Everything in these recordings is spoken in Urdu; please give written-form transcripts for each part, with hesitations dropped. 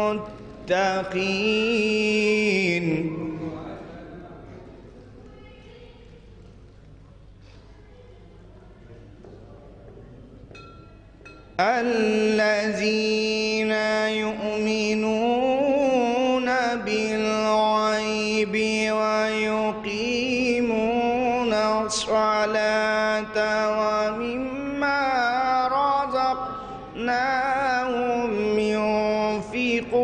للمتقين الذين يؤمنون بالغيب ويقيمون الصلاة ومما رزقناهم ينفقون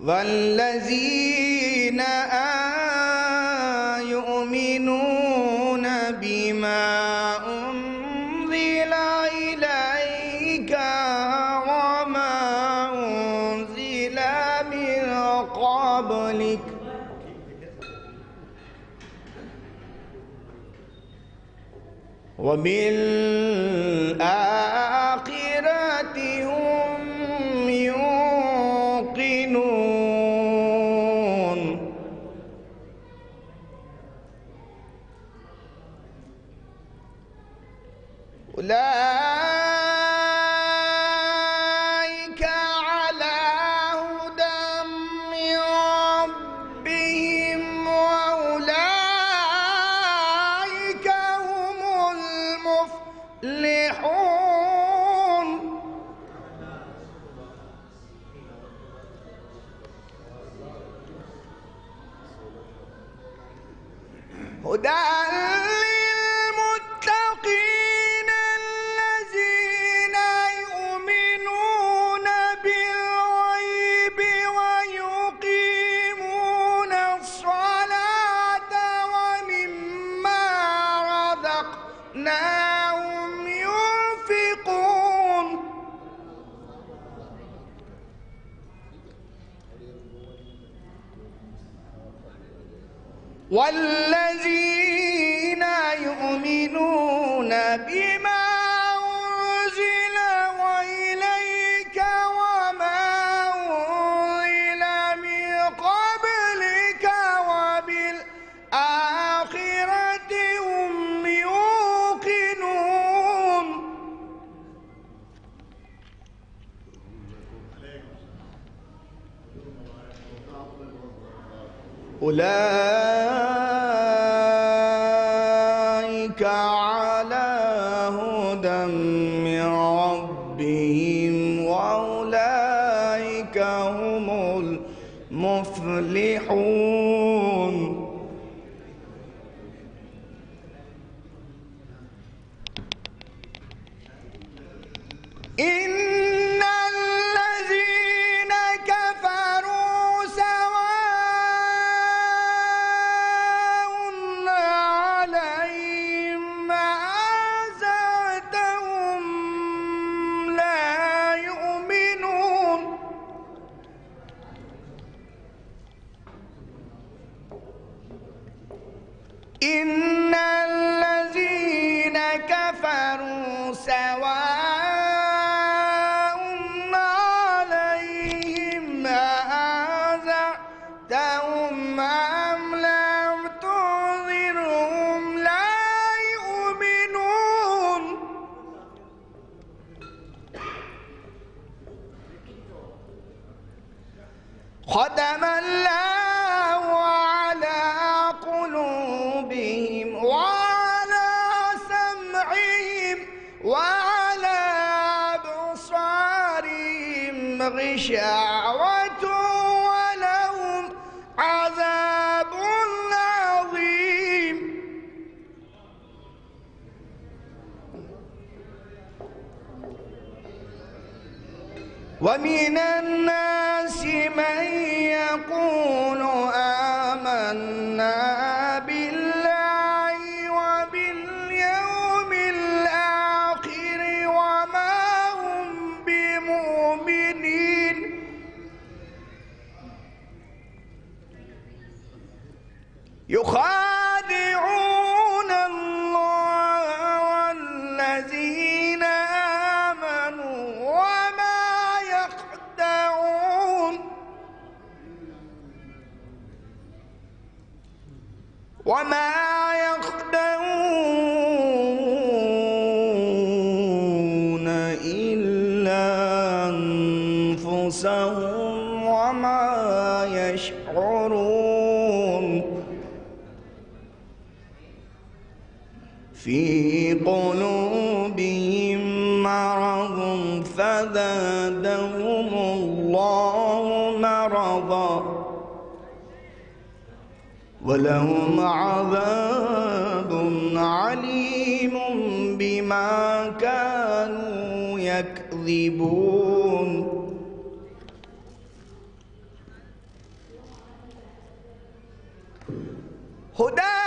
والذين يؤمنون بما أنزل إليك وما أنزل من قبلك وبالآخرة هم يوقنون أولئك على هدى من ربهم وأولئك هم المفلحون هدى للمتقين الذين يؤمنون بالغيب ويقيمون الصلاة ومما رزقناهم ينفقون والذين يؤمنون بما أنزل إليك وما أنزل من قبلك وبالآخرة هم يوقنون أولئك على هدى من ربهم وأولئك هم المفلحون إن الذين كفروا سواء عليهم أنذرتهم لا يؤمنون إن الذين كفروا سواء عليهم أنذرتهم أم لم تنذرهم لا يؤمنون ختم الله على قلوبهم وعلى سمعهم وعلى أبصارهم غشاوة ولهم عذاب عظيم ومن الناس من يقول آمنا بالله وباليوم الآخر وما هم بمؤمنين يخادعون الله والذين آمنوا وما يخدعون وما يخدعون إلا أنفسهم وما يشعرون في قلوبهم مرض فزادهم الله مرضا ولهم عذاب عليم بما كانوا يكذبون هدى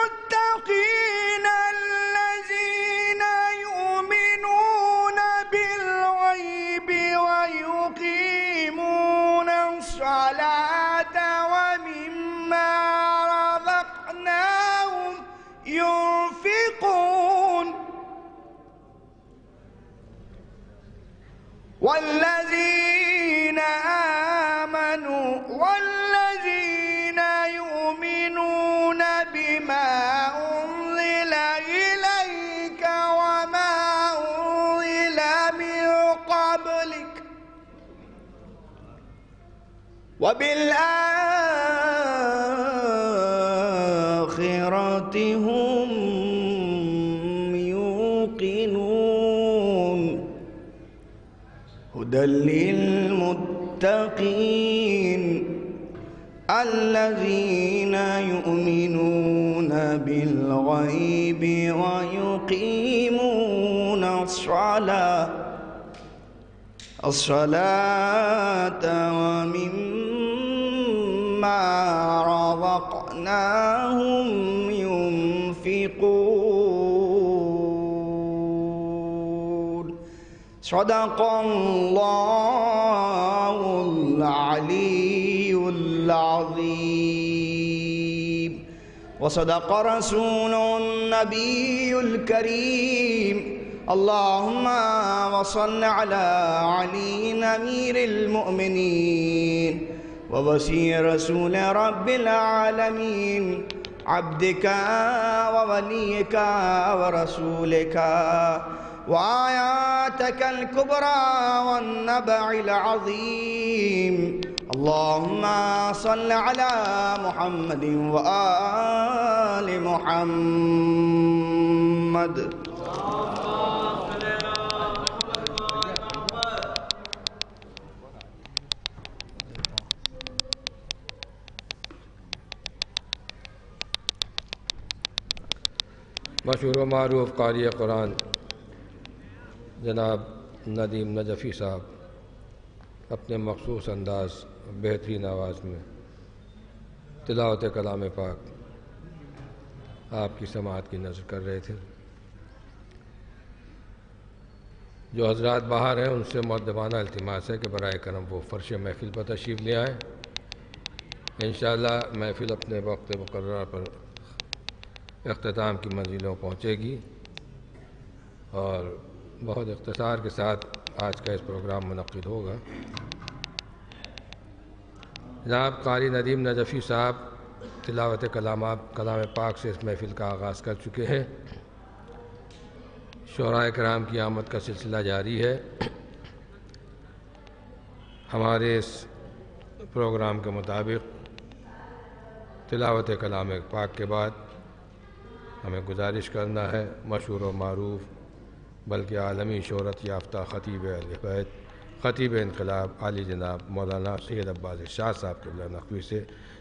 للمتقين الذين يؤمنون بالغيب ويقيمون الصلاة ومما رزقناهم ينفقون والذين يؤمنون بما أنزل إليك وما أنزل من قبلك وبالآخرة هم يوقنون هدى للمتقين الذين يؤمنون بالغيب ويقيمون الصلاة ومما رزقناهم ينفقون صدق الله العلي العظيم وصدق رسوله النبي الكريم اللهم وصل على علي أمير المؤمنين ووصي رسول رب العالمين عبدك ووليك ورسولك وآياتك الكبرى والنبع العظيم اللهم صل على محمد وآل محمد مشہور و معروف قاری قرآن جناب ندیم نجفی صاحب اپنے مخصوص انداز بہترین آواز میں تلاوت کلام پاک آپ کی سماعت کی نذر کر رہے تھے۔ جو حضرات باہر ہیں ان سے مؤدبانہ التماس ہے کہ برائے کرم وہ فرش محفل پر تشریف لے آئیں۔ انشاءاللہ محفل اپنے وقت مقررہ پر اختتام کی منزلوں پہنچے گی اور بہت اختصار کے ساتھ آج کا اس پروگرام منعقد ہوگا۔ جناب قاری ندیم نجفی صاحب تلاوت کلام پاک سے اس محفل کا آغاز کر چکے ہیں۔ شعراء کرام کی آمد کا سلسلہ جاری ہے۔ ہمارے اس پروگرام کے مطابق تلاوت کلام پاک کے بعد ہمیں گزارش کرنا ہے مشہور و معروف بلکہ عالمی شہرت یافتہ خطیب اہل بیت خطیب انقلاب عالی جناب مولانا سید عباس شاہ صاحب قبلہ نقوی سے،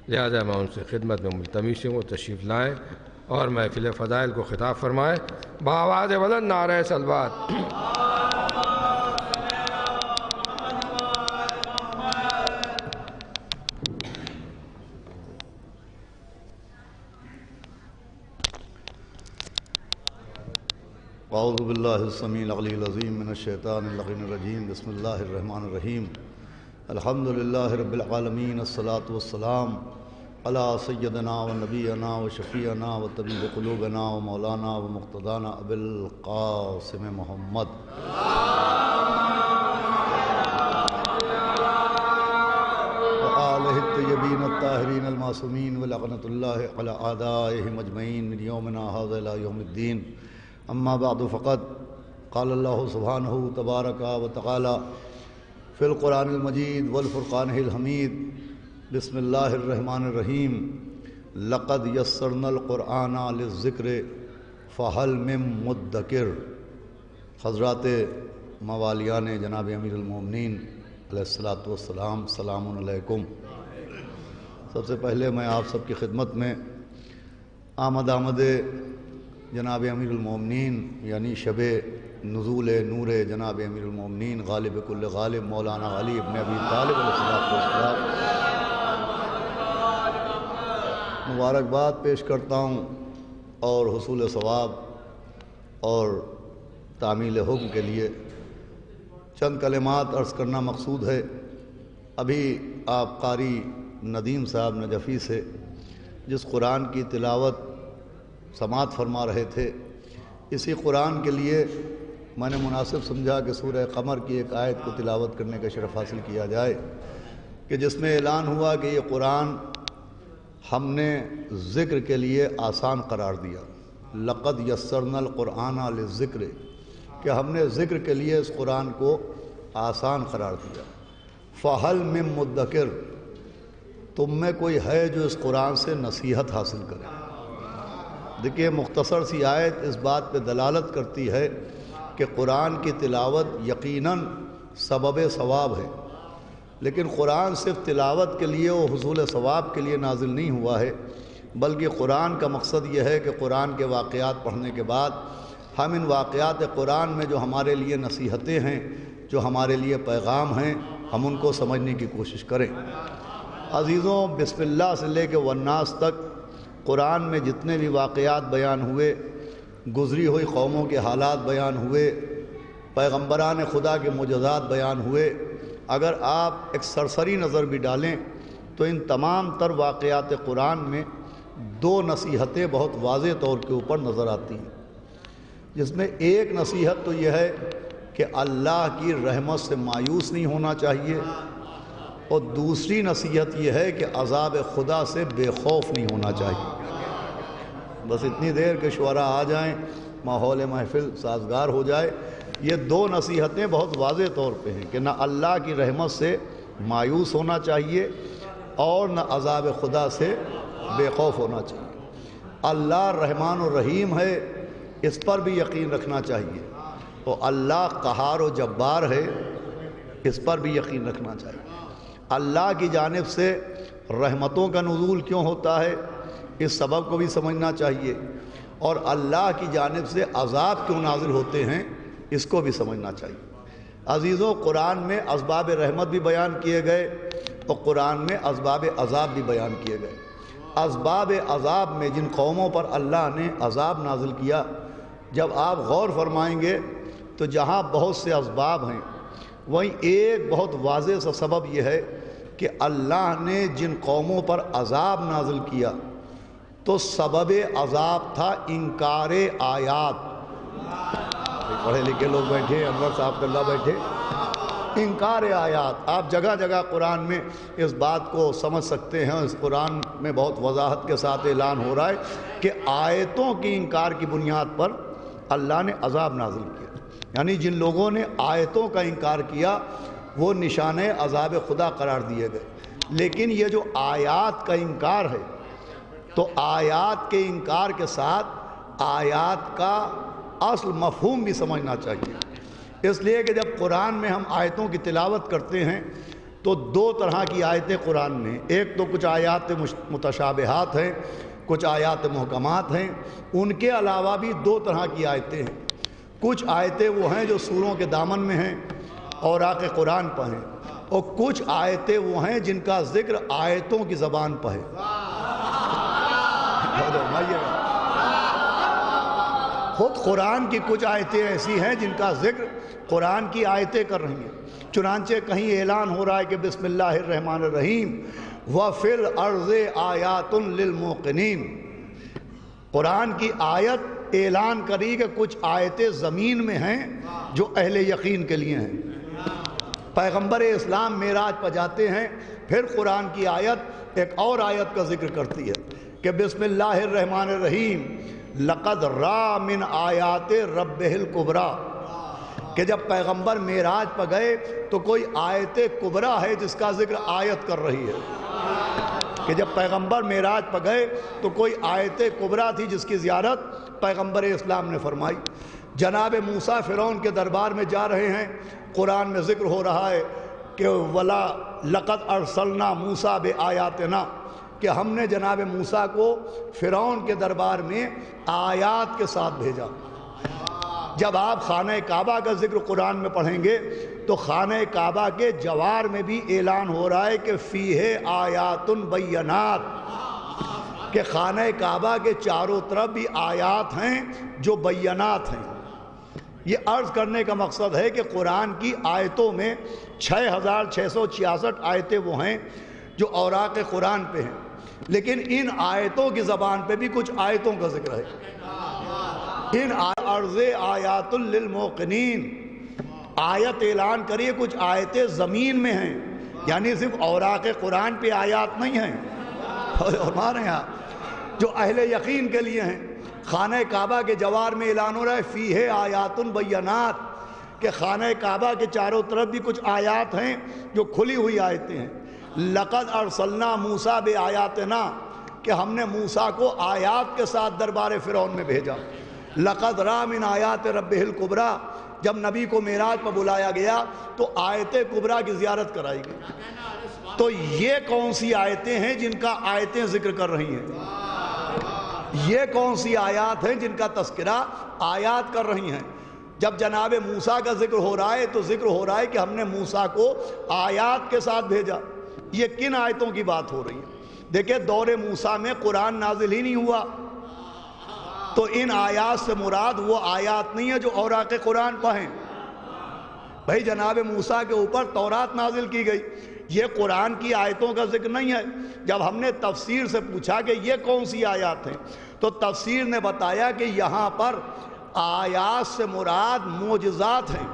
لہذا میں ان سے خدمت میں ملتمس ہوں وہ تشریف لائیں اور محفل فضائل کو خطاب فرمائیں بآواز بلند نعرہ صلوات۔ اعوذ باللہ السمیع العلی العظیم من الشیطان اللعین الرجیم بسم اللہ الرحمن الرحیم الحمدللہ رب العالمین الصلاة والسلام علی سیدنا و نبینا و شفیعنا و طبیب قلوبنا و مولانا و مقتدانا ابی القاسم محمد و آلہ الطیبین الطاہرین الطاهرين المعصومين ولعنة الله على أعدائهم أجمعين من يومنا هذا إلى يوم الدين. أما بعد فقد قال الله سبحانه تبارك وتعالى في القرآن المجيد والفرقان الحميد. بسم الله الرحمن الرحيم. لقد يسرنا القرآن للذکر فهل من مدکر. حضرات موالیان جناب امیر المومنین علیہ الصلاۃ والسلام، سلام علیکم. سب سے پہلے میں آپ سب کی خدمت میں آمد جناب امیر المومنین یعنی شب نزول نور جناب امیر المومنین غالب کل غالب مولانا علی ابن ابی طالب علیہ الصلاۃ والسلام مبارکباد پیش کرتا ہوں اور حصول ثواب اور تعمیل حکم کے لیے چند کلمات عرض کرنا مقصود ہے. ابھی آپ قاری ندیم صاحب نجفی سے جس قرآن کی تلاوت سماعت فرما رہے تھے، اسی قرآن کے لیے میں نے مناسب سمجھا کہ سورہ قمر کی ایک آیت کو تلاوت کرنے کا شرف حاصل کیا جائے کہ جس میں اعلان ہوا کہ یہ قرآن ہم نے ذکر کے لیے آسان قرار دیا. لقد یسرنا القرآن للذکر، کہ ہم نے ذکر کے لیے اس قرآن کو آسان قرار دیا. فہل من مدکر، تم میں کوئی ہے جو اس قرآن سے نصیحت حاصل کرے. دیکھیے مختصر سی آیت اس بات پہ دلالت کرتی ہے کہ قرآن کی تلاوت یقیناً سبب ثواب ہے، لیکن قرآن صرف تلاوت کے لیے و حصول ثواب کے لیے نازل نہیں ہوا ہے، بلکہ قرآن کا مقصد یہ ہے کہ قرآن کے واقعات پڑھنے کے بعد ہم ان واقعات قرآن میں جو ہمارے لیے نصیحتیں ہیں، جو ہمارے لیے پیغام ہیں، ہم ان کو سمجھنے کی کوشش کریں. عزیزوں، بسم اللہ سے لے کے والناس تک قرآن میں جتنے بھی واقعات بیان ہوئے، گزری ہوئی قوموں کے حالات بیان ہوئے، پیغمبران خدا کے معجزات بیان ہوئے، اگر آپ ایک سرسری نظر بھی ڈالیں تو ان تمام تر واقعات قرآن میں دو نصیحتیں بہت واضح طور کے اوپر نظر آتی ہیں، جس میں ایک نصیحت تو یہ ہے کہ اللہ کی رحمت سے مایوس نہیں ہونا چاہیے، اور دوسری نصیحت یہ ہے کہ عذاب خدا سے بے خوف نہیں ہونا چاہیے. بس اتنی دیر کہ شعراء آ جائیں، ماحول محفل سازگار ہو جائے. یہ دو نصیحتیں بہت واضح طور پہ ہیں کہ نہ اللہ کی رحمت سے مایوس ہونا چاہیے اور نہ عذاب خدا سے بے خوف ہونا چاہیے. اللہ رحمان و رحیم ہے، اس پر بھی یقین رکھنا چاہیے، اور اللہ قہار و جبار ہے، اس پر بھی یقین رکھنا چاہیے. اللہ کی جانب سے رحمتوں کا نزول کیوں ہوتا ہے، اس سبب کو بھی سمجھنا چاہیے، اور اللہ کی جانب سے عذاب کیوں نازل ہوتے ہیں اس کو بھی سمجھنا چاہیے. عزیزوں، قرآن میں اسباب رحمت بھی بیان کیے گئے اور قرآن میں اسباب عذاب بھی بیان کیے گئے. اسباب عذاب میں جن قوموں پر اللہ نے عذاب نازل کیا، جب آپ غور فرمائیں گے تو جہاں بہت سے اسباب ہیں، وہیں ایک بہت واضح سا سبب یہ ہے کہ اللہ نے جن قوموں پر عذاب نازل کیا تو سبب عذاب تھا انکار آیات. پڑھے لکھے لوگ بیٹھے، انور صاحب اللہ بیٹھے. انکار آیات، آپ جگہ جگہ قرآن میں اس بات کو سمجھ سکتے ہیں. اس قرآن میں بہت وضاحت کے ساتھ اعلان ہو رہا ہے کہ آیتوں کی انکار کی بنیاد پر اللہ نے عذاب نازل کیا. یعنی جن لوگوں نے آیتوں کا انکار کیا وہ نشانِ عذاب خدا قرار دیے گئے. لیکن یہ جو آیات کا انکار ہے، تو آیات کے انکار کے ساتھ آیات کا اصل مفہوم بھی سمجھنا چاہیے. اس لیے کہ جب قرآن میں ہم آیتوں کی تلاوت کرتے ہیں تو دو طرح کی آیتیں قرآن میں، ایک تو کچھ آیات متشابہات ہیں، کچھ آیات محکمات ہیں. ان کے علاوہ بھی دو طرح کی آیتیں ہیں. کچھ آیتیں وہ ہیں جو سوروں کے دامن میں ہیں اور آقِ قرآن پر ہیں، اور کچھ آیتیں وہ ہیں جن کا ذکر آیتوں کی زبان پر ہے. خود قرآن کی کچھ آیتیں ایسی ہیں جن کا ذکر قرآن کی آیتیں کر رہی ہیں. چنانچہ کہیں اعلان ہو رہا ہے کہ بسم اللہ الرحمن الرحیم وَفِي الْأَرْضِ آیَاتٌ لِّلْمُوقِنِينَ. قرآن کی آیت اعلان کری کہ کچھ آیتیں زمین میں ہیں جو اہل یقین کے لیے ہیں. پیغمبر اسلام معراج پر جاتے ہیں، پھر قرآن کی آیت ایک اور آیت کا ذکر کرتی ہے کہ بسم اللہ الرحمن الرحیم لقد را من آیات ربہ الکبریٰ، کہ جب پیغمبر معراج پر گئے تو کوئی آیت کبریٰ ہے جس کا ذکر آیت کر رہی ہے، کہ جب پیغمبر معراج پر گئے تو کوئی آیت کبریٰ تھی جس کی زیارت پیغمبر اسلام نے فرمائی۔ جناب موسیٰ فرعون کے دربار میں جا رہے ہیں، قرآن میں ذکر ہو رہا ہے کہ وَلَا لَقَدْ أَرْسَلْنَا مُوسَىٰ بِآيَاتِنَا، کہ ہم نے جناب موسیٰ کو فرعون کے دربار میں آیات کے ساتھ بھیجا۔ جب آپ خانہ کعبہ کا ذکر قرآن میں پڑھیں گے تو خانہ کعبہ کے جوار میں بھی اعلان ہو رہا ہے کہ فیہ آیات بینات، کہ خانہ کعبہ کے چاروں طرف بھی آیات ہیں جو بینات ہیں۔ یہ عرض کرنے کا مقصد ہے کہ قرآن کی آیتوں میں 6666 آیتیں وہ ہیں جو اوراق قرآن پہ ہیں، لیکن ان آیتوں کی زبان پہ بھی کچھ آیتوں کا ذکر ہے۔ ان عرض آیات للموقنین، آیت اعلان کریے کچھ آیتیں زمین میں ہیں، یعنی صرف اوراق قرآن پہ آیات نہیں ہیں، اور ہمارے یہاں جو اہل یقین کے لیے ہیں۔ خانہ کعبہ کے جوار میں اعلان ہو رہا ہے فیہ آیات بینات، کہ خانہ کعبہ کے چاروں طرف بھی کچھ آیات ہیں جو کھلی ہوئی آیتیں ہیں۔ لقد ارسلنا موسیٰ بآیاتنا، کہ ہم نے موسیٰ کو آیات کے ساتھ دربار فرعون میں بھیجا۔ لقد را من آیات ربہ الکبریٰ، جب نبی کو معراج پر بلایا گیا تو آیت کبریٰ کی زیارت کرائی گئی۔ تو یہ کون سی آیتیں ہیں جن کا آیتیں ذکر کر رہی ہیں؟ یہ کون سی آیات ہیں جن کا تذکرہ آیات کر رہی ہیں؟ جب جناب موسیٰ کا ذکر ہو رہا ہے تو ذکر ہو رہا ہے کہ ہم نے موسیٰ کو آیات کے ساتھ بھیجا۔ یہ کن آیتوں کی بات ہو رہی ہے؟ دیکھیں دور موسیٰ میں قرآن نازل ہی نہیں ہوا، تو ان آیات سے مراد وہ آیات نہیں ہیں جو اوراق قرآن پر ہیں۔ بھائی جناب موسیٰ کے اوپر تورات نازل کی گئی، یہ قرآن کی آیتوں کا ذکر نہیں ہے۔ جب ہم نے تفسیر سے پوچھا کہ یہ کون سی آیات ہیں تو تفسیر نے بتایا کہ یہاں پر آیات سے مراد معجزات ہیں۔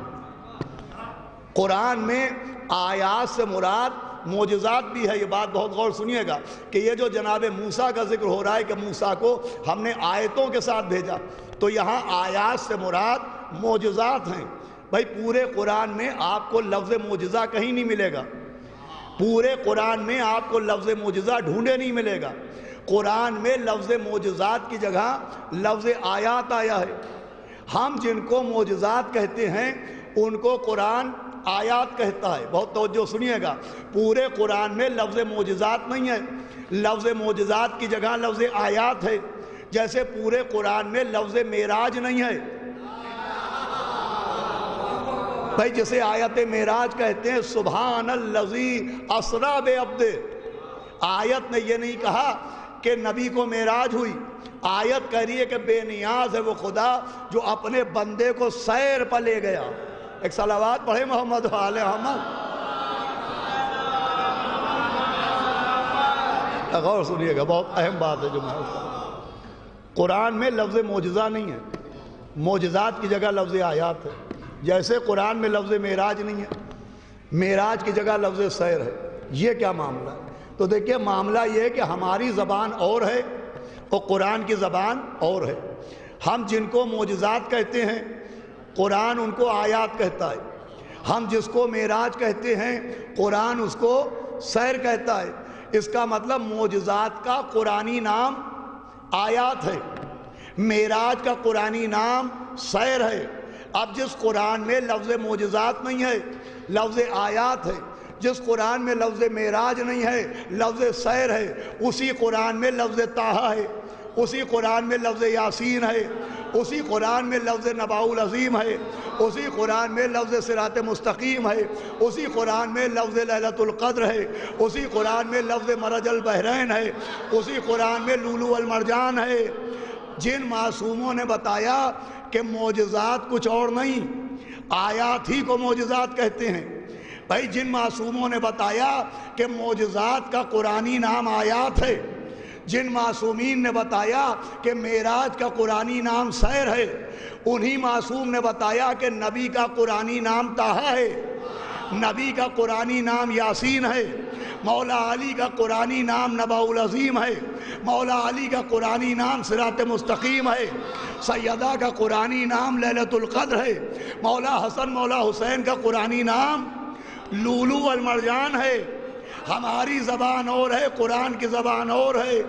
قرآن میں آیات سے مراد معجزات بھی ہے۔ یہ بات بہت غور سنیے گا کہ یہ جو جناب موسیٰ کا ذکر ہو رہا ہے کہ موسیٰ کو ہم نے آیتوں کے ساتھ بھیجا، تو یہاں آیات سے مراد معجزات ہیں۔ بھائی پورے قرآن میں آپ کو لفظ معجزہ کہیں نہیں ملے گا، پورے قرآن میں آپ کو لفظ معجزہ ڈھونڈے نہیں ملے گا۔ قرآن میں لفظ معجزات کی جگہ لفظ آیات آیا ہے۔ ہم جن کو معجزات کہتے ہیں ان کو قرآن آیات کہتا ہے۔ بہت توجہ سنیے گا، پورے قرآن میں لفظ معجزات نہیں ہے، لفظ معجزات کی جگہ لفظ آیات ہے۔ جیسے پورے قرآن میں لفظ معراج نہیں ہے، بھائی جسے آیت معراج کہتے ہیں سبحان الذی اسریٰ بعبدہ، آیت نے یہ نہیں کہا کہ نبی کو معراج ہوئی، آیت کہہ رہی ہے کہ بے نیاز ہے وہ خدا جو اپنے بندے کو سیر پر لے گیا۔ ایک صلوات پڑھے محمد و آل محمد۔ غور سنیے گا، بہت اہم بات ہے جو میں قرآن میں لفظ معجزہ نہیں ہے، معجزات کی جگہ لفظ آیات ہے۔ جیسے قرآن میں لفظ معراج نہیں ہے، معراج کی جگہ لفظ سیر ہے۔ یہ کیا معاملہ ہے؟ تو دیکھیں معاملہ یہ ہے کہ ہماری زبان اور ہے اور قرآن کی زبان اور ہے۔ ہم جن کو معجزات کہتے ہیں قرآن ان کو آیات کہتا ہے، ہم جس کو معراج کہتے ہیں قرآن اس کو سیر کہتا ہے۔ اس کا مطلب معجزات کا قرآنی نام آیات ہے، معراج کا قرآنی نام سیر ہے۔ اب جس قرآن میں لفظ معجزات نہیں ہے لفظ آیات ہے، جس قرآن میں لفظ معراج نہیں ہے لفظ سیر ہے، اسی قرآن میں لفظ طٰہٰ ہے، اسی قرآن میں لفظ یاسین ہے، اسی قرآن میں لفظ نبأ العظیم ہے، اسی قرآن میں لفظ صراط مستقیم ہے، اسی قرآن میں لفظ لیلۃ القدر ہے، اسی قرآن میں لفظ مرج البحرین ہے، اسی قرآن میں لولو المرجان ہے۔ جن معصوموں نے بتایا کہ معجزات کچھ اور نہیں، آیات ہی کو معجزات کہتے ہیں۔ بھائی جن معصوموں نے بتایا کہ معجزات کا قرآنی نام آیات ہے، جن معصومین نے بتایا کہ معراج کا قرآنی نام سیر ہے، انہی معصوم نے بتایا کہ نبی کا قرآنی نام طٰہٰ ہے۔ نبی کا قرآنی نام یاسین ہے، مولا علی کا قرآنی نام نبأ العظیم ہے، مولا علی کا قرآنی نام صراط مستقیم ہے، سیدہ کا قرآنی نام لیلۃ القدر ہے، مولا حسن مولا حسین کا قرآنی نام لولو والمرجان ہے۔ ہماری زبان اور ہے، قرآن کی زبان اور ہے۔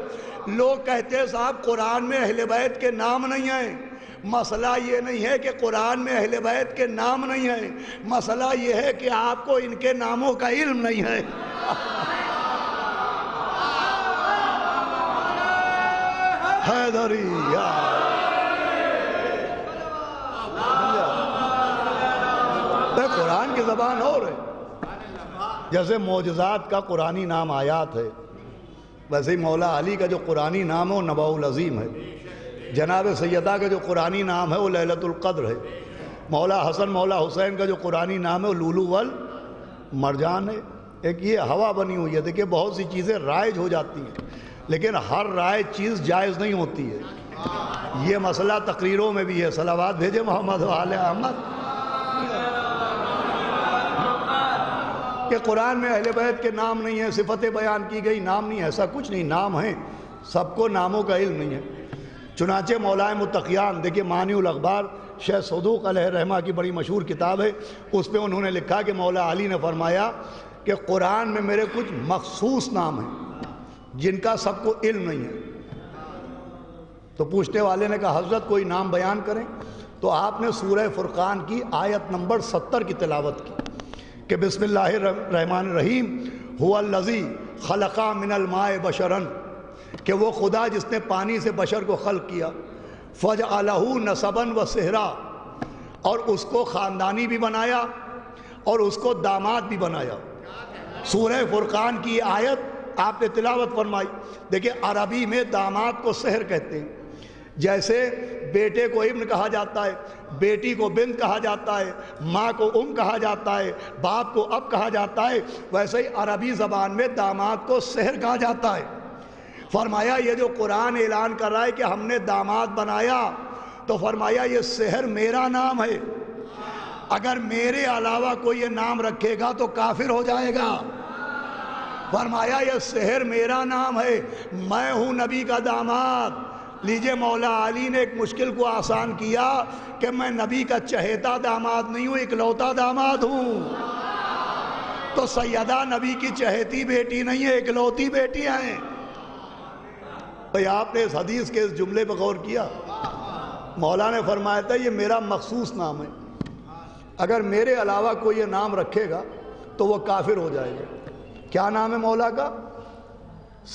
لوگ کہتے ہیں صاحب قرآن میں اہل بیت کے نام نہیں ہیں۔ مسئلہ یہ نہیں ہے کہ قرآن میں اہل بیت کے نام نہیں ہیں، مسئلہ یہ ہے کہ آپ کو ان کے ناموں کا علم نہیں ہے۔ حیدری قرآن کی زبان اور ہے۔ جیسے معجزات کا قرآنی نام آیات ہے، ویسے ہی مولا علی کا جو قرآنی نام ہے وہ نبأ العظیم ہے، جناب سیدہ کا جو قرآنی نام ہے وہ لیلۃ القدر ہے، مولا حسن مولا حسین کا جو قرآنی نام ہے وہ لولو والمرجان ہے۔ ایک یہ ہوا بنی ہوئی ہے، دیکھیں بہت سی چیزیں رائج ہو جاتی ہیں لیکن ہر رائج چیز جائز نہیں ہوتی ہے۔ یہ مسئلہ تقریروں میں بھی ہے، صلوات بھیجے محمد و آل احمد، کہ قرآن میں اہل بیت کے نام نہیں ہیں، صفتیں بیان کی گئی، نام نہیں، ایسا کچھ نہیں، نام ہیں، سب کو ناموں کا علم نہیں ہے۔ چنانچہ مولائے متقیان، دیکھیے معنی الاخبار شیخ صدوق علیہ رحمہ کی بڑی مشہور کتاب ہے، اس پہ انہوں نے لکھا کہ مولا علی نے فرمایا کہ قرآن میں میرے کچھ مخصوص نام ہیں جن کا سب کو علم نہیں ہے۔ تو پوچھنے والے نے کہا حضرت کوئی نام بیان کریں، تو آپ نے سورہ فرقان کی آیت نمبر 70 کی تلاوت کی کہ بسم اللہ الرحمن الرحیم هو الذی خلق من الماء بشرا، کہ وہ خدا جس نے پانی سے بشر کو خلق کیا، فجعلہ نسبا وصہرا، اور اس کو خاندانی بھی بنایا اور اس کو داماد بھی بنایا۔ سورہ فرقان کی آیت آپ نے تلاوت فرمائی۔ دیکھیں عربی میں داماد کو صہر کہتے ہیں، جیسے بیٹے کو ابن کہا جاتا ہے، بیٹی کو بنت کہا جاتا ہے، ماں کو کہا جاتا ہے، باپ کو اب کہا جاتا ہے، ویسے ہی عربی زبان میں داماد کو صہر کہا جاتا ہے۔ فرمایا یہ جو قرآن اعلان کر رہا ہے کہ ہم نے داماد بنایا، تو فرمایا یہ صہر میرا نام ہے، اگر میرے علاوہ کوئی یہ نام رکھے گا تو کافر ہو جائے گا۔ فرمایا یہ صہر میرا نام ہے، میں ہوں نبی کا داماد۔ لیجئے مولا علی نے ایک مشکل کو آسان کیا کہ میں نبی کا چہیتا داماد نہیں ہوں، اکلوتا داماد ہوں۔ تو سیدہ نبی کی چہیتی بیٹی نہیں ہے، اکلوتی بیٹی ہیں۔ بھئی آپ نے اس حدیث کے اس جملے پہ غور کیا؟ مولا نے فرمایا تھا یہ میرا مخصوص نام ہے، اگر میرے علاوہ کوئی یہ نام رکھے گا تو وہ کافر ہو جائے گا۔ کیا نام ہے مولا کا؟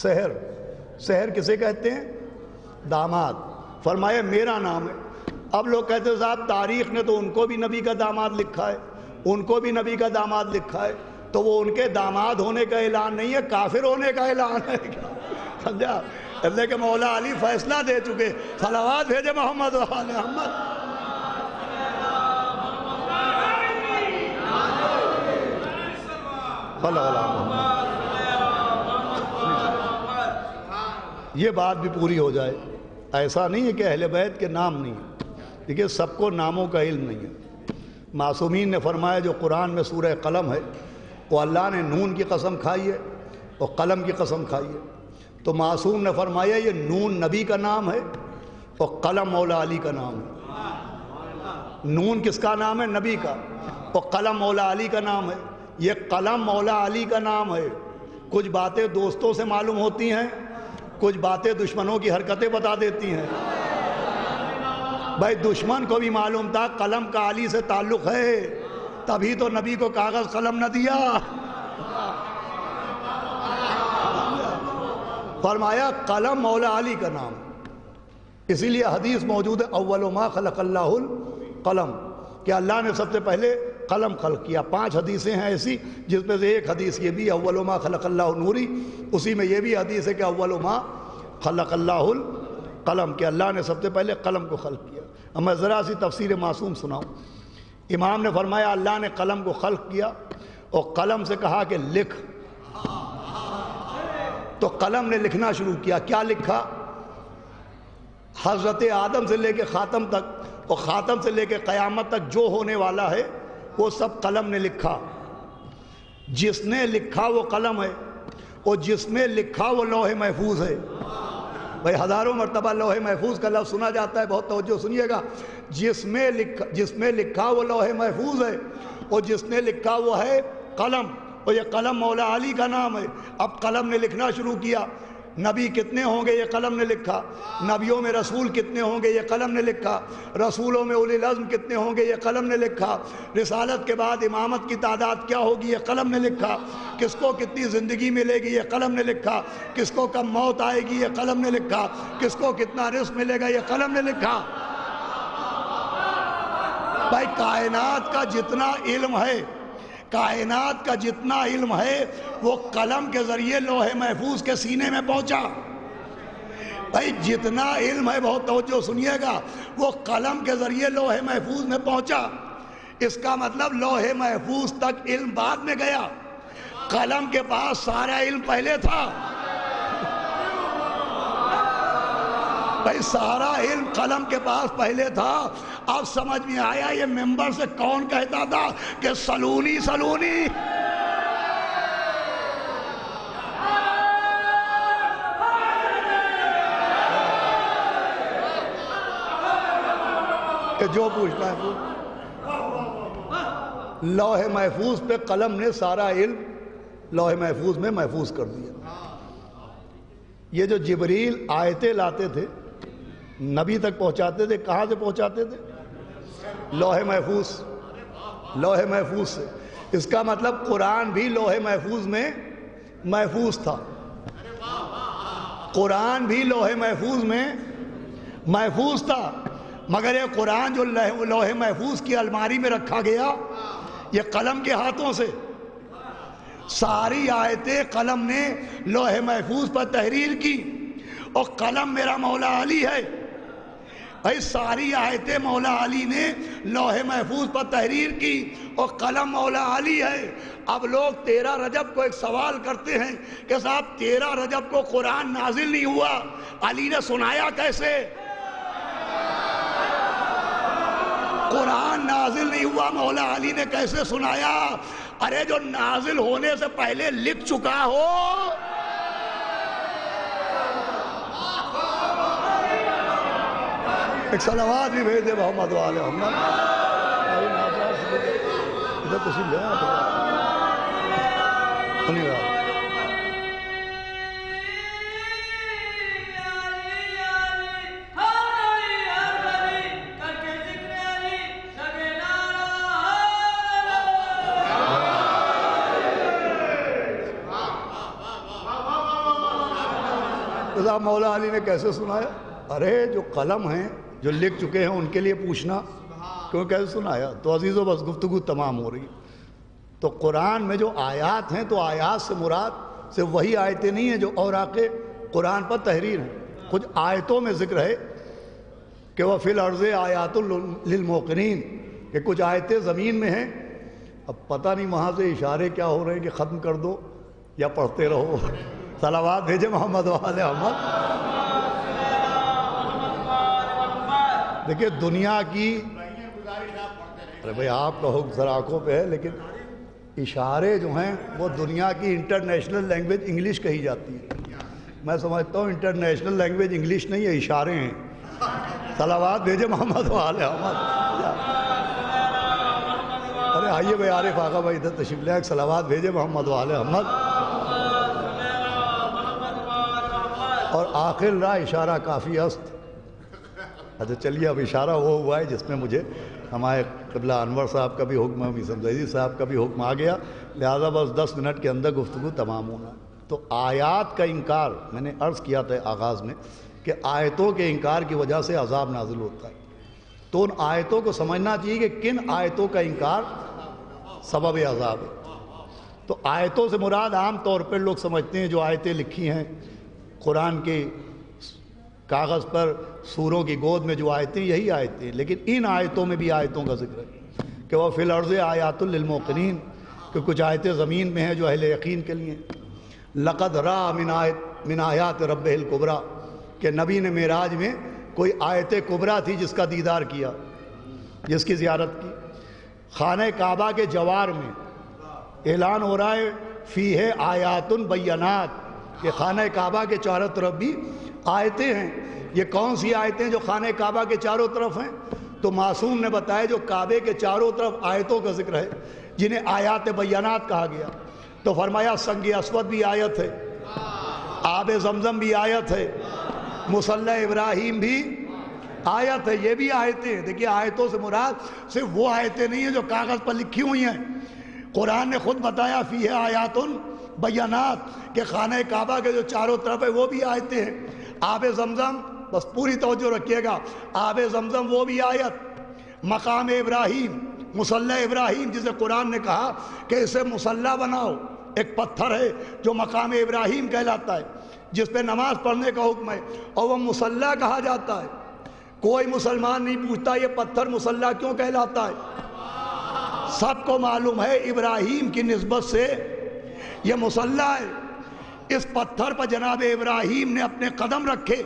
صہر۔ صہر کسے کہتے ہیں؟ داماد۔ فرمایا میرا نام ہے۔ اب لوگ کہتے ہیں صاحب تاریخ نے تو ان کو بھی نبی کا داماد لکھا ہے، ان کو بھی نبی کا داماد لکھا ہے، تو وہ ان کے داماد ہونے کا اعلان نہیں ہے، کافر ہونے کا اعلان ہے۔ سمجھا؟ اللہ کے مولا علی فیصلہ دے چکے۔ صلوات بھیجے محمد و آل محمد۔ یہ بات بھی پوری ہو جائے، ایسا نہیں ہے کہ اہل بیت کے نام نہیں ہیں، دیکھیں سب کو ناموں کا علم نہیں ہے۔ معصومین نے فرمایا جو قرآن میں سورہ قلم ہے وہ اللہ نے نون کی قسم کھائی ہے اور قلم کی قسم کھائی ہے، تو معصوم نے فرمایا یہ نون نبی کا نام ہے اور قلم مولا علی کا نام ہے۔ نون کس کا نام ہے؟ نبی کا، اور قلم مولا علی کا نام ہے۔ یہ قلم مولا علی کا نام ہے۔ کچھ باتیں دوستوں سے معلوم ہوتی ہیں، کچھ باتیں دشمنوں کی حرکتیں بتا دیتی ہیں۔ بھائی دشمن کو بھی معلوم تھا قلم کا علی سے تعلق ہے، تبھی تو نبی کو کاغذ قلم نہ دیا۔ فرمایا قلم مولا علی کا نام، اسی لیے حدیث موجود ہے اول ما خلق اللہ القلم، کہ اللہ نے سب سے پہلے قلم خلق کیا۔ 5 حدیثیں ہیں ایسی، جس میں سے ایک حدیث یہ بھی اول ما خلق اللہ نوری، اسی میں یہ بھی حدیث ہے کہ اول ما خلق اللہ القلم، کہ اللہ نے سب سے پہلے قلم کو خلق کیا۔ اب میں ذرا سی تفسیر معصوم سناؤں۔ امام نے فرمایا اللہ نے قلم کو خلق کیا اور قلم سے کہا کہ لکھ، تو قلم نے لکھنا شروع کیا۔ کیا لکھا؟ حضرت آدم سے لے کے خاتم تک اور خاتم سے لے کے قیامت تک جو ہونے والا ہے وہ سب قلم نے لکھا۔ جس نے لکھا وہ قلم ہے اور جس میں لکھا وہ لوح محفوظ ہے. بھائی ہزاروں مرتبہ لوح محفوظ کا لفظ سنا جاتا ہے، بہت توجہ سنیے گا. جس میں لکھا وہ لوح محفوظ ہے اور جس نے لکھا وہ ہے قلم، اور یہ قلم مولا علی کا نام ہے. اب قلم نے لکھنا شروع کیا. نبی کتنے ہوں گے یہ قلم نے لکھا. نبیوں میں رسول کتنے ہوں گے یہ قلم نے لکھا. رسولوں میں اولی العزم کتنے ہوں گے یہ قلم نے لکھا. رسالت کے بعد امامت کی تعداد کیا ہوگی یہ قلم نے لکھا. کس کو کتنی زندگی ملے گی یہ قلم نے لکھا. کس کو کب موت آئے گی یہ قلم نے لکھا. کس کو کتنا رزق ملے گا یہ قلم نے لکھا. بھائی کائنات کا جتنا علم ہے، کائنات کا جتنا علم ہے وہ قلم کے ذریعے لوح محفوظ کے سینے میں پہنچا. بھائی جتنا علم ہے، بہت توجہ سنیے گا، وہ قلم کے ذریعے لوح محفوظ میں پہنچا. اس کا مطلب لوح محفوظ تک علم بعد میں گیا، قلم کے پاس سارا علم پہلے تھا. بھائی سارا علم قلم کے پاس پہلے تھا. اب سمجھ میں آیا یہ ممبر سے کون کہتا تھا کہ سلونی سلونی. کہ جو پوچھتا ہے لوح محفوظ پہ قلم نے سارا علم لوح محفوظ میں محفوظ کر دیا. یہ جو جبریل آیتیں لاتے تھے نبی تک پہنچاتے تھے، کہاں سے پہنچاتے تھے؟ لوح محفوظ. لوح محفوظ سے. اس کا مطلب قرآن بھی لوح محفوظ میں محفوظ تھا. قرآن بھی لوح محفوظ میں محفوظ تھا، مگر یہ قرآن جو لوح محفوظ کی الماری میں رکھا گیا یہ قلم کے ہاتھوں سے. ساری آیتیں قلم نے لوح محفوظ پر تحریر کی، اور قلم میرا مولا علی ہے. بھائی ساری آیتیں مولا علی نے لوح محفوظ پر تحریر کی اور قلم مولا علی ہے. اب لوگ 13 رجب کو ایک سوال کرتے ہیں کہ صاحب 13 رجب کو قرآن نازل نہیں ہوا، علی نے سنایا کیسے؟ قرآن نازل نہیں ہوا، مولا علی نے کیسے سنایا؟ ارے جو نازل ہونے سے پہلے لکھ چکا ہو. ایک صلوات بھی بھیج دے محمد والے محمد. ادھر تشریف لے مولا علی نے کیسے سنایا؟ ارے جو قلم ہیں جو لکھ چکے ہیں ان کے لیے پوچھنا کیوں کیسے سنایا. تو عزیزو بس گفتگو تمام ہو رہی. تو قرآن میں جو آیات ہیں تو آیات سے مراد صرف وہی آیتیں نہیں ہیں جو اوراق قرآن پر تحریر ہیں. کچھ آیتوں میں ذکر ہے کہ وہ فی الارض آیات للموقنین، کہ کچھ آیتیں زمین میں ہیں. اب پتہ نہیں وہاں سے اشارے کیا ہو رہے ہیں کہ ختم کر دو یا پڑھتے رہو. صلوات بھیجے محمد والے محمد. دیکھیں دنیا کی، ارے بھائی آپ کا حکم سر آنکھوں پہ ہے، لیکن اشارے جو ہیں وہ دنیا کی انٹرنیشنل لینگویج انگلش کہی جاتی ہے. میں سمجھتا ہوں انٹرنیشنل لینگویج انگلش نہیں ہے، اشارے ہیں. صلوات بھیجے محمد والے محمد. ارے آئیے بھائی عارف آقا بھائی ادھر تشریف لے. صلوات بھیجے محمد والے محمد. اور آخر راہ اشارہ کافی است. اچھا چلیے اب اشارہ وہ ہوا ہے جس میں مجھے ہمارے قبلہ انور صاحب کا بھی حکم ہے، میسم زیدی صاحب کا بھی حکم آ گیا، لہذا بس 10 منٹ کے اندر گفتگو تمام ہونا ہے. تو آیات کا انکار، میں نے عرض کیا تھا آغاز میں کہ آیتوں کے انکار کی وجہ سے عذاب نازل ہوتا ہے. تو ان آیتوں کو سمجھنا چاہیے کہ کن آیتوں کا انکار سبب عذاب ہے. تو آیتوں سے مراد عام طور پر لوگ سمجھتے ہیں جو آیتیں لکھی ہیں قرآن کے کاغذ پر، سوروں کی گود میں جو آیتیں، یہی آیتیں. لیکن ان آیتوں میں بھی آیتوں کا ذکر ہے کہ وہ فی الارض آیات للموقنین، کہ کچھ آیتیں زمین میں ہیں جو اہل یقین کے لیے. لقد را من آیات ربہ الکبریٰ، کہ نبی نے معراج میں کوئی آیت کبریٰ تھی جس کا دیدار کیا، جس کی زیارت کی. خانہ کعبہ کے جوار میں اعلان ہو رہا ہے فیہ آیات بینات کہ خانہ کعبہ کے چاروں طرف بھی آیتیں ہیں۔ یہ کون سی آیتیں جو خانہ کعبہ کے چاروں طرف ہیں؟ تو معصوم نے بتایا جو کعبے کے چاروں طرف آیتوں کا ذکر ہے جنہیں آیات بینات کہا گیا۔ تو فرمایا سنگ اسود بھی آیت ہے، آب زمزم بھی آیت ہے، مصلی ابراہیم بھی آیت ہے، یہ بھی آیتیں ہیں۔ دیکھیے آیتوں سے مراد صرف وہ آیتیں نہیں ہیں جو کاغذ پر لکھی ہوئی ہیں، قرآن نے خود بتایا فیہ آیات بینات کہ خانہ کعبہ کے جو چاروں طرف ہے وہ بھی آیتیں ہیں۔ آب زمزم، بس پوری توجہ رکھیے گا، آب زمزم وہ بھی آیت، مقام ابراہیم، مصلی ابراہیم جسے قرآن نے کہا کہ اسے مصلی بناؤ، ایک پتھر ہے جو مقام ابراہیم کہلاتا ہے جس پہ نماز پڑھنے کا حکم ہے اور وہ مصلی کہا جاتا ہے۔ کوئی مسلمان نہیں پوچھتا یہ پتھر مصلی کیوں کہلاتا ہے، سب کو معلوم ہے ابراہیم کی نسبت سے یہ مصلی ہے۔ اس پتھر پر جناب ابراہیم نے اپنے قدم رکھے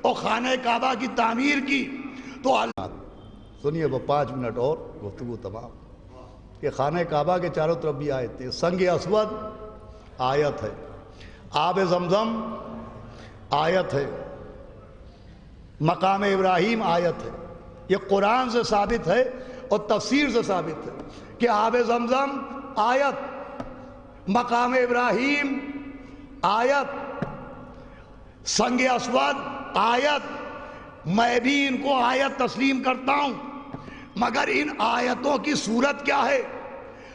اور خانہ کعبہ کی تعمیر کی۔ تو سنیے وہ 5 منٹ اور گفتگو تمام کہ خانہ کعبہ کے چاروں طرف بھی آیتیں، سنگ اسود آیت ہے، آب زمزم آیت ہے، مقام ابراہیم آیت ہے۔ یہ قرآن سے ثابت ہے اور تفسیر سے ثابت ہے کہ آب زمزم آیت، مقام ابراہیم آیت، سنگ اسود آیت۔ میں بھی ان کو آیت تسلیم کرتا ہوں، مگر ان آیتوں کی صورت کیا ہے؟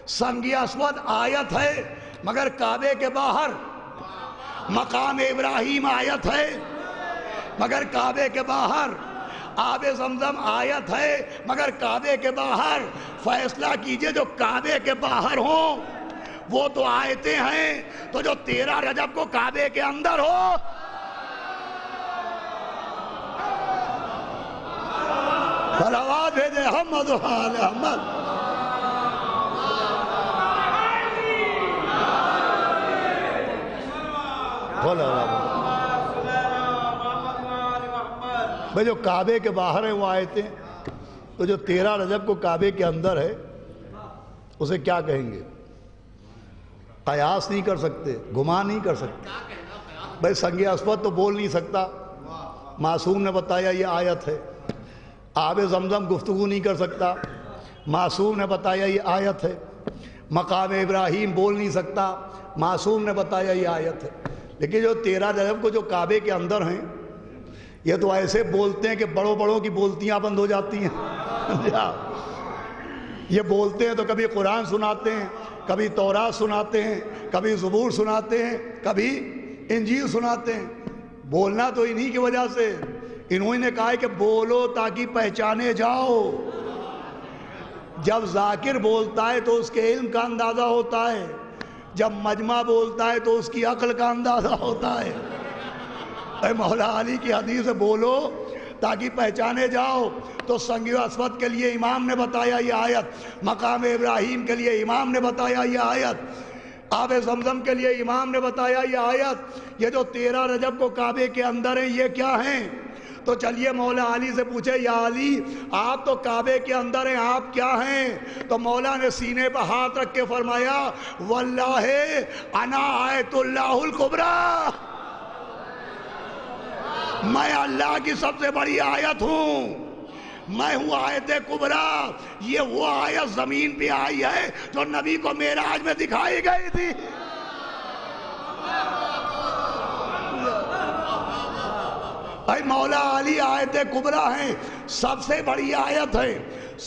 سنگ اسود آیت ہے مگر کعبے کے باہر، مقام ابراہیم آیت ہے مگر کعبے کے باہر، آب زمزم آیت ہے مگر کعبے کے باہر۔ فیصلہ کیجئے جو کعبے کے باہر ہوں وہ تو آیتیں ہیں، تو جو 13 رجب کو کعبے کے اندر ہو صلوات بھیجے محمد و آل محمد۔ بھئی جو کعبے کے باہر ہیں وہ آیتیں، تو جو 13 رجب کو کعبے کے اندر ہے اسے کیا کہیں گے؟ قیاس نہیں کر سکتے، گمان نہیں کر سکتے۔ بھئی سنگ اسود تو بول نہیں سکتا، معصوم نے بتایا یہ آیت ہے۔ آب زمزم گفتگو نہیں کر سکتا، معصوم نے بتایا یہ آیت ہے۔ مقام ابراہیم بول نہیں سکتا، معصوم نے بتایا یہ آیت ہے۔ لیکن جو 13 رجب کو جو کعبے کے اندر ہیں یہ تو ایسے بولتے ہیں کہ بڑوں بڑوں کی بولتیاں بند ہو جاتی ہیں۔ یہ بولتے ہیں تو کبھی قرآن سناتے ہیں، کبھی تورات سناتے ہیں، کبھی زبور سناتے ہیں، کبھی انجیل سناتے ہیں۔ بولنا تو انہی کی وجہ سے، انہوں نے کہا ہے کہ بولو تاکہ پہچانے جاؤ۔ جب ذاکر بولتا ہے تو اس کے علم کا اندازہ ہوتا ہے، جب مجمع بولتا ہے تو اس کی عقل کا اندازہ ہوتا ہے۔ اے مولا علی کی حدیث بولو تاکہ پہچانے جاؤ۔ تو سنگ اسود کے لیے امام نے بتایا یہ آیت، مقام ابراہیم کے لیے امام نے بتایا یہ آیت، آب زمزم کے لیے امام نے بتایا یہ آیت۔ یہ جو 13 رجب کو کعبے کے اندر ہیں یہ کیا ہیں؟ تو چلیے مولا علی سے پوچھے یا علی آپ تو کعبے کے اندر ہیں، آپ کیا ہیں؟ تو مولا نے سینے پر ہاتھ رکھ کے فرمایا واللہ انا آیت اللہ الکبریٰ، میں اللہ کی سب سے بڑی آیت ہوں، میں ہوں آیت کبریٰ۔ یہ وہ آیت زمین پہ آئی ہے جو نبی کو معراج میں دکھائی گئی تھی۔ اے مولا علی آیت کبریٰ ہیں، سب سے بڑی آیت ہے،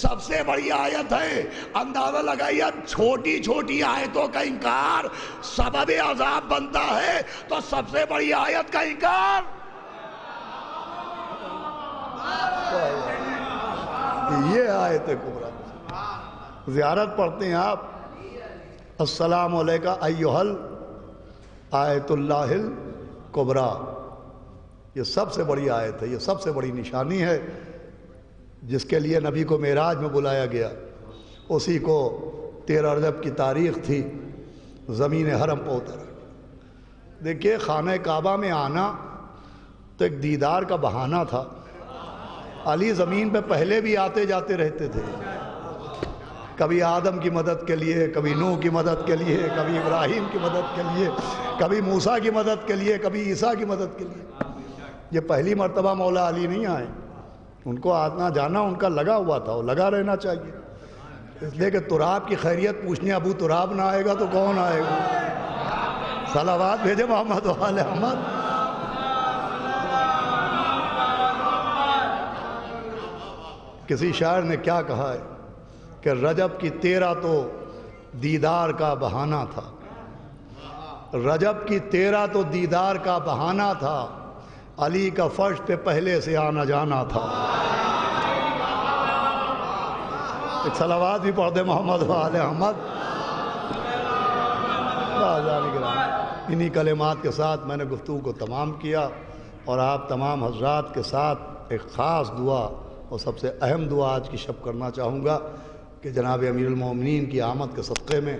سب سے بڑی آیت ہے۔ اندازہ لگائیے چھوٹی چھوٹی آیتوں کا انکار سبب عذاب بنتا ہے تو سب سے بڑی آیت کا انکار۔ یہ آیت کبریٰ زیارت پڑھتے ہیں آپ، السلام علیکہ ایہا آیت اللہ الکبریٰ، یہ سب سے بڑی آیت ہے، یہ سب سے بڑی نشانی ہے جس کے لیے نبی کو معراج میں بلایا گیا۔ اسی کو 13 رجب کی تاریخ تھی، زمین حرم پر اترا۔ دیکھیے خانہ کعبہ میں آنا تو ایک دیدار کا بہانہ تھا۔ علی زمین پہ پہلے بھی آتے جاتے رہتے تھے، کبھی آدم کی مدد کے لیے، کبھی نوح کی مدد کے لیے، کبھی ابراہیم کی مدد کے لیے، کبھی موسیٰ کی مدد کے لیے، کبھی عیسیٰ کی مدد کے لیے۔ یہ پہلی مرتبہ مولا علی نہیں آئے، ان کو آنا جانا ان کا لگا ہوا تھا، وہ لگا رہنا چاہیے۔ اس لیے کہ تراب کی خیریت پوچھنے ابو تراب نہ آئے گا تو کون آئے گا؟ صلوات بھیجے محمد و آل احمد۔ کسی شاعر نے کیا کہا ہے کہ رجب کی 13 تو دیدار کا بہانہ تھا، رجب کی 13 تو دیدار کا بہانہ تھا، علی کا فرش پہ پہلے سے آنا جانا تھا۔ ایک صلوات بھی پڑھ دے محمد و آل احمد۔ انہی کلمات کے ساتھ میں نے گفتگو کو تمام کیا، اور آپ تمام حضرات کے ساتھ ایک خاص دعا اور سب سے اہم دعا آج کی شب کرنا چاہوں گا کہ جناب امیر المومنین کی آمد کے صدقے میں،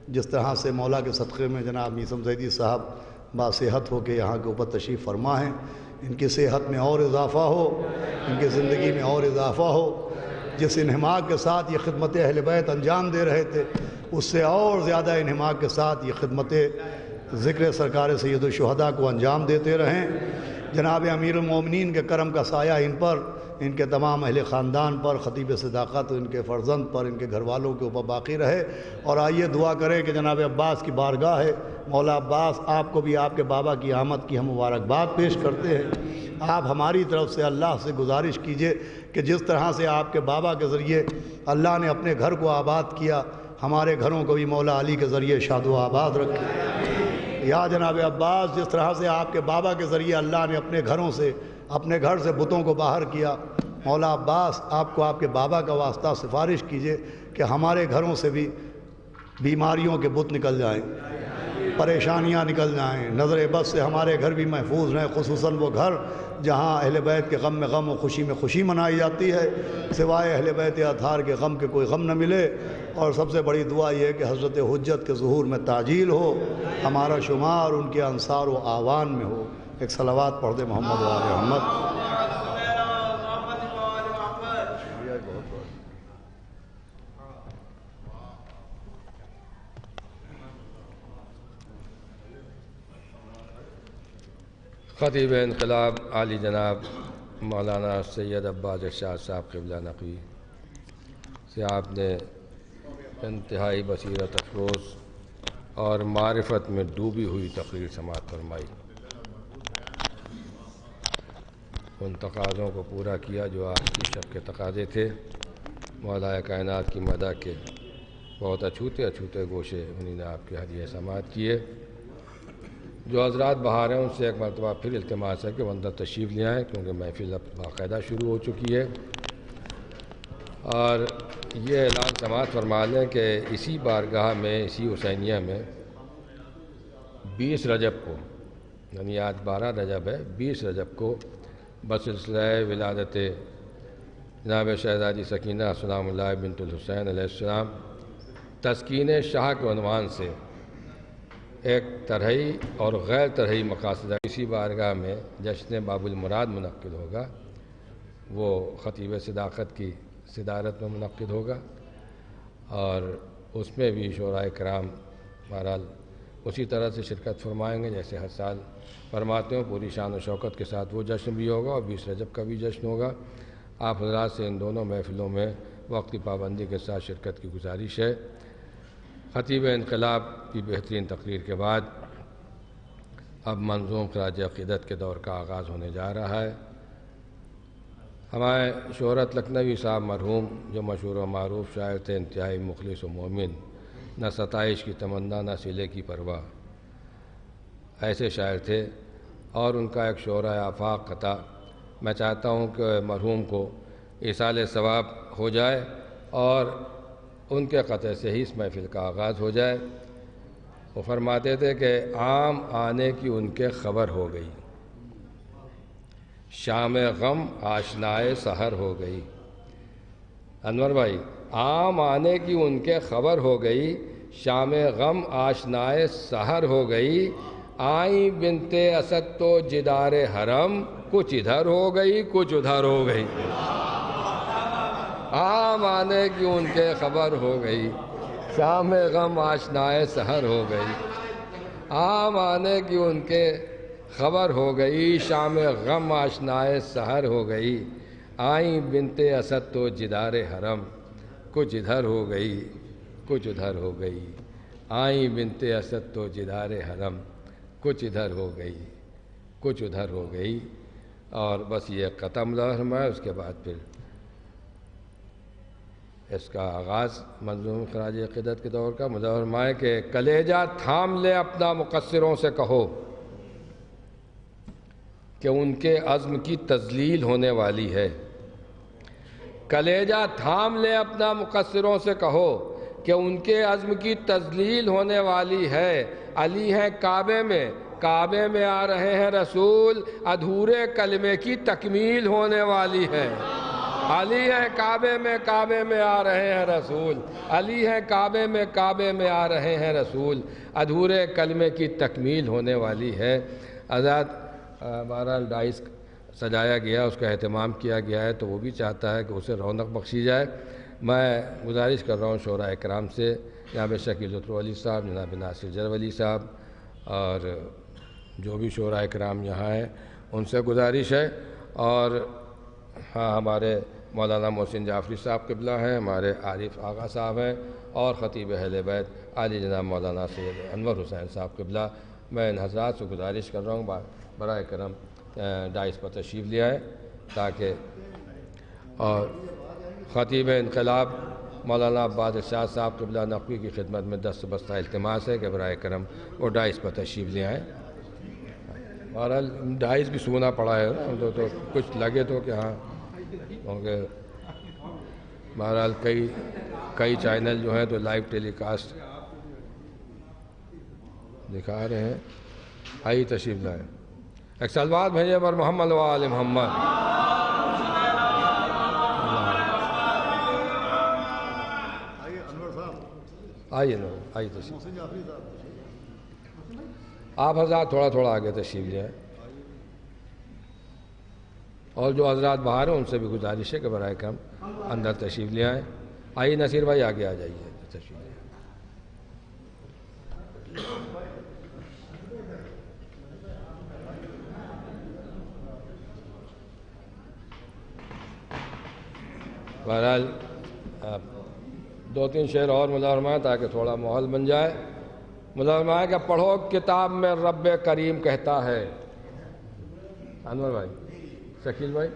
جس طرح سے مولا کے صدقے میں جناب میثم زیدی صاحب باصحت ہو کے یہاں کے اوپر تشریف فرما ہیں، ان کی صحت میں اور اضافہ ہو، ان کی زندگی میں اور اضافہ ہو۔ جس انہماک کے ساتھ یہ خدمت اہل بیت انجام دے رہے تھے، اس سے اور زیادہ انہماک کے ساتھ یہ خدمت ذکر سرکار سید الشہداء کو انجام دیتے رہیں۔ جناب امیر المومنین کے کرم کا سایہ ان پر، ان کے تمام اہل خاندان پر، خطیب صداقت، ان کے فرزند پر، ان کے گھر والوں کے اوپر باقی رہے۔ اور آئیے دعا کریں کہ جناب عباس کی بارگاہ ہے، مولا عباس آپ کو بھی آپ کے بابا کی آمد کی ہم مبارکباد پیش کرتے ہیں۔ آپ ہماری طرف سے اللہ سے گزارش کیجئے کہ جس طرح سے آپ کے بابا کے ذریعے اللہ نے اپنے گھر کو آباد کیا، ہمارے گھروں کو بھی مولا علی کے ذریعے شاد و آباد رکھے۔ یا جناب عباس، جس طرح سے آپ کے بابا کے ذریعے اللہ نے اپنے گھر سے بتوں کو باہر کیا، مولا عباس آپ کو آپ کے بابا کا واسطہ سفارش کیجئے کہ ہمارے گھروں سے بھی بیماریوں کے بت نکل جائیں، پریشانیاں نکل جائیں، نظر بد سے ہمارے گھر بھی محفوظ رہیں، خصوصاً وہ گھر جہاں اہل بیت کے غم میں غم و خوشی میں خوشی منائی جاتی ہے، سوائے اہل بیت اطہار کے غم کے کوئی غم نہ ملے۔ اور سب سے بڑی دعا یہ ہے کہ حضرت حجت کے ظہور میں تعجیل ہو، ہمارا شمار ان کے انصار و آوان میں ہو۔ ایک صلوات پڑھ دے محمد و آل محمد۔ خطیب انقلاب عالی جناب مولانا سید عباس ارشاد صاحب قبلہ نقوی سے آپ نے انتہائی بصیرت افروز اور معرفت میں ڈوبی ہوئی تقریر سماعت فرمائی، ان تقاضوں کو پورا کیا جو آج کی شب کے تقاضے تھے۔ مولا کائنات کی مدح کے بہت اچھوتے گوشے انہی نے آپ کے ہدیے سماعت کیے۔ جو حضرات باہر ہیں ان سے ایک مرتبہ پھر التماس ہے کہ وہ اندر تشریف لے آئیں، کیونکہ محفل اب باقاعدہ شروع ہو چکی ہے۔ اور یہ اعلان سماعت فرما لیں کہ اسی بارگاہ میں، اسی حسینیہ میں 20 رجب کو، یعنی آج 12 رجب ہے، 20 رجب کو بسلسلہ ولادت جناب شہزادی سکینہ سلام اللہ بنت الحسین علیہ السلام تسکین شاہ کے عنوان سے ایک طرحی اور غیر طرحی مقاصد اسی بارگاہ میں جشن باب المراد منعقد ہوگا، وہ خطیب صداقت کی صدارت میں منعقد ہوگا، اور اس میں بھی شعراء کرام بہرحال اسی طرح سے شرکت فرمائیں گے جیسے ہر سال فرماتے ہوں، پوری شان و شوکت کے ساتھ وہ جشن بھی ہوگا اور 20 رجب کا بھی جشن ہوگا۔ آپ حضرات سے ان دونوں محفلوں میں وقت کی پابندی کے ساتھ شرکت کی گزارش ہے۔ خطیب انقلاب کی بہترین تقریر کے بعد اب منظوم خراج عقیدت کے دور کا آغاز ہونے جا رہا ہے۔ ہمارے شہرت لکھنوی صاحب مرحوم جو مشہور و معروف شاعر تھے، انتہائی مخلص و مومن، نہ ستائش کی تمنا نہ صلے کی پرواہ، ایسے شاعر تھے، اور ان کا ایک شعرۂ آفاق تھا۔ میں چاہتا ہوں کہ مرحوم کو ایصال ثواب ہو جائے اور ان کے قطع سے ہی اس محفل کا آغاز ہو جائے۔ وہ فرماتے تھے کہ عام آنے کی ان کے خبر ہو گئی، شام غم آشنائے سحر ہو گئی۔ انور بھائی، عام آنے کی ان کے خبر ہو گئی، شام غم آشنائے سحر ہو گئی، آئیں بنت اسد تو جدار حرم، کچھ ادھر ہو گئی کچھ ادھر ہو گئی۔ عام آنے کی ان کے خبر ہو گئی، شام غم آشنائے سحر ہو گئی، عام آنے کی ان کے خبر ہو گئی، شام غم آشنائے سحر ہو گئی، آئیں بنت اسد تو جدار حرم، کچھ ادھر ہو گئی کچھ ادھر ہو گئی، آئیں بنت اسد تو جدار حرم، کچھ ادھر ہو گئی کچھ ادھر ہو گئی۔ اور بس یہ ختم لحظہ ہے، اس کے بعد پھر اس کا آغاز منظوم خراج عقیدت کے دور کا فرمائے کہ کلیجہ تھام لے اپنا مقصروں سے کہو کہ ان کے عزم کی تذلیل ہونے والی ہے، کلیجہ تھام لے اپنا مقصروں سے کہو کہ ان کے عزم کی تذلیل ہونے والی ہے، علی ہیں کعبے میں آ رہے ہیں رسول، ادھورے کلمے کی تکمیل ہونے والی ہے، علی ہیں کعبے میں آ رہے ہیں رسول، علی ہیں کعبے میں آ رہے ہیں رسول، ادھورے کلمے کی تکمیل ہونے والی ہے۔ آزاد بہرحال ڈائس سجایا گیا، اس کا اہتمام کیا گیا ہے، تو وہ بھی چاہتا ہے کہ اسے رونق بخشی جائے۔ میں گزارش کر رہا ہوں شعراء اکرام سے، جناب شکیل لطفی علی صاحب، جناب ناصر جرولی صاحب اور جو بھی شعراء اکرام یہاں ہیں ان سے گزارش ہے، اور ہاں ہمارے مولانا محسن جعفری صاحب قبلہ ہیں، ہمارے عارف آغا صاحب ہیں، اور خطیب اہل بیت عالی جناب مولانا سید انور حسین صاحب قبلہ۔ میں ان حضرات سے گزارش کر رہا ہوں برائے کرم ڈائس پر تشریف لے آئے، تاکہ اور خطیب انقلاب مولانا عباس ارشاد صاحب قبلہ نقوی کی خدمت میں دست بستہ التماس ہے کہ برائے کرم وہ ڈائس پر تشریف لے آئیں۔ بہرحال ڈائس بھی سونا پڑا ہے تو کچھ لگے تو کہ ہاں، کیونکہ بہرحال کئی چینل جو ہیں تو لائیو ٹیلی کاسٹ دکھا رہے ہیں۔ آئیے تشریف لائیں، ایک سلوات بھیجیں پر محمد و آل محمد۔ آئیے تشریف، آپ حضرات تھوڑا آگے تشریف لے آئیں، اور جو حضرات باہر ہیں ان سے بھی گزارش ہے کہ برائے کرم اندر تشریف لے آئیں۔ آئیے نصیر بھائی آگے آ جائیے، تشریف لے آئیں۔ بہرحال دو تین شعر اور ملازمہ تاکہ تھوڑا ماحول بن جائے۔ ملازمہ کہ پڑھو کتاب میں رب کریم کہتا ہے، انور بھائی، شکیل بھائی،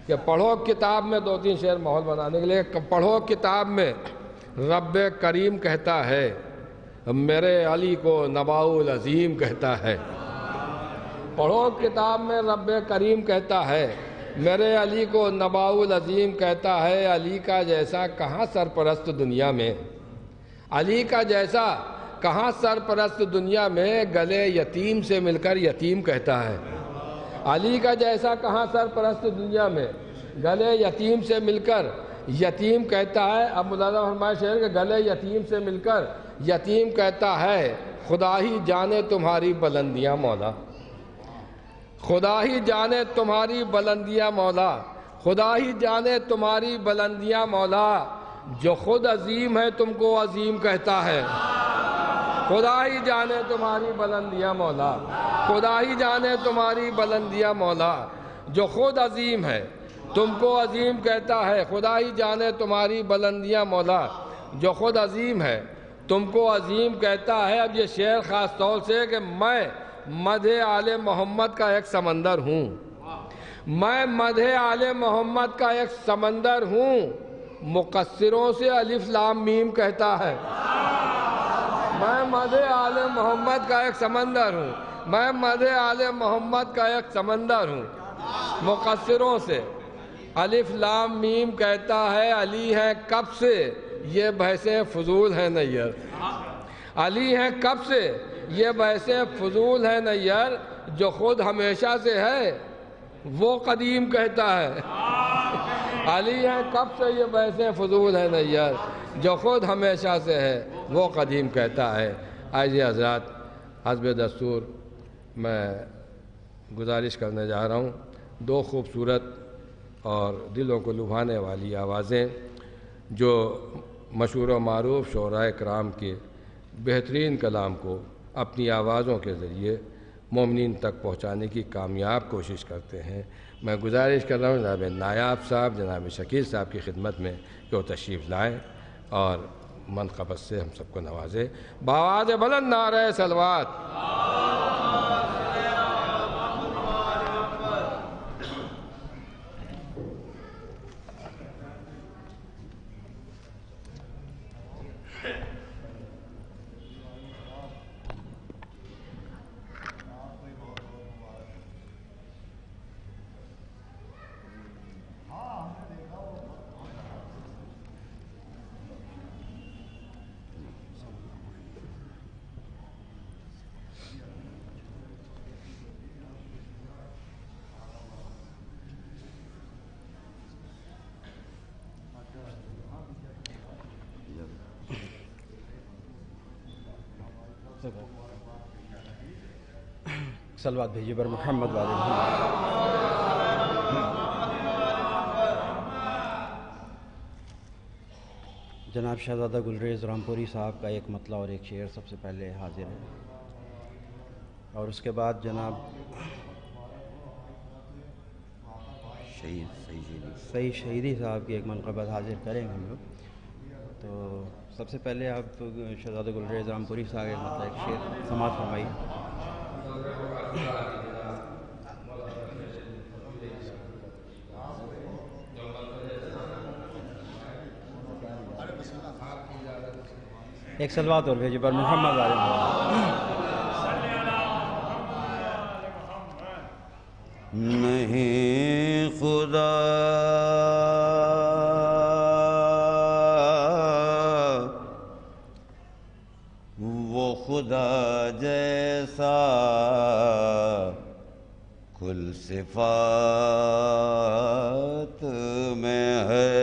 کہ پڑھو کتاب میں، دو تین شعر ماحول بنانے کے لیے، پڑھو کتاب میں رب کریم کہتا ہے، میرے علی کو نباء العظیم کہتا ہے۔ پڑھو کتاب میں رب کریم کہتا ہے، میرے علی کو نباء العظیم کہتا ہے، علی کا جیسا کہاں سرپرست دنیا میں، علی کا جیسا کہاں سرپرست دنیا میں، گلے یتیم سے مل کر یتیم کہتا ہے۔ علی کا جیسا کہاں سرپرست دنیا میں، گلے یتیم سے مل کر یتیم کہتا ہے۔ اب مولانا فرمائے شعر کہ گلے یتیم سے مل کر یتیم کہتا ہے، خدا ہی جانے تمہاری بلندیاں مولا، خدا ہی جانے تمہاری بلندیاں مولا، خدا ہی جانے تمہاری بلندیاں مولا، جو خود عظیم ہے تم کو عظیم کہتا ہے۔ خدا ہی جانے تمہاری بلندیاں مولا، خدا ہی جانے تمہاری بلندیاں مولا، جو خود عظیم ہے تم کو عظیم کہتا ہے۔ خدا ہی جانے تمہاری بلندیاں مولا، جو خود عظیم ہے تم کو عظیم کہتا ہے۔ اب یہ شعر خاص طور سے کہ میں مدح آل محمد کا ایک سمندر ہوں، میں مدح آل محمد کا ایک سمندر ہوں، مقصروں سے الف لام میم کہتا ہے۔ میں مدح آل محمد کا ایک سمندر ہوں، میں مدح آل محمد کا ایک سمندر ہوں، مقصروں سے الف لام میم کہتا ہے۔ علی ہیں کب سے یہ بحثیں فضول ہیں نیر، علی ہیں کب سے یہ بحثیں فضول ہیں نیر، جو خود ہمیشہ سے ہے وہ قدیم کہتا ہے۔ علی ہیں کب سے یہ بحثیں فضول ہیں نیر، جو خود ہمیشہ سے ہے وہ قدیم کہتا ہے۔ آئیے حضرات، حسب دستور میں گزارش کرنے جا رہا ہوں، دو خوبصورت اور دلوں کو لبھانے والی آوازیں جو مشہور و معروف شعراء کرام کے بہترین کلام کو اپنی آوازوں کے ذریعے مومنین تک پہنچانے کی کامیاب کوشش کرتے ہیں. میں گزارش کر رہا ہوں جناب نائب صاحب، جناب شکیل صاحب کی خدمت میں کہ وہ تشریف لائیں اور منقبت سے ہم سب کو نوازے. بآواز بلند نعرہ صلوات. صلوات بھیجیے بر محمد والے محمد. جناب شہزادہ گلریز رامپوری صاحب کا ایک مطلع اور ایک شعر سب سے پہلے حاضر ہے، اور اس کے بعد جناب سعید شہیدی صاحب کی ایک منقبت حاضر کریں گے ہم لوگ. تو سب سے پہلے آپ شہزادہ گلریز رامپوری صاحب ایک مطلع ایک شعر سماعت فرمائیے. ایک صلوات اور بھیجیے بر محمد والے محمد. نہیں خدا وہ خدا جیسا کل صفات میں ہے،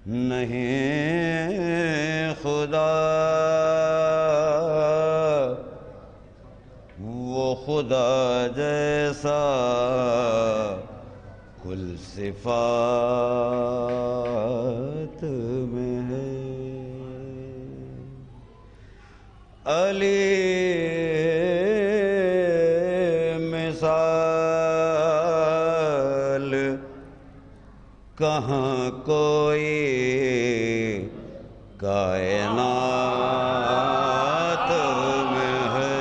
نہیں خدا وہ خدا جیسا کل صفات میں ہے. علی مثال کہاں کوئی کائنات میں ہے.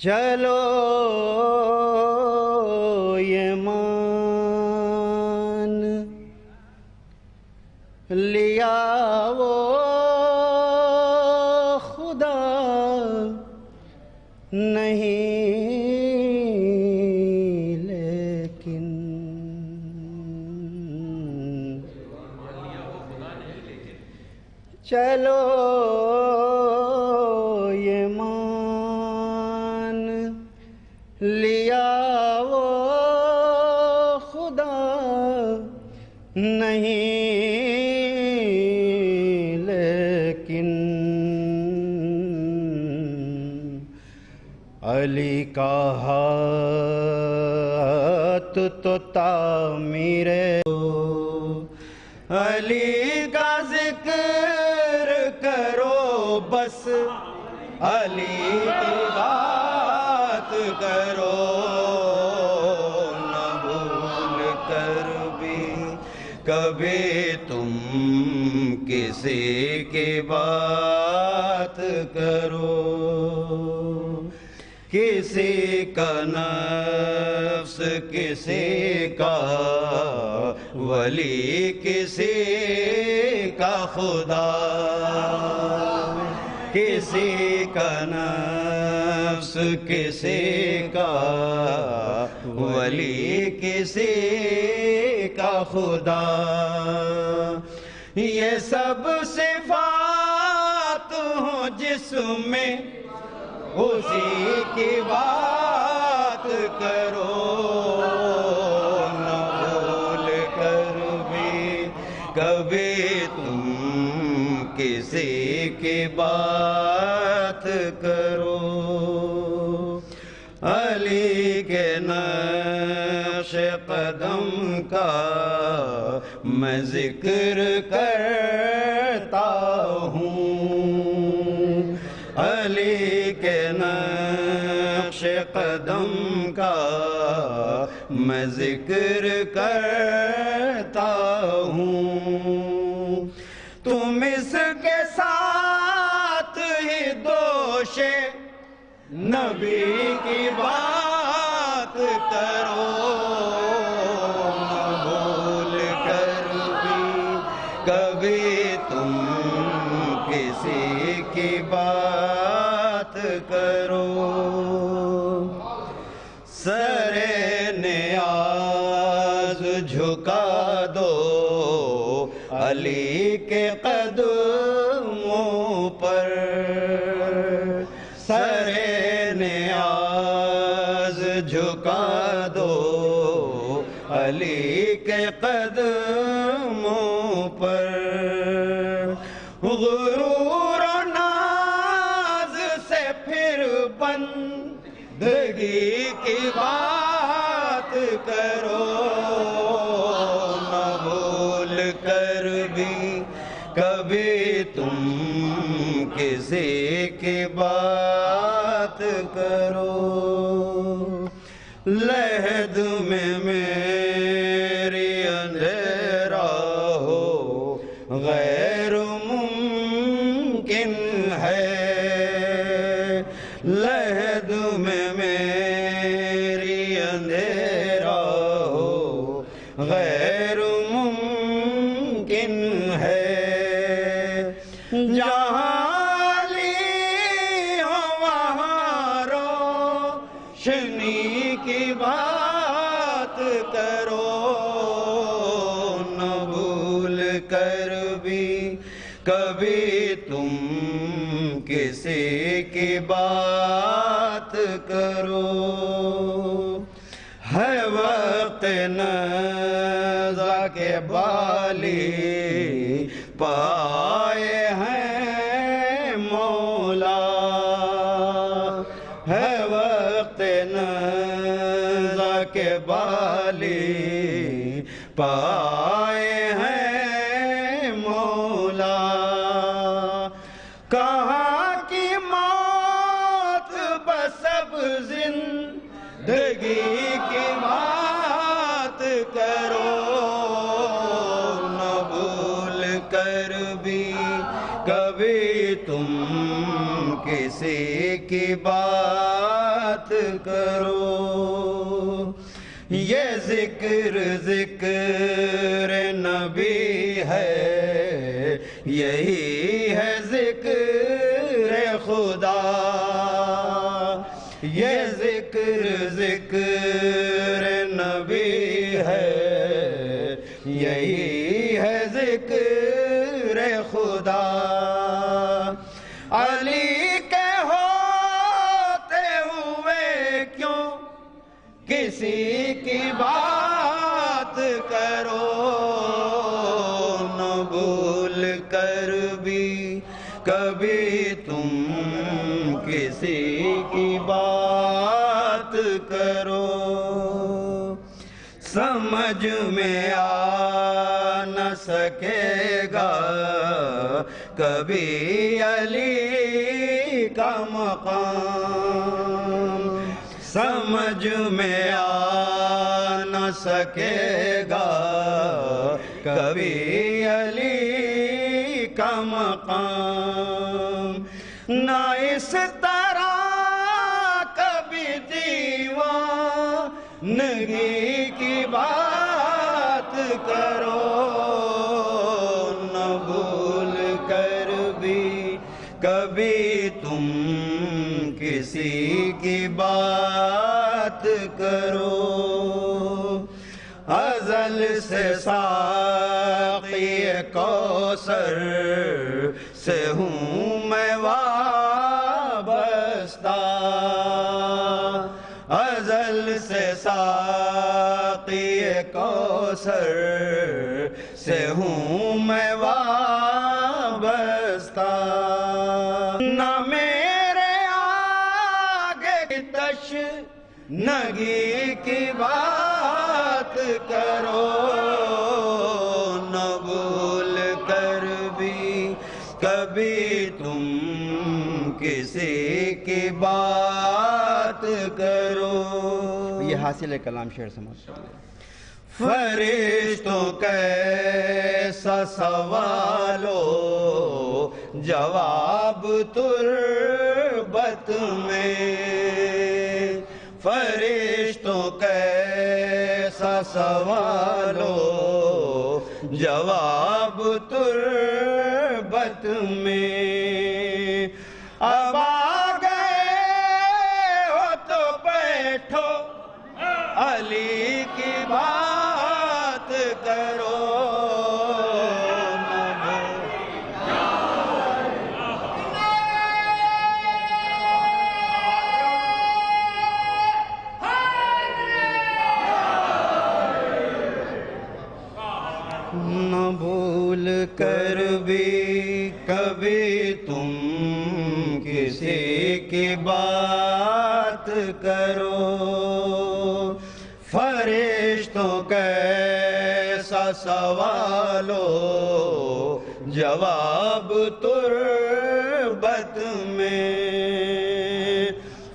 چلو یہ مان لیا وہ خدا نہیں، لیکن چلو یہ مان لیا وہ خدا نہیں، لیکن علی کا ہاتھ تو تعمیر علی کا ذکر کرو بس، علی کی بات کرو نہ بھول کر بھی کبھی تم کسی کی بات کرو. کسی کا نفس کسی کا ولی کسی کا خدا، کسی کا نفس کسی کا ولی کسی کا خدا. یہ سب صفات ہوں جس میں اسی کی بات کرو نہ بھول کر بھی کبھی تم کسی کی بات کرو، علی کے نقش قدم کا میں ذکر کرتا ہوں، علی کے نقش قدم کا میں ذکر کرتا ہوں، تم اس کے ساتھ ہی دوش نبی کی بات کرو، نہ بھول کر بھی کبھی تم کسی کی بات کرو، سر نیاز جھکا دو علی کے قدموں پر، سر نیاز جھکا دو علی کے قدموں پر، غرور و ناز سے پھر بندگی کی بات کرو، نہ بھول کر بھی کبھی تم کسی کی بات کرو، لحد میں میری اندھیرا ہو غیر ممکن ہے، لحد میں میری اندھیرا ہو غیر ممکن ہے، جہاں علی ہو وہاں روشنی کی بات کرو، نہ بھول کر بھی کبھی تم کسی کی بات کرو، ہے وقت نزا کے بالی پائے ہیں مولا، ہے وقت نزا کے بالی پائے ہیں مولا، کہاں کی موت بس اب زندگی کی بات کرو، نہ بھول کر بھی کبھی تم کسی کی بات کرو، یہ ذکر ذکر نبی ہے، یہی ہے ذکر خدا، یہ ذکر ذکر نبی ہے، یہی ہے ذکر خدا، علی کے ہوتے ہوئے کیوں کسی کی بات کرو، نہ بھول کر بھی کبھی تم کسی کی بات کرو، سمجھ میں آ نہ سکے گا کبھی علی کا مقام، سمجھ میں آ نہ سکے گا کبھی علی کا مقام، نہ اس طرح کبھی دیوانگی کی بات کرو، نہ بھول کر بھی کبھی تم کسی کی بات کرو، ازل سے ساقی کوثر سے ہوں میں وابستہ، ازل سے ساقی کوثر سے ہوں میں وابستہ، تشنگی کی بات کرو، نہ بھول کر بھی کبھی تم کسی کی بات کرو۔ یہ حاصل کلام شعر سمجھ کر لیں۔ فرشتوں کیسا سوال و جواب تربت میں، فرشتوں کیسا سوال و جواب تربت میں، اب آ گئے ہو تو بیٹھو علی کی بات کرو، نہ بھول کر بھی کبھی تم کسی کی بات کرو، فرشتوں کیسا سوال و جواب تربت میں،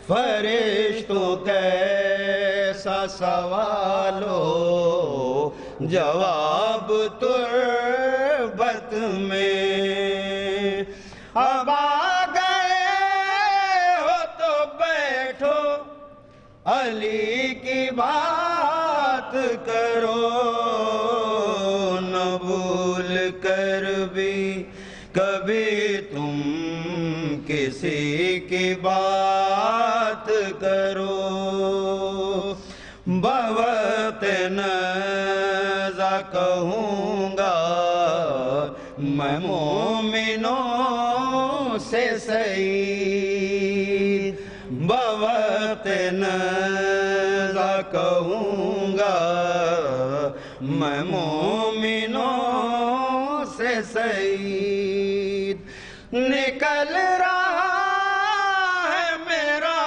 فرشتوں کیسا سوال و جواب تربت میں، اب آ گئے ہو تو بیٹھو علی کی بات کرو، نہ بھول کر بھی کبھی تم کسی کی بات کرو، بوقت نزا کہوں گا میں مومنوں سے سعید، بوقت نزا کہوں گا میں مومنوں سے سعید، نکل رہا ہے میرا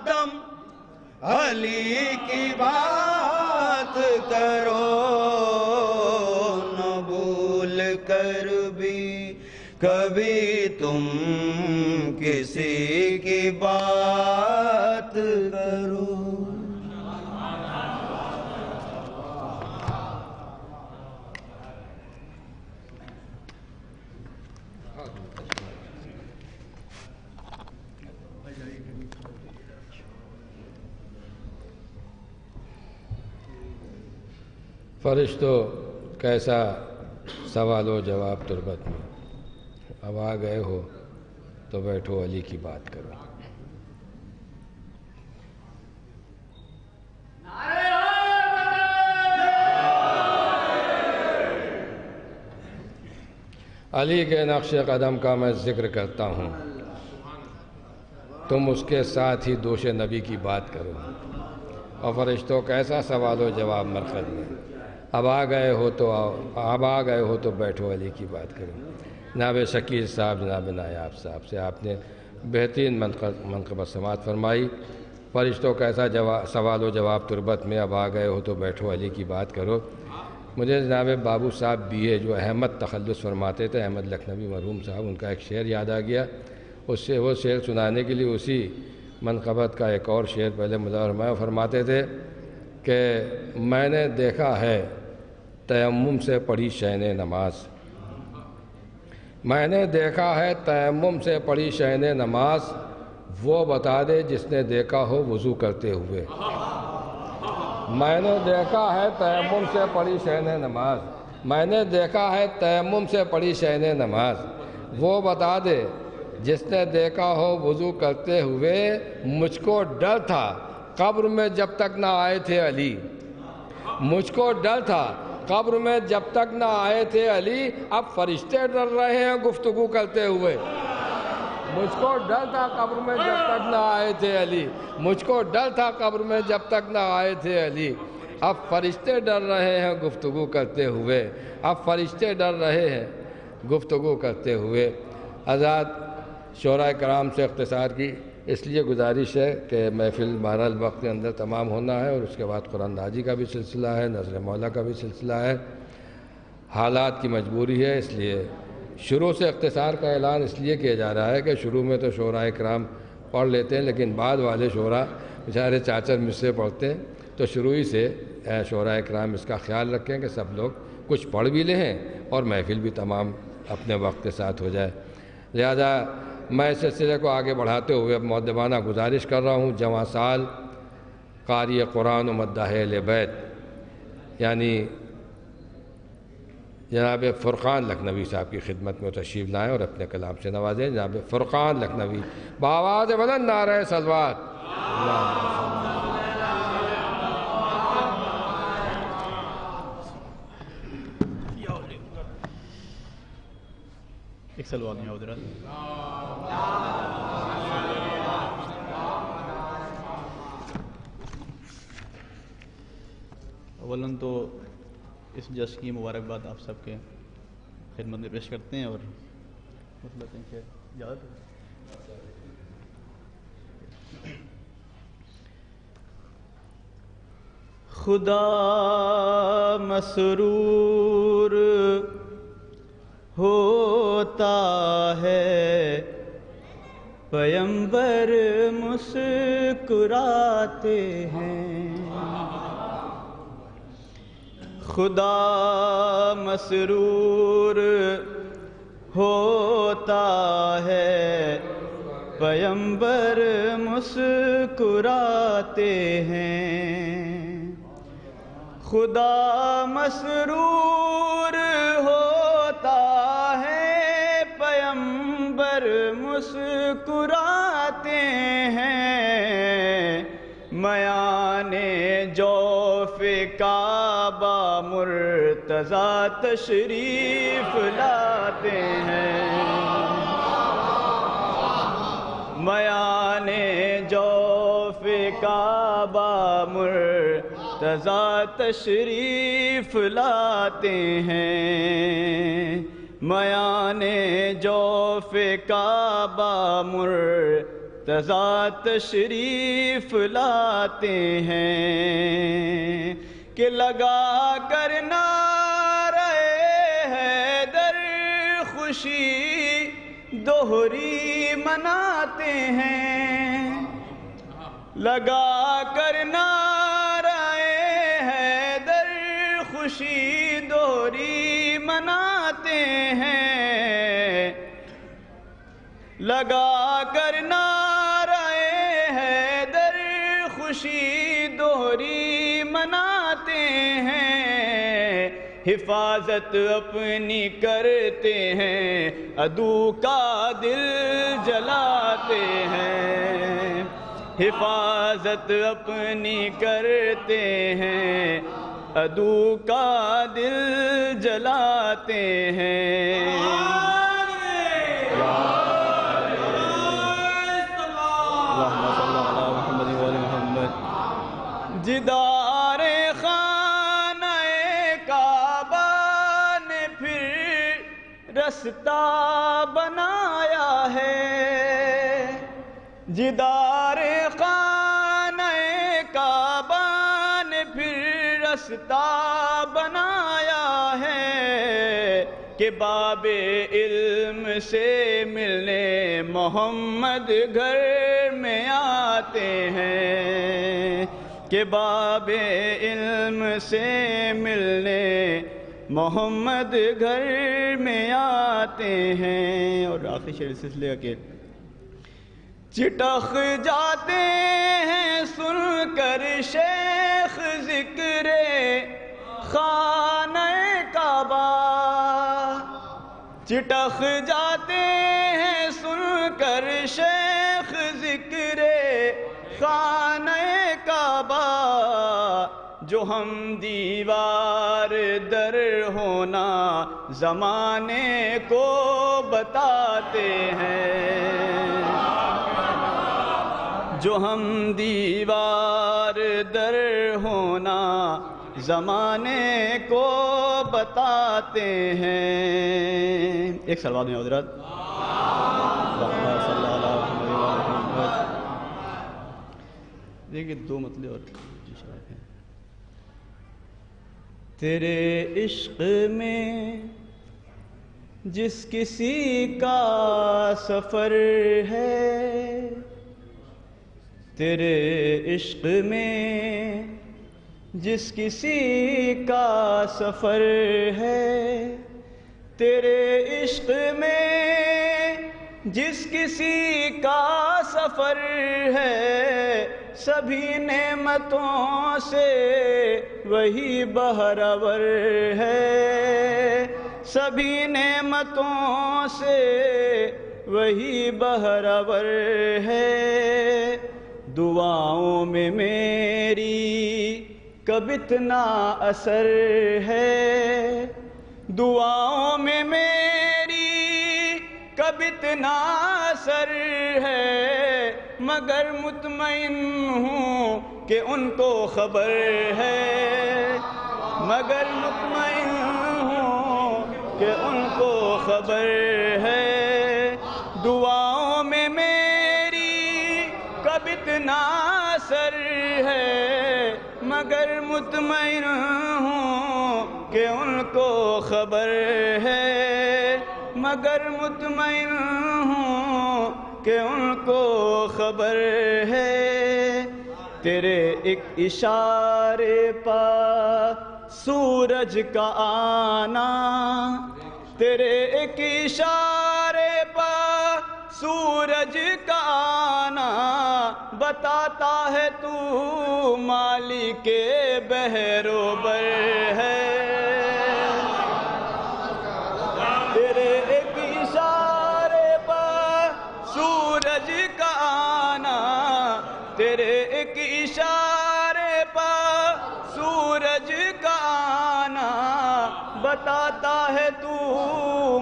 دم علی کی بات کرو، نہ بھول کر بھی کبھی تم کسی کی بات کرو۔ فرشتوں کیسا سوال و جواب تربت میں، اب آ گئے ہو تو بیٹھو علی کی بات کرو۔ علی کے نقش قدم کا میں ذکر کرتا ہوں، تم اس کے ساتھ ہی دوش نبی کی بات کرو، اور فرشتوں کیسا سوال و جواب مرقد میں، اب آ گئے ہو تو بیٹھو علی کی بات کرو۔ جناب شکیل صاحب، جناب نایاب صاحب سے آپ نے بہترین منقبت سماعت فرمائی۔ فرشتوں کیسا سوال و جواب تربت میں، اب آ گئے ہو تو بیٹھو علی کی بات کرو۔ مجھے جناب بابو صاحب BA جو احمد تخلص فرماتے تھے، احمد لکھنوی مرحوم صاحب، ان کا ایک شعر یاد آ گیا، اس سے وہ شعر سنانے کے لیے اسی منقبت کا ایک اور شعر پہلے مداحرمہ فرماتے تھے کہ میں نے دیکھا ہے تیمم سے پڑھی شین نماز، میں نے دیکھا ہے تیمم سے پڑھی شین نماز، وہ بتا دے جس نے دیکھا ہو وضو کرتے ہوئے۔ میں نے دیکھا ہے تیمم سے پڑھی شین نماز، میں نے دیکھا ہے تیمم سے پڑھی شین نماز، وہ بتا دے جس نے دیکھا ہو وضو کرتے ہوئے۔ مجھ کو ڈر تھا قبر میں جب تک نہ آئے تھے علی، مجھ کو ڈر تھا قبر میں جب تک نہ آئے تھے علی، اب فرشتے ڈر رہے ہیں گفتگو کرتے ہوئے۔ مجھ کو ڈر تھا قبر میں جب تک نہ آئے تھے علی، مجھ کو ڈر تھا قبر میں جب تک نہ آئے تھے علی، اب فرشتے ڈر رہے ہیں گفتگو کرتے ہوئے، اب فرشتے ڈر رہے ہیں گفتگو کرتے ہوئے۔ حضرات شعراء کرام سے اختصار کی اس لیے گزارش ہے کہ محفل بہرحال وقت کے اندر تمام ہونا ہے، اور اس کے بعد قرآن نازی کا بھی سلسلہ ہے، نظر مولا کا بھی سلسلہ ہے۔ حالات کی مجبوری ہے، اس لیے شروع سے اختصار کا اعلان اس لیے کیا جا رہا ہے کہ شروع میں تو شعراء کرام پڑھ لیتے ہیں، لیکن بعد والے شعراء بیچارے چاچر مجھ سے پڑھتے ہیں، تو شروع ہی سے شعراء کرام اس کا خیال رکھیں کہ سب لوگ کچھ پڑھ بھی لیں اور محفل بھی تمام اپنے وقت کے ساتھ ہو جائے۔ لہذا میں اس سلسلے کو آگے بڑھاتے ہوئے اب مؤدبانہ گزارش کر رہا ہوں جواں سال قاری قرآن و مداح اہل بیت یعنی جناب فرقان لکھنوی صاحب کی خدمت میں تشریف لائیں اور اپنے کلام سے نوازیں۔ جناب فرقان لکھنوی بآواز بلند نعرہ صلوات۔ ایک سلوات میں حضرت اولاً تو اس جشن کی مبارکباد آپ سب کے خدمت میں پیش کرتے ہیں، اور مطلب ہے کہ اجازت ہے۔ خدا مسرور ہوتا ہے، پیمبر مسکراتے ہیں۔ خدا مسرور ہوتا ہے، پیمبر مسکراتے ہیں۔ خدا مسرور ہوتا ہے، پیمبر مسکراتے ہیں۔ میان جوف کعبہ مرتضیٰ تشریف لاتے ہیں۔ میان جوف کعبہ مرتضیٰ تشریف لاتے ہیں۔ میان جوف کعبہ مرتضیٰ تشریف لاتے ہیں کہ لگا کر نعرہ حیدر خوشی دوہری مناتے ہیں۔ لگا کر نعرہ حیدر خوشی دوہری مناتے ہیں۔ لگا کر نعرہ حیدر خوشی دوہری مناتے ہیں۔ حفاظت اپنی کرتے ہیں، عدو کا دل جلاتے ہیں۔ حفاظت اپنی کرتے ہیں، عدو کا دل جلاتے ہیں۔ جدار خانہ کعبہ نے پھر رستہ بنایا ہے۔ جدار خانہ کعبہ نے پھر رستہ بنایا ہے کہ باب علم سے ملنے محمد گھر میں آتے ہیں۔ کہ باب علم سے ملنے محمد گھر میں آتے ہیں۔ اور آخری شعر اس سلسلے کا کہ چٹخ جاتے ہیں سن کر شیخ ذکر خانہ کعبہ۔ چٹخ جاتے ہیں سن کر شیخ ذکر خانہ کعبہ۔ جو ہم دیوار در ہونا زمانے کو بتاتے ہیں۔ جو ہم دیوار در ہونا زمانے کو بتاتے ہیں۔ ایک سلوات میں حضرت کہ 2 مطلب اور شاید ہیں. تیرے عشق میں جس کسی کا سفر ہے، تیرے عشق میں جس کسی کا سفر ہے، تیرے عشق میں جس کسی کا سفر ہے، سبھی نعمتوں سے وہی بہرور ہے، سبھی نعمتوں سے وہی بہرور ہے. دعاؤں میں میری کب اتنا اثر ہے، دعاؤں میں میری کب اتنا اثر ہے، مگر مطمئن ہوں کہ ان کو خبر ہے، مگر مطمئن ہوں کہ ان کو خبر ہے. دعاؤں میں میری کب اتنا اثر ہے، مگر مطمئن ہوں کہ ان کو خبر ہے، مگر مطمئن ہوں کہ ان کو خبر ہے. تیرے ایک اشارے پر سورج کا آنا، تیرے ایک اشارے پر سورج کا آنا، بتاتا ہے تو مالک بحر و بر ہے. تیرے ایک اشارے پر سورج کا آنا، تیرے ایک اشارے پر سورج کا آنا، بتاتا ہے تو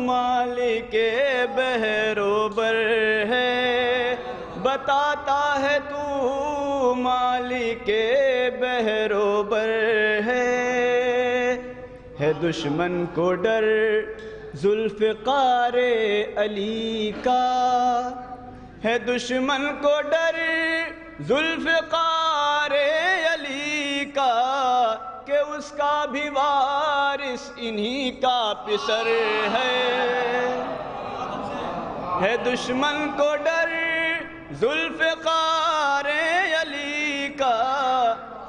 مالک بحر و بر ہے، بتاتا ہے تو مالک بحر و بر ہے. دشمن کو ڈر ذوالفقار علی کا، ہے دشمن کو ڈر ذوالفقار علی کا، کہ اس کا بھی وارث انہی کا پسر ہے دشمن کو ڈر ذوالفقار علی کا،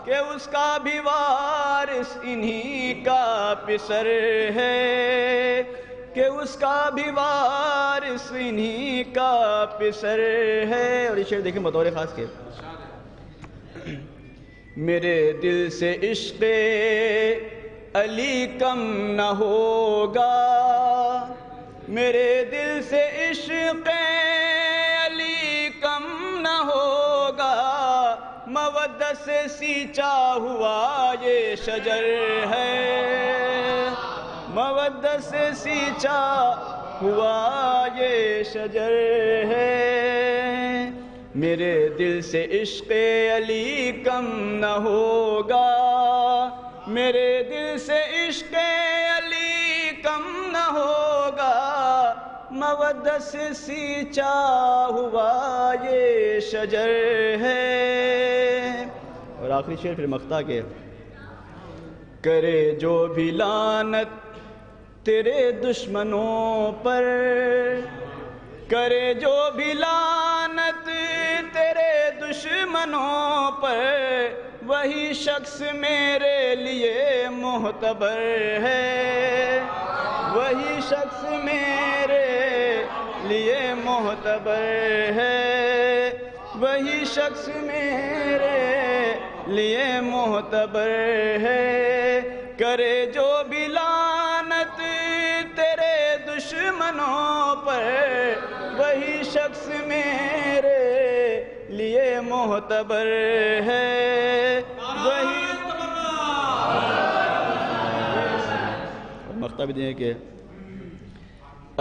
کہ اس کا بھی وارث انہی کا پسر ہے، کہ اس کا بھی وارث انہی کا پسر ہے. اور یہ شعر دیکھیں بطور خاص کے، میرے دل سے عشق علی کم نہ ہوگا، میرے دل سے عشق علی کم نہ ہوگا، مودت سے سینچا ہوا یہ شجر ہے، مودت سے سینچا ہوا یہ شجر ہے. میرے دل سے عشق علی کم نہ ہوگا، میرے دل سے عشق علی کم نہ ہوگا، مودت سے سینچا ہوا یہ شجر ہے. اور آخری شعر پھر مقطع کے، کرے جو بھی لعنت تیرے دشمنوں پر، کرے جو بھی لعنت تیرے دشمنوں پر، وہی شخص میرے لیے معتبر ہے، وہی شخص میرے لیے معتبر ہے، وہی شخص میرے لیے معتبر ہے. کرے جو بھی لعنت تیرے دشمنوں پر، وہی شخص میرے لیے معتبر ہے، وہی. مقطع بھی دیں کہ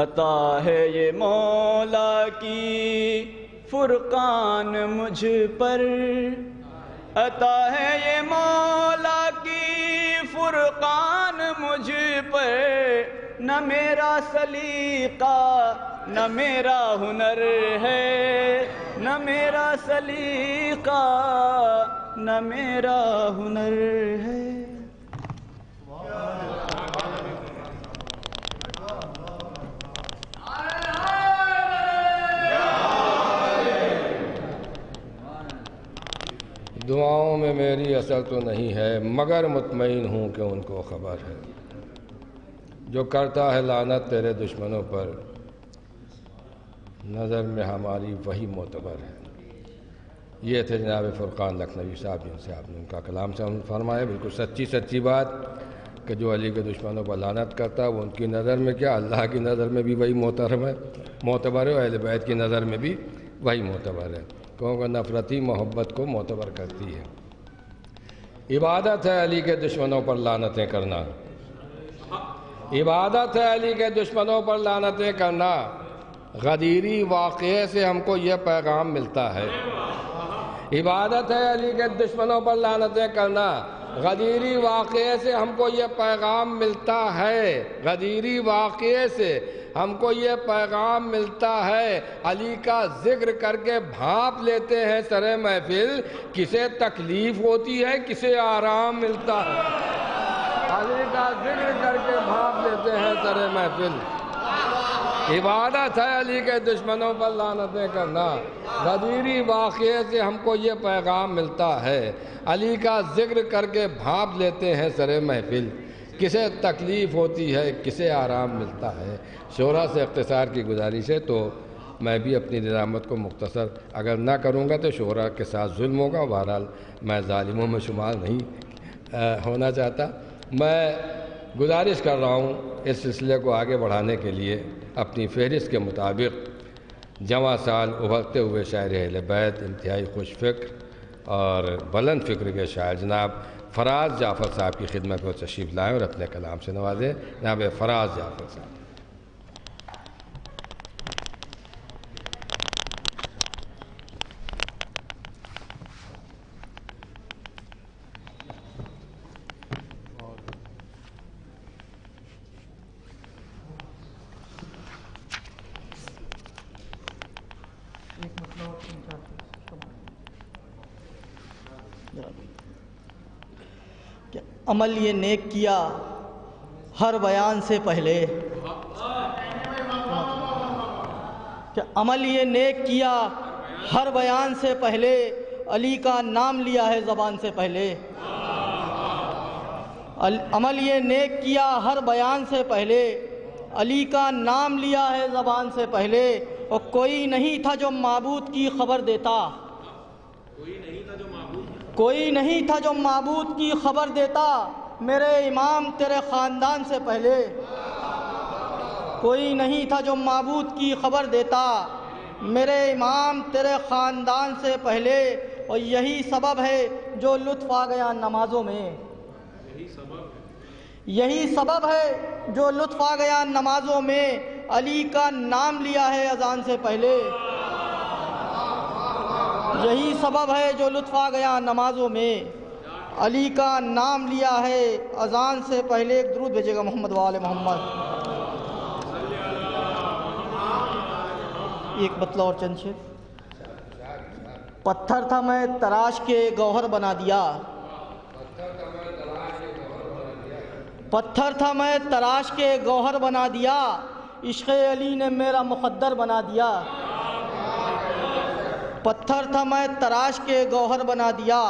عطا ہے یہ مولا کی فرقان مجھ پر، عطا ہے یہ مولا کی فرقان مجھ پر، نہ میرا سلیقہ نہ میرا ہنر ہے، نہ میرا سلیقہ نہ میرا ہنر ہے۔ دعاؤں میں میری اثر تو نہیں ہے، مگر مطمئن ہوں کہ ان کو خبر ہے۔ جو کرتا ہے لعنت تیرے دشمنوں پر، نظر میں ہماری وہی معتبر ہے۔ یہ تھے جناب فرقان لکھنوی صاحب، جن سے آپ نے ان کا کلام سے فرمایا۔ بالکل سچی بات کہ جو علی کے دشمنوں پر لعنت کرتا ہے وہ ان کی نظر میں کیا، اللہ کی نظر میں بھی وہی معتبر ہے، اور اہل بیت کی نظر میں بھی وہی معتبر ہے، کیونکہ نفرتی محبت کو معتبر کرتی ہے۔ عبادت ہے علی کے دشمنوں پر لعنتیں کرنا، عبادت ہے علی کے دشمنوں پر لعنتیں کرنا۔ غدیری واقعے سے ہم کو یہ پیغام ملتا ہے، عبادت ہے علی کے دشمنوں پر لعنتیں کرنا۔ غدیری واقعے سے ہم کو یہ پیغام ملتا ہے، غدیری واقعے سے ہم کو یہ پیغام ملتا ہے۔ علی کا ذکر کر کے بھانپ لیتے ہیں سر محفل، کسے تکلیف ہوتی ہے کسے آرام ملتا ہے۔ علی کا ذکر کر کے بھانپ لیتے ہیں سر محفل۔ عبادت ہے علی کے دشمنوں پر لعنتیں کرنا۔ غدیری واقعے سے ہم کو یہ پیغام ملتا ہے، علی کا ذکر کر کے بھانپ لیتے ہیں سر محفل، کسے تکلیف ہوتی ہے کسے آرام ملتا ہے۔ شعراء سے اختصار کی گزارش ہے، تو میں بھی اپنی نظامت کو مختصر اگر نہ کروں گا تو شعراء کے ساتھ ظلم ہوگا، بہرحال میں ظالموں میں شمار نہیں ہونا چاہتا۔ میں گزارش کر رہا ہوں اس سلسلے کو آگے بڑھانے کے لیے اپنی فہرست کے مطابق جواں سال ابھرتے ہوئے شاعر اہل بیت، انتہائی خوش فکر اور بلند فکر کے شاعر جناب فراز جعفر صاحب کی خدمت کو تشریف لائیں اور اپنے کلام سے نوازیں۔ جناب فراز جعفر صاحب۔ عمل یہ نیک کیا ہر بیان سے پہلے، کہ عمل یہ نیک کیا ہر بیان سے پہلے، علی کا نام لیا ہے زبان سے پہلے۔ عمل یہ نیک کیا ہر بیان سے پہلے، علی کا نام لیا ہے زبان سے پہلے۔ اور کوئی نہیں تھا جو معبود کی خبر دیتا، کوئی نہیں تھا جو معبود کی خبر دیتا، میرے امام تیرے خاندان سے پہلے۔ کوئی نہیں تھا جو معبود کی خبر دیتا، میرے امام تیرے خاندان سے پہلے۔ اور یہی سبب ہے جو لطف آ گیا نمازوں میں، یہی سبب ہے جو لطف آ گیا نمازوں میں، علی کا نام لیا ہے اذان سے پہلے۔ یہی سبب ہے جو لطف آ گیا نمازوں میں، علی کا نام لیا ہے اذان سے پہلے۔ ایک درود بھیجے گا محمد وآل محمد۔ ایک بتلا اور چند شعر۔ پتھر تھا میں تراش کے گوہر بنا دیا، پتھر تھا میں تراش کے گوہر بنا دیا، عشق علی نے میرا مقدر بنا دیا۔ پتھر تھا میں تراش کے گوہر بنا دیا،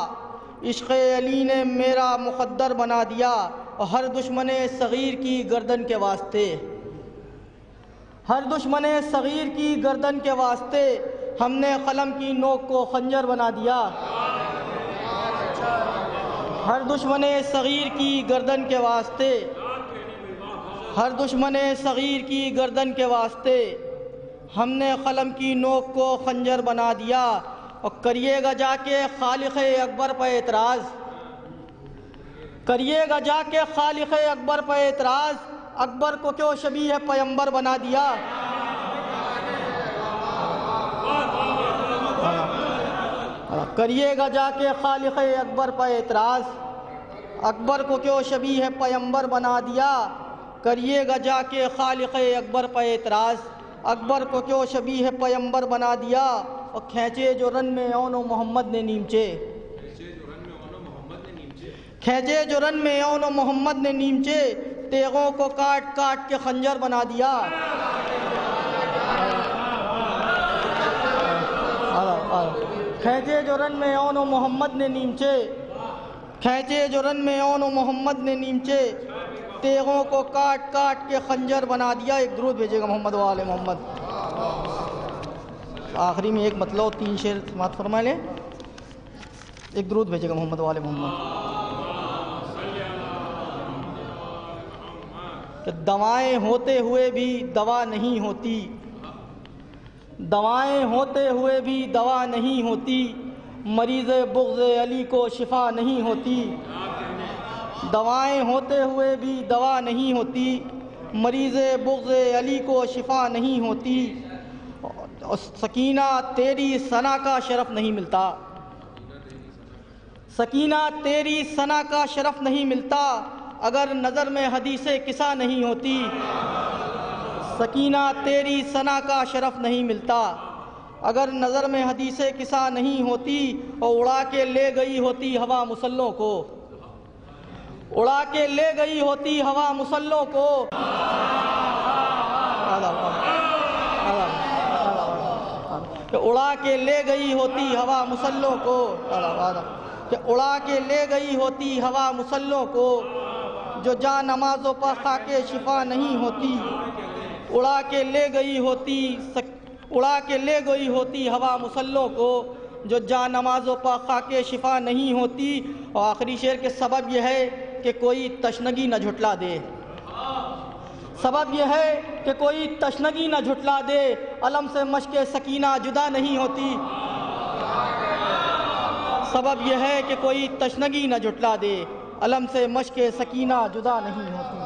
عشق علی نے میرا مقدر بنا دیا۔ اور ہر دشمن صغیر کی گردن کے واسطے، ہر دشمن صغیر کی گردن کے واسطے، ہم نے قلم کی نوک کو خنجر بنا دیا۔ ہر دشمن صغیر کی گردن کے واسطے، ہر دشمن صغیر کی گردن کے واسطے، ہم نے قلم کی نوک کو خنجر بنا دیا۔ اور کریے گا جا کے خالق اکبر پہ اعتراض، کریے گا جا کے خالق اکبر پہ اعتراض، اکبر کو کیوں شبیہ پیمبر بنا دیا۔ کریے گا جا کے خالق اکبر پہ اعتراض، اکبر کو کیوں شبیہ پیمبر بنا دیا۔ کریے گا جا کے خالق اکبر پہ اعتراض، اکبر کو کیوں شبیہ پیمبر بنا دیا۔ اور کھینچے جو رن میں اون و محمد نے نیمچے، کھینچے جو رن میں یون و محمد نے نیمچے، تیغوں کو کاٹ کاٹ کے خنجر بنا دیا۔ کھینچے جو رن میں یون و محمد نے نیمچے، کھینچے جو رن میں یون و محمد نے نیمچے، تیغوں کو کاٹ کاٹ کے خنجر بنا دیا۔ ایک درود بھیجے گا محمد و آل محمد۔ آخری میں ایک مطلب 3 شعر سماعت فرما لیں۔ ایک درود بھیجے گا محمد و آل محمد۔ کہ دوائیں ہوتے ہوئے بھی دوا نہیں ہوتی، دوائیں ہوتے ہوئے بھی دوا نہیں ہوتی، مریض بغض علی کو شفا نہیں ہوتی۔ دوائیں ہوتے ہوئے بھی دوا نہیں ہوتی، مریض بغض علی کو شفا نہیں ہوتی۔ سکینہ تیری ثنا کا شرف نہیں ملتا، سکینہ تیری ثنا کا شرف نہیں ملتا، اگر نظر میں حدیث کسا نہیں ہوتی۔ سکینہ تیری ثنا کا شرف نہیں ملتا، اگر نظر میں حدیث کسا نہیں ہوتی۔ اور اڑا کے لے گئی ہوتی ہوا مسلوں کو، اڑا کے لے گئی ہوتی ہوا مسلوں کو۔ کہ اڑا کے لے گئی ہوتی ہوا مسلوں کو، کہ اڑا کے لے گئی ہوتی ہوا مسلوں کو، جو جاں نمازوں پر خاک شفا نہیں ہوتی۔ اڑا کے لے گئی ہوتی، اڑا کے لے گئی ہوتی ہوا مسلوں کو، جو جاں نمازوں پر خاک شفا نہیں ہوتی۔ اور آخری شعر کے سبب یہ ہے کہ کوئی تشنگی نہ جھٹلا دے، سبب یہ ہے کہ کوئی تشنگی نہ جھٹلا دے، علم سے مشق سکینہ جدا نہیں ہوتی۔ سبب یہ ہے کہ کوئی تشنگی نہ جھٹلا دے، علم سے مشق سکینہ جدا نہیں ہوتی۔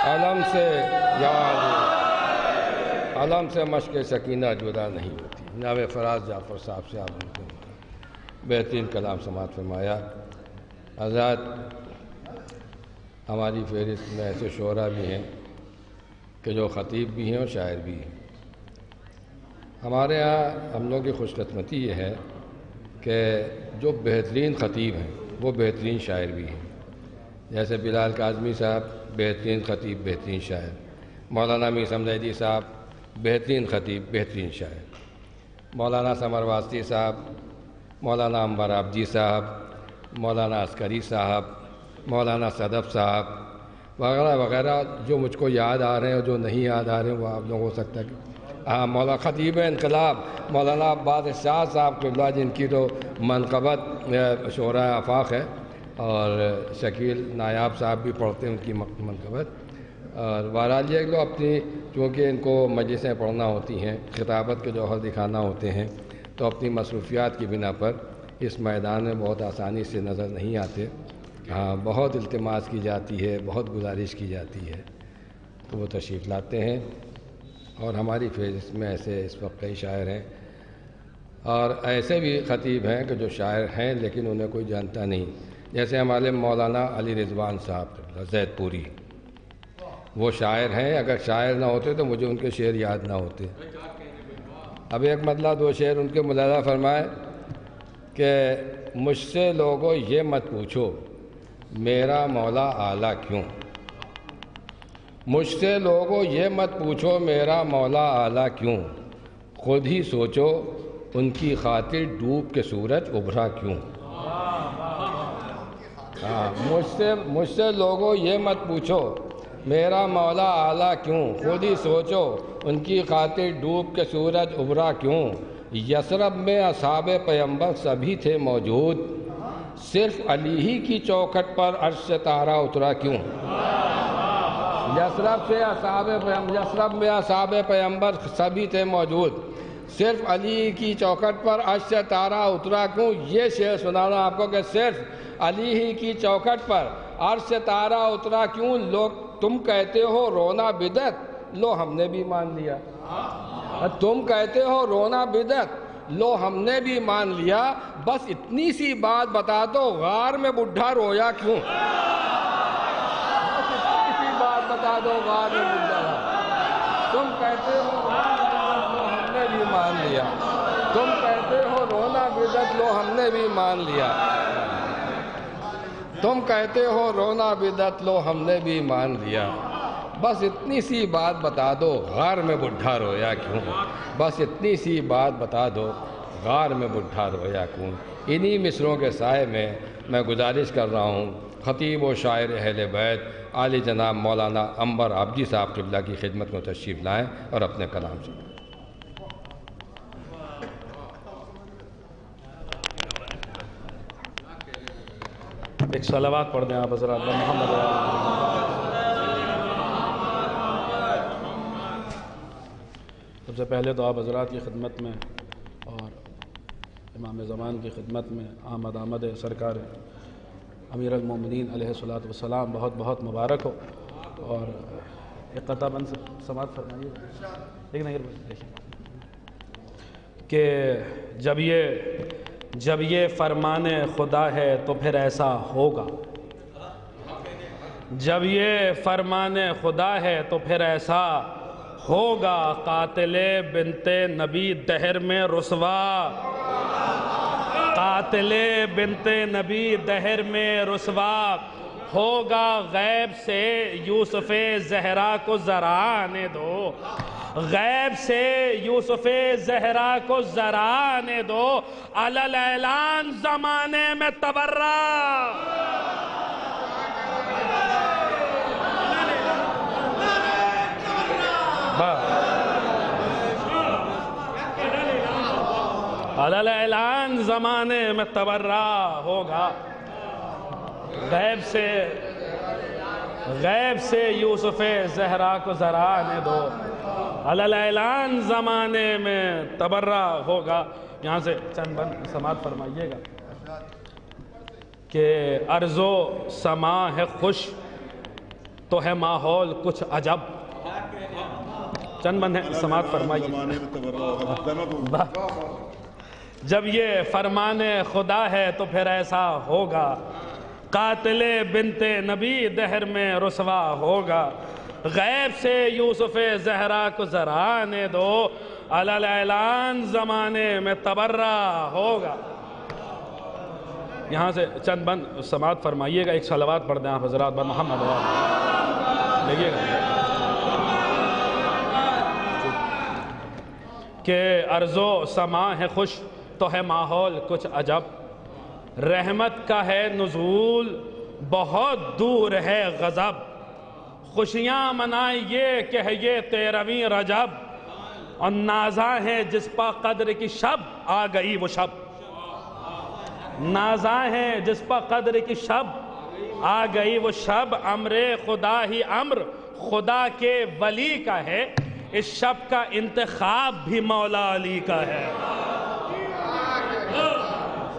علم سے یاد، علم سے مشق سکینہ جدا نہیں ہوتی۔ جناب فراز جعفر صاحب سے آپ نے بہترین کلام سماعت فرمایا۔ حضرات، ہماری فہرست میں ایسے شعراء بھی ہیں کہ جو خطیب بھی ہیں اور شاعر بھی ہیں۔ ہمارے ہاں ہم لوگوں کی خوش قسمتی یہ ہے کہ جو بہترین خطیب ہیں وہ بہترین شاعر بھی ہیں۔ جیسے بلال کاظمی صاحب بہترین خطیب، بہترین شاعر، مولانا میر حمزہ صاحب بہترین خطیب، بہترین شاعر، مولانا سمر واسطی صاحب، مولانا انور عابدی صاحب، مولانا عسکری صاحب، مولانا صدف صاحب وغیرہ وغیرہ، جو مجھ کو یاد آ رہے ہیں اور جو نہیں یاد آ رہے ہیں وہ آپ لوگوں ہو سکتا ہے کہ مولانا خطیب انقلاب مولانا عباس شاہ صاحب قبلہ، جن کی تو منقبت شعراء آفاق ہے، اور شکیل نایاب صاحب بھی پڑھتے ہیں ان کی منقبت۔ اور بہرحال یہ لوگ اپنی، چونکہ ان کو مجلسیں پڑھنا ہوتی ہیں، خطابت کے جوہر دکھانا ہوتے ہیں، تو اپنی مصروفیات کی بنا پر اس میدان میں بہت آسانی سے نظر نہیں آتے۔ ہاں، بہت التماس کی جاتی ہے، بہت گزارش کی جاتی ہے تو وہ تشریف لاتے ہیں۔ اور ہماری فہرست میں ایسے اس وقت کئی شاعر ہیں، اور ایسے بھی خطیب ہیں کہ جو شاعر ہیں لیکن انہیں کوئی جانتا نہیں۔ جیسے ہمارے مولانا علی رضوان صاحب زید پوری، وہ شاعر ہیں، اگر شاعر نہ ہوتے تو مجھے ان کے شعر یاد نہ ہوتے۔ اب ایک مطلب 2 شعر ان کے ملاحظہ فرمائے کہ مجھ سے لوگوں یہ مت پوچھو میرا مولا اعلیٰ کیوں، مجھ سے لوگوں یہ مت پوچھو میرا مولا اعلیٰ کیوں، خود ہی سوچو ان کی خاطر ڈوب کے سورج ابھرا کیوں۔ مجھ سے لوگوں یہ مت پوچھو میرا مولا اعلیٰ کیوں، خود ہی سوچو ان کی خاطر ڈوب کے سورج ابھرا کیوں۔ یثرب میں اصحاب پیمبر سبھی تھے موجود، صرف علی ہی کی چوکھٹ پر عرش سے تارا اترا کیوں۔ یثرب میں اصحاب پیمبر سبھی تھے موجود، صرف علی کی چوکھٹ پر عرش سے تارا اترا کیوں۔ یہ شعر سنانا آپ کو کہ صرف علی ہی کی چوکھٹ پر عرش سے تارا اترا کیوں، لوگ تم کہتے ہو رونا بدعت، لو ہم نے بھی مان لیا۔ تم کہتے ہو رونا بدعت، لو ہم نے بھی مان لیا، بس اتنی سی بات بتا دو غار میں بڈھا رویا کیوں۔ بس اتنی سی بات بتا دو غار میں بڈھا رویا۔ تم کہتے ہو رونا بدعت، لو ہم نے نے بھی مان لیا. تم کہتے ہو رونا بدعت، لو ہم نے بھی مان لیا. تم کہتے ہو رونا بدعت، لو ہم نے بھی مان لیا. بس اتنی سی بات بتا دو، غار میں بڈھا رویا کیوں؟ بس اتنی سی بات بتا دو، غار میں بڈھا رویا کیوں؟ انہی مصروں کے سائے میں گزارش کر رہا ہوں خطیب و شاعر اہل بیت عالی جناب مولانا عنبر عابدی صاحب قبلہ کی خدمت میں تشریف لائیں اور اپنے کلام سے. ایک صلوات پڑھ دیں آپ حضرات محمد. سب سے پہلے تو آپ حضرات کی خدمت میں اور امام زمان کی خدمت میں آمد سرکار امیر المومنین علیہ الصلوۃ والسلام بہت بہت مبارک ہو. اور ایک قطع بند سماعت فرمائیے لیکن کہ جب یہ فرمان خدا ہے تو پھر ایسا ہوگا. جب یہ فرمان خدا ہے تو پھر ایسا ہوگا. قاتل بنت نبی دہر میں رسوا، قاتل بنت نبی دہر میں رسوا ہوگا. غیب سے یوسف زہرا کو ذرا آنے دو، غیب سے یوسف زہرا کو ذرا آنے دو. علل اعلان زمانے میں تبرہ، علل اعلان زمانے میں تبرہ ہوگا. غیب سے یوسف زہرا کو ذرا آنے دو. علل اعلان زمانے میں تبرہ ہوگا. یہاں سے چند بند سماعت فرمائیے گا کہ ارض و سما ہے خوش تو ہے ماحول کچھ عجب. چند بند سماعت فرمائیے. جب یہ فرمان خدا ہے تو پھر ایسا ہوگا. قاتل بنت نبی دہر میں رسوا ہوگا. غیب سے یوسف زہرا کو ذرا آنے دو. علل اعلان زمانے میں تبرہ ہوگا. یہاں سے چند بند سماعت فرمائیے گا. ایک صلوات پڑھ دیں آپ حضرات بر محمد دیکھیے گا کہ ارض و سما ہے خوش تو ہے ماحول کچھ عجب. رحمت کا ہے نزول بہت دور ہے غضب. خوشیاں منائیے کہ ہے یہ 13ویں رجب. اور نازاں ہے جس پا قدر کی شب آ گئی وہ شب. نازاں ہے جس پا قدر کی شب آ گئی وہ شب. امر خدا ہی امر خدا کے ولی کا ہے. اس شب کا انتخاب بھی مولا علی کا ہے.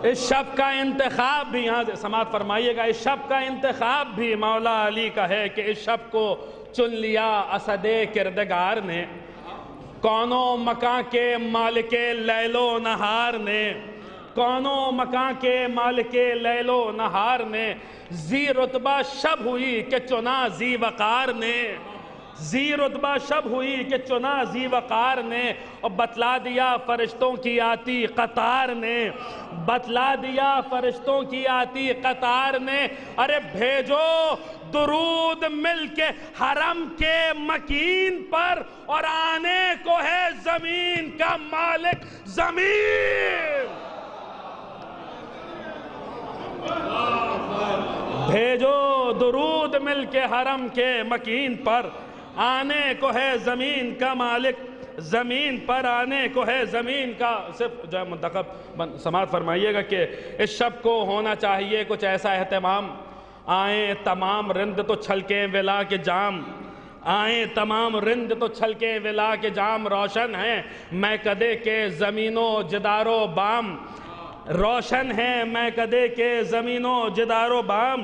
اس شب کا انتخاب بھی، یہاں سے سماعت فرمائیے گا، اس شب کا انتخاب بھی مولا علی کا ہے. کہ اس شب کو چن لیا اسد کردگار نے، کونوں مکان کے مالک لیل و نہار نے، کونوں مکان کے مالک لیل و نہار نے. زی رتبہ شب ہوئی کہ چنا زی وقار نے، زی رتبہ شب ہوئی کہ چنا زی وقار نے. اور بتلا دیا فرشتوں کی آتی قطار نے، بتلا دیا فرشتوں کی آتی قطار نے. ارے بھیجو درود مل کے حرم کے مکین پر، اور آنے کو ہے زمین کا مالک زمین. بھیجو درود مل کے حرم کے مکین پر، آنے کو ہے زمین کا مالک زمین پر. آنے کو ہے زمین کا. صرف جو ہے منتخب سماعت فرمائیے گا کہ اس شب کو ہونا چاہیے کچھ ایسا اہتمام. آئیں تمام رند تو چھلکیں ولا کے جام، آئیں تمام رند تو چھلکیں ولا کے جام. روشن ہیں میں کدے کے زمین و جدار و بام، روشن ہیں میں کدے کے زمین و جدار و بام.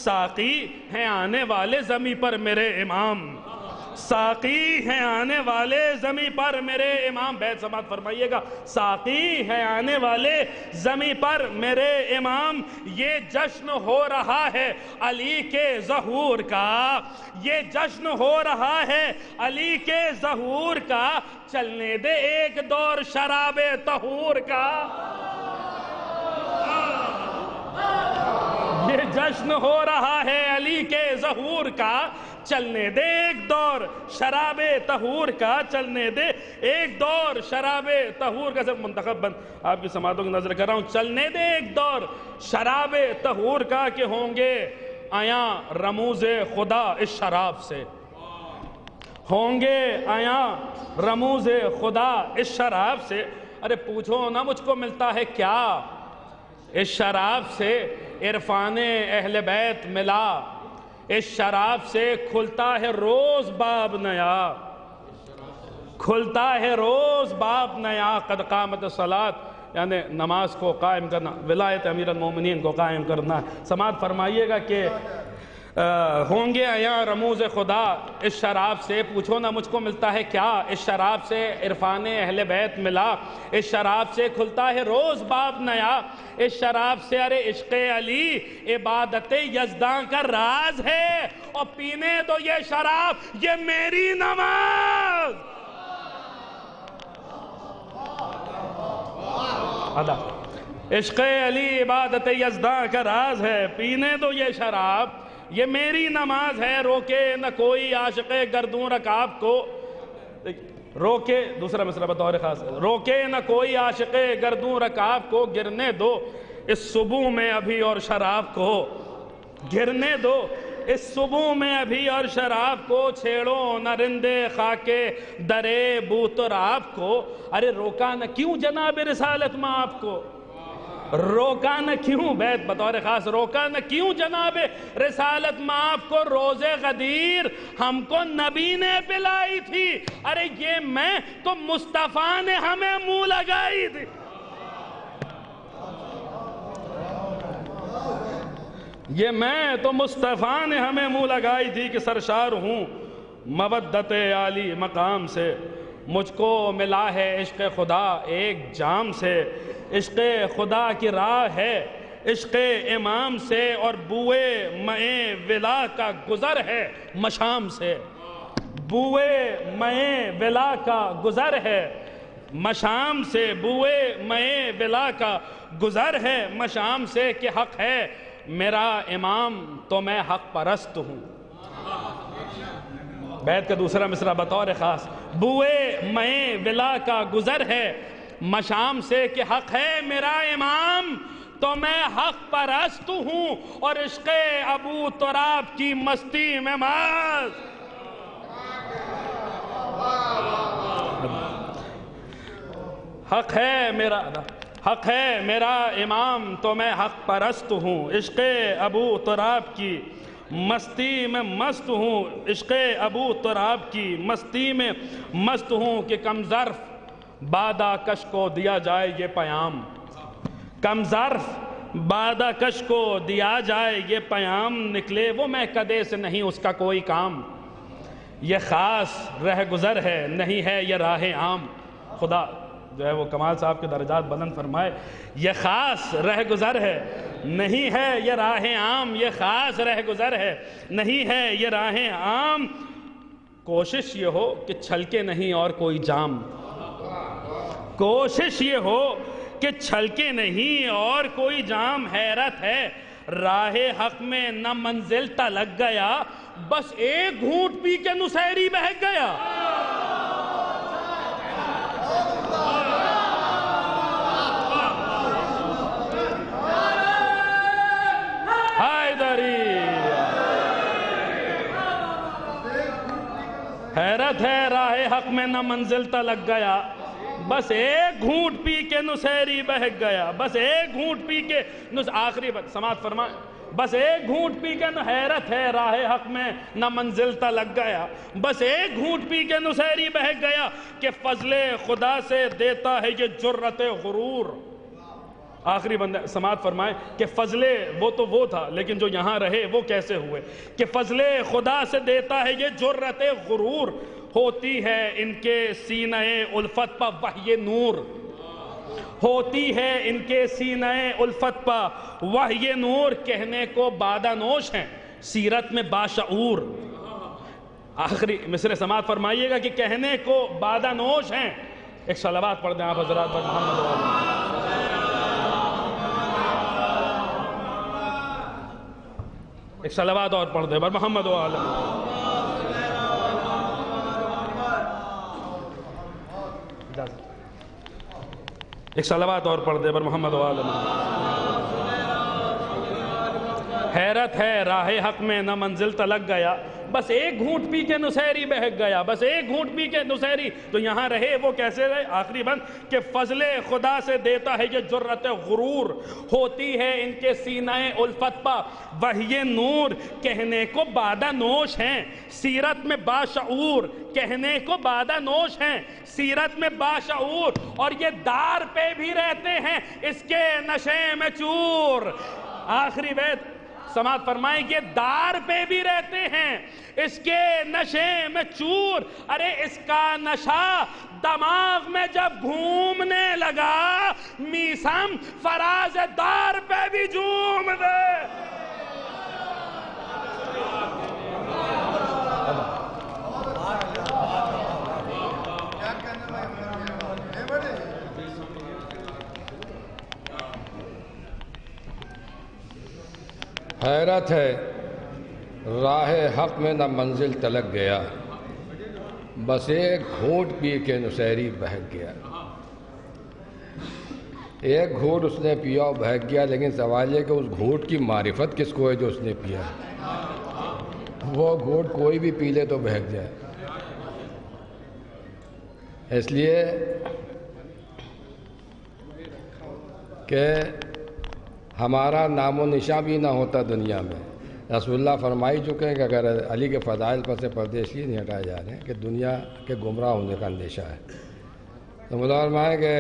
ساقی ہیں آنے والے زمیں پر میرے امام، ساقی ہیں آنے والے زمیں پر میرے امام، بیت سماعت فرمائیے گا، ساقی ہیں آنے والے زمیں پر میرے امام، یہ جشن ہو رہا ہے علی کے ظہور کا، یہ جشن ہو رہا ہے علی کے ظہور کا، چلنے دے ایک دور شراب طہور کا، یہ جشن ہو رہا ہے علی کے ظہور کا، چلنے دے ایک دور شراب طہور کا، چلنے دے ایک دور شراب طہور کا۔ سب منتخب بند آپ کی سماعتوں کی نظر کر رہا ہوں، چلنے دے ایک دور شراب طہور کا، کہ ہوں گے آیاں رموز خدا اس شراب سے، ہوں گے آیاں رموز خدا اس شراب سے۔ ارے پوچھو نا مجھ کو ملتا ہے کیا اس شراب سے، عرفان اہل بیت ملا، اس شراب سے کھلتا ہے روز باب نیا، کھلتا ہے روز باب نیا، قد قامت الصلاۃ، یعنی نماز کو قائم کرنا، ولایت امیر المومنین کو قائم کرنا۔ سماعت فرمائیے گا کہ ہوں گے آیاں رموز خدا اس شراب سے، پوچھو نا مجھ کو ملتا ہے کیا اس شراب سے، عرفان اہل بیت ملا، اس شراب سے کھلتا ہے روز باب نیا، اس شراب سے ارے عشق علی عبادت یزداں کا راز ہے، اور پینے دو یہ شراب یہ میری نماز۔ عشق علی عبادت یزداں کا راز ہے، پینے دو یہ شراب یہ میری نماز ہے، روکے نہ کوئی عاشق گردوں رکاب کو، روکے دوسرا مصرع بطور خاص، روکے نہ کوئی عاشق گردوں رکاب کو، گرنے دو اس صبح میں ابھی اور شراب کو، گرنے دو اس صبح میں ابھی اور شراب کو، چھیڑو نہ رندے خاکے درے بوتراب کو۔ ارے روکا نہ کیوں جناب رسالت میں آپ کو، روکا نہ کیوں، بیت بطور خاص، روکا نہ کیوں جناب رسالت میں آپ کو، روز غدیر ہم کو نبی نے پلائی تھی، ارے یہ میں تو مصطفیٰ نے ہمیں منہ لگائی تھی۔ یہ میں تو مصطفیٰ نے ہمیں منہ لگائی تھی، کہ سرشار ہوں مودت عالی مقام سے، مجھ کو ملا ہے عشق خدا ایک جام سے، عشق خدا کی راہ ہے عشق امام سے، اور بوئے مئے ولا کا گزر ہے مشام سے، بوئے مئے ولا کا گزر ہے مشام سے، بوئے مئے ولا کا گزر ہے مشام سے، کہ حق ہے میرا امام تو میں حق پرست ہوں۔ بیت کا دوسرا مصرع بطور خاص، بوئے مئے ولا کا گزر ہے مشام سے، کہ حق ہے میرا امام تو میں حق پرست ہوں، اور عشق ابو تراب کی مستی میں مست۔ حق ہے میرا امام تو میں حق پرست ہوں، عشق ابو تراب کی مستی میں مست ہوں، عشق ابو تراب کی مستی میں مست ہوں، کہ کم ظرف بادہ کش کو دیا جائے یہ پیام، کم ظرف بادہ کش کو دیا جائے یہ پیام، نکلے وہ میں کدے سے نہیں اس کا کوئی کام، یہ خاص رہ گزر ہے نہیں ہے یہ راہ عام۔ خدا جو ہے وہ کمال صاحب کے درجات بلند فرمائے، یہ خاص رہ گزر ہے نہیں ہے یہ راہ عام، یہ خاص رہ گزر ہے نہیں ہے یہ راہ عام، کوشش یہ ہو کہ چھلکے نہیں اور کوئی جام، کوشش یہ ہو کہ چھلکے نہیں اور کوئی جام، حیرت ہے راہ حق میں نہ منزل تا لگ گیا، بس ایک گھونٹ پی کے نسیری بہک گیا۔ حیرت ہے راہ حق میں نہ منزل تا لگ گیا، بس ایک گھونٹ پی کے نسیری بہک گیا، بس ایک گھونٹ پی کے آخری سماعت فرمائیں، بس ایک گھونٹ پی کے حیرت ہے راہ حق میں نہ منزل تا لگ گیا، بس ایک گھونٹ پی کے نسیری بہک گیا، کہ فضل خدا سے دیتا ہے یہ جرت غرور، آخری بندہ سماعت فرمائیں کہ فضل وہ تو وہ تھا لیکن جو یہاں رہے وہ کیسے ہوئے، کہ فضل خدا سے دیتا ہے یہ جرت غرور، ہوتی ہے ان کے سینہ الفت پہ وحی نور، ہوتی ہے ان کے سینہ الفت پہ وحی نور، کہنے کو بادہ نوش ہیں سیرت میں باشعور۔ آخری مصرع سماعت فرمائیے گا کہ کہنے کو بادہ نوش ہیں۔ ایک صلوات پڑھ دیں آپ حضرات پر محمد و ایک صلوات اور پڑھ دیں بر محمد و آلہ۔ ایک صلوات اور پڑھ دیں بر محمد و آلہ۔ حیرت ہے راہ حق میں نہ منزل تلک گیا، بس ایک گھونٹ پی کے نسیری بہک گیا، بس ایک گھونٹ پی کے نسیری، تو یہاں رہے وہ کیسے رہے؟ آخری بند کہ فضل خدا سے دیتا ہے یہ جرت غرور، ہوتی ہے ان کے سینہ الفت پا وحی نور، کہنے کو بادہ نوش ہیں سیرت میں باشعور، کہنے کو بادہ نوش ہیں سیرت میں باشعور، اور یہ دار پہ بھی رہتے ہیں اس کے نشے میں چور۔ آخری بیت سماعت فرمائیں کہ دار پہ بھی رہتے ہیں اس کے نشے میں چور، ارے اس کا نشہ دماغ میں جب گھومنے لگا میسم فراز دار پہ بھی جھوم دے۔ حیرت ہے راہ حق میں نہ منزل تلک گیا، بس ایک گھونٹ پی کے نسیری بہک گیا۔ ایک گھونٹ اس نے پیا اور بہک گیا، لیکن سوال یہ کہ اس گھونٹ کی معرفت کس کو ہے جو اس نے پیا؟ وہ گھونٹ کوئی بھی پی لے تو بہک جائے۔ اس لیے کہ ہمارا نام و نشاں بھی نہ ہوتا دنیا میں۔ رسول اللہ فرمائی چکے ہیں کہ اگر علی کے فضائل پر سے پردے اس لیے نہیں ہٹائے جا رہے ہیں کہ دنیا کے گمراہ ہونے کا اندیشہ ہے، تو مولا فرمائے کہ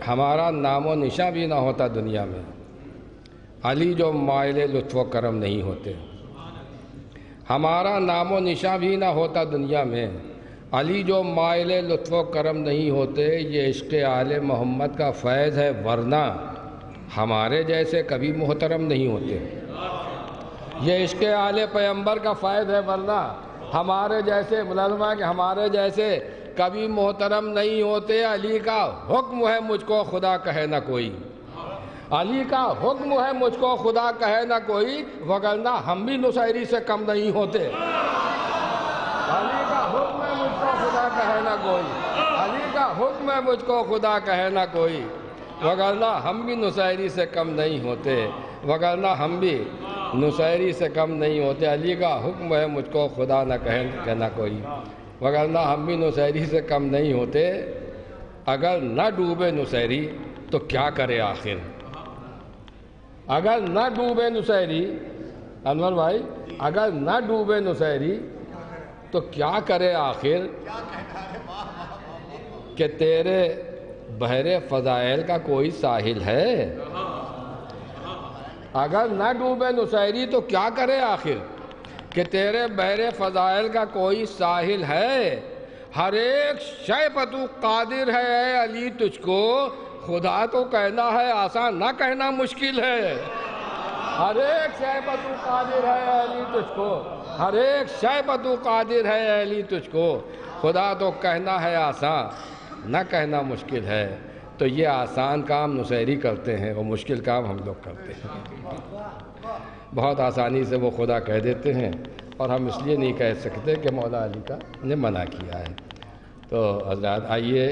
ہمارا نام و نشاں بھی نہ ہوتا دنیا میں علی جو مائل لطف و کرم نہیں ہوتے، ہمارا نام و نشاں بھی نہ ہوتا دنیا میں علی جو مائل لطف و کرم نہیں ہوتے۔ یہ عشق آل محمد کا فیض ہے، ورنہ ہمارے جیسے کبھی محترم نہیں ہوتے۔ یہ عشق آل پیغمبر کا فیض ہے، ورنہ ہمارے جیسے ملازمہ کہ ہمارے جیسے کبھی محترم نہیں ہوتے۔ علی کا حکم ہے مجھ کو خدا کہے نہ کوئی، علی کا حکم ہے مجھ کو خدا کہے نہ کوئی، وگرنہ ہم بھی نصیری سے کم نہیں ہوتے۔ علی کا حکم ہے مجھ کو خدا کہے نہ کوئی، علی کا حکم ہے مجھ کو خدا کہے نہ کوئی، وگرنہ ہم بھی نصیری سے کم نہیں ہوتے، وگرنہ ہم بھی نصیری سے کم نہیں ہوتے۔ علی کا حکم ہے مجھ کو خدا نہ کہے نہ کوئی، وگرنہ ہم بھی نصیری سے کم نہیں ہوتے۔ اگر نہ ڈوبے نصیری تو کیا کرے آخر؟ اگر نہ ڈوبے نصیری، انور بھائی، اگر نہ ڈوبے نصیری تو کیا کرے آخر؟ کہ تیرے بحر فضائل کا کوئی ساحل ہے؟ اگر نہ ڈوبے نصیری تو کیا کرے آخر؟ کہ تیرے بحر فضائل کا کوئی ساحل ہے۔ ہر ایک شے پر تو قادر ہے اے علی تجھ کو، خدا تو کہنا ہے آسان، نہ کہنا مشکل ہے۔ ہر ایک شے پر تو قادر ہے اے علی تجھ کو، ہر ایک شے پر تو قادر ہے اے علی تجھ کو، خدا تو کہنا ہے آسان، نہ کہنا مشکل ہے۔ تو یہ آسان کام نصیری کرتے ہیں اور مشکل کام ہم لوگ کرتے ہیں۔ بہت آسانی سے وہ خدا کہہ دیتے ہیں، اور ہم اس لیے نہیں کہہ سکتے کہ مولا علی کا نے منع کیا ہے۔ تو حضرات آئیے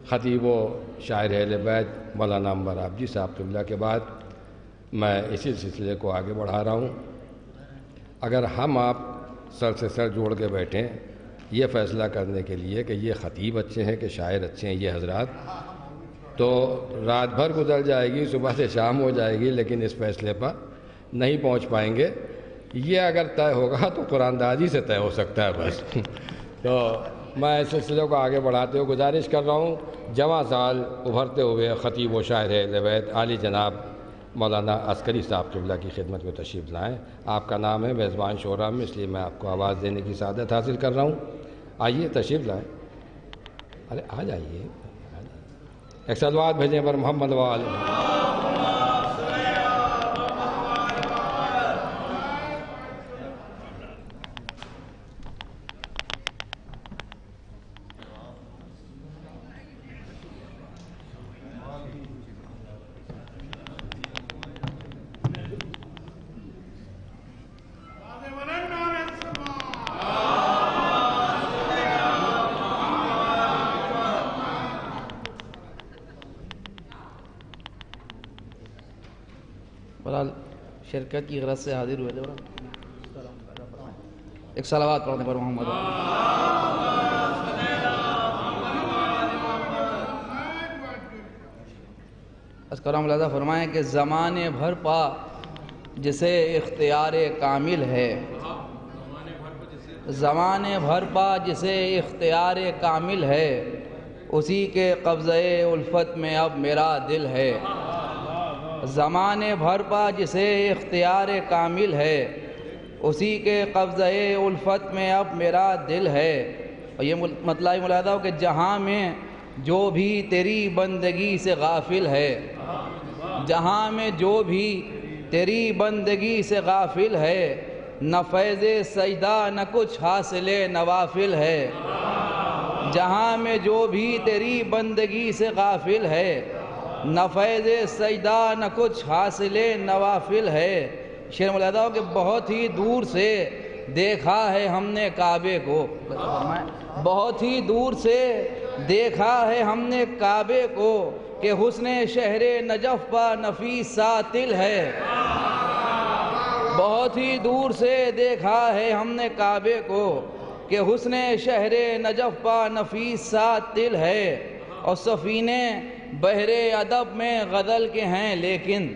خطیب و شاعر اہل بیت مولانا انور عابدی صاحب اللہ کے بعد میں اسی سلسلے کو آگے بڑھا رہا ہوں۔ اگر ہم آپ سر سے سر جوڑ کے بیٹھیں یہ فیصلہ کرنے کے لیے کہ یہ خطیب اچھے ہیں کہ شاعر اچھے ہیں یہ حضرات، تو رات بھر گزر جائے گی، صبح سے شام ہو جائے گی، لیکن اس فیصلے پر نہیں پہنچ پائیں گے۔ یہ اگر طے ہوگا تو قرآن دازی سے طے ہو سکتا ہے بس۔ تو میں اس سلسلے کو آگے بڑھاتے ہوئے گزارش کر رہا ہوں جواں سال ابھرتے ہوئے خطیب و شاعر اہل بیت عالی جناب مولانا عسکری صاحب قبلہ کی خدمت میں تشریف لائیں۔ آپ کا نام ہے میزبان شورا میں، اس لیے میں آپ کو آواز دینے کی سعادت حاصل کر رہا ہوں۔ آئیے تشریف لائیں، ارے آ جائیے، ایک صلوات بھیجیں پر محمد و آل محمد۔ بہرحال شرکت کی غرض سے حاضر ہوئے تھے، ایک صلوات پڑھنے پر محمد۔ کرم اللہ فرمائیں کہ زمانے بھر پا جسے اختیار کامل ہے، زمانے بھر پا جسے اختیار کامل ہے، اسی کے قبضہ الفت میں اب میرا دل ہے۔ زمانے بھر پا جسے اختیار کامل ہے، اسی کے قبضہ الفت میں اب میرا دل ہے۔ اور یہ مطلب ملاحظہ ہو کہ جہاں میں جو بھی تیری بندگی سے غافل ہے، جہاں میں جو بھی تیری بندگی سے غافل ہے، نہ فیض سجدہ نہ کچھ حاصل نوافل ہے۔ جہاں میں جو بھی تیری بندگی سے غافل ہے، نہ فیض سجدہ نہ کچھ حاصل نوافل ہے۔ شعر ملاحظہ ہو کہ بہت ہی دور سے دیکھا ہے ہم نے کعبے کو، بہت ہی دور سے دیکھا ہے ہم نے کعبے کو، کہ حسن شہر نجف پا نفیس ساتل ہے۔ بہت ہی دور سے دیکھا ہے ہم نے کعبے کو، کہ حسن شہر نجف پا نفیس ساتل ہے۔ اور سفینے بحر ادب میں غزل کے ہیں لیکن،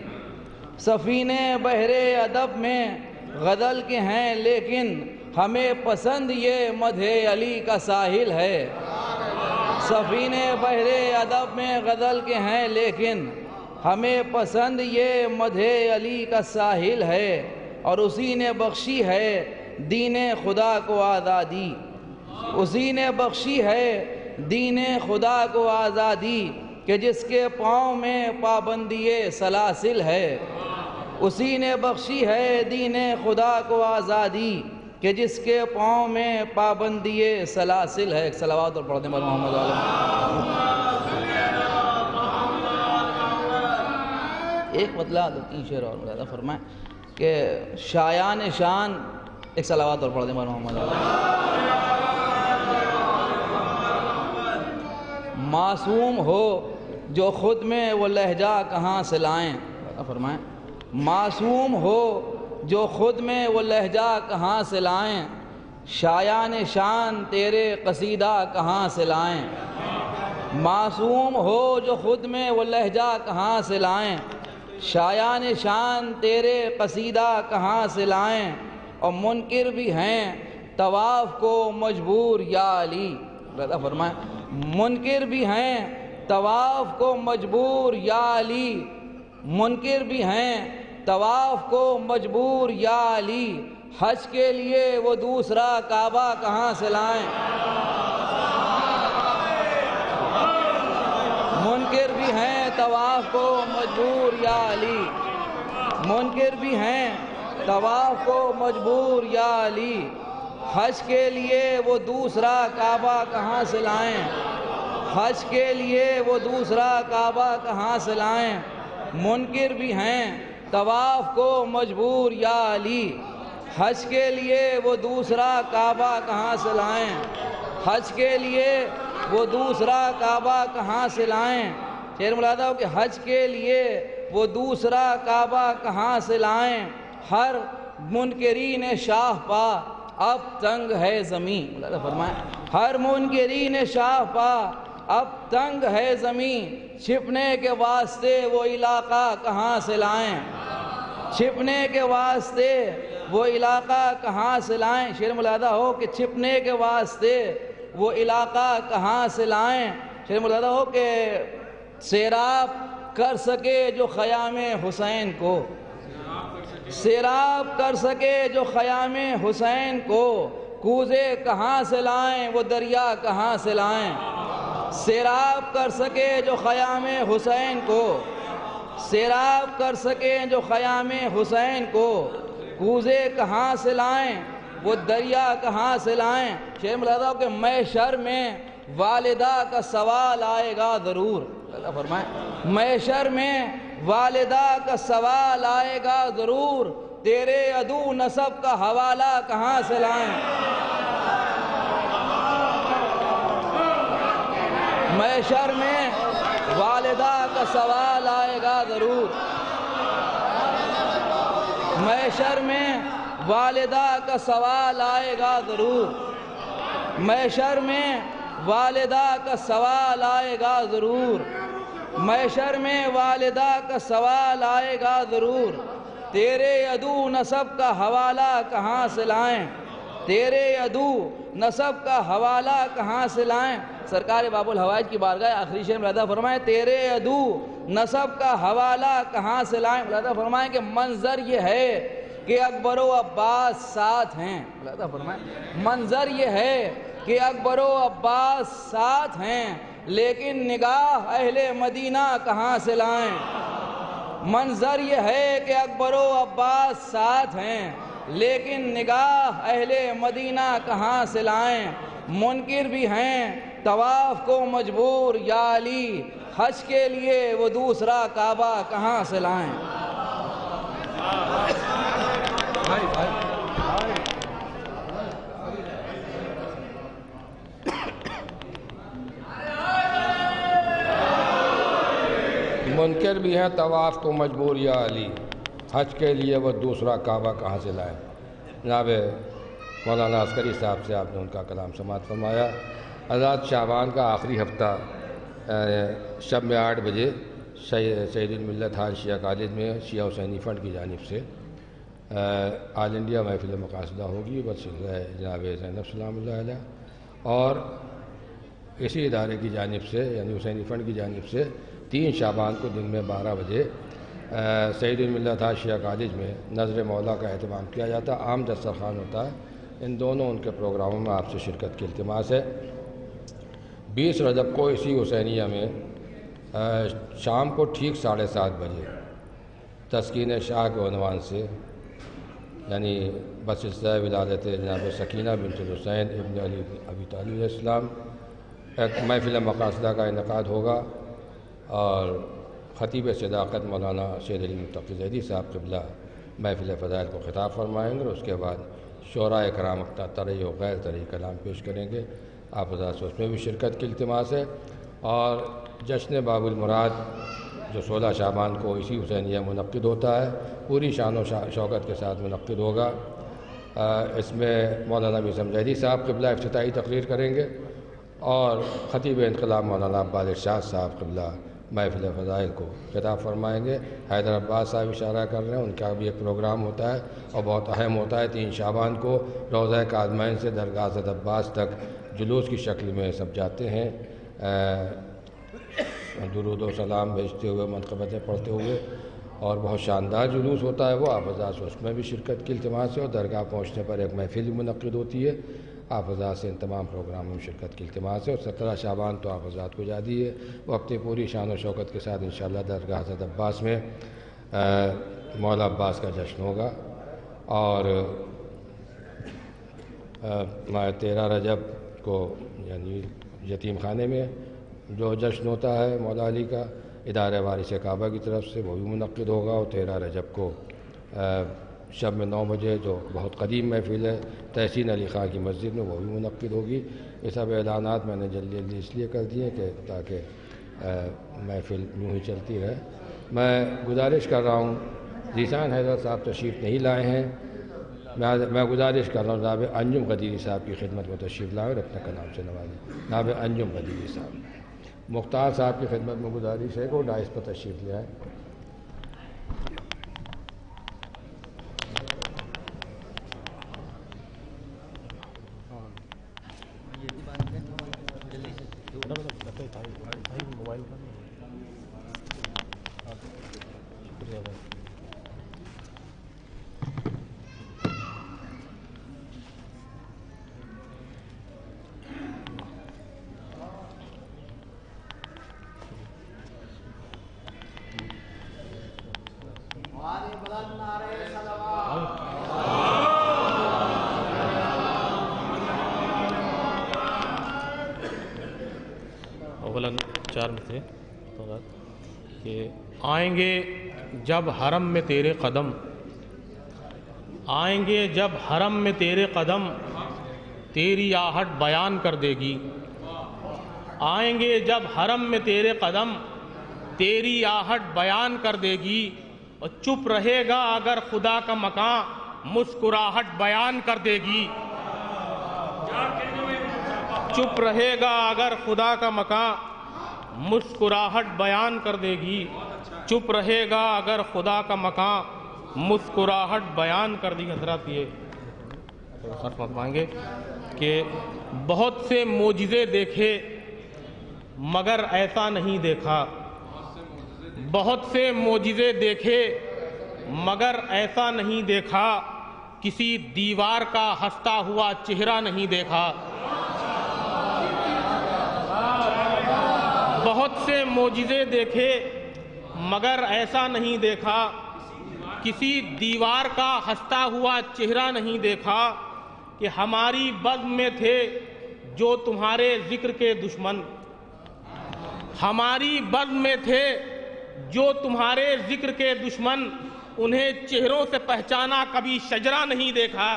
سفینے بحر ادب میں غزل کے ہیں لیکن، ہمیں پسند یہ مدح علی کا ساحل ہے۔ سفینے بحر ادب میں غزل کے ہیں لیکن، ہمیں پسند یہ مدح علی کا ساحل ہے۔ اور اسی نے بخشی ہے دین خدا کو آزادی، اسی نے بخشی ہے دین خدا کو آزادی، کہ جس کے پاؤں میں پابندی سلاسل ہے۔ اسی نے بخشی ہے دین خدا کو آزادی، کہ جس کے پاؤں میں پابندی سلاسل ہے۔ ایک صلوات اور پڑھنے پر محمد علیہ۔ ایک مطلب دو تین شعر اور ملاحظہ فرمائیں کہ شایان شان، ایک صلوات اور پڑھنے پر محمد علیہ۔ معصوم ہو جو خود میں وہ لہجہ کہاں سے لائیں، فرمائیں معصوم ہو جو خود میں وہ لہجہ کہاں سے لائیں، شایان شان تیرے قصیدہ کہاں سے لائیں۔ معصوم ہو جو خود میں وہ لہجہ کہاں سے لائیں، شایان شان تیرے قصیدہ کہاں سے لائیں۔ اور منکر بھی ہیں طواف کو مجبور یا علی، فرمائیں منکر بھی ہیں طواف کو مجبور یا علی، منکر بھی ہیں طواف کو مجبور یا علی، حج کے لیے وہ دوسرا کعبہ کہاں سے لائیں۔ منکر بھی ہیں طواف کو مجبور یا علی، منکر بھی ہیں طواف کو مجبور یا علی، حج کے لیے وہ دوسرا کعبہ کہاں سے لائیں۔ حج کے لیے وہ دوسرا کعبہ کہاں سے لائیں۔ منکر بھی ہیں طواف کو مجبور یا علی، حج کے لیے وہ دوسرا کعبہ کہاں سے لائیں۔ حج کے لیے وہ دوسرا کعبہ کہاں سے لائیں۔ شعر ملاحظہ ہو کہ حج کے لیے وہ دوسرا کعبہ کہاں سے لائیں، ہر منکرین شاہ پا اب تنگ ہے زمین، فرمائیں ہر منکرین شاہ پا اب تنگ ہے زمین، چھپنے کے واسطے وہ علاقہ کہاں سے لائیں۔ چھپنے کے واسطے وہ علاقہ کہاں سے لائیں۔ شعر ملاحظہ ہو کہ چھپنے کے واسطے وہ علاقہ کہاں سے لائیں. شیر مرتضیٰ ہو کہ سیراب کر سکے جو خیام حسین کو، سیراب کر سکے جو خیام حسین کو، کوزے کہاں سے لائیں وہ دریا کہاں سے لائیں. سیراب کر سکے جو خیام حسین کو، سیراب کر سکے جو خیام حسین کو، کوزے کہاں سے لائیں وہ دریا کہاں سے لائیں. شیر مرتضیٰ کہ محشر میں والدہ کا سوال آئے گا ضرور. اللہ فرمائے محشر میں والدہ کا سوال آئے گا ضرور، تیرے عدو نسب کا حوالہ کہاں سے لائیں. محشر میں والدہ کا سوال آئے گا ضرور، محشر میں والدہ کا سوال آئے گا ضرور، محشر میں والدہ کا سوال آئے گا ضرور، محشر میں والدہ کا سوال آئے گا ضرور، تیرے عدو نسب کا حوالہ کہاں سے لائیں، تیرے عدو نسب کا حوالہ کہاں سے لائیں. سرکار باب الحوائج کی بارگاہ آخری شیر میں فرمائے تیرے عدو نسب کا حوالہ کہاں سے لائیں. فرمائیں کہ منظر یہ ہے کہ اکبر و عباس ساتھ ہیں. فرمائیں منظر یہ ہے کہ اکبر و عباس ساتھ ہیں، لیکن نگاہ اہل مدینہ کہاں سے لائیں. منظر یہ ہے کہ اکبر و عباس ساتھ ہیں، لیکن نگاہ اہل مدینہ کہاں سے لائیں. منکر بھی ہیں طواف کو مجبور یا علی، حج کے لیے وہ دوسرا کعبہ کہاں سے لائیں. منکر بھی ہیں طواف کو مجبور یا علی، حج کے لیے وہ دوسرا کعبہ کہاں سے لائیں. جناب مولانا عسکری صاحب سے آپ نے ان کا کلام سماعت فرمایا. حضرات شعبان کا آخری ہفتہ شب میں 8 بجے سید الملت حال شیعہ کالج میں شیعہ حسینی فنڈ کی جانب سے آل انڈیا محفل مقاصدہ ہوگی بسلسلہ جناب زینب سلام اللہ علیہ، اور اسی ادارے کی جانب سے یعنی حسینی فنڈ کی جانب سے 3 شعبان کو دن میں 12 بجے سید الملت حال شیعہ کالج میں نظر مولا کا اہتمام کیا جاتا ہے. عام دسترخوان ہوتا ہے. ان دونوں ان کے پروگراموں میں آپ سے شرکت کی التماس ہے. 20 رجب کو اسی حسینیہ میں شام کو ٹھیک 7:30 بجے تسکین شاہ کے عنوان سے یعنی بسلسلہ ولادت جناب سکینہ بنت الحسین ابن علی ابی طالب علیہ السلام ایک محفل مقاصدہ کا انعقاد ہوگا، اور خطیب صداقت مولانا سید علی متقی زیدی صاحب قبلہ محفل فضائل کو خطاب فرمائیں گے، اور اس کے بعد شعراء کرام اپنا طرح و غیر طرح کلام پیش کریں گے. آپ حضرات سے اس میں بھی شرکت کی التماس ہے. اور جشن باب المراد جو 16 شعبان کو اسی حسینیہ منعقد ہوتا ہے پوری شان و شوکت کے ساتھ منعقد ہوگا. اس میں مولانا میثم زیدی صاحب قبلہ افتتاحی تقریر کریں گے، اور خطیب انقلاب مولانا عباس ارشاد صاحب قبلہ محفل فضائل کو خطاب فرمائیں گے. حیدر عباس صاحب اشارہ کر رہے ہیں، ان کا بھی ایک پروگرام ہوتا ہے اور بہت اہم ہوتا ہے. 3 شعبان کو روضہ کاظمین سے درگاہ حضرت عباس تک جلوس کی شکل میں سب جاتے ہیں، درود و سلام بھیجتے ہوئے، منقبتیں پڑھتے ہوئے، اور بہت شاندار جلوس ہوتا ہے وہ. آپ حضرات سے اس میں بھی شرکت کی التماس ہے، اور درگاہ پہنچنے پر ایک محفل منعقد ہوتی ہے. آپ حضرات سے ان تمام پروگراموں میں شرکت کی التماس ہے. اور 17 شعبان تو آپ حضرات کو یادی ہے، وہ اپنی پوری شان و شوکت کے ساتھ انشاءاللہ درگاہ حضرت عباس میں مولا عباس کا جشن ہوگا. اور 13 رجب کو یعنی یتیم خانے میں جو جشن ہوتا ہے مولا علی کا ادارہ وارث کعبہ کی طرف سے، وہ بھی منعقد ہوگا. اور 13 رجب کو شب میں 9 بجے جو بہت قدیم محفل ہے تحسین علی خان کی مسجد میں، وہ بھی منعقد ہوگی. یہ سب اعلانات میں نے جلدی جلدی اس لیے کر دیے کہ تاکہ محفل یوں ہی چلتی رہے. میں گزارش کر رہا ہوں، ذیشان حیدر صاحب تشریف نہیں لائے ہیں، میں گزارش کر رہا ہوں جناب انجم قدیری صاحب کی خدمت میں تشریف لائیں اور اپنے کلام سے نوازیں. جناب انجم قدیری صاحب، مختار صاحب کی خدمت میں گزارش ہے کہ وہ ڈائس پر تشریف لے آئیں. اولاً 4 مسئلے کہ آئیں گے جب حرم میں تیرے قدم، آئیں گے جب حرم میں تیرے قدم، تیری آہٹ بیان کر دے گی، آئیں گے جب حرم میں تیرے قدم، تیری آہٹ بیان کر دے گی، اور چپ رہے گا اگر خدا کا مکان، مسکراہٹ بیان کر دے گی، چپ رہے گا اگر خدا کا مکان، مسکراہٹ بیان کر دے گی، چپ رہے گا اگر خدا کا مکان، مسکراہٹ بیان کر دی۔ حضرات یہ فرمائیں گے کہ بہت سے معجزے دیکھے مگر ایسا نہیں دیکھا، بہت سے معجزے دیکھے مگر ایسا نہیں دیکھا، کسی دیوار کا ہنستا ہوا چہرہ نہیں دیکھا، بہت سے معجزے دیکھے مگر ایسا نہیں دیکھا، کسی دیوار کا ہنستا ہوا چہرہ نہیں دیکھا، کہ ہماری بزم میں تھے جو تمہارے ذکر کے دشمن، ہماری بزم میں تھے جو تمہارے ذکر کے دشمن، انہیں چہروں سے پہچانا کبھی شجرہ نہیں دیکھا،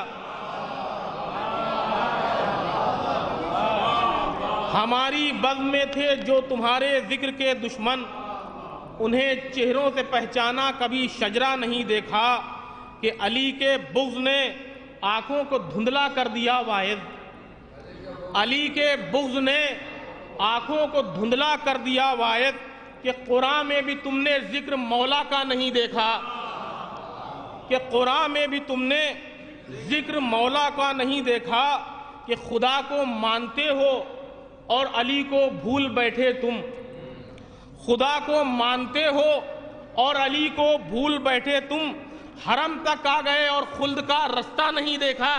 ہماری بزم میں تھے جو تمہارے ذکر کے دشمن، انہیں چہروں سے پہچانا کبھی شجرہ نہیں دیکھا، کہ علی کے بغض نے آنکھوں کو دھندلا کر دیا واعظ، علی کے بغض نے آنکھوں کو دھندلا کر دیا واعظ، کہ قرآن میں بھی تم نے ذکر مولا کا نہیں دیکھا، کہ قرآن میں بھی تم نے ذکر مولا کا نہیں دیکھا، کہ خدا کو مانتے ہو اور علی کو بھول بیٹھے تم، خدا کو مانتے ہو اور علی کو بھول بیٹھے تم، حرم تک آ گئے اور خلد کا رستہ نہیں دیکھا،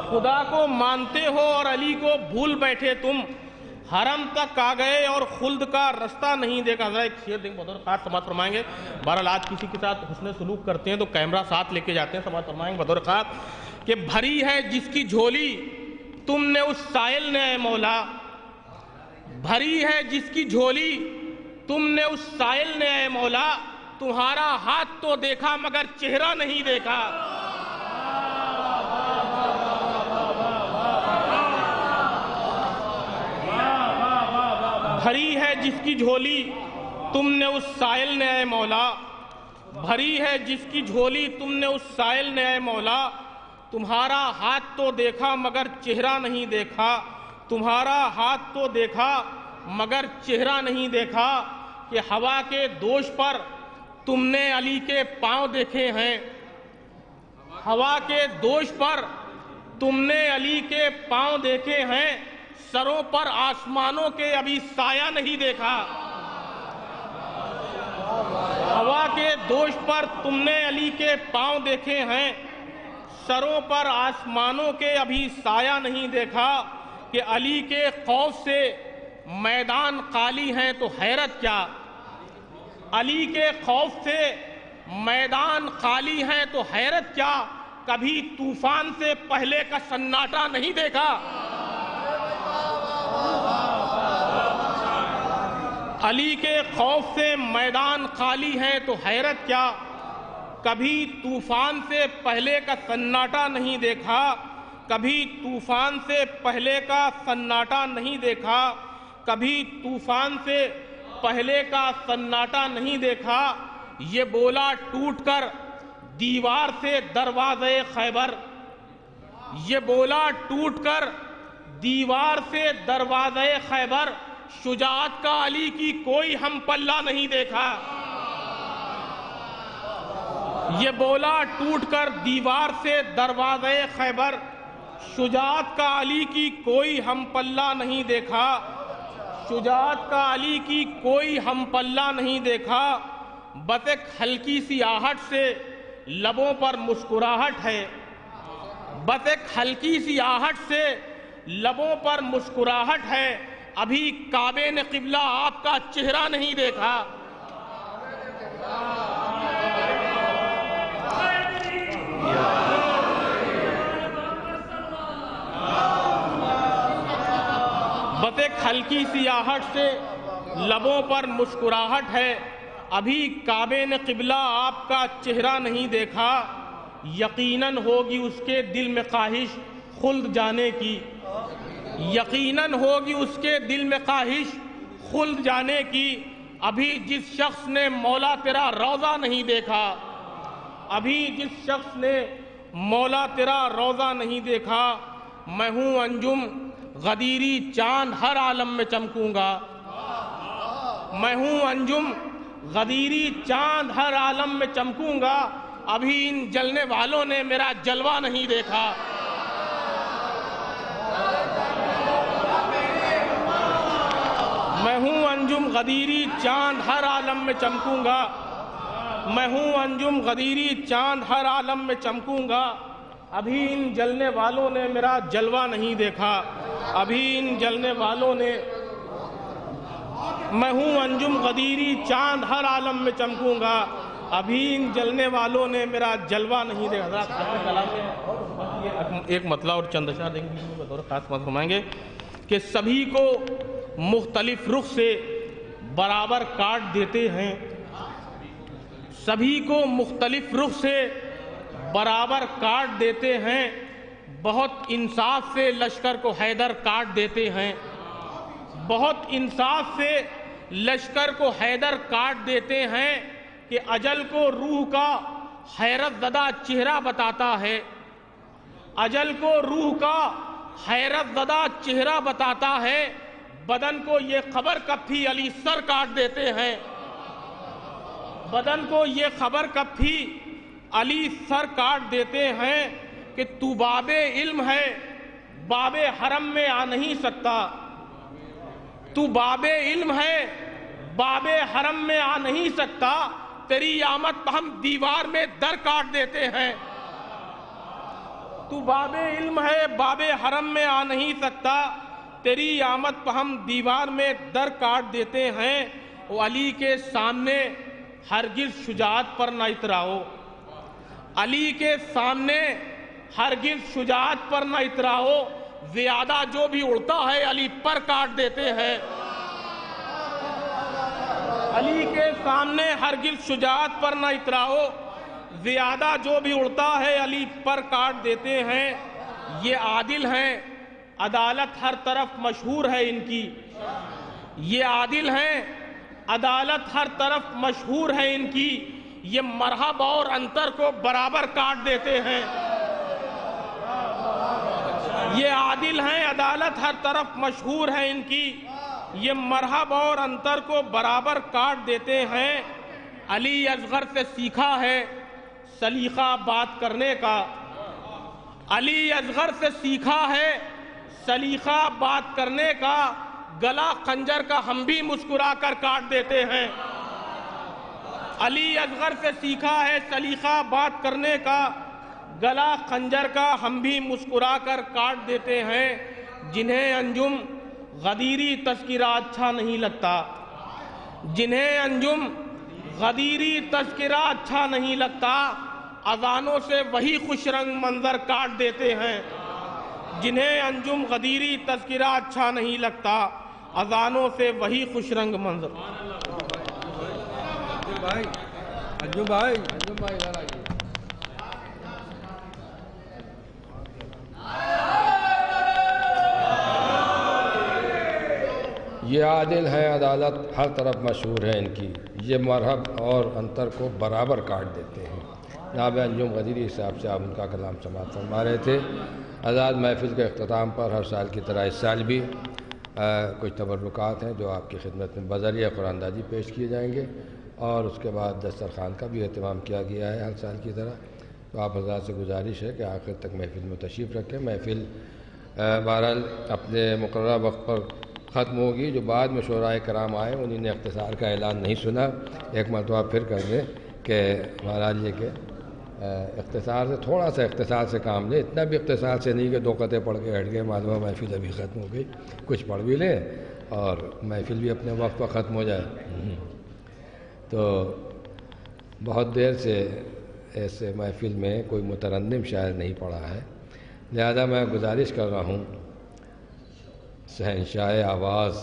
خدا کو مانتے ہو اور علی کو بھول بیٹھے تم، حرم تک آ گئے اور خلد کا رستہ نہیں دیکھا۔ ذرا ایک شعر دیں بہت خاص سماعت فرمائیں گے۔ بہرحال آج کسی کے ساتھ حسن سلوک کرتے ہیں تو کیمرہ ساتھ لے کے جاتے ہیں، سماعت فرمائیں گے بطور خاص کہ بھری ہے جس کی جھولی تم نے اس سائل نے اے مولا، بھری ہے جس کی جھولی تم نے اس سائل نے اے مولا، تمہارا ہاتھ تو دیکھا مگر چہرہ نہیں دیکھا، بھری ہے جس کی جھولی تم نے اس سائل نے اے مولا، بھری ہے جس کی جھولی تم نے اس سائل نے اے مولا، تمہارا ہاتھ تو دیکھا مگر چہرہ نہیں دیکھا، تمہارا ہاتھ تو دیکھا مگر چہرہ نہیں دیکھا، کہ ہوا کے دوش پر تم نے علی کے پاؤں دیکھے ہیں، ہوا کے دوش پر تم نے علی کے پاؤں دیکھے ہیں، سروں پر آسمانوں کے ابھی سایہ نہیں دیکھا، ہوا کے دوش پر تم نے علی کے پاؤں دیکھے ہیں، سروں پر آسمانوں کے ابھی سایہ نہیں دیکھا، کہ علی کے خوف سے میدان خالی ہیں تو حیرت کیا، علی کے خوف سے میدان خالی ہیں تو حیرت کیا، کبھی طوفان سے پہلے کا سناٹا نہیں دیکھا، علی کے خوف سے میدان خالی ہیں تو حیرت کیا، کبھی طوفان سے پہلے کا سناٹا نہیں دیکھا، کبھی طوفان سے پہلے کا سناٹا نہیں دیکھا، کبھی طوفان سے پہلے کا سناٹا نہیں دیکھا، یہ بولا ٹوٹ کر دیوار سے دروازے خیبر، یہ بولا ٹوٹ کر دیوار سے دروازے خیبر، شجاعت کا علی کی کوئی ہم پلہ نہیں دیکھا، یہ بولا ٹوٹ کر دیوار سے دروازے خیبر، شجاعت کا علی کی کوئی ہم پلہ نہیں دیکھا، شجاعت کا علی کی کوئی ہم پلہ نہیں دیکھا، بس ایک ہلکی سی آہٹ سے لبوں پر مسکراہٹ ہے، بس ایک ہلکی سی آہٹ سے لبوں پر مسکراہٹ ہے، ابھی کعبے نے قبلہ آپ کا چہرہ نہیں دیکھا۔ بس ایک ہلکی سی آہٹ سے لبوں پر مسکراہٹ ہے، ابھی کعبے نے قبلہ آپ کا چہرہ نہیں دیکھا، یقیناً ہوگی اس کے دل میں خواہش خلد جانے کی، یقیناً ہوگی اس کے دل میں خواہش خلد جانے کی، ابھی جس شخص نے مولا تیرا روضہ نہیں دیکھا، ابھی جس شخص نے مولا تیرا روضہ نہیں دیکھا، میں ہوں انجم غدیری چاند ہر عالم میں چمکوں گا، میں ہوں انجم غدیری چاند ہر عالم میں چمکوں گا، ابھی ان جلنے والوں نے میرا جلوہ نہیں دیکھا۔ میں ہوں انجم غدیری چاند ہر عالم میں چمکوں گا، میں ہوں انجم غدیری چاند ہر عالم میں چمکوں گا، ابھی ان جلنے والوں نے میرا جلوہ نہیں دیکھا، ابھی ان جلنے والوں نے، میں ہوں انجم غدیری چاند ہر عالم میں چمکوں گا، ابھی ان جلنے والوں نے میرا جلوہ نہیں دیکھا۔ ایک مطلع اور چند اشعار دیں گے، بطور خاص بات فرمائیں گے کہ سبھی کو مختلف رخ سے برابر کاٹ دیتے ہیں، سبھی کو مختلف رخ سے برابر کاٹ دیتے ہیں، بہت انصاف سے لشکر کو حیدر کاٹ دیتے ہیں، بہت انصاف سے لشکر کو حیدر کاٹ دیتے ہیں، کہ اجل کو روح کا حیرت زدہ چہرہ بتاتا ہے، اجل کو روح کا حیرت زدہ چہرہ بتاتا ہے، بدن کو یہ خبر کب بھی علی سر کاٹ دیتے ہیں، بدن کو یہ خبر کب بھی علی سر کاٹ دیتے ہیں، کہ تو باب علم ہے باب حرم میں آ نہیں سکتا، تو باب علم ہے باب حرم میں آ نہیں سکتا، تیری آمد پہ ہم دیوار میں در کاٹ دیتے ہیں، تو باب علم ہے باب حرم میں آ نہیں سکتا، تیری آمد پہ ہم دیوار میں در کاٹ دیتے ہیں، وہ علی کے سامنے ہرگز شجاعت پر نہ اتراؤ، علی کے سامنے ہرگز شجاعت پر نہ اتراؤ، زیادہ جو بھی اڑتا ہے علی پر کاٹ دیتے ہیں، علی کے سامنے ہرگز شجاعت پر نہ اتراؤ، زیادہ جو بھی اڑتا ہے علی پر کاٹ دیتے ہیں، یہ عادل ہیں، عدالت ہر طرف مشہور ہے ان کی، یہ عادل ہیں، عدالت ہر طرف مشہور ہے ان کی، یہ مرحب اور انتر کو برابر کاٹ دیتے ہیں، یہ عادل ہیں، عدالت ہر طرف مشہور ہے ان کی، یہ مرحب اور انتر کو برابر کاٹ دیتے ہیں، علی اصغر سے سیکھا ہے سلیقہ بات کرنے کا، علی اصغر سے سیکھا ہے سلیقہ بات کرنے کا، گلا خنجر کا ہم بھی مسکرا کر کاٹ دیتے ہیں، علی اصغر سے سیکھا ہے سلیقہ بات کرنے کا، گلا خنجر کا ہم بھی مسکرا کر کاٹ دیتے ہیں، جنہیں انجم غدیری تذکرہ اچھا نہیں لگتا، جنہیں انجم غدیری تذکرہ اچھا نہیں لگتا، اذانوں سے وہی خوش رنگ منظر کاٹ دیتے ہیں، جنہیں انجم غدیری تذکرہ اچھا نہیں لگتا، اذانوں سے وہی خوش رنگ منظر۔ انجم بھائی یہ عادل ہے، عدالت ہر طرف مشہور ہے ان کی، یہ مرحب اور انتر کو برابر کاٹ دیتے ہیں۔ جناب انجم غدیری صاحب سے آپ ان کا کلام سماعت فرما رہے تھے۔ آزاد محفل کے اختتام پر ہر سال کی طرح اس سال بھی کچھ تبرکات ہیں جو آپ کی خدمت میں بذریعہ قرآن دادی پیش کیے جائیں گے، اور اس کے بعد دسترخوان کا بھی اہتمام کیا گیا ہے ہر سال کی طرح۔ تو آپ حضرات سے گزارش ہے کہ آخر تک محفل میں تشریف رکھیں. محفل بہرحال اپنے مقررہ وقت پر ختم ہوگی. جو بعد میں شعراء کرام آئے انہیں نے اختصار کا اعلان نہیں سنا. ایک مرتبہ پھر کر دیں کہ بہرحال یہ کہ اختصار سے تھوڑا سا اختصار سے کام لیں. اتنا بھی اختصار سے نہیں کہ 2 قطعے پڑھ کے ہٹ گئے معلوم محفل ابھی ختم ہو گئی. کچھ پڑھ بھی لیں اور محفل بھی اپنے وقت پر ختم ہو جائے. تو بہت دیر سے ایسے محفل میں کوئی مترنم شاعر نہیں پڑھا ہے، لہذا میں گزارش کر رہا ہوں شہنشاہ آواز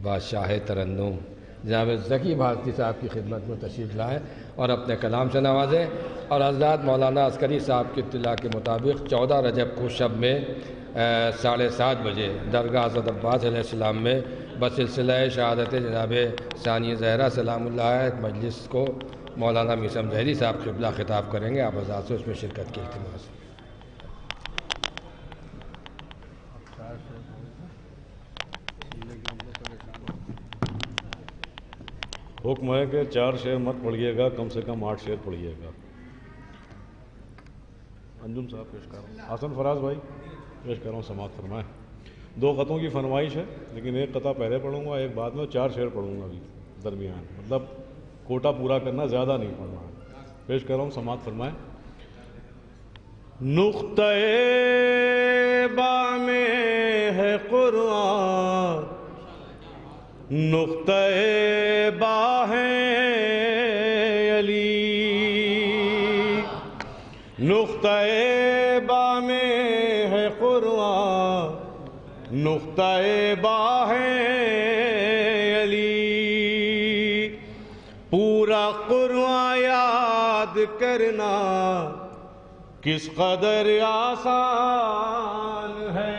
بادشاہ ترنم جناب ذکی بھارتی صاحب کی خدمت میں تشریف لائیں اور اپنے کلام سے نوازیں. اور حضرات مولانا عسکری صاحب کی اطلاع کے مطابق 14 رجب کو شب میں 7:30 بجے درگاہ حضرت عباس علیہ السلام میں بسلسلہ شہادت جناب ثانی زہرا سلام اللہ علیہ مجلس کو مولانا میثم ظہری صاحب قبلہ خطاب کریں گے. آپ حضرات سے اس میں شرکت کی التماس. حکم ہے کہ 4 شعر مت پڑھیے گا، کم سے کم 8 شعر پڑھیے گا. انجم صاحب پیش کر رہا ہوں. حسن فراز بھائی پیش کر رہا ہوں، سماعت فرمائیں. 2 خطوں کی فرمائش ہے لیکن 1 قطع پہلے پڑھوں گا، 1 بعد میں. 4 شعر پڑھوں گا ابھی درمیان، مطلب کوٹا پورا کرنا، زیادہ نہیں پڑھنا ہے. پیش کر رہا ہوں، سماعت فرمائیں. نقطۂ با میں ہے قرآن، نقطۂ با ہے علی، نقطۂ با میں ہے قرآن، نقطۂ با ہے علی. پورا قرآن یاد کرنا کس قدر آسان ہے،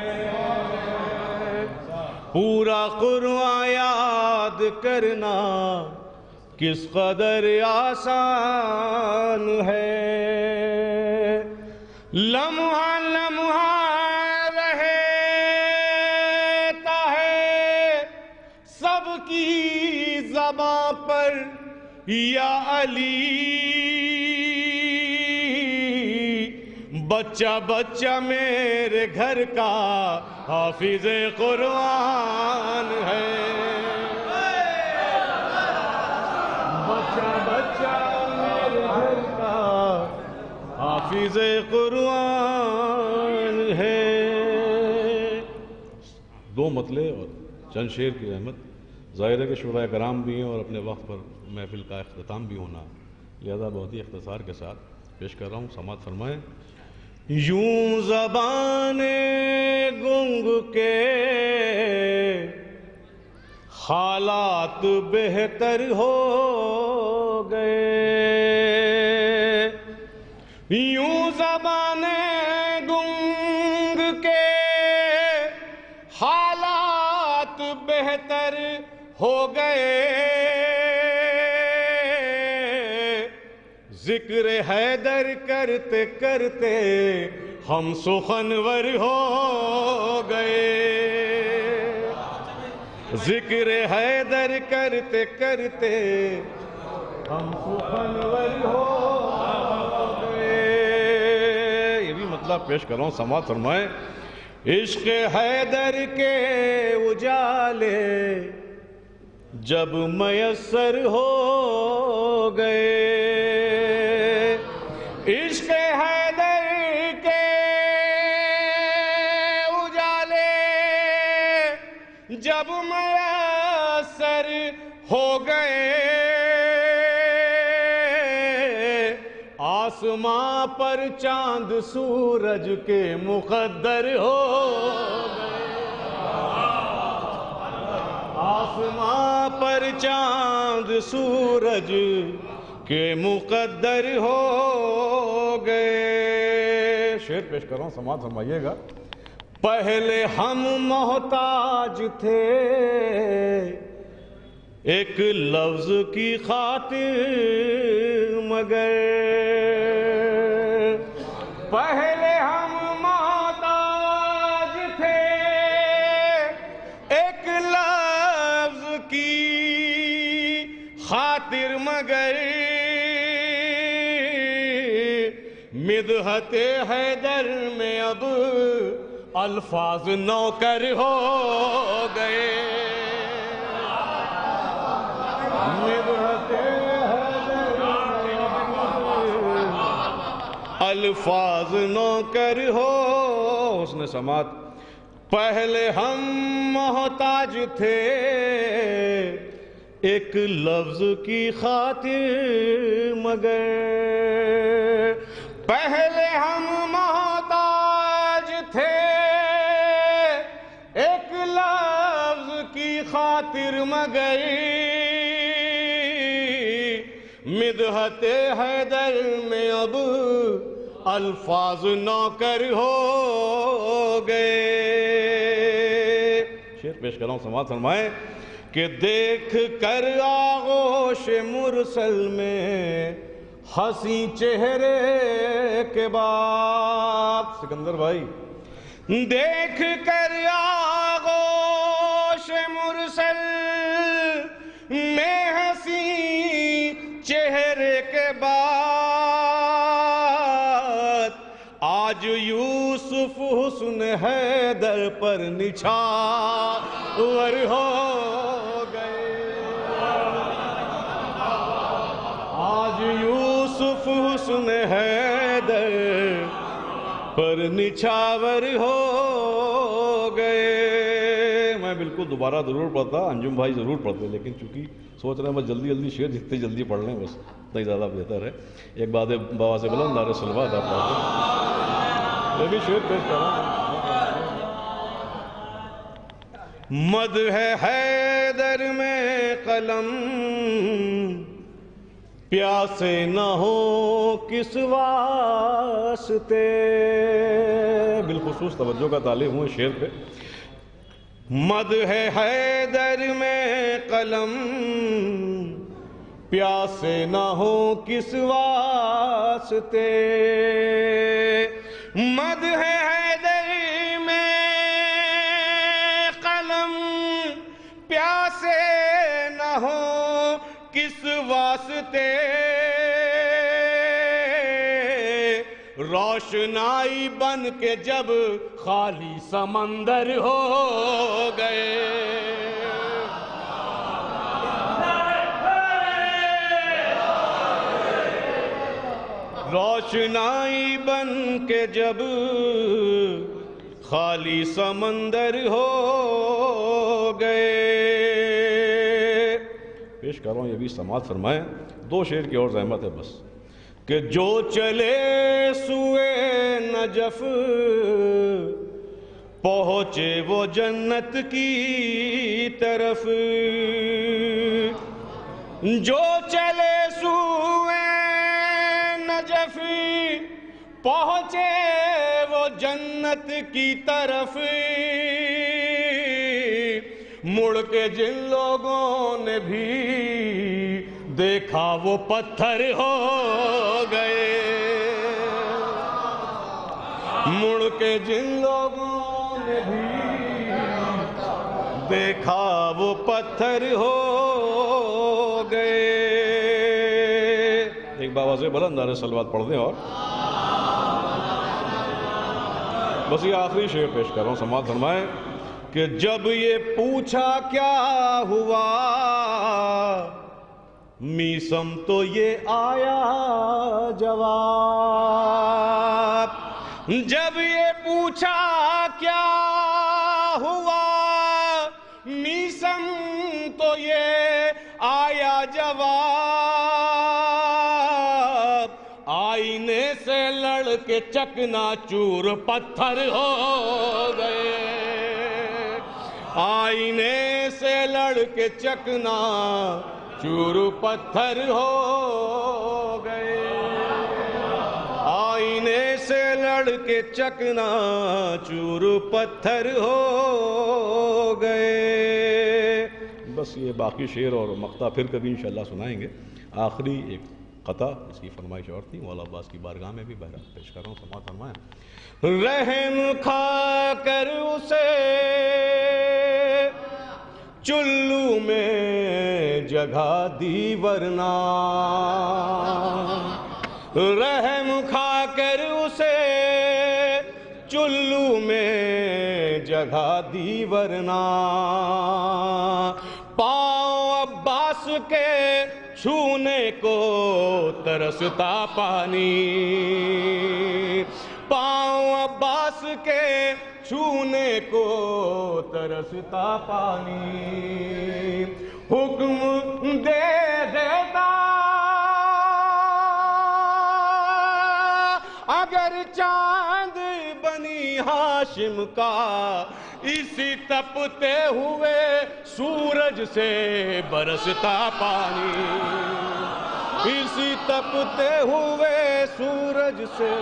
پورا قرآن یاد کرنا کس قدر آسان ہے. لمحہ لمحہ رہتا ہے سب کی زباں پر یا علی، بچہ بچہ میرے گھر کا حافظ قرآن ہے، بچہ بچہ میرے گھر کا حافظ قرآن ہے. 2 مطلع اور چند شعر کی احمد. ظاہر ہے کہ شعراء کرام بھی ہیں اور اپنے وقت پر محفل کا اختتام بھی ہونا، لہذا بہت ہی اختصار کے ساتھ پیش کر رہا ہوں، سماعت فرمائیں. یوں زبان گنگ کے حالات بہتر ہو گئے، یوں زبان گنگ کے حالات بہتر ہو گئے، ذکر حیدر کرتے کرتے ہم سخنور ہو گئے، ذکر حیدر کرتے کرتے ہم سخنور ہو گئے. یہ بھی مطلب پیش کر رہا ہوں، سماعت فرمائیں. عشق حیدر کے اجالے جب میسر ہو گئے، عشق حیدر کے اجالے جب میسر ہو گئے، آسماں پر چاند سورج کے مقدر ہو گئے، آسماں پر چاند سورج کے مقدر ہو گئے. شعر پیش کر رہا ہوں، سماعت فرمائیے گا. پہلے ہم محتاج تھے ایک لفظ کی خاطر، مگر پہلے ہم محتاج تھے ایک لفظ کی خاطر، مگر مدحت حیدر میں اب الفاظ نوکر ہو گئے، مدحت حیدر میں الفاظ نوکر ہو۔ اس نے سماعت پہلے ہم محتاج تھے ایک لفظ کی خاطر، مگر پہلے ہم محتاج تھے ایک لفظ کی خاطر، مگر مدحت حیدر میں اب الفاظ نوکر ہو گئے۔ شعر پیش کر رہا ہوں، سماعت فرمائیں کہ دیکھ کر آغوش مرسل میں ہنسی چہرے کے بعد، سکندر بھائی، دیکھ کر آغوش مرسل میں ہنسی چہرے کے بعد، آج یوسف حسن حیدر پر نچھاور ہو گئے، آج یوسف حسن حیدر پر نچھاور ہو گئے۔ میں بالکل دوبارہ ضرور پڑھتا، انجم بھائی ضرور پڑھتے، لیکن چونکہ سوچ رہے ہیں بس جلدی جلدی شعر جتنے جلدی پڑھ لیں بس اتنا ہی زیادہ بہتر ہے۔ ایک بات ہے بابا سے بلند نعرہ صلوات آپ پڑھتے ہیں، میں بھی شعر پیش کر رہا ہوں۔ مدح حیدر میں قلم پیاسے نہ ہو کس واسطے، بالخصوص توجہ کا طالب ہوں شعر پہ۔ مدح حیدر میں قلم پیاسے نہ ہو کس واسطے، مدح حیدر میں قلم پیاسے نہ ہو کس واسطے، روشنائی بن کے جب خالی سمندر ہو گئے، روشنائی بن کے جب خالی سمندر ہو گئے۔ پیش کر رہا ہوں، یہ بھی سماعت فرمائیں، دو شعر کی اور زحمت ہے بس۔ کہ جو چلے سوئے نجف پہنچے وہ جنت کی طرف، جو چلے سوئے نجف پہنچے وہ جنت کی طرف، مڑ کے جن لوگوں نے بھی دیکھا وہ پتھر ہو گئے، مڑ کے جن لوگوں نے بھی دیکھا وہ پتھر ہو گئے۔ ایک بابا سے بلند نعرہ صلوات پڑھ دیں اور بس یہ آخری شعر پیش کر رہا ہوں، سماعت فرمائیں کہ جب یہ پوچھا کیا ہوا میسم تو یہ آیا جواب، جب یہ پوچھا کیا ہوا میسم تو یہ آیا جواب، آئینے سے لڑ کے چکنا چور پتھر ہو گئے، آئینے سے لڑ کے چکنا چور پتھر ہو گئے، آئینے سے لڑ کے چکنا چور پتھر ہو گئے۔ بس یہ باقی شعر اور مقطع پھر کبھی انشاءاللہ سنائیں گے۔ آخری ایک قطع اس کی فرمائش اور تھی، مولا عباس کی بارگاہ میں بھی بہرحال پیش کر رہا ہوں، سماعت فرمائیں۔ رحم کھا کر اسے چلو میں جگہ دی ورنہ، رحم کھا کر جگہ دی ورنہ پاؤں عباس کے چھونے کو ترستا پانی پاؤں عباس کے چھونے کو ترستا پانی حکم دے دیتا اگر چاند بنی ہاشم کا اسی تپتے ہوئے سورج سے برستا پانی اسی تپتے ہوئے سورج سے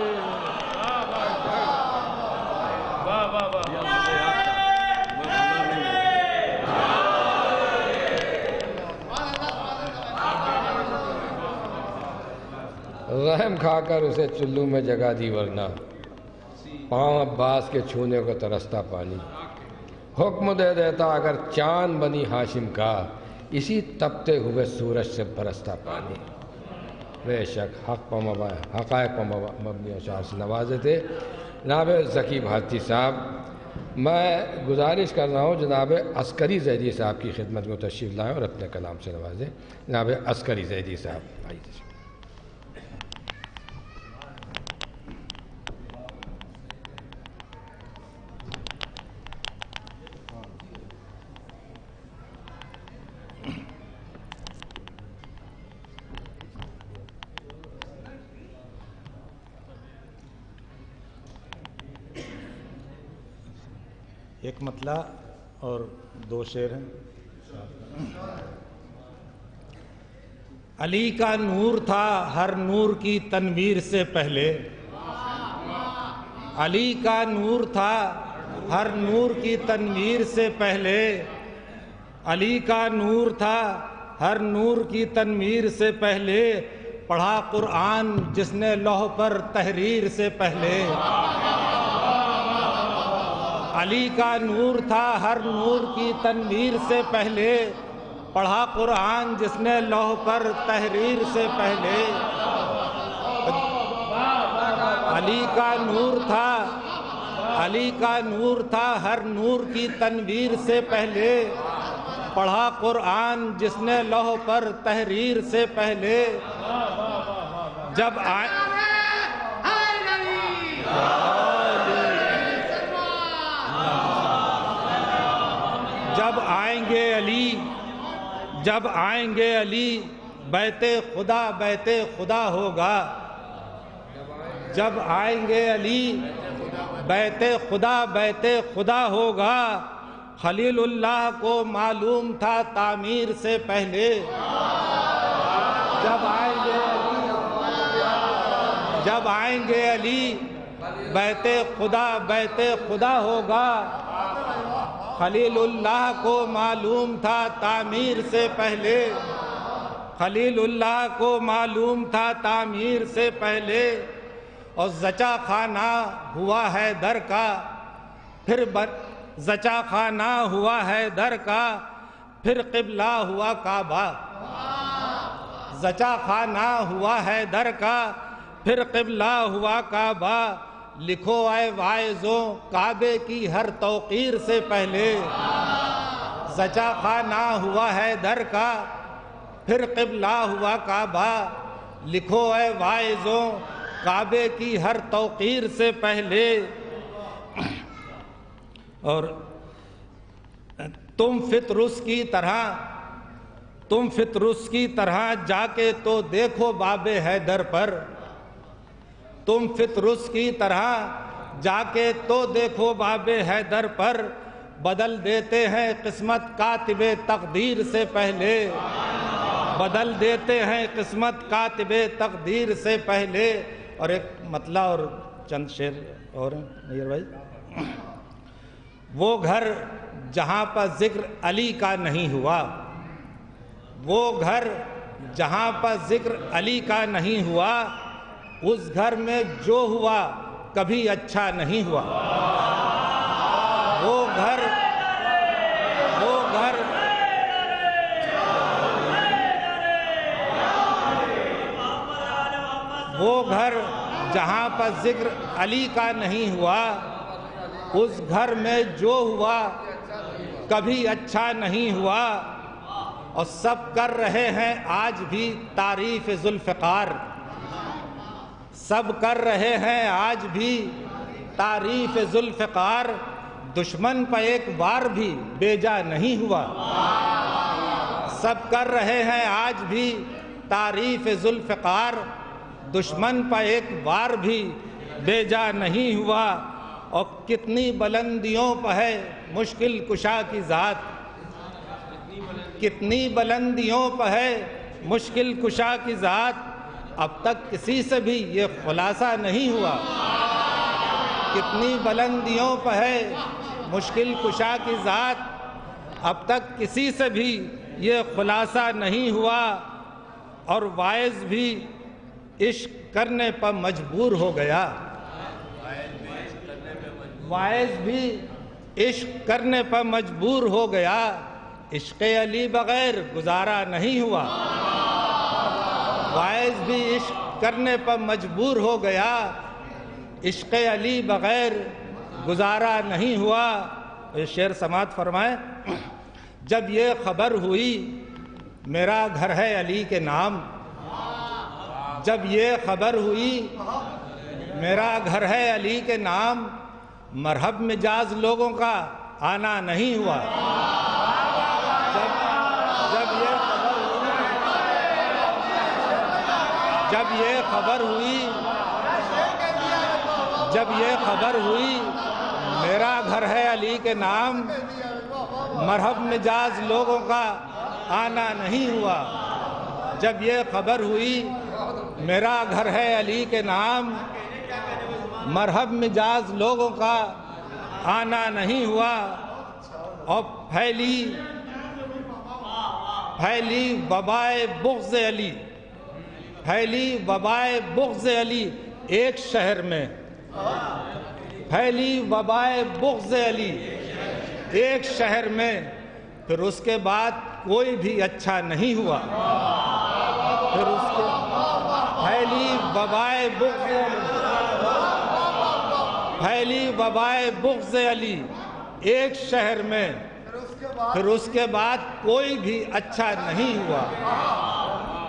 رحم کھا کر اسے چلو میں جگہ دی ورنہ پاؤں عباس کے چھونے کو ترستا پانی حکم دے دیتا اگر چاند بنی ہاشم کا اسی تپتے ہوئے سورج سے برستا پانی بے شک حقائق پر مبنی اشعار سے نوازے تھے جناب ذکی بھارتی صاحب. میں گزارش کر رہا ہوں جناب عسکری زیدی صاحب کی خدمت میں تشریف لائیں اور اپنے کلام سے نوازیں. جناب عسکری زیدی صاحب آئیے تشریف. ایک مطلع اور دو شعر ہیں. علی کا نور تھا ہر نور کی تنویر سے پہلے. علی کا نور تھا ہر نور کی تنویر سے پہلے. علی کا نور تھا ہر نور کی تنویر سے پہلے. پڑھا قرآن جس نے لوح پر تحریر سے پہلے. علی کا نور تھا ہر نور کی تنویر سے پہلے. پڑھا قرآن جس نے لوح پر تحریر سے پہلے. علی کا نور تھا علی کا نور تھا ہر نور کی تنویر سے پہلے. پڑھا قرآن جس نے لوح پر تحریر سے پہلے. جب آئیں گے علی بیت خدا ہوگا. جب آئیں گے علی بیت خدا ہوگا. خلیل اللہ کو معلوم تھا تعمیر سے پہلے. جب آئیں گے علی بیت خدا ہوگا. خلیل اللہ کو معلوم تھا تعمیر سے پہلے. خلیل اللہ کو معلوم تھا تعمیر سے پہلے. اور زچا خانہ ہوا ہے در کا زچا خانہ ہوا ہے در کا پھر قبلہ ہوا کعبہ. زچا خانہ ہوا ہے در کا پھر قبلہ ہوا کعبہ. لکھو اے واعظوں کعبے کی ہر توقیر سے پہلے. زچا خانہ ہوا ہے در کا پھر قبلہ ہوا کعبہ. لکھو اے واعظوں کعبے کی ہر توقیر سے پہلے. اور تم فطرس کی طرح جا کے تو دیکھو باب حیدر پر. تم فطرس کی طرح جا کے تو دیکھو باب حیدر پر. بدل دیتے ہیں قسمت کاتب تقدیر سے پہلے. بدل دیتے ہیں قسمت کاتب تقدیر سے پہلے. اور ایک مطلع اور چند شعر اور نیر بھائی. وہ گھر جہاں پر ذکر علی کا نہیں ہوا. وہ گھر جہاں پر ذکر علی کا نہیں ہوا. اس گھر میں جو ہوا کبھی اچھا نہیں ہوا. وہ گھر جہاں پر ذکر علی کا نہیں ہوا. اس گھر میں جو ہوا کبھی اچھا نہیں ہوا، اور سب کر رہے ہیں آج بھی تعریف ذوالفقار، سب کر رہے ہیں آج بھی تعریف ذوالفقار، دشمن پہ ایک بار بھی بیجا نہیں ہوا، سب کر رہے ہیں آج بھی تعریف ذوالفقار، دشمن پہ ایک بار بھی بیجا نہیں ہوا، اور کتنی بلندیوں پہ ہے مشکل کشا کی ذات، کتنی بلندیوں پہ ہے مشکل کشا کی ذات، اب تک کسی سے بھی یہ خلاصہ نہیں ہوا، کتنی بلندیوں پہ ہے مشکل کشا کی ذات، اب تک کسی سے بھی یہ خلاصہ نہیں ہوا، اور واعظ بھی عشق کرنے پر مجبور ہو گیا، واعظ بھی عشق کرنے پر مجبور ہو گیا، عشق علی بغیر گزارا نہیں ہوا، واعظ بھی عشق کرنے پر مجبور ہو گیا، عشق علی بغیر گزارا نہیں ہوا۔ یہ شعر سماعت فرمائے۔ جب یہ خبر ہوئی میرا گھر ہے علی کے نام، جب یہ خبر ہوئی میرا گھر ہے علی کے نام، مرحب مزاج لوگوں کا آنا نہیں ہوا، جب یہ خبر ہوئی میرا گھر ہے علی کے نام، مرحب مزاج لوگوں کا آنا نہیں ہوا، جب یہ خبر ہوئی میرا گھر ہے علی کے نام، مرحب مزاج لوگوں کا آنا نہیں ہوا، اور پھیلی وبائے بغض علی، پھیلی وبائے بغض علی ایک شہر میں، پھیلی وبائے بغض علی ایک شہر میں، پھر اس کے بعد کوئی بھی اچھا نہیں ہوا، پھر اس کے پھیلی وبائے بغض علی، پھیلی وبائے بغض علی ایک شہر میں، پھر اس کے بعد کوئی بھی اچھا نہیں ہوا،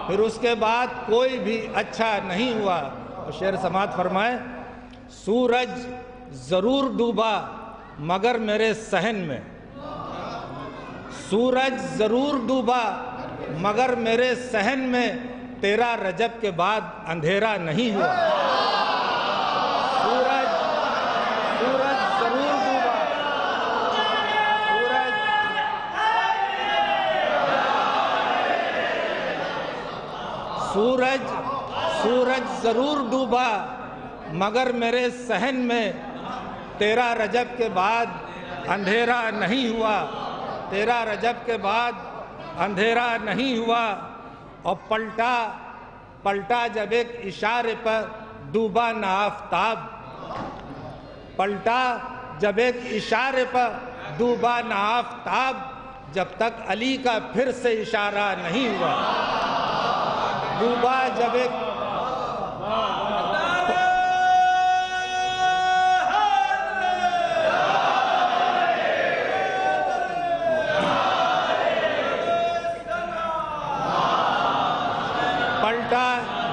پھر اس کے بعد کوئی بھی اچھا نہیں ہوا۔ اور شعر سماعت فرمائے۔ سورج ضرور ڈوبا مگر میرے صحن میں، سورج ضرور ڈوبا مگر میرے صحن میں، 13 رجب کے بعد اندھیرا نہیں ہوا، سورج ضرور ڈوبا، سورج ضرور ڈوبا مگر میرے صحن میں، 13 رجب کے بعد اندھیرا نہیں ہوا، 13 رجب کے بعد اندھیرا نہیں ہوا، اور پلٹا جب ایک اشارے پر ڈوبا نہ آفتاب، پلٹا جب ایک اشارے پر ڈوبا نہ آفتاب، جب تک علی کا پھر سے اشارہ نہیں ہوا، ڈوبا جب ایک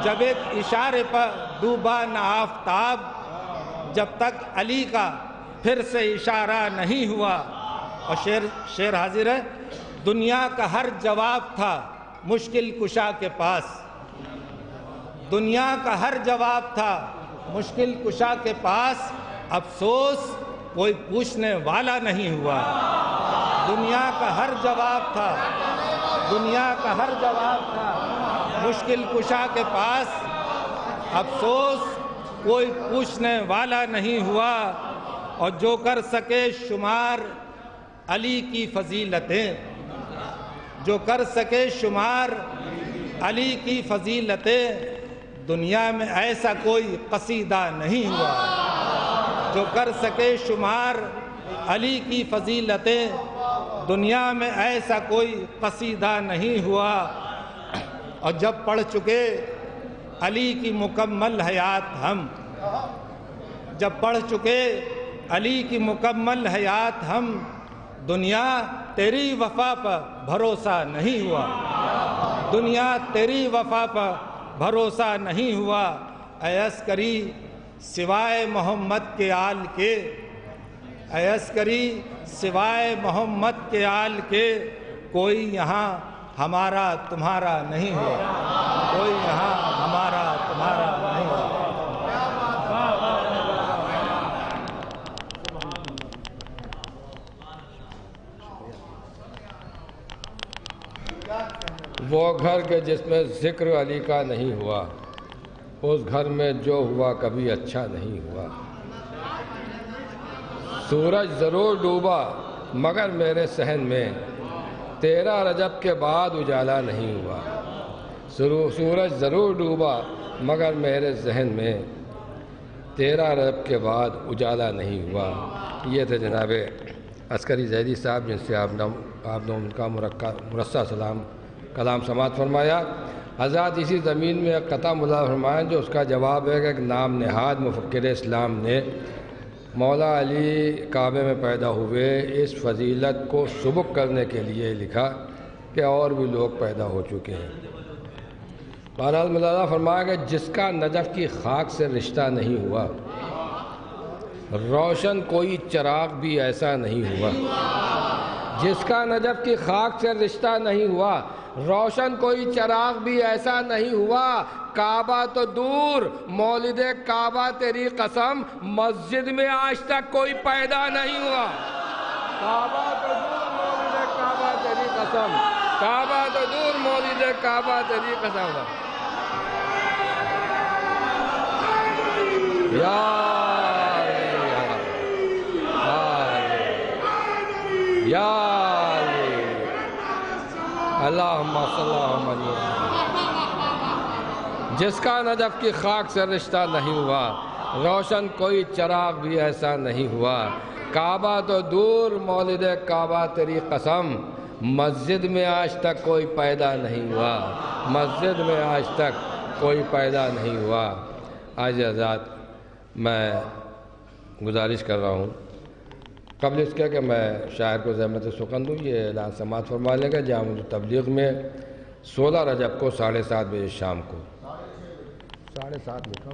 جب ایک اشارے پر ڈوبا نہ آفتاب، جب تک علی کا پھر سے اشارہ نہیں ہوا۔ اور شعر حاضر ہے۔ دنیا کا ہر جواب تھا مشکل کشا کے پاس، دنیا کا ہر جواب تھا مشکل کشا کے پاس، افسوس کوئی پوچھنے والا نہیں ہوا، دنیا کا ہر جواب تھا، دنیا کا ہر جواب تھا مشکل کشا کے پاس، افسوس کوئی پوچھنے والا نہیں ہوا۔ اور جو کر سکے شمار علی کی فضیلتیں، جو کر سکے شمار علی کی فضیلتیں، دنیا میں ایسا کوئی قصیدہ نہیں ہوا، جو کر سکے شمار علی کی فضیلتیں، دنیا میں ایسا کوئی قصیدہ نہیں ہوا۔ اور جب پڑھ چکے علی کی مکمل حیات ہم، جب پڑھ چکے علی کی مکمل حیات ہم، دنیا تیری وفا پر بھروسہ نہیں ہوا، دنیا تیری وفا پر بھروسہ نہیں ہوا، اے عسکری سوائے محمد کے آل کے، اے عسکری سوائے محمد کے آل کے، کوئی یہاں ہمارا تمہارا نہیں ہوا، کوئی یہاں ہمارا تمہارا نہیں ہوا۔ وہ گھر کے جس میں ذکر علی کا نہیں ہوا، اس گھر میں جو ہوا کبھی اچھا نہیں ہوا۔ سورج ضرور ڈوبا مگر میرے صحن میں 13 رجب کے بعد اجالا نہیں ہوا، سورج ضرور ڈوبا مگر میرے ذہن میں 13 رجب کے بعد اجالا نہیں ہوا۔ یہ تھے جناب عسکری زیدی صاحب جن سے آپ نے ان کا مرصع کلام سماعت فرمایا۔ حضرات اسی زمین میں ایک قطعہ ملاحظہ فرمایا جو اس کا جواب ہے کہ ایک نام نہاد مفکر اسلام نے مولا علی کعبے میں پیدا ہوئے اس فضیلت کو سبک کرنے کے لیے لکھا کہ اور بھی لوگ پیدا ہو چکے ہیں۔ بہرحال ملاحظہ فرمایا کہ جس کا نجف کی خاک سے رشتہ نہیں ہوا، روشن کوئی چراغ بھی ایسا نہیں ہوا، جس کا نجف کی خاک سے رشتہ نہیں ہوا، روشن کوئی چراغ بھی ایسا نہیں ہوا، کعبہ تو دور مولد کعبہ تیری قسم مسجد میں آج تک کوئی پیدا نہیں ہوا، کعبہ تو دور مولد کعبہ تیری قسم، کعبہ تو دور مولد کعبہ تیری قسم۔ یا یا اللہم صلی اللہ علیہ وسلم۔ جس کا نجف کی خاک سے رشتہ نہیں ہوا، روشن کوئی چراغ بھی ایسا نہیں ہوا، کعبہ تو دور مولد کعبہ تیری قسم مسجد میں آج تک کوئی پیدا نہیں ہوا، مسجد میں آج تک کوئی پیدا نہیں ہوا۔ آج حضرات میں گزارش کر رہا ہوں قبل اس کے کہ میں شاعر کو زحمت سخن دوں، یہ اعلان سماعت فرما لے گا جامع تبلیغ میں 16 رجب کو 7:30 بجے شام کو 7:30 لکھا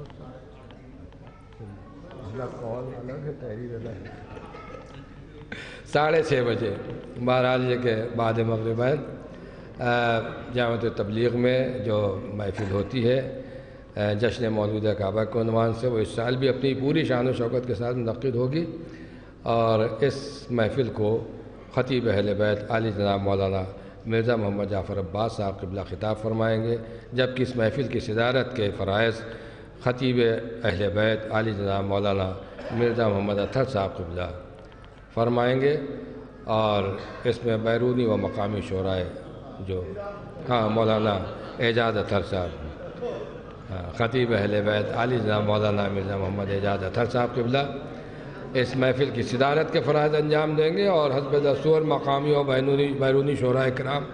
6:30 بجے، بہرحال یہ کہ بعد مغرب جامع تبلیغ میں جو محفل ہوتی ہے جشن مولود کعبہ کے عنوان سے، وہ اس سال بھی اپنی پوری شان و شوکت کے ساتھ منعقد ہوگی، اور اس محفل کو خطیب اہل بیت عالی جناب مولانا مرزا محمد جعفر عباس صاحب قبلہ خطاب فرمائیں گے، جبکہ اس محفل کی صدارت کے فرائض خطیب اہل بیت عالی جناب مولانا مرزا محمد اطہر صاحب قبلہ فرمائیں گے، اور اس میں بیرونی و مقامی شعراء جو مولانا اعجاز اطہر صاحب، خطیب اہل بیت عالی جناب مولانا مرزا محمد اعجاز اطہر صاحب قبلہ اس محفل کی صدارت کے فرائض انجام دیں گے، اور حسب دستور مقامی و بیرونی شعراء کرام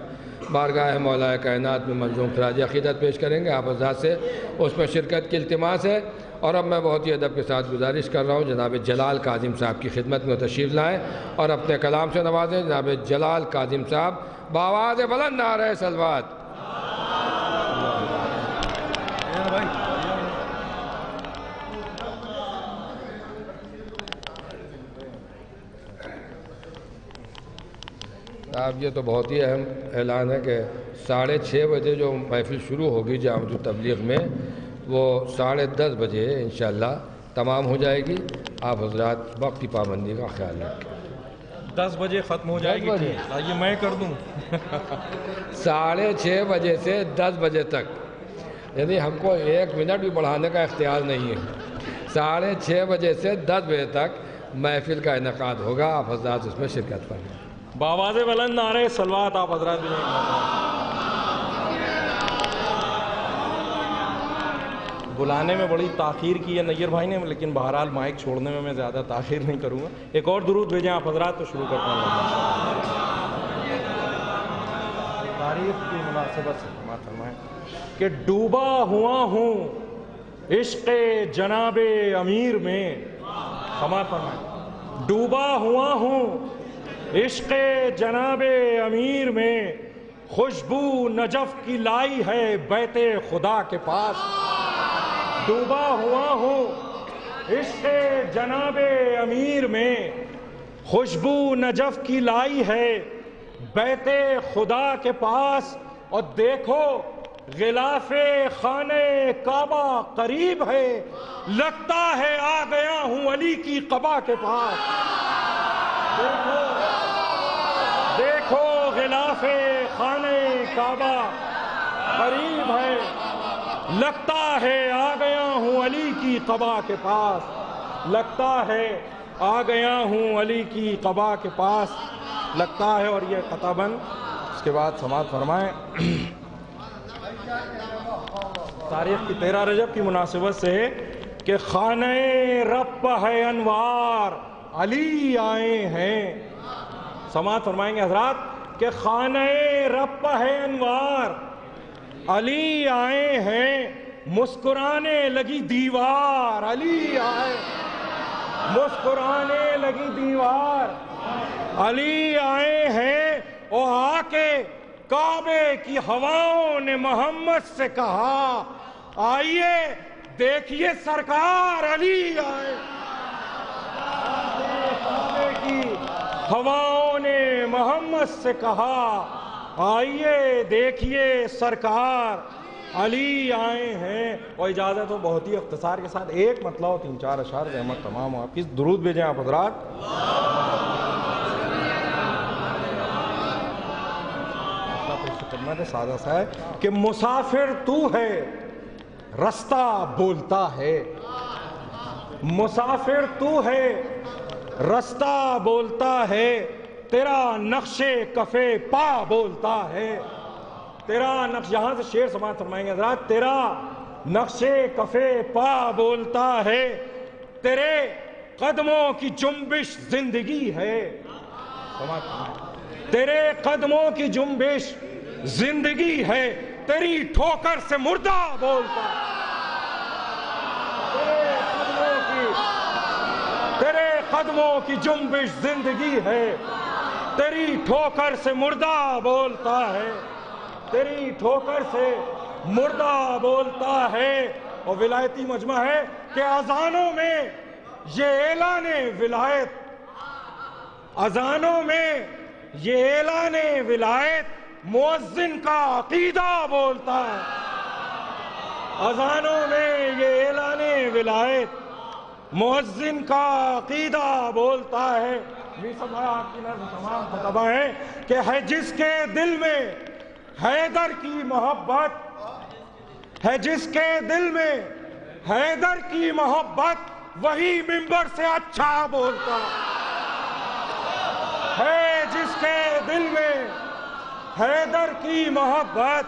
بارگاہ مولا کائنات میں منظوم خراج عقیدت پیش کریں گے۔ آپ حضرات سے اس میں شرکت کی التماس ہے، اور اب میں بہت ہی ادب کے ساتھ گزارش کر رہا ہوں جناب جلال کاظم صاحب کی خدمت میں تشریف لائیں اور اپنے کلام سے نوازیں۔ جناب جلال کاظم صاحب بآواز بلند نعرہ صلوات۔ صاحب یہ تو بہت ہی اہم اعلان ہے کہ 6:30 بجے جو محفل شروع ہوگی جامع تبلیغ میں، وہ 10:30 بجے انشاءاللہ تمام ہو جائے گی۔ آپ حضرات وقت کی پابندی کا خیال رکھیں۔ 10 بجے ختم ہو جائے گی، یہ میں کر دوں 6:30 بجے سے 10 بجے تک، یعنی ہم کو 1 منٹ بھی بڑھانے کا اختیار نہیں ہے۔ 6:30 بجے سے 10 بجے تک محفل کا انعقاد ہوگا، آپ حضرات اس میں شرکت فرمائیں۔ بآواز بلند نعرہ صلوات آپ حضرات بھی بلانے میں بڑی تاخیر کی ہے نیر بھائی نے، لیکن بہرحال مائک چھوڑنے میں زیادہ تاخیر نہیں کروں گا۔ ایک اور درود بھیجیں آپ حضرات تو شروع کرتے ہیں۔ تعریف کی مناسبت سے فرمائیں کہ ڈوبا ہوا ہوں عشق جناب امیر میں، سماعت فرمائیں۔ ڈوبا ہوا ہوں عشق جناب امیر میں، خوشبو نجف کی لائی ہے بیت خدا کے پاس۔ ڈوبا ہوا ہوں عشق جناب امیر میں، خوشبو نجف کی لائی ہے بیت خدا کے پاس۔ اور دیکھو غلاف خانہ کعبہ قریب ہے، لگتا ہے آ گیا ہوں علی کی قبا کے پاس۔ دیکھو غلاف خانہ کعبہ قریب ہے، لگتا ہے آ گیا ہوں علی کی قبا کے پاس۔ لگتا ہے آ گیا ہوں علی کی قبا کے پاس، لگتا ہے۔ اور یہ قطع بند اس کے بعد سماعت فرمائیں۔ تاریخ کی 13 رجب کی مناسبت سے کہ خانہ رب ہے انوار علی آئے ہیں۔ سماعت فرمائیں گے حضرات کہ خانہ رب ہے انوار علی آئے ہیں، مسکرانے لگی دیوار علی آئے، مسکرانے لگی دیوار علی آئے ہیں۔ اور آ کے کعبے کی ہواؤں نے محمد سے کہا آئیے دیکھیے سرکار علی آئے۔ کعبے کی ہواؤں نے محمد سے کہا آئیے دیکھیے سرکار علی آئے ہیں۔ اور اجازت ہو بہت ہی اختصار کے ساتھ ایک مطلب اور 3-4 اشعار رحمت تمام ہو آپ کی درود بھیجیں آپ حضرات۔ سادہ سا ہے کہ مسافر تو ہے رستہ بولتا ہے، مسافر تو ہے رستہ بولتا ہے، تیرا نقش کفے پا بولتا ہے، تیرا نقش، یہاں سے شعر سماعت فرمائیں گے حضرات، تیرا نقش کفے پا بولتا ہے، تیرے قدموں کی جنبش زندگی ہے، تیرے قدموں کی جنبش زندگی ہے، تیری ٹھوکر سے مردہ بولتا ہے، تیرے قدموں کی جنبش زندگی ہے، تیری ٹھوکر سے مردہ بولتا ہے، تیری ٹھوکر سے مردہ بولتا ہے۔ اور ولایتی مجمع ہے کہ اذانوں میں یہ اعلان ولایت، اذانوں میں یہ اعلان ولایت مؤذن کا عقیدہ بولتا ہے، اذانوں میں یہ اعلان ولایت مؤذن کا عقیدہ بولتا ہے۔ یہ سب آپ کی نظر تمام خطبہ ہے کہ ہے جس کے دل میں حیدر کی محبت، ہے جس کے دل میں حیدر کی محبت وہی منبر سے اچھا بولتا ہے، جس کے دل میں حیدر کی محبت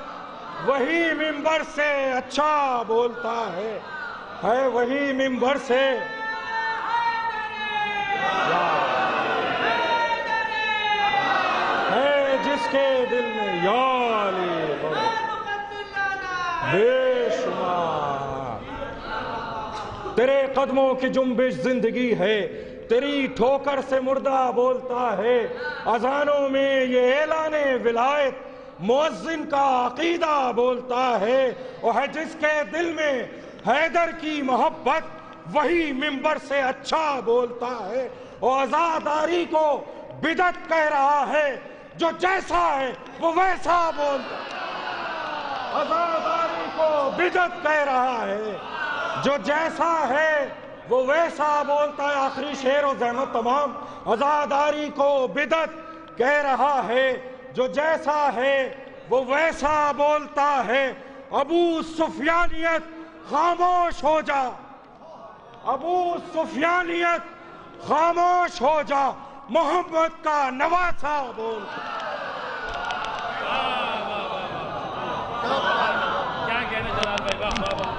وہی منبر سے اچھا بولتا ہے وہی منبر سے۔ ہے جس کے دل میں یا علی بے شمار، تیرے قدموں کی جنبش زندگی ہے، تیری ٹھوکر سے مردہ بولتا ہے، اذانوں میں یہ اعلان ولایت مؤذن کا عقیدہ بولتا ہے۔ اور ہے جس کے دل میں حیدر کی محبت وہی منبر سے اچھا بولتا ہے۔ اور عزاداری کو بدعت کہہ رہا ہے، جو جیسا ہے وہ ویسا بولتا ہے، عزاداری کو بدعت کہہ رہا ہے، جو جیسا ہے وہ ویسا بولتا ہے۔ آخری شعر و زحمت تمام، عزاداری کو بدعت کہہ رہا ہے، جو جیسا ہے وہ ویسا بولتا ہے۔ ابو سفیانیت خاموش ہو جا، ابو سفیانیت خاموش ہو جا، محمد کا نواسا بولتا ہے۔ کیا کہنے جلال بھائی، واہ واہ واہ۔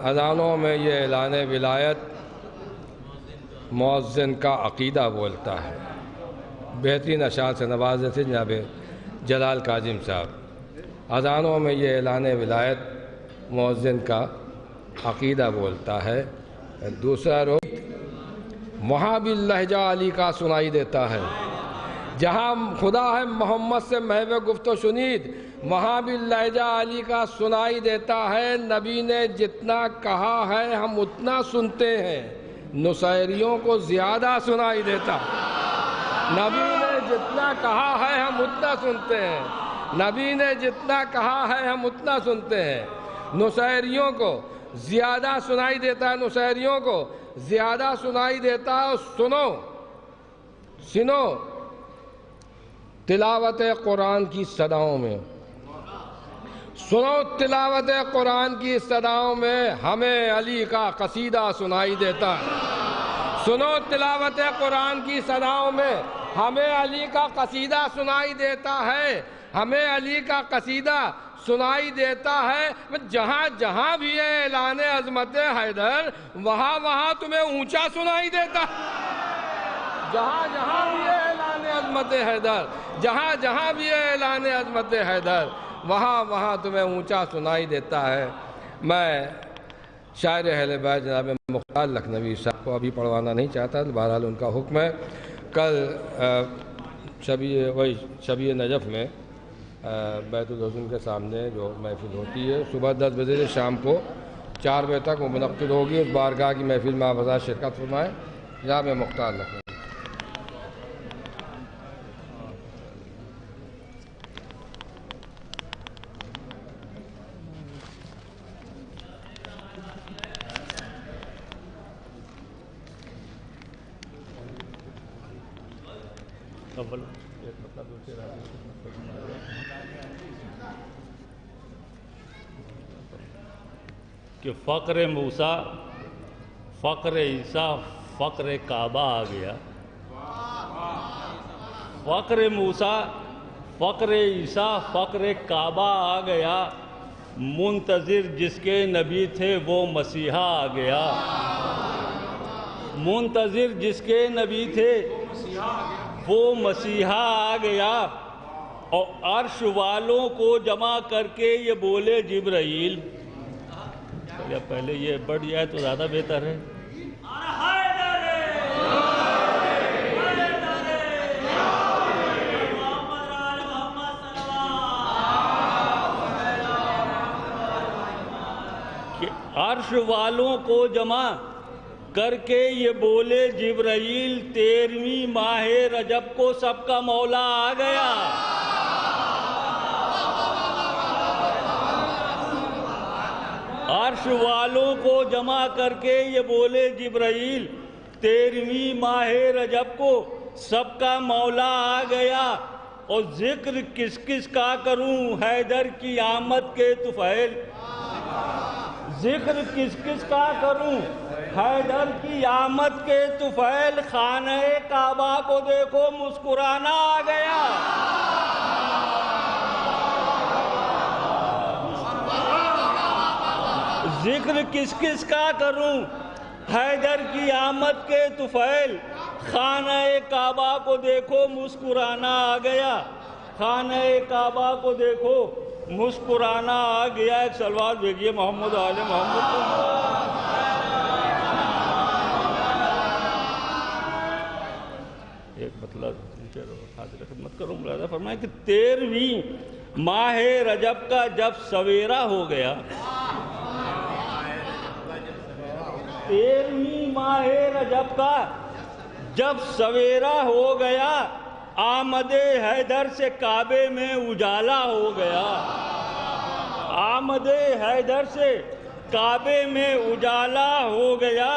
اذانوں میں یہ اعلان ولایت مؤذن کا عقیدہ بولتا ہے۔ بہترین اشعار سے نوازے تھے جناب جلال کاظم صاحب. اذانوں میں یہ اعلان ولایت مؤذن کا عقیدہ بولتا ہے. دوسرا رکن وہاں بھی لہجہ علی کا سنائی دیتا ہے. جہاں خدا ہے محمد سے محو گفت و شنید وہاں بھی لہجہ علی کا سنائی دیتا ہے. نبی نے جتنا کہا ہے ہم اتنا سنتے ہیں، نصیریوں کو زیادہ سنائی دیتا. نبی نے جتنا کہا ہے ہم اتنا سنتے ہیں، نبی نے جتنا کہا ہے ہم اتنا سنتے ہیں، نصیریوں کو زیادہ سنائی دیتا ہے، نصیریوں کو زیادہ سنائی دیتا ہے. سنو تلاوت قرآن کی صداؤں میں، سنو تلاوت قرآن کی صداؤں میں ہمیں علی کا قصیدہ سنائی دیتا ہے. سنو تلاوت قرآن کی صداؤں میں ہمیں علی کا قصیدہ سنائی دیتا ہے، ہمیں علی کا قصیدہ سنائی دیتا ہے. جہاں جہاں بھی ہے اعلان عظمت حیدر وہاں وہاں تمہیں اونچا سنائی دیتا ہے. جہاں جہاں بھی ہے اعلان عظمت حیدر، جہاں جہاں بھی ہے اعلان عظمت حیدر وہاں وہاں تمہیں اونچا سنائی دیتا ہے. میں شاعر اہل بیت جناب مختار لکھنوی صاحب کو ابھی پڑھوانا نہیں چاہتا، بہرحال ان کا حکم ہے. کل شبیہ نجف میں بیت الحسن کے سامنے جو محفل ہوتی ہے صبح 10 بجے سے شام کو 4 بجے تک وہ منعقد ہوگی. اس بارگاہ کی محفل میں آپ حضرات شرکت فرمائیں. جناب مختار لکھنوی. کہ فقر موسیٰ، فقر عیسیٰ، فقر کعبہ آ گیا. فقر موسیٰ، فقر عیسیٰ، فقر کعبہ آ گیا. منتظر جس کے نبی تھے وہ مسیحا آ گیا. منتظر جس کے نبی تھے وہ مسیحا آ گیا. اور عرش والوں کو جمع کر کے یہ بولے جبرائیل. یا پہلے یہ بڑھ جائے تو زیادہ بہتر ہے. کہ عرش والوں کو جمع کر کے یہ بولے جبرائیل 13ویں ماہ رجب کو سب کا مولا آ گیا. عرش والوں کو جمع کر کے یہ بولے جبرائیل 13ویں ماہ رجب کو سب کا مولا آ گیا. اور ذکر کس کس کا کروں حیدر کی آمد کے طفیل. ذکر کس کس کا کروں حیدر کی آمد کے طفیل. خانہ کعبہ کو دیکھو مسکرانا آ گیا. ذکر کس کس کا کروں حیدر کی آمد کے طفیل. خانہ کعبہ کو دیکھو مسکرانا آ گیا. خانہ کعبہ کو دیکھو مسکرانا آ گیا. ایک صلوات بھیجیے محمد آل محمد کو. ایک مطلب حاضر خدمت کروں ملاحظہ فرمائیں کہ 13ویں ماہ رجب کا جب سویرا ہو گیا، 13ویں ماہ رجب کا جب سویرا ہو گیا، آمد حیدر سے کعبے میں اجالا ہو گیا. آمد حیدر سے کعبے میں اجالا ہو گیا.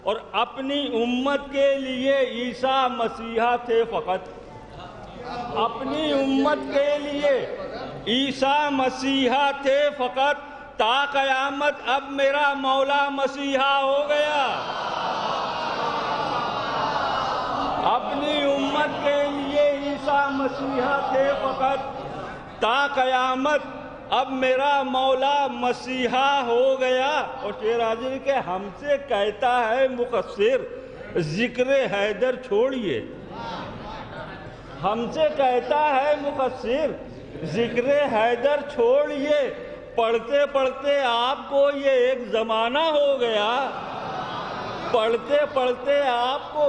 اور اپنی امت کے لیے عیسیٰ مسیحا تھے فقط. اپنی امت کے لیے عیسیٰ مسیحا تھے فقط. تا قیامت اب میرا مولا مسیحا ہو گیا. اپنی امت کے لیے عیسیٰ مسیحا تھے فقط. تا قیامت اب میرا مولا مسیحا ہو گیا. اور شیر حاضر کہ ہم سے کہتا ہے مقصر ذکر حیدر چھوڑیے. ہم سے کہتا ہے مقصر ذکر حیدر چھوڑیے، پڑھتے پڑھتے آپ کو یہ ایک زمانہ ہو گیا، پڑھتے پڑھتے آپ کو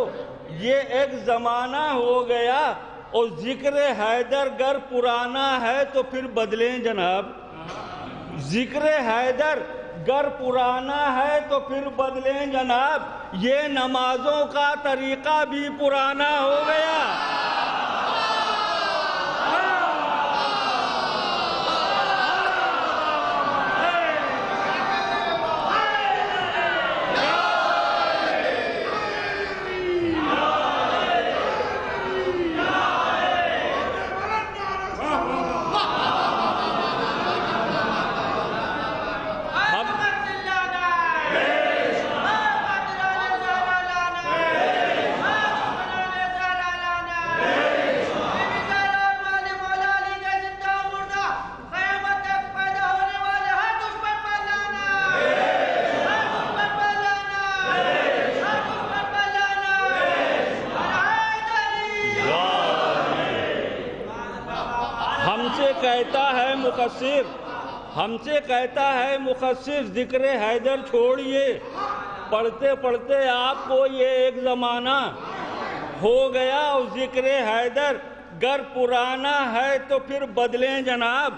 یہ ایک زمانہ ہو گیا، اور ذکر حیدر گر پرانا ہے تو پھر بدلیں جناب، ذکر حیدر گر پرانا ہے تو پھر بدلیں جناب، یہ نمازوں کا طریقہ بھی پرانا ہو گیا۔ ہم سے کہتا ہے مقصر ذکر حیدر چھوڑیے، پڑھتے پڑھتے آپ کو یہ ایک زمانہ ہو گیا، اور ذکر حیدر گر پرانا ہے تو پھر بدلیں جناب،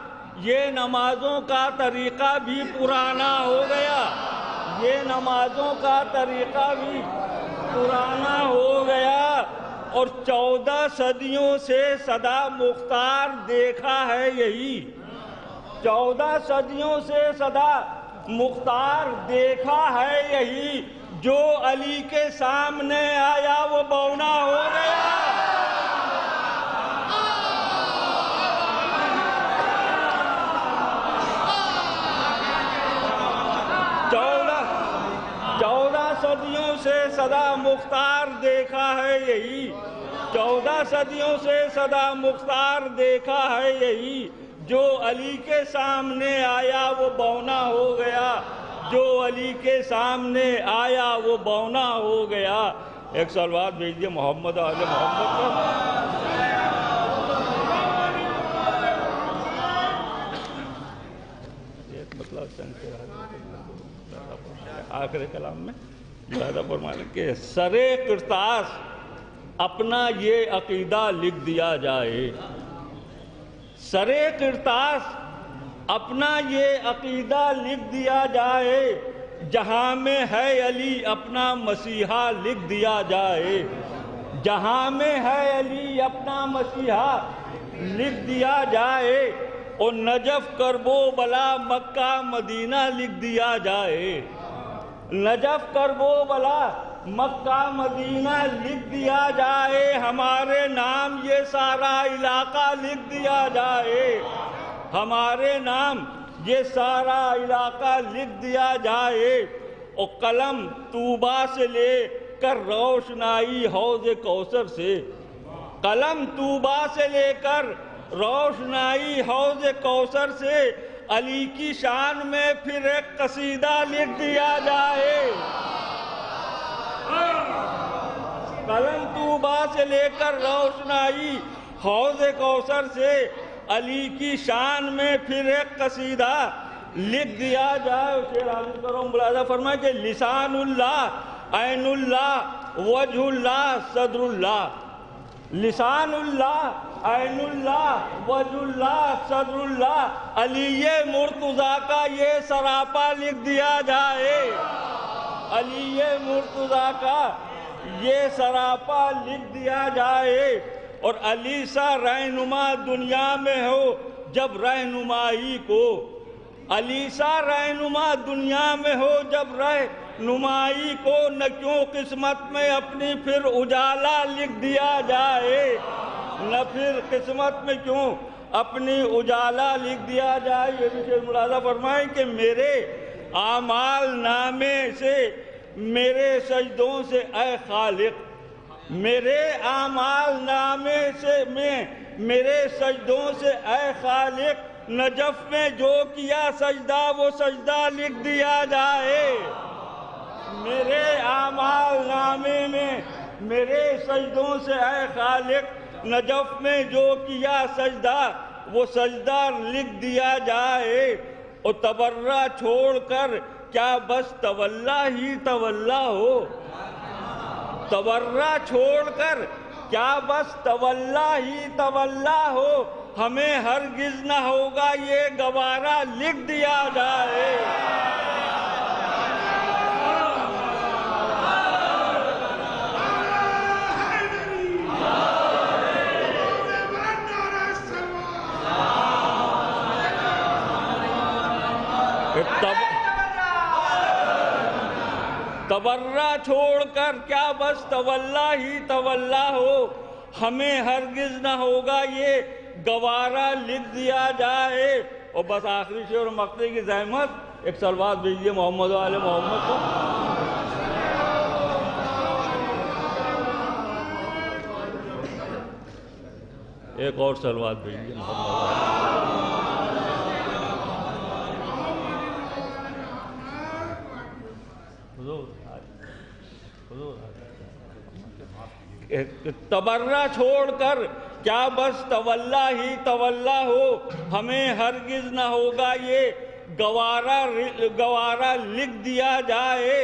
یہ نمازوں کا طریقہ بھی پرانا ہو گیا، یہ نمازوں کا طریقہ بھی پرانا ہو گیا، اور 14 صدیوں سے صدا مختار دیکھا ہے یہی، 14 صدیوں سے صدا مختار دیکھا ہے یہی، جو علی کے سامنے آیا وہ بونا ہو گیا۔ 14 صدیوں سے صدا مختار دیکھا ہے یہی، 14 صدیوں سے صدا مختار دیکھا ہے یہی، جو علی کے سامنے آیا وہ بونا ہو گیا، جو علی کے سامنے آیا وہ بونا ہو گیا۔ ایک صلوات بھیج دیے محمد آل محمد کا۔ ایک مطلب آخر کلام میں زیادہ فرمانے کہ سرے قرطاس اپنا یہ عقیدہ لکھ دیا جائے، سرے قرطاس اپنا یہ عقیدہ لکھ دیا جائے، جہاں میں ہے علی اپنا مسیحا لکھ دیا جائے، جہاں میں ہے علی اپنا مسیحا لکھ دیا جائے، اور نجف کرب و بلا مکہ مدینہ لکھ دیا جائے، نجف کرب و بلا مکہ مدینہ لکھ دیا جائے، ہمارے نام یہ سارا علاقہ لکھ دیا جائے، ہمارے نام یہ سارا علاقہ لکھ دیا جائے، اور قلم طوبہ سے لے کر روشنائی حوض کوثر سے، قلم طوبہ سے لے کر روشنائی حوض کوثر سے، علی کی شان میں پھر ایک قصیدہ لکھ دیا جائے، قلم طوبہ سے لے کر روشنائی حوض کوثر سے، علی کی شان میں پھر ایک قصیدہ لکھ دیا جائے۔ شعر حاضر کرو ملاحظہ فرمائے کہ لسان اللہ عین اللہ وجہ اللہ صدر اللہ، لسان اللہ عین اللہ وجہ اللہ صدر اللہ، علی مرتضیٰ کا یہ سراپا لکھ دیا جائے، علی مرتضیٰ کا یہ سراپا لکھ دیا جائے، اور علی سا رہنما دنیا میں ہو جب رہنمائی کو، علی سا رہنما دنیا میں ہو جب رہنمائی کو، نہ کیوں قسمت میں اپنی پھر اجالا لکھ دیا جائے، نہ پھر قسمت میں کیوں اپنی اجالا لکھ دیا جائے۔ یہ بھی شعر ملاحظہ فرمائیں کہ میرے اعمال نامے سے میرے سجدوں سے اے خالق، میرے اعمال نامے سے میرے سجدوں سے اے خالق، نجف میں جو کیا سجدہ وہ سجدہ لکھ دیا جائے، میرے اعمال نامے میں میرے سجدوں سے اے خالق، نجف میں جو کیا سجدہ وہ سجدہ لکھ دیا جائے، اور تبرہ چھوڑ کر کیا بس تولا ہی تولا ہو، تبرہ چھوڑ کر کیا بس تولا ہی تولا ہو، ہمیں ہرگز نہ ہوگا یہ گوارا لکھ دیا جائے۔ تبرہ چھوڑ کر کیا بس تولا ہی تولا ہو، ہمیں ہرگز نہ ہوگا یہ گوارا لکھ دیا جائے۔ اور بس آخری شعر مقطع کی زحمت ایک صلوات بھیجیے محمد و آل محمد کو۔ ایک اور صلوات بھیجیے محمد و آل تبرہ چھوڑ کر کیا بس تولا ہی تولا ہو، ہمیں ہرگز نہ ہوگا یہ گوارا لکھ دیا جائے۔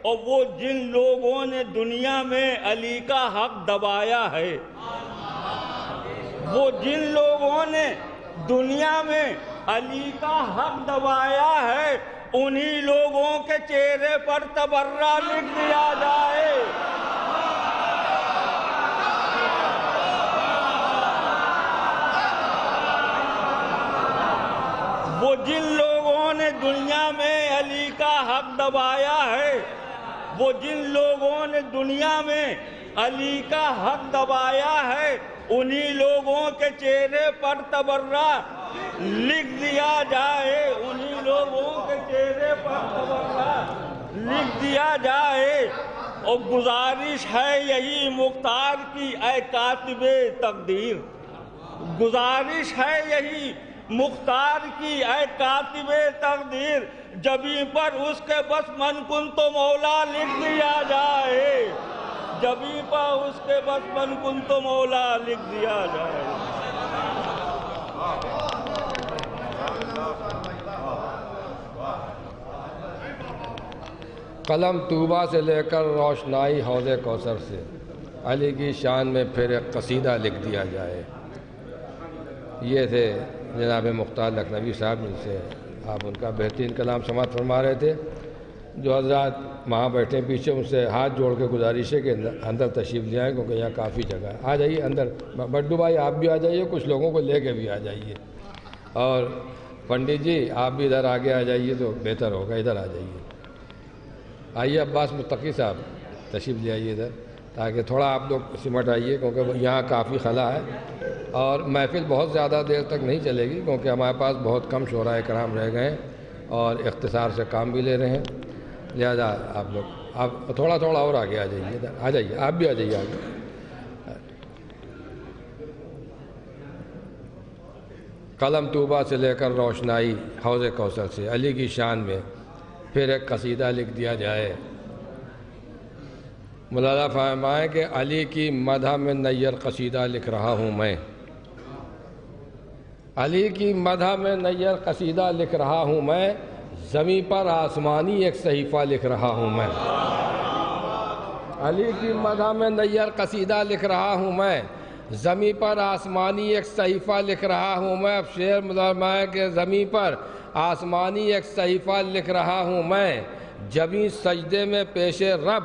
اور وہ جن لوگوں نے دنیا میں علی کا حق دبایا ہے، وہ جن لوگوں نے دنیا میں علی کا حق دبایا ہے، انہی لوگوں کے چہرے پر تبرہ لکھ دیا جائے۔ وہ جن لوگوں نے دنیا میں علی کا حق دبایا ہے، وہ جن لوگوں نے دنیا میں علی کا حق دبایا ہے، انہی لوگوں کے چہرے پر تبرہ لکھ دیا جائے، انہی لوگوں کے چہرے پر تبرہ لکھ دیا جائے۔ اور گزارش ہے یہی مختار کی اے کاتب تقدیر، گزارش ہے یہی مختار کی اے کاتب تقدیر، جبیں پر اس کے بس من کن تو مولا لکھ دیا جائے، جبیں پر اس کے بس من کن تو مولا لکھ دیا جائے۔ قلم طوبہ سے لے کر روشنائی حوض کوثر سے، علی کی شان میں پھر ایک قصیدہ لکھ دیا جائے۔ یہ تھے جناب مختار لکھنوی صاحب، جن سے آپ ان کا بہترین کلام سماعت فرما رہے تھے۔ جو حضرات وہاں بیٹھے پیچھے، ان سے ہاتھ جوڑ کے گزارش ہے کہ اندر تشریف لے آئیں، کیونکہ یہاں کافی جگہ ہے۔ آ جائیے اندر، بڈو بھائی آپ بھی آ جائیے، کچھ لوگوں کو لے کے بھی آ جائیے، اور پنڈت جی آپ بھی ادھر آگے آ جائیے تو بہتر ہوگا، ادھر آ جائیے۔ آئیے عباس متقی صاحب تشریف لے آئیے ادھر، تاکہ تھوڑا آپ لوگ سمٹ آئیے، کیونکہ یہاں کافی خلا ہے اور محفل بہت زیادہ دیر تک نہیں چلے گی، کیونکہ ہمارے پاس بہت کم شعراء کرام رہ گئے ہیں اور اختصار سے کام بھی لے رہے ہیں، لہذا آپ لوگ آپ تھوڑا اور آگے آ جائیے، ادھر آ جائیے، آپ بھی آ جائیے آگے۔ قلم طوبہ سے لے کر روشنائی حوض کوثر سے، علی کی شان میں پھر ایک قصیدہ لکھ دیا جائے۔ مولانا فرمائیں کہ علی کی مدح میں نیر قصیدہ لکھ رہا ہوں میں، علی کی مدح میں نیر قصیدہ لکھ رہا ہوں میں، زمیں پر آسمانی ایک صحیفہ لکھ رہا ہوں میں، علی کی مدح میں نیر قصیدہ لکھ رہا ہوں میں، زمیں پر آسمانی ایک صحیفہ لکھ رہا ہوں میں۔ اب شعر فرمائیں کہ زمیں پر آسمانی ایک صحیفہ لکھ رہا ہوں میں، جبیں سجدے میں پیش رب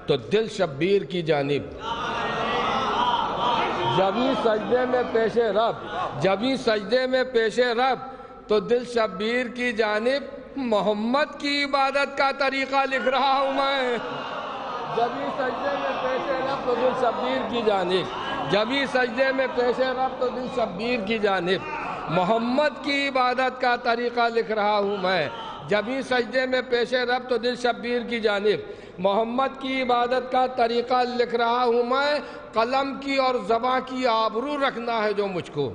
تو دل شبیر کی جانب، جبیں سجدے میں پیش رب، جبیں سجدے میں پیش رب تو دل شبیر کی جانب، محمد کی عبادت کا طریقہ لکھ رہا ہوں میں، جبیں سجدے میں پیش رب تو دل شبیر کی جانب، جبیں سجدے میں پیش رب تو دل شبیر کی جانب، محمد کی عبادت کا طریقہ لکھ رہا ہوں میں، جبیں سجدے میں پیش رب تو دل شبیر کی جانب، محمد کی عبادت کا طریقہ لکھ رہا ہوں میں۔ قلم کی اور زباں کی آبرو رکھنا ہے جو مجھ کو،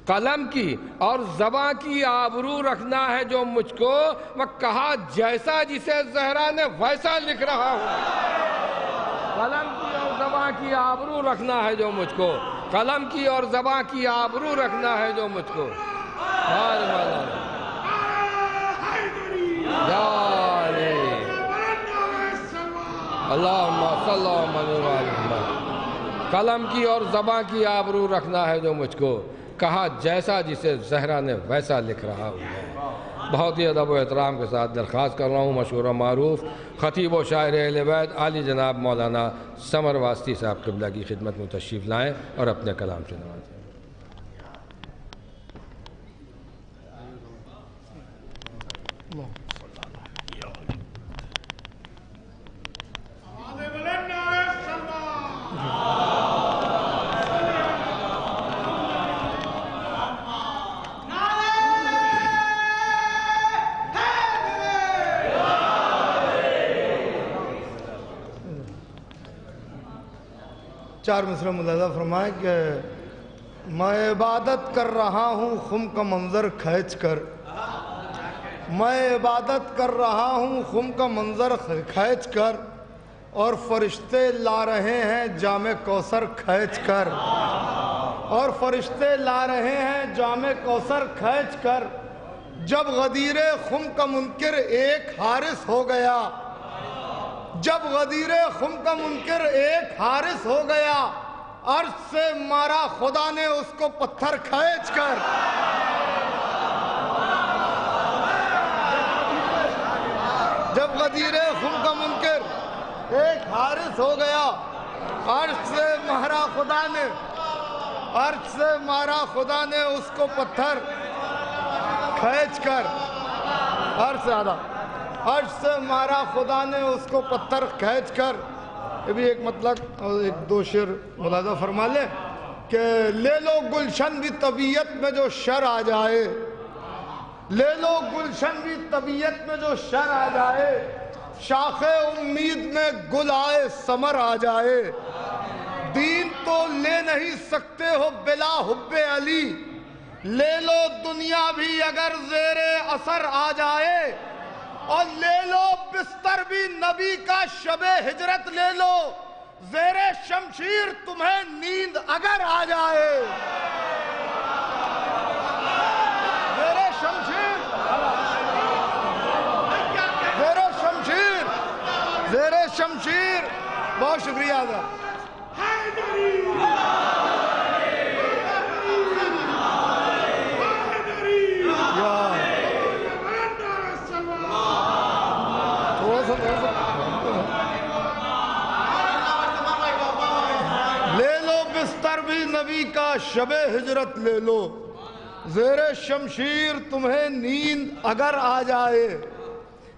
قلم کی اور زباں کی آبرو رکھنا ہے جو مجھ کو، میں کہا جیسا جسے زہرا نے ویسا لکھ رہا ہوں، قلم کی اور زباں کی آبرو رکھنا ہے جو مجھ کو، قلم کی اور زباں کی آبرو رکھنا ہے جو مجھ کو اللہم صلی اللہ علیہ وسلم قلم کی اور زباں کی آبرو رکھنا ہے جو مجھ کو کہا جیسا جسے زہرا نے ویسا لکھ رہا ہوں میں بہت ہی ادب و احترام کے ساتھ درخواست کر رہا ہوں مشہور و معروف خطیب و شاعر اہل بیت عالی جناب مولانا سمر واسطی صاحب قبلہ کی خدمت میں تشریف لائیں اور اپنے کلام سے نوازیں. چار مصرع ملاحظہ فرمائیں کہ میں عبادت کر رہا ہوں خم کا منظر کھینچ کر میں عبادت کر رہا ہوں خم کا منظر کھینچ کر اور فرشتے لا رہے ہیں جام کوثر کھینچ کر اور فرشتے لا رہے ہیں جام کوثر کھینچ کر جب غدیر خم کا منکر ایک حارس ہو گیا جب غدیر خم کا منکر ایک حارس ہو گیا عرش سے مارا خدا نے اس کو پتھر کھینچ کر جب غدیر خم کا منکر ایک حارس ہو گیا عرش سے مارا خدا نے عرش سے مارا خدا نے اس کو پتھر کھینچ کر عرش سے آدھا عرش سے مارا خدا نے اس کو پتھر کھینچ کر یہ بھی ایک مطلب اور ایک دو شعر ملاحظہ فرما لیں کہ لے لو گلشن بھی طبیعت میں جو شر آ جائے لے لو گلشن بھی طبیعت میں جو شر آ جائے شاخ امید میں گل آئے ثمر آ جائے دین تو لے نہیں سکتے ہو بلا حب علی لے لو دنیا بھی اگر زیر اثر آ جائے اور لے لو بستر بھی نبی کا شب ہجرت لے لو زیر شمشیر تمہیں نیند اگر آ جائے زیر شمشیر زیر شمشیر زیر شمشیر بہت شکریہ حضرت لے لو بستر بھی نبی کا شب ہجرت لے لو زیر شمشیر تمہیں نیند اگر آ جائے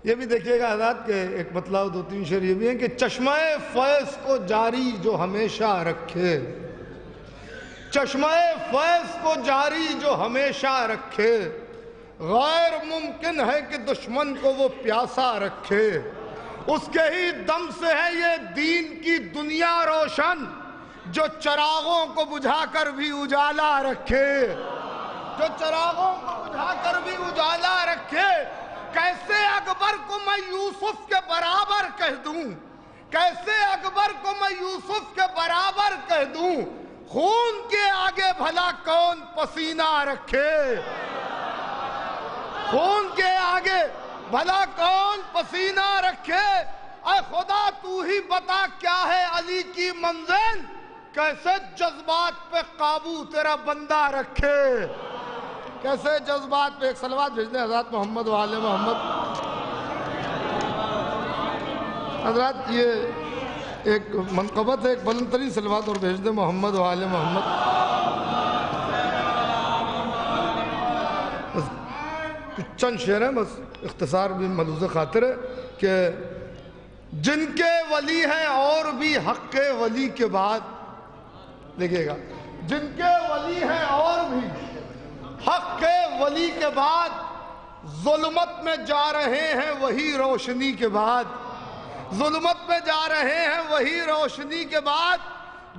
یہ بھی دیکھیے گا حضرات کہ ایک مطلب دو تین شعر یہ بھی ہیں کہ چشمہ فیض کو جاری جو ہمیشہ رکھے چشمہ فیض کو جاری جو ہمیشہ رکھے غیر ممکن ہے کہ دشمن کو وہ پیاسا رکھے اس کے ہی دم سے ہے یہ دین کی دنیا روشن جو چراغوں کو بجھا کر بھی اجالا رکھے جو چراغوں کو بجھا کر بھی اجالا رکھے کیسے اکبر کو میں یوسف کے برابر کہہ دوں کیسے اکبر کو میں یوسف کے برابر کہہ دوں خون کے آگے بھلا کون پسینہ رکھے خون کے آگے بھلا کون پسینہ رکھے اے خدا تو ہی بتا کیا ہے علی کی منزل کیسے جذبات پہ قابو تیرا بندہ رکھے کیسے جذبات پہ ایک صلوات بھیجنے حضرات محمد و آل محمد حضرات یہ ایک منقبت ہے ایک بلند ترین صلوات اور بھیجنے محمد و آل محمد چند شعر ہیں بس اختصار بھی ملوز خاطر ہے کہ جن کے ولی ہیں اور بھی حق ولی کے بعد دیکھئے گا جن کے ولی ہیں اور بھی حق ولی کے بعد ظلمت میں جا رہے ہیں وہی روشنی کے بعد ظلمت میں جا رہے ہیں وہی روشنی کے بعد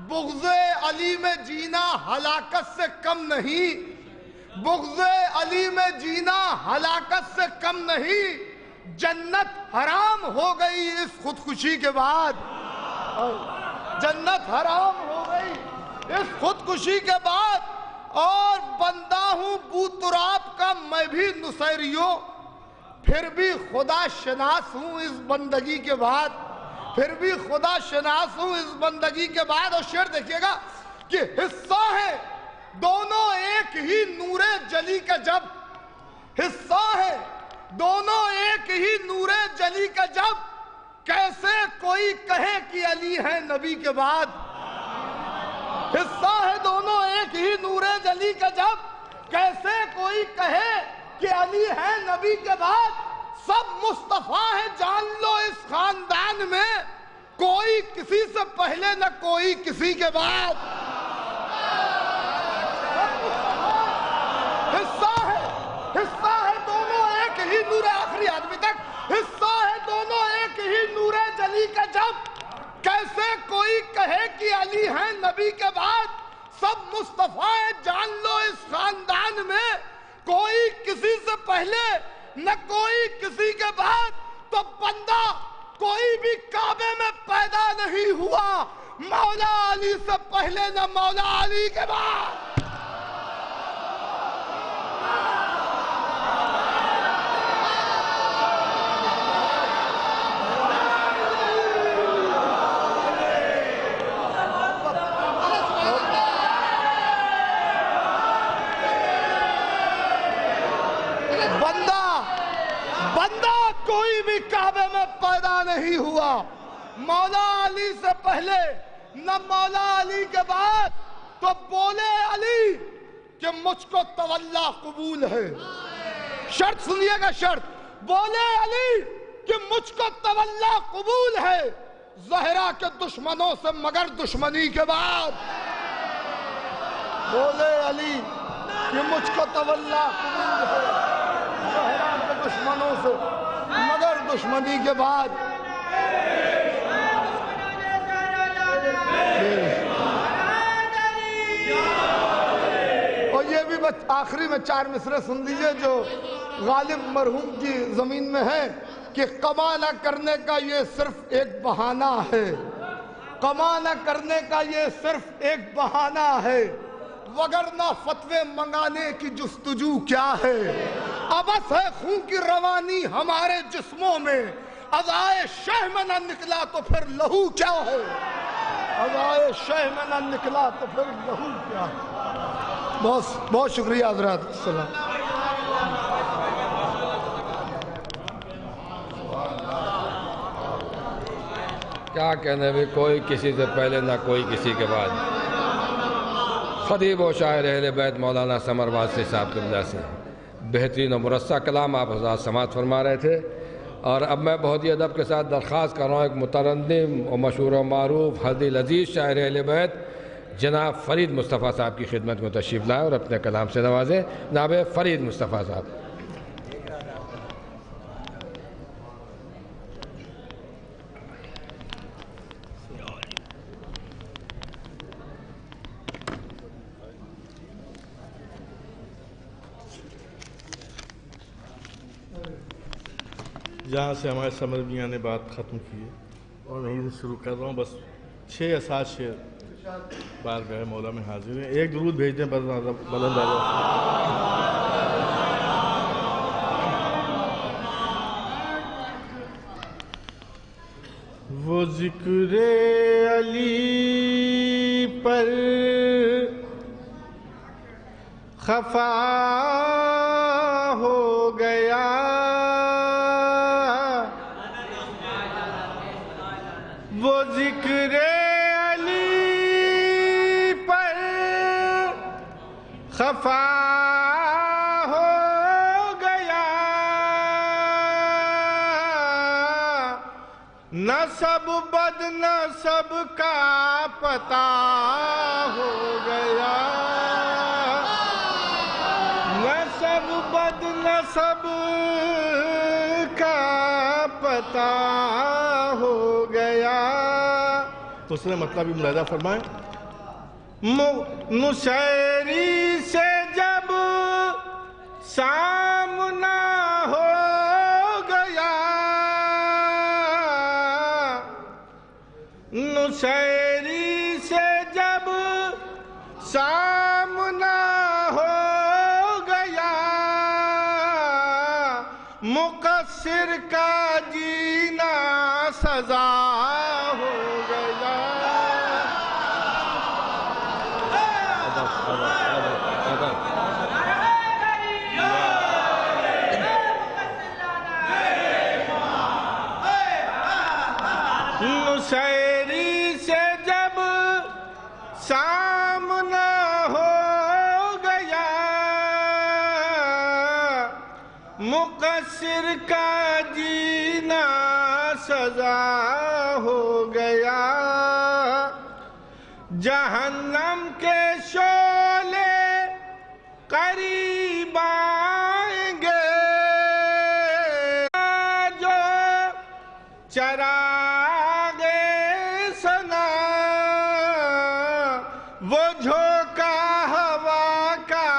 بغض علی میں جینا ہلاکت سے کم نہیں بغض علی میں جینا ہلاکت سے کم نہیں جنت حرام ہو گئی اس خودکشی کے بعد جنت حرام ہو گئی اس خودکشی کے بعد اور بندہ ہوں بو تراب کا میں بھی نصیریوں، پھر بھی خدا شناس ہوں اس بندگی کے بعد، پھر بھی خدا شناس ہوں اس بندگی کے بعد۔ اور شعر دیکھیے گا کہ حصہ ہے دونوں ایک ہی نور جلی کا، جب حصہ ہے دونوں ایک ہی نور جلی کا، جب کیسے کوئی کہے کہ علی ہے نبی کے بعد۔ حصہ ہے دونوں ایک ہی نور جلی کا، جب کیسے کوئی کہے کہ علی ہے نبی کے بعد۔ سب مصطفیٰ ہے جان لو اس خاندان میں، کوئی کسی سے پہلے نہ کوئی کسی کے بعد۔ حصہ ہے دونوں ایک ہی نور، آخری آدمی تک، حصہ ہے دونوں ایک ہی نور جلی کا، جب کیسے کوئی کہے کہ علی ہے نبی کے بعد۔ سب مصطفیٰ ہے جان لو اس خاندان میں، کوئی کسی سے پہلے نہ کوئی کسی کے بعد۔ تو بندہ کوئی بھی کعبے میں پیدا نہیں ہوا مولا علی سے پہلے نہ مولا علی کے بعد۔ بندہ کوئی بھی کعبے میں پیدا نہیں ہوا مولا علی سے پہلے نہ مولا علی کے بعد۔ تو بولے علی کہ مجھ کو تولا قبول ہے، شرط سنیے گا، شرط، بولے علی کہ مجھ کو تولا قبول ہے زہرا کے دشمنوں سے مگر دشمنی کے بعد۔ بولے علی کہ مجھ کو تولا قبول ہے زہرا کے دشمنوں سے مگر دشمنی کے بعد۔ اور یہ بھی آخری میں 4 مصرے سن لیجئے جو غالب مرحوم کی زمین میں ہے کہ قما نہ کرنے کا یہ صرف ایک بہانہ ہے، قما نہ کرنے کا یہ صرف ایک بہانہ ہے، وگرنہ فتوے منگانے کی جستجو کیا ہے۔ ابس ہے خون کی روانی ہمارے جسموں میں، اذائے شہ میں نہ نکلا تو پھر لہو کیا ہے، اذائے شہ میں نہ نکلا تو پھر لہو کیا ہے۔ بہت شکریہ حضرات، السلام۔ کیا کہنے بھی، کوئی کسی سے پہلے نہ کوئی کسی کے بعد۔ خطیب و شاعر اہل بیت مولانا ثمر واسطی صاحب قبلہ سے بہترین و مرصع کلام آپ حضرات سماعت فرما رہے تھے۔ اور اب میں بہت ہی ادب کے ساتھ درخواست کر رہا ہوں ایک مترنم و مشہور و معروف حد العزیز شاعر اہل بیت جناب فرید مصطفیٰ صاحب کی خدمت میں تشریف لائیں اور اپنے کلام سے نوازیں۔ جناب فرید مصطفیٰ صاحب۔ جہاں سے ہمارے سمر میاں نے بات ختم کی ہے اور وہیں سے شروع کر رہا ہوں، بس 6 یا 7 شعر بارگاہ مولا میں حاضر ہیں۔ ایک درود بھیج دیں بلند وہ ذکر علی پر خفا ہو گیا، وہ ذکر علی پر خفا ہو گیا، نسب بد نسب کا پتہ ہو گیا، نسب بد نسب کا پتہ ہو گیا۔ اس نے مطلب بھی ملاحظہ فرمائیں۔ نصیری سے جب سامنا ہو گیا، نصیری سے جب مقصر کا جینا سزا ہو گیا. نصیری سے جب سامنا ہو گیا مقصر کا جینا سزا ہو گیا. جہنم کے شعلے قریب آئیں گے جو چراغ سنا وہ جھونکا ہوا کا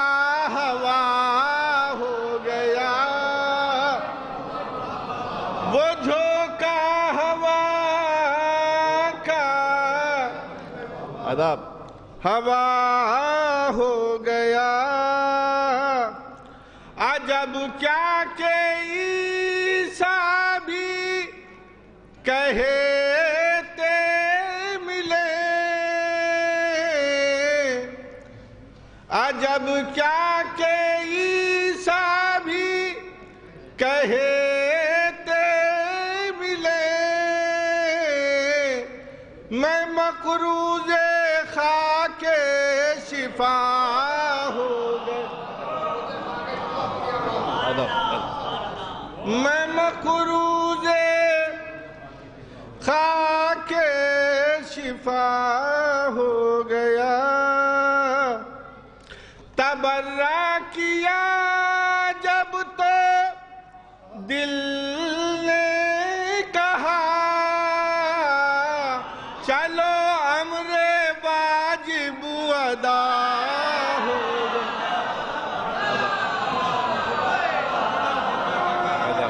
ہوا ہو گیا. وہ جھونکا ہوا کا آداب ہوا ہو گیا. عجب کیا کہ عیسیٰ بھی کہتے ملے. عجب کیا کہ عیسیٰ بھی کہتے ملے. میں مقروض خاک شفا ہو گیا. میں مقروض خاک شفا ہو گیا. تبرہ کیا جب تو دل نے کہا چلو امر واجب ادا ہو گیا.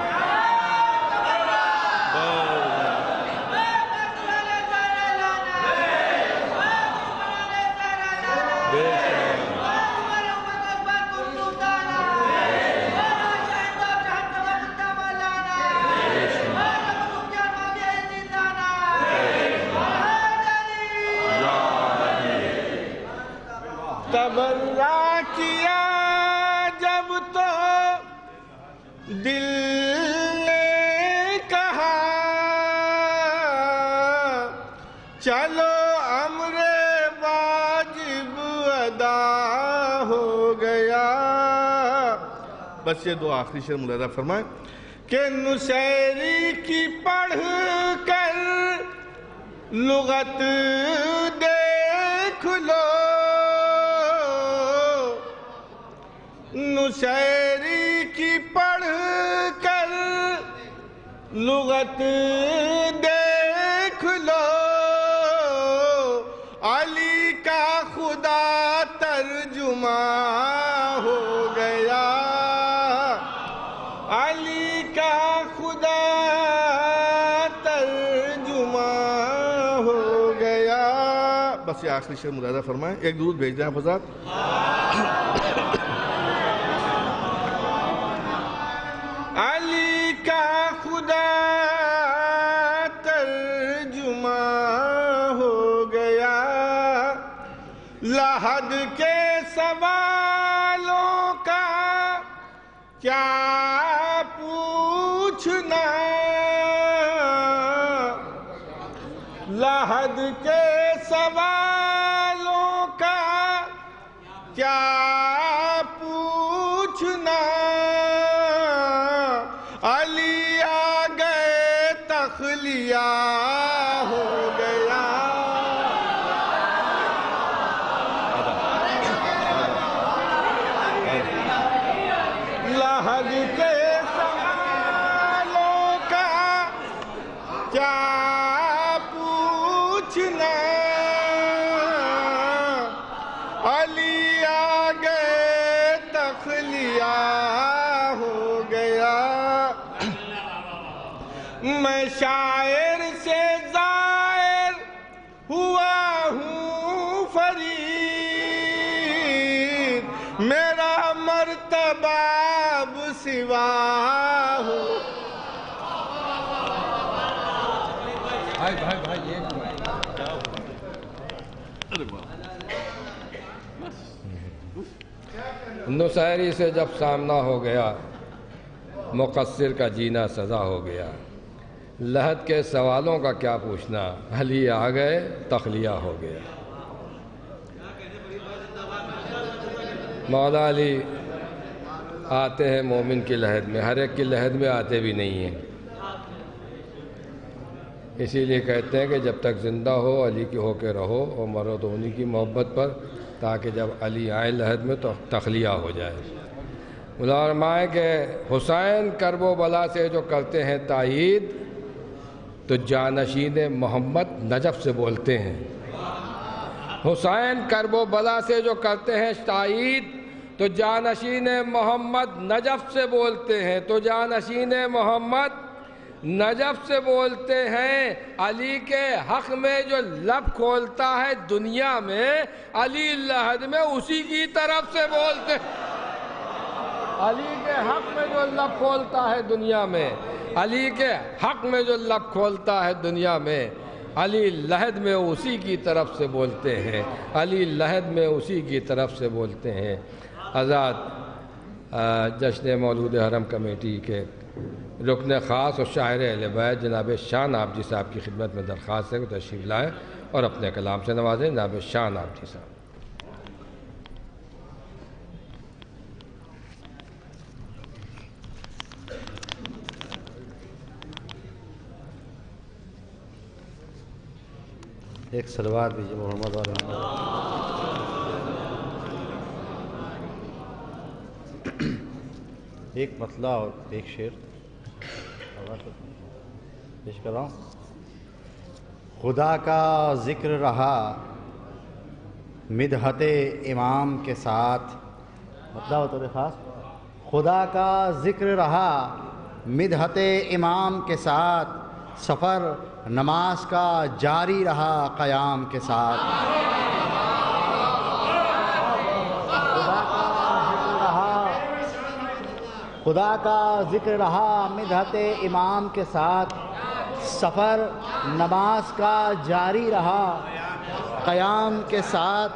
تبرہ کیا جب تو دل نے کہا چلو امر واجب ادا ہو گیا. بس یہ دو آخری شعر ملاحظہ فرمائیں کہ نصیری کی پڑھ کر لغت دیکھ لو. نصیری کی پڑھ کر لغت دیکھ لو. علی کا خدا ترجمہ ہو گیا. علی کا خدا ترجمہ ہو گیا. بس یہ آخری شعر ملاحظہ فرمائیں. ایک درود بھیج دیں آپ حضرات. علی کا خدا ترجمہ ہو گیا. لحد کے سوالوں کا کیا پوچھنا. لحد کے سوالوں کا کیا پوچھنا. علی آ گئے تخلیہ ہو گیا. لحد کے سوالوں کا کیا پوچھنا. علی آ گئے تخلیہ ہو گیا. میں شاعر سے زائر ہوا ہوں فرید. میرا مرتبہ اب سوا ہو نصیری سے جب سامنا ہو گیا مقصر کا جینا سزا ہو گیا، لحد کے سوالوں کا کیا پوچھنا، علی آ گئے تخلیہ ہو گیا۔ مولا علی آتے ہیں مومن کی لحد میں، ہر ایک کی لحد میں آتے بھی نہیں ہیں، اسی لیے کہتے ہیں کہ جب تک زندہ ہو علی کی ہو کے رہو اور مرو تو انہی کی محبت پر، تاکہ جب علی آئے لحد میں تو تخلیہ ہو جائے۔ فرمائے کہ حسین کرب و بلا سے جو کرتے ہیں تائید تو جانشین محمد نجف سے بولتے ہیں۔ حسین کرب و بلا سے جو کرتے ہیں تائید تو جانشین محمد نجف سے بولتے ہیں، تو جانشین محمد نجف سے بولتے ہیں۔ علی کے حق میں جو لب کھولتا ہے دنیا میں، علی لحد میں اسی کی طرف سے بولتے ہیں۔ علی کے حق میں جو لب کھولتا ہے دنیا میں، علی کے حق میں جو لب کھولتا ہے دنیا میں، علی لحد میں اسی کی طرف سے بولتے ہیں، علی لحد میں اسی کی طرف سے بولتے ہیں۔ آزاد جشن مولود حرم کمیٹی کے رکن خاص اور شاعر اہل بیت جناب شان آبجی صاحب کی خدمت میں درخواست ہے کہ تشریف لائیں اور اپنے کلام سے نوازیں۔ جناب شان آبجی صاحب۔ ایک صلوات دیجیے محمد علیہ۔ ایک مطلع اور ایک شعر پیش کر رہا ہوں۔ خدا کا ذکر رہا مدحت امام کے ساتھ، مطلع ہو تو خاص، خدا کا ذکر رہا مدحت امام کے ساتھ، سفر نماز کا جاری رہا قیام کے ساتھ۔ خدا کا ذکر رہا مدحت امام کے ساتھ، سفر نماز کا جاری رہا قیام کے ساتھ،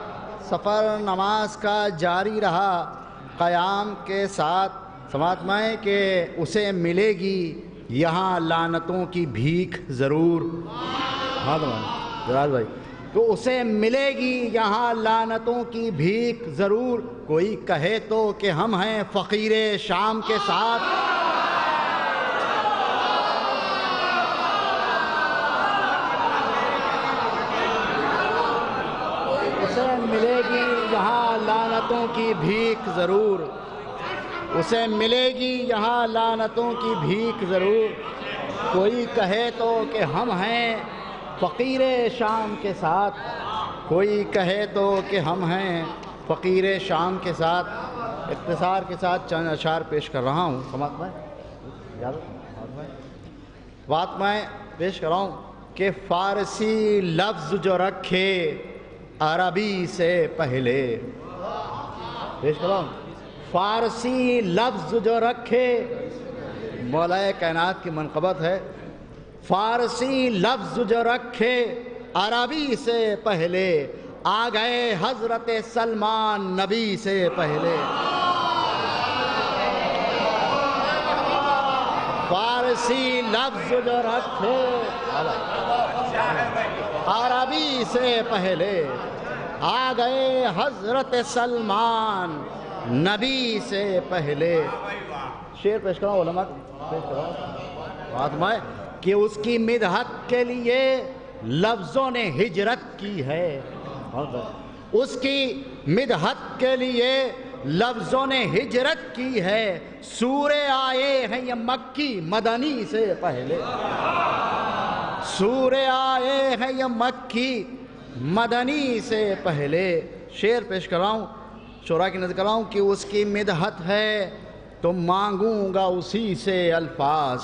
سفر نماز کا جاری رہا قیام کے ساتھ۔ سماعت میں کہ اسے ملے گی یہاں لعنتوں کی بھیک ضرور، ہاں جلال بھائی، تو اسے ملے گی یہاں لعنتوں کی بھیک ضرور، کوئی کہے تو کہ ہم ہیں فقیر شام کے ساتھ۔ اسے ملے گی یہاں لعنتوں کی بھیک ضرور، اسے ملے گی یہاں لعنتوں کی بھیک ضرور، کوئی کہے تو کہ ہم ہیں فقیر شام کے ساتھ، کوئی کہے تو کہ ہم ہیں فقیر شام کے ساتھ۔ اختصار کے ساتھ چند اشعار پیش کر رہا ہوں۔ بات میں پیش کر رہا ہوں کہ فارسی لفظ جو رکھے عربی سے پہلے، پیش کر رہا ہوں، فارسی لفظ جو رکھے، مولا کائنات کی منقبت ہے، فارسی لفظ جو رکھے عربی سے پہلے، آ گئے حضرت سلمان نبی سے پہلے۔ فارسی لفظ جو رکھے عربی سے پہلے، آ گئے حضرت سلمان نبی سے پہلے۔ شعر پیش کرو علماء، پیش کرو بات میں کہ اس کی مدحت کے لیے لفظوں نے ہجرت کی ہے، اس کی مدحت کے لیے لفظوں نے ہجرت کی ہے، سورے آئے ہیں یہ مکی مدنی سے پہلے، سورے آئے ہیں یہ مکی مدنی سے پہلے۔ شعر پیش کر رہا ہوں، شعراء کی نظر کر رہا ہوں کہ اس کی مدحت ہے تو مانگوں گا اسی سے الفاظ،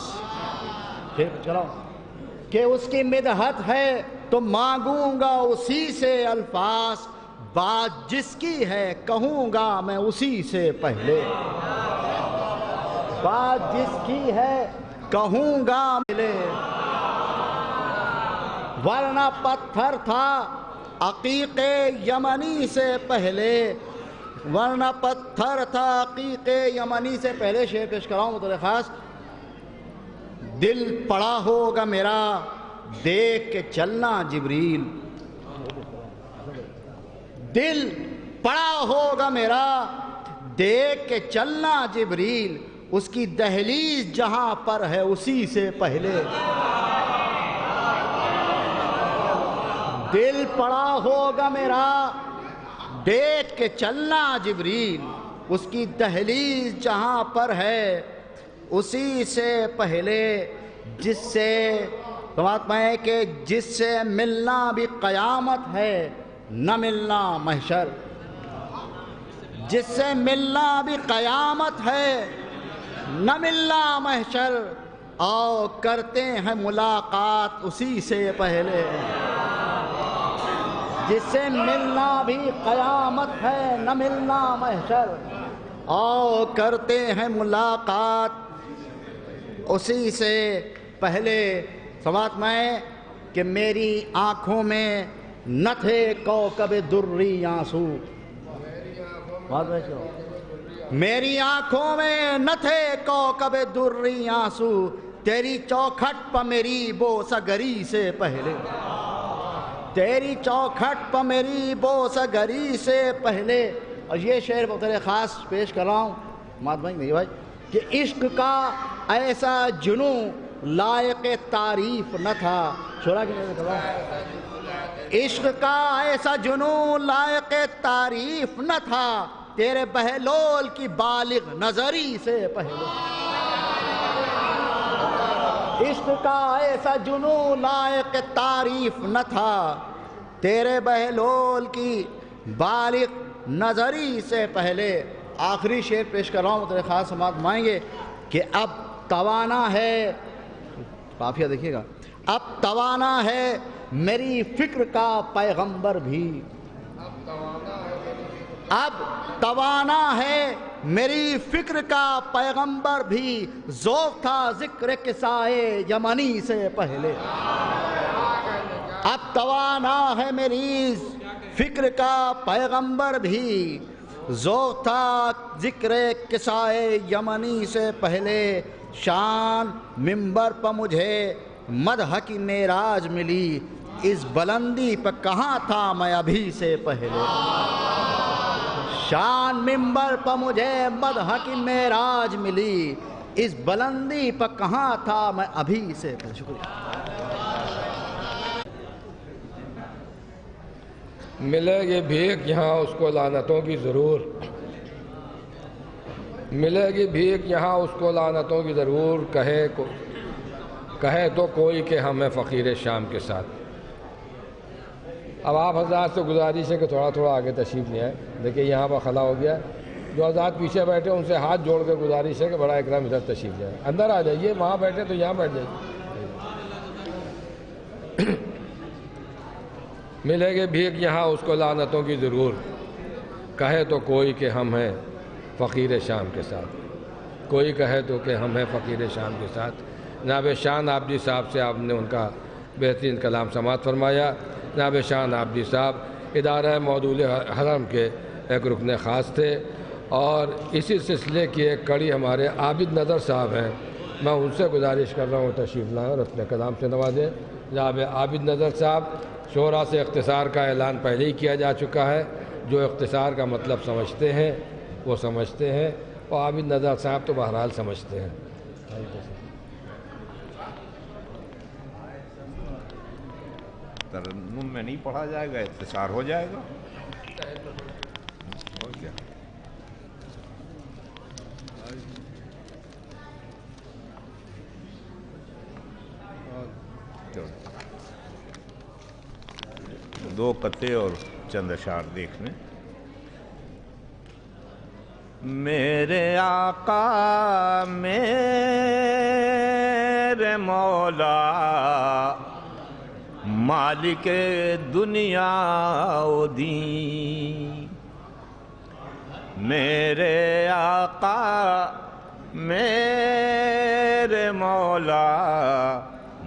شعر پیش کر رہا ہوں کہ اس کی مدحت ہے تو مانگوں گا اسی سے الفاظ، بات جس کی ہے کہوں گا میں اسی سے پہلے، بات جس کی ہے کہوں گا ملے، ورنہ پتھر تھا عقیق یمنی سے پہلے، ورنہ پتھر تھا عقیق یمنی سے پہلے۔ شعر پیش کراؤں بطور خاص۔ دل پڑا ہوگا میرا دیکھ کے چلنا جبریل، دل پڑا ہوگا میرا دیکھ کے چلنا جبریل، اس کی دہلیز جہاں پر ہے اسی سے پہلے۔ دل پڑا ہوگا میرا دیکھ کے چلنا جبریل، اس کی دہلیز جہاں پر ہے اسی سے پہلے، جس سے فرماتا ہے کہ جس سے ملنا بھی قیامت ہے نہ ملنا محشر، جس سے ملنا بھی قیامت ہے نہ ملنا محشر، آؤ کرتے ہیں ملاقات اسی سے پہلے۔ جس سے ملنا بھی قیامت ہے نہ ملنا محشر، آؤ کرتے ہیں ملاقات اسی سے پہلے۔ سماعت میں کہ میری آنکھوں میں نہ تھے کوكب دری آنسو، میری آنکھوں میں نہ تھے کوكب دری آنسو، تیری چوکھٹ پہ میری بوسگری سے پہلے، تیری چوکھٹ پہ میری بوسگری سے پہلے۔ اور یہ شعر بطور خاص پیش کر رہا ہوں مات بھائی نہیں بھائی کہ عشق کا ایسا جنوں لائق تعریف نہ تھا، شورا کی نظر کر رہا ہوں، عشق کا ایسا جنوں لائق تعریف نہ تھا، تیرے بہلول کی بالغ نظری سے پہلے۔ عشق کا ایسا جنوں لائق تعریف نہ تھا، تیرے بہلول کی بالغ نظری سے پہلے۔ آخری شعر پیش کر رہا ہوں تیرے خاص سماعت مائیں گے کہ اب توانا ہے، قافیہ دیکھیے گا، اب توانا ہے میری فکر کا پیغمبر بھی، اب توانا ہے میری فکر کا پیغمبر بھی، ذوق تھا ذکر قصائے یمنی سے پہلے۔ اب توانا ہے میری فکر کا پیغمبر بھی، ذوق تھا ذکر قصائے یمنی سے پہلے، شان منبر پہ مجھے مدح کی معراج ملی، اس بلندی پہ کہاں تھا میں ابھی سے پہلے۔ شان منبر پہ مجھے مدح کی معراج ملی، اس بلندی پہ کہاں تھا میں ابھی سے پہلے۔ شکریہ۔ ملے گی بھیک یہاں اس کو لعنتوں کی ضرور، ملے گی بھیک یہاں اس کو لعنتوں کی ضرور، کہے تو کوئی کہ ہم ہیں فقیر شام کے ساتھ۔ اب آپ حضرات سے گزارش ہے کہ تھوڑا تھوڑا آگے تشریف لے آئیں، دیکھیں یہاں پر خلا ہو گیا، جو حضرات پیچھے بیٹھے ان سے ہاتھ جوڑ کے گزارش ہے کہ بڑا اکرام ادھر تشریف لے آئیں، اندر آ جائیے، وہاں بیٹھے تو یہاں بیٹھ جائیے۔ ملے گی بھیک یہاں اس کو لعنتوں کی ضرور، کہے تو کوئی کہ ہم ہیں فقیر شام کے ساتھ، کوئی کہے تو کہ ہم ہیں فقیر شام کے ساتھ۔ جناب شان آپ جی صاحب سے آپ نے ان کا بہترین کلام سماعت فرمایا۔ جناب شان آپ جی صاحب ادارہ مودود حرم کے ایک رکن خاص تھے، اور اسی سلسلے کی ایک کڑی ہمارے عابد نظر صاحب ہیں، میں ان سے گزارش کر رہا ہوں تشریف لائیں اور اپنے کلام سے نوازیں۔ جناب عابد نظر صاحب، شورا سے اختصار کا اعلان پہلے ہی کیا جا چکا ہے، جو اختصار کا مطلب سمجھتے ہیں وہ سمجھتے ہیں، اور عابد نظر صاحب تو بہرحال سمجھتے ہیں۔ ترنم میں نہیں پڑھا جائے گا، اختصار ہو جائے گا اور کیا۔ دو قطعے اور چند اشعار دیکھ لیں۔ میرے آقا میرے مولا مالک دنیا و دین، میرے آقا میرے مولا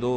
2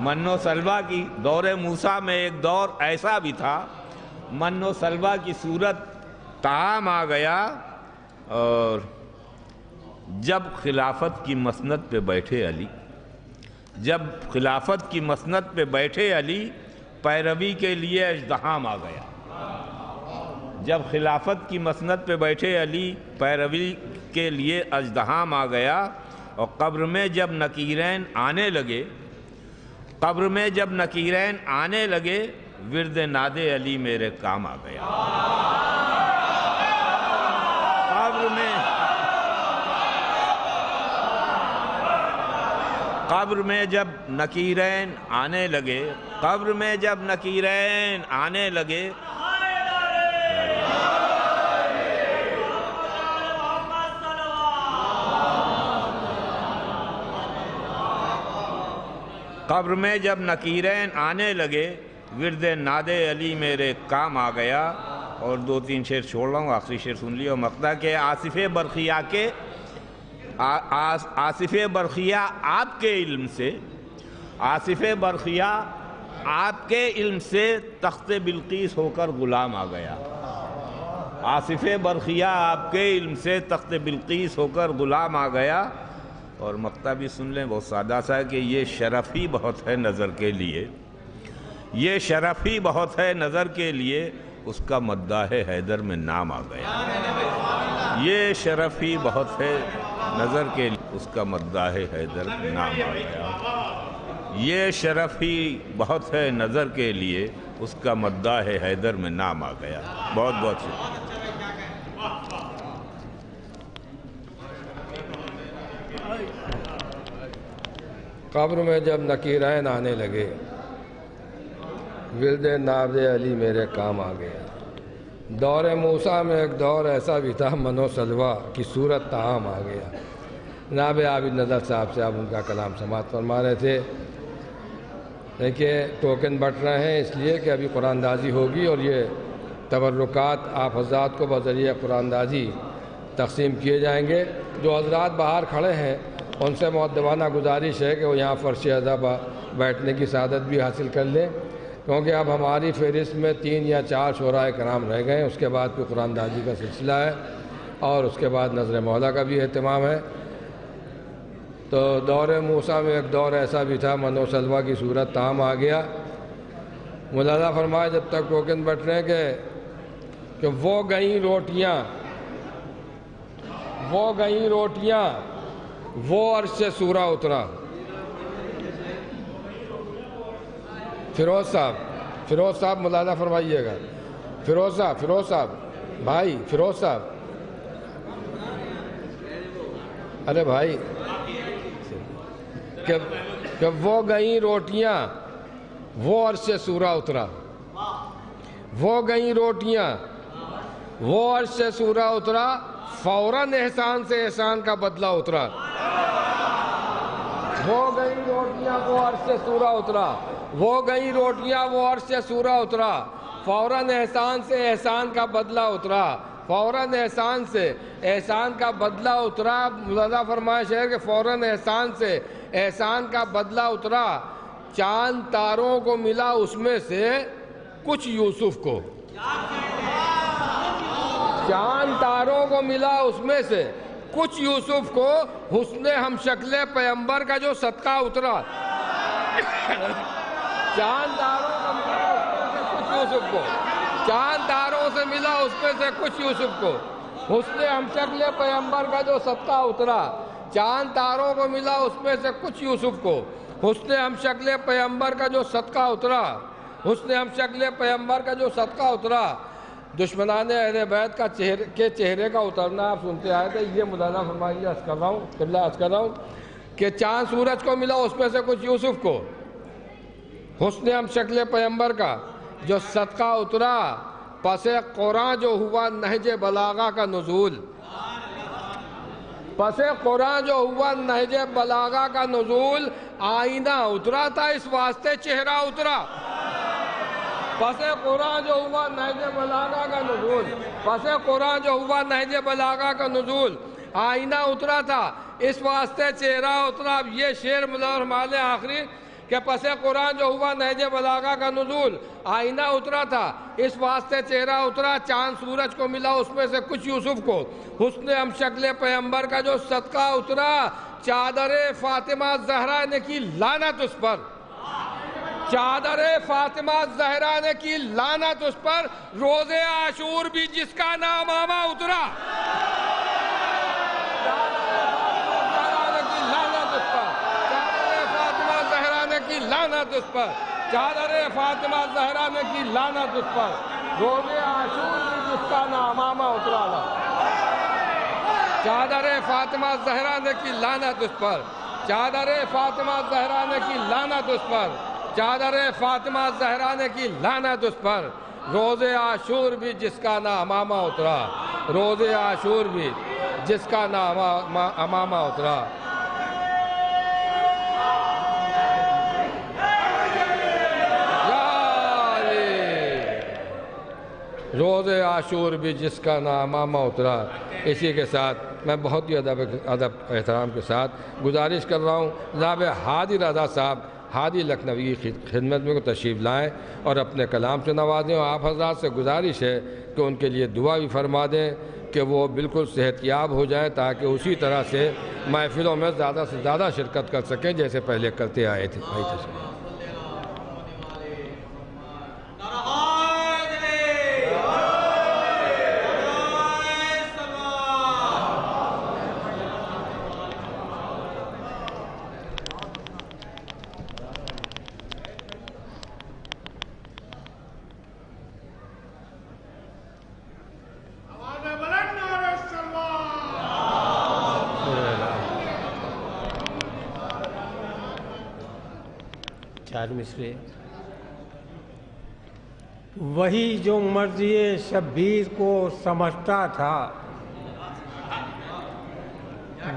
من و سلوہ کی دور موسیٰ میں ایک دور ایسا بھی تھا، من و سلوہ کی صورت طعام آ گیا، اور جب خلافت کی مسند پہ بیٹھے علی، جب خلافت کی مسند پہ بیٹھے علی، پیروی کے لیے اژدہام آ گیا۔ جب خلافت کی مسند پہ بیٹھے علی، پیروی کے لیے اژدہام آ گیا، اور قبر میں جب نکیرین آنے لگے، قبر میں جب نکیرین آنے لگے، ورد ناد علی میرے کام آ گیا۔ قبر میں جب نکیرین آنے لگے، قبر میں جب نکیرین آنے لگے، قبر میں جب نکیرین آنے لگے، ورد ناد علی میرے کام آ گیا۔ اور دو تین شعر چھوڑ رہا ہوں، آخری شعر سن لیے۔ مقطع کہ آصف برقیہ کے آصف برقیہ آپ کے علم سے، آصف برقیہ آپ کے علم سے تخت بلقیس ہو کر غلام آ گیا۔ آصف برقیہ آپ کے علم سے تخت بلقیس ہو کر غلام آ گیا۔ اور مقطع بھی سن لیں، بہت سادہ سا ہے کہ یہ شرف ہی بہت ہے نظر کے لیے، یہ شرف ہی بہت ہے نظر کے لیے، اس کا مداح حیدر میں نام آ گیا۔ یہ شرف ہی بہت ہے نظر کے لیے، اس کا مداح حیدر میں نام آ گیا۔ یہ شرف ہی بہت ہے نظر کے لیے، اس کا مداح حیدر میں نام آ گیا۔ بہت بہت شکریہ۔ قبر میں جب نکیرین آنے لگے، ورد ناد علی میرے کام آ گیا۔ دور موسیٰ میں ایک دور ایسا بھی تھا، من و سلوہ کی صورت طعام آ گیا۔ جناب عابد نظر صاحب سے آپ ان کا کلام سماعت فرما رہے تھے۔ دیکھیے ٹوکن بٹ رہے ہیں اس لیے کہ ابھی قرآن دازی ہوگی، اور یہ تبرکات آپ حضرات کو بذریعہ قرآن دازی تقسیم کیے جائیں گے۔ جو حضرات باہر کھڑے ہیں ان سے مؤدبانہ گزارش ہے کہ وہ یہاں فرش ادب بیٹھنے کی سعادت بھی حاصل کر لیں، کیونکہ اب ہماری فہرست میں 3 یا 4 شعراء کرام رہ گئے ہیں۔ اس کے بعد پھر قرآن دازی کا سلسلہ ہے، اور اس کے بعد نظر مولا کا بھی اہتمام ہے۔ تو دور موسیٰ میں ایک دور ایسا بھی تھا، من و سلوہ کی صورت طعام آ گیا۔ مولانا فرمایا جب تک ٹوکن بٹ رہے ہیں کہ وہ گئیں روٹیاں، وہ گئیں روٹیاں، وہ عرش سے سورہ اترا۔ فیروز صاحب مولانا فرمائیے گا۔ فیروز صاحب بھائی، فیروز صاحب، ارے بھائی، کہ وہ گئیں روٹیاں، وہ عرش سے سورہ اترا۔ وہ گئیں روٹیاں، وہ عرش سے سورہ اترا، فوراً احسان سے احسان کا بدلہ اترا۔ وہ گئیں روٹیاں، وہ عرش سے سورہ اترا، وہ گئیں روٹیاں، وہ عرش سے سورہ اترا، فوراً احسان سے احسان کا بدلہ اترا، فوراً احسان سے احسان کا بدلہ اترا۔ مولانا فرمائش ہے کہ فوراً احسان سے احسان کا بدلہ اترا، چاند تاروں کو ملا اس میں سے کچھ یوسف کو، چاند تاروں کو ملا اس میں سے کچھ یوسف کو، حسن ہم شکل پیغمبر کا جو صدقہ اترا۔ چاند تاروں کو ملا اس میں سے کچھ یوسف کو، چاند تاروں سے ملا اس میں سے کچھ یوسف کو، حسن ہم شکل پیغمبر کا جو صدقہ اترا۔ چاند تاروں کو ملا اس میں سے کچھ یوسف کو، حسن ہم شکل پیغمبر کا جو صدقہ اترا، حسن ہم شکل پیغمبر کا جو صدقہ اترا۔ دشمنان اہل بیت کے چہرے کا اترنا آپ سنتے آئے تھے۔ یہ مولانا فرمائیے، عرض کر رہا ہوں کہ چاند سورج کو ملا اس میں سے کچھ یوسف کو، حسن ہم شکل پیغمبر کا جو صدقہ اترا، پس قرآن جو ہوا نہج بلاغہ کا نزول، پس قرآن جو ہوا نہج بلاغہ کا نزول، آئینہ اترا تھا اس واسطے چہرہ اترا۔ پس قرآن جو ہوا نہج بلاغہ کا نزول، پس قرآن جو ہوا نہج بلاغہ کا نزول، آئینہ اترا تھا اس واسطے چہرہ اترا۔ اب یہ شعر مولانا فرماتے ہیں آخری کہ پس قرآن جو ہوا نہج بلاغہ کا نزول، آئینہ اترا تھا، اس واسطے چہرہ اترا، چاند سورج کو ملا اس میں سے کچھ یوسف کو، حسن ہم شکل پیغمبر کا جو صدقہ اترا، چادر فاطمہ زہرا نے کی لعنت اس پر، چادر فاطمہ زہرا نے کی لعنت اس پر، روز عاشور بھی جس کا نام آما اترا، کی لعنت اس پر، چادر فاطمہ زہرا نے کی لعنت اس پر، روز عاشور بھی جس کا نام آما اترا، چادر فاطمہ زہرا نے کی لعنت اس پر، چادر فاطمہ زہرا نے کی لعنت اس پر، چادر فاطمہ زہرا نے کی لعنت اس پر، روز عاشور بھی جس کا نام امامہ اترا، روز عاشور بھی جس کا نام امامہ اترا۔ روز عاشور بھی جس کا نام امامہ اترا۔ اسی کے ساتھ میں بہت ہی ادب احترام کے ساتھ گزارش کر رہا ہوں جناب ہادی رضا صاحب ہادی لکھنوی کی خدمت میں کو تشریف لائیں اور اپنے کلام سے نوازیں، اور آپ حضرات سے گزارش ہے کہ ان کے لیے دعا بھی فرما دیں کہ وہ بالکل صحت یاب ہو جائیں تاکہ اسی طرح سے محفلوں میں زیادہ سے زیادہ شرکت کر سکیں جیسے پہلے کرتے آئے تھے۔ مصرے۔ وہی جو مرضی شبیر کو سمجھتا تھا،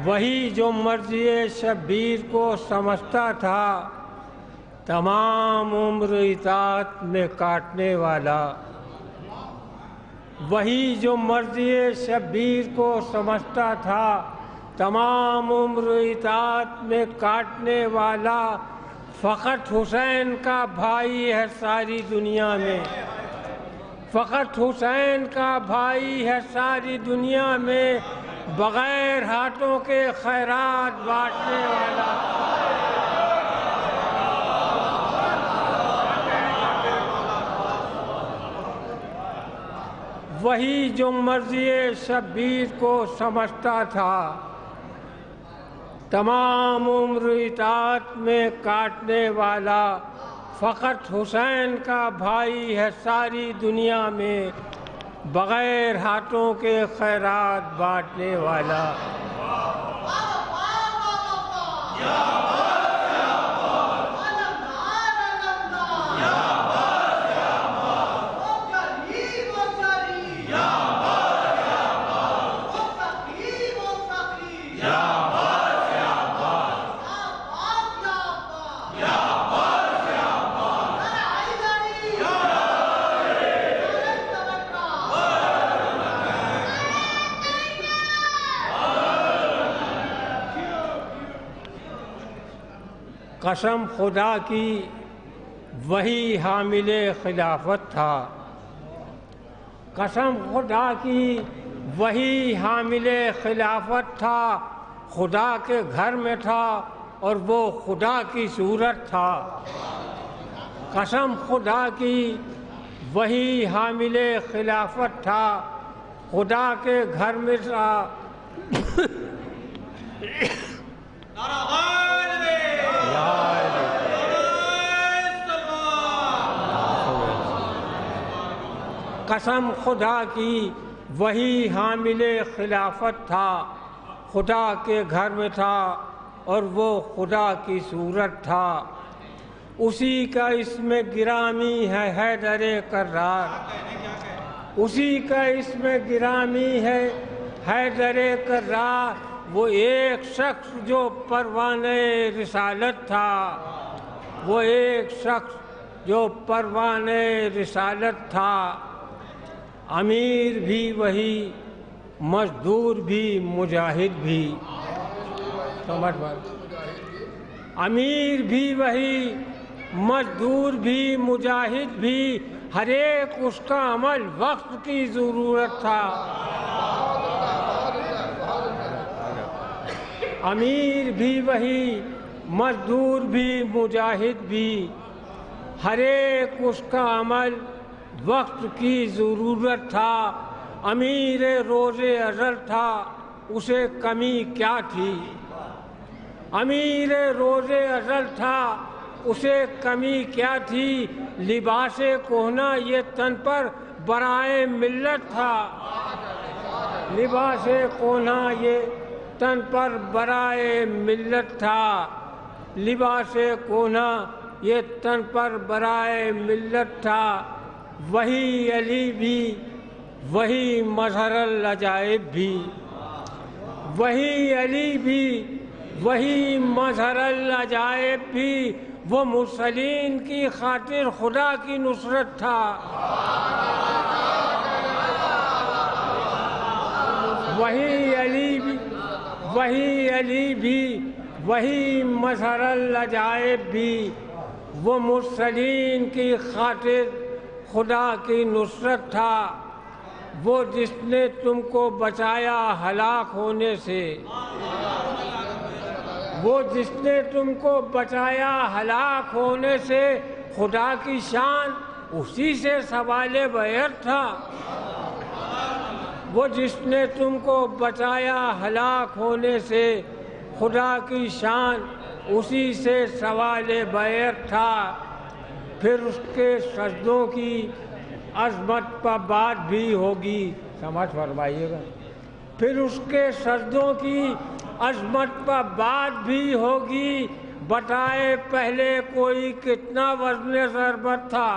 وہی جو مرضی شبیر کو سمجھتا تھا، تمام عمر اطاعت میں کاٹنے والا، وہی جو مرضی شبیر کو سمجھتا تھا، تمام عمر اطاعت میں کاٹنے والا، فقط حسین کا بھائی ہے ساری دنیا میں، فقط حسین کا بھائی ہے ساری دنیا میں، بغیر ہاتھوں کے خیرات بانٹنے والا، وہی جو مرضی شبیر کو سمجھتا تھا، تمام عمر اطاعت میں کاٹنے والا، فقط حسین کا بھائی ہے ساری دنیا میں، بغیر ہاتھوں کے خیرات بانٹنے والا۔ قسم خدا کی وہی حامل خلافت تھا، قسم خدا کی وہی حامل خلافت تھا، خدا کے گھر میں تھا اور وہ خدا کی صورت تھا، قسم خدا کی وہی حامل خلافت تھا، خدا کے گھر میں تھا، قسم خدا کی وہی حامل خلافت تھا، خدا کے گھر میں تھا اور وہ خدا کی صورت تھا، اسی کا اسم گرامی ہے حیدر کرار، اسی کا اسم گرامی ہے حیدر کرار، وہ ایک شخص جو پروانۂ رسالت تھا، وہ ایک شخص جو پروانۂ رسالت تھا، امیر بھی وہی، مزدور بھی، مجاہد بھی، امیر بھی وہی، مزدور بھی، مجاہد بھی، ہر ایک اس کا عمل وقت کی ضرورت تھا۔ امیر بھی وہی، مزدور بھی، مجاہد بھی، ہر ایک اس کا عمل وقت کی ضرورت تھا۔ امیر روز ازل تھا، اسے کمی کیا تھی؟ امیر روز ازل تھا، اسے کمی کیا تھی؟ لباس کہنا یہ تن پر برائے ملت تھا، لباس کہنا یہ تن پر برائے ملت تھا، لباس کہنا یہ تن پر برائے ملت تھا۔ وہی علی بھی، وہی مظہر العجائب بھی، وہی علی بھی، وہی مظہر العجائب بھی، وہ مرسلین کی خاطر خدا کی نصرت تھا۔ وہی علی بھی، وہی علی بھی، وہی مظہر العجائب بھی، وہ مرسلین کی خاطر خدا کی نصرت تھا۔ وہ جس نے تم کو بچایا ہلاک ہونے سے، وہ جس نے تم کو بچایا ہلاک ہونے سے، خدا کی شان اسی سے سوال بیعت تھا۔ وہ جس نے تم کو بچایا ہلاک ہونے سے، خدا کی شان اسی سے سوال بیعت تھا۔ پھر اس کے سجدوں کی عظمت پر بات بھی ہوگی، سمجھ فرمائیے گا، پھر اس کے سجدوں کی عظمت پر بات بھی ہوگی۔ بتائے پہلے کوئی کتنا وزن ضربت تھا،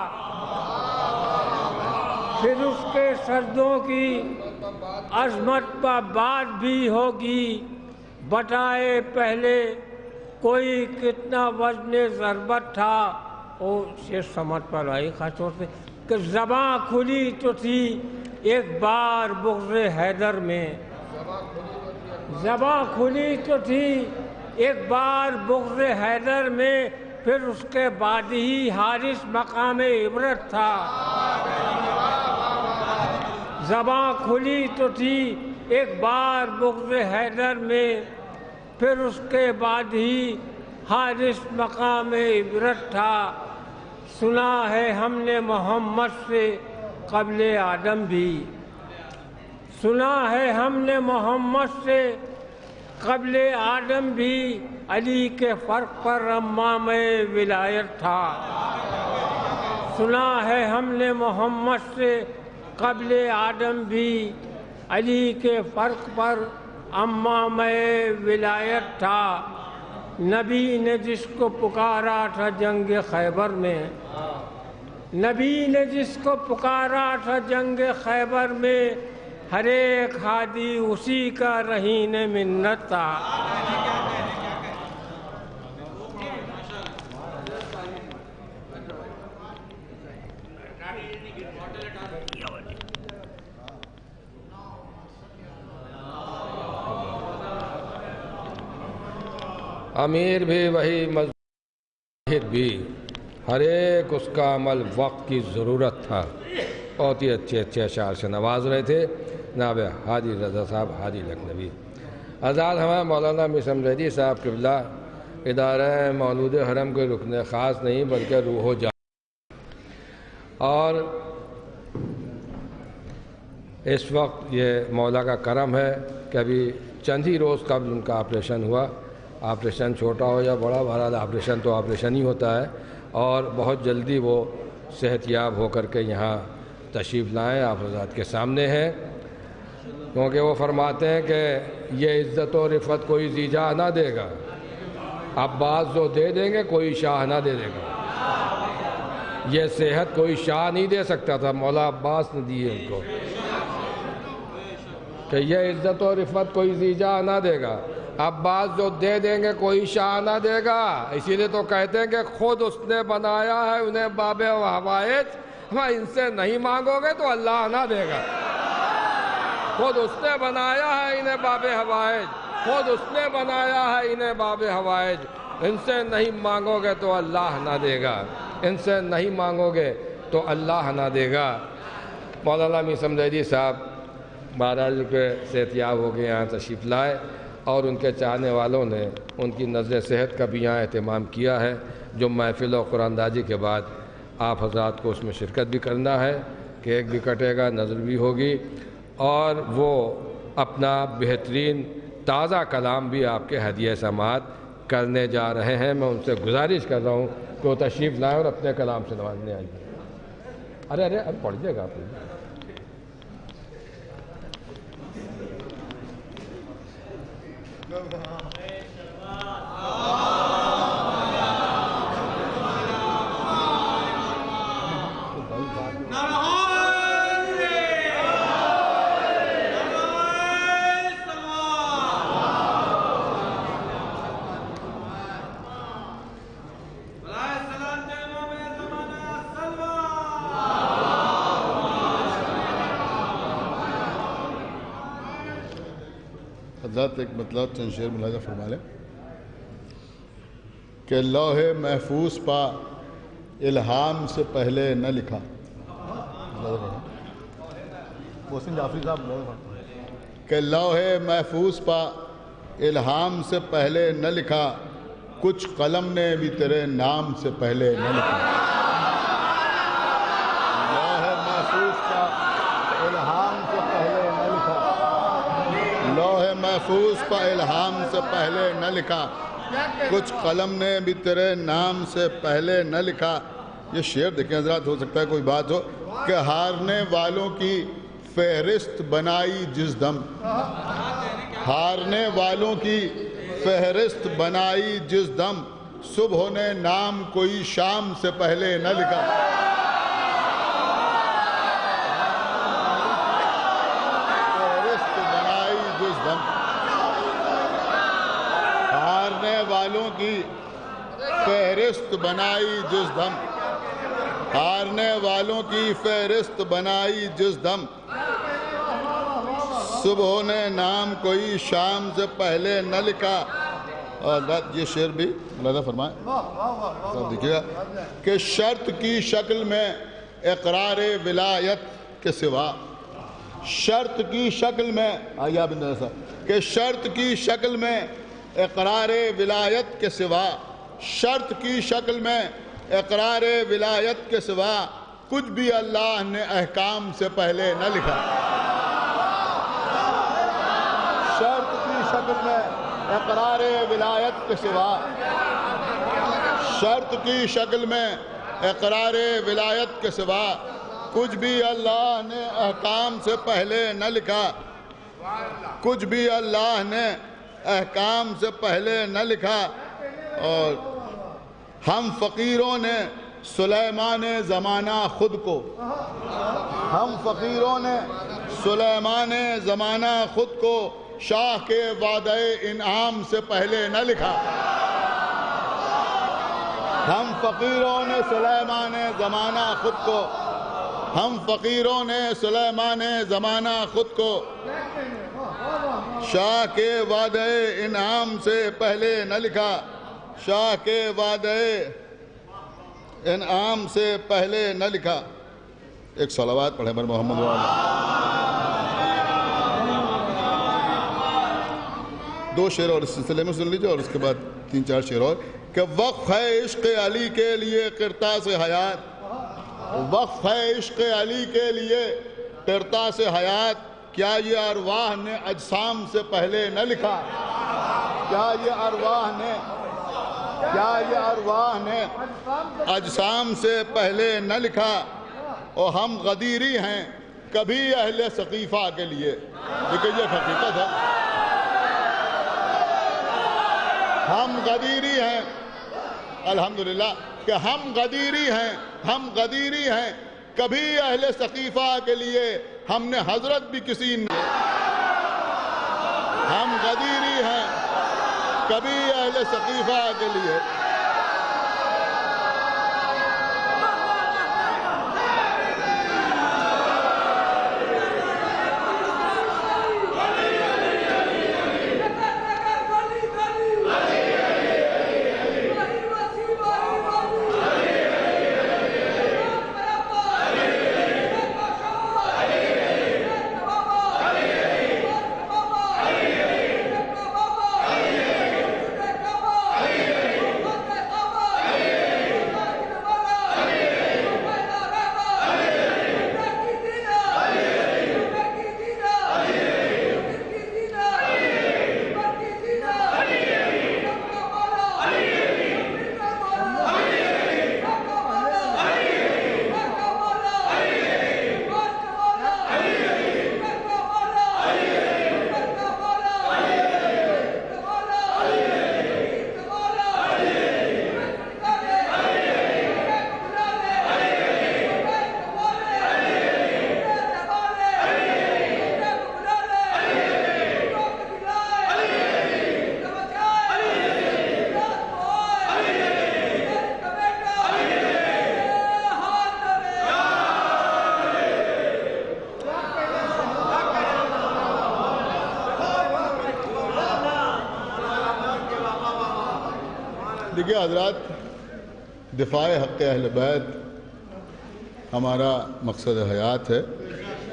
پھر اس کے سجدوں کی عظمت پر بات بھی ہوگی۔ بتائے پہلے کوئی کتنا وزن ضربت تھا۔ اور شیر سمجھ پر آئی خاص طور سے کہ زباں کھلی تو تھی ایک بار بغض حیدر میں، زباں کھلی تو تھی ایک بار بغض حیدر میں، پھر اس کے بعد ہی حارث مقام عبرت تھا۔ زباں کھلی تو تھی ایک بار بغض حیدر میں، پھر اس کے بعد ہی حارث مقام عبرت تھا۔ سنا ہے ہم نے محمد سے قبل آدم بھی، سنا ہے ہم نے محمد سے قبل آدم بھی، علی کے فرق پر امام ولایت تھا۔ سنا ہے ہم نے محمد سے قبل آدم بھی، علی کے فرق پر امام ولایت تھا۔ نبی نے جس کو پکارا تھا جنگ خیبر میں، نبی نے جس کو پکارا تھا جنگ خیبر میں، ہر ایک ہادی اسی کا رہین منت تھا۔ امیر بھی وہی، مزدور بھی، ہر ایک اس کا عمل وقت کی ضرورت تھا۔ بہت ہی اچھے اچھے اشعار سے نواز رہے تھے جناب حاجی رضا صاحب حاجی لکھنوی۔ آزاد ہمارے مولانا مسم زیدی صاحب قبلہ ادارہ مولود حرم کے رکن خاص نہیں بلکہ روح و جان، اور اس وقت یہ مولا کا کرم ہے کہ ابھی چند ہی روز قبل ان کا آپریشن ہوا۔ آپریشن چھوٹا ہو یا بڑا، بہرحال آپریشن تو آپریشن ہی ہوتا ہے، اور بہت جلدی وہ صحت یاب ہو کر کے یہاں تشریف لائیں، آپ حضرات کے سامنے ہیں، کیونکہ وہ فرماتے ہیں کہ یہ عزت و رفعت کوئی زیجا نہ دے گا، عباس جو دے دیں گے کوئی شاہ نہ دے گا۔ یہ صحت کوئی شاہ نہیں دے سکتا تھا، مولا عباس نے دی ہے ان کو، کہ یہ عزت و رفعت کوئی زیجا نہ دے گا، عباس جو دے دیں گے کوئی شاہ نہ دے گا۔ اسی لیے تو کہتے ہیں کہ خود اس نے بنایا ہے انہیں باب و حوائج، ان سے نہیں مانگو گے تو اللہ نہ دے گا۔ خود اس نے بنایا ہے انہیں باب حوائج، خود اس نے بنایا ہے انہیں باب حوائج، ان سے نہیں مانگو گے تو اللہ نہ دے گا، ان سے نہیں مانگو گے تو اللہ نہ دے گا۔ مولانا میثم زیدی صاحب مہاراج کے صحتیاب ہو گئے، یہاں تشریف لائے اور ان کے چاہنے والوں نے ان کی نظر صحت کا بھی یہاں اہتمام کیا ہے، جو محفل و قرآن دازی کے بعد آپ حضرات کو اس میں شرکت بھی کرنا ہے، کیک بھی کٹے گا، نظر بھی ہوگی، اور وہ اپنا بہترین تازہ کلام بھی آپ کے ہدیہ سماعت کرنے جا رہے ہیں۔ میں ان سے گزارش کر رہا ہوں کہ وہ تشریف لائیں اور اپنے کلام سے نوازنے آئیے۔ ارے اب پڑھ جائے گا آپ۔ حضرات ایک مطلب چند شعر ملاحظہ فرما لیں کہ لوح محفوظ پا الہام سے پہلے نہ لکھا، محسن جعفری صاحب، کہ لوح محفوظ پا الہام سے پہلے نہ لکھا، کچھ قلم نے بھی تیرے نام سے پہلے نہ لکھا۔ لوح محفوظ پا الہام سے پہلے نہ لکھا، لوح محفوظ پا الہام سے پہلے نہ لکھا، کچھ قلم نے بھی تیرے نام سے پہلے نہ لکھا۔ یہ شعر دیکھیں حضرات، ہو سکتا ہے کوئی بات ہو کہ ہارنے والوں کی فہرست بنائی جس دم، ہارنے والوں کی فہرست بنائی جس دم، صبح نے نام کوئی شام سے پہلے نہ لکھا۔ فہرست بنائی جس دم، ہارنے والوں کی فہرست بنائی جس دم، ہارنے والوں کی فہرست بنائی جس دم، صبح نے نام کوئی شام سے پہلے نہ لکھا۔ اور یہ شعر بھی ملاحظہ فرمائیں، دیکھیے گا کہ شرط کی شکل میں اقرار ولایت کے سوا، شرط کی شکل میں آئیے آپ اندر صاحب کہ شرط کی شکل میں اقرار ولایت کے سوا، شرط کی شکل میں اقرار ولایت کے سوا، کچھ بھی اللہ نے احکام سے پہلے نہ لکھا۔ شرط کی شکل میں اقرار ولایت کے سوا، شرط کی شکل میں اقرار ولایت کے سوا، کچھ بھی اللہ نے احکام سے پہلے نہ لکھا، کچھ بھی اللہ نے احکام سے پہلے نہ لکھا۔ اور ہم فقیروں نے سلیمان زمانہ خود کو، ہم فقیروں نے سلیمان زمانہ خود کو، شاہ کے وعدہ انعام سے پہلے نہ لکھا۔ ہم فقیروں نے سلیمان زمانہ خود کو، ہم فقیروں نے سلیمان زمانہ خود کو، شاہ کے وعدہ انعام سے پہلے نہ لکھا، شاہ کے وعدہ انعام سے پہلے نہ لکھا۔ ایک صلوات پڑھیں بر محمد دو شعر اور اس سلسلے میں سن لیجئے اور اس کے بعد 3-4 شعر اور، کہ وقف ہے عشق علی کے لیے قرطاس حیات، وقف ہے عشق علی کے لیے قرطاس حیات، کیا یہ ارواح نے اجسام سے پہلے نہ لکھا، کیا یہ ارواح نے، کیا یہ ارواح نے اجسام سے پہلے نہ لکھا۔ اور ہم غدیری ہیں کبھی اہل ثقیفہ کے لیے، لیکن یہ حقیقت ہے، ہم غدیری ہیں، الحمدللہ کہ ہم غدیری ہیں، ہم غدیری ہیں کبھی اہل ثقیفہ کے لیے، ہم نے حضرت بھی کسی نے، ہم غدیری ہیں کبھی اہل ثقیفہ کے لیے۔ دیکھیے حضرات، دفاع حق اہل بیت ہمارا مقصد حیات ہے،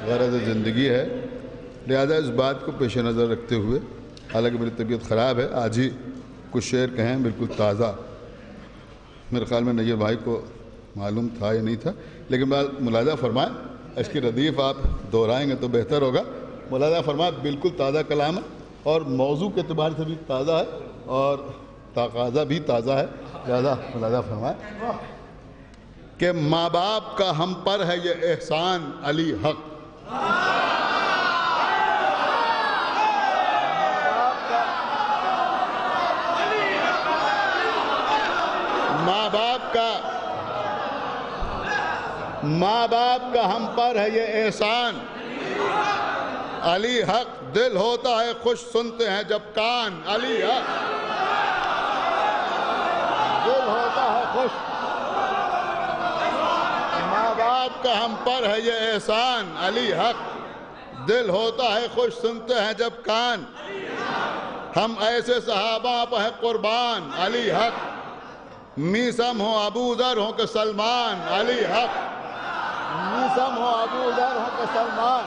غرض زندگی ہے، لہذا اس بات کو پیش نظر رکھتے ہوئے، حالانکہ میری طبیعت خراب ہے، آج ہی کچھ شعر کہیں بالکل تازہ، میرے خیال میں نیر بھائی کو معلوم تھا یا نہیں تھا، لیکن ملاحظہ فرمائیں، اس کی ردیف آپ دہرائیں گے تو بہتر ہوگا۔ ملاحظہ فرمائیں، بالکل تازہ کلام ہے اور موضوع کے اعتبار سے بھی تازہ ہے اور تقاضا بھی تازہ ہے، لہذا ملاحظہ فرمائیں کہ ماں باپ کا ہم پر ہے یہ احسان علی حق، ماں باپ کا ہم پر ہے یہ احسان علی حق، دل ہوتا ہے خوش سنتے ہیں جب کان علی حق، دل ہوتا ہے خوش، ماں باپ کا ہم پر ہے یہ احسان علی حق، دل ہوتا ہے خوش سنتے ہیں جب کان، ہم ایسے صحابہ پہ ہیں قربان علی حق، میسم ہو ابو ذر ہو کہ سلمان علی حق، میسم ہو ابو ذر ہو کہ سلمان،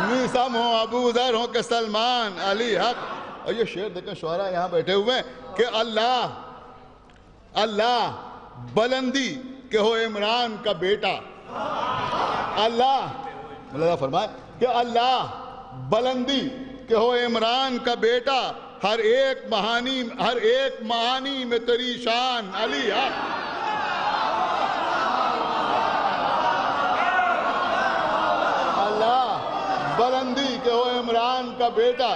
میسم ہو ابو ذر ہو کہ سلمان علی حق۔ اور یہ شعر دیکھیں شعراء یہاں بیٹھے ہوئے ہیں کہ اللہ بلندی کہ ہو عمران کا بیٹا، اللہ ملاحظہ فرمائے کہ اللہ بلندی کہ ہو عمران کا بیٹا، ہر ایک معانی میں تیری شان علی حق، اللہ بلندی کہ ہو عمران کا بیٹا،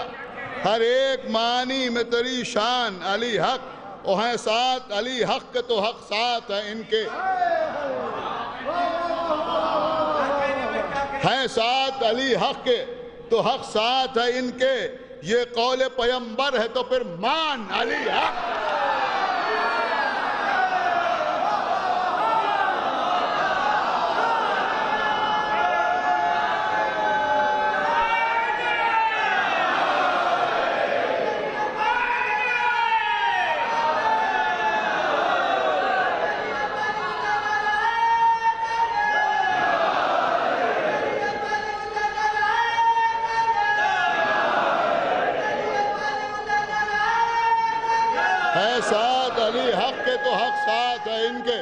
ہر ایک معانی میں تیری شان علی حق، اور ہیں ساتھ علی حق کے تو حق ساتھ ہے ان کے، ہیں ساتھ علی حق کے تو حق ساتھ ہے ان کے، یہ قول پیمبر ہے تو پھر مان علی حق، ہے ساتھ علی حق کے تو حق ساتھ ہے ان کے،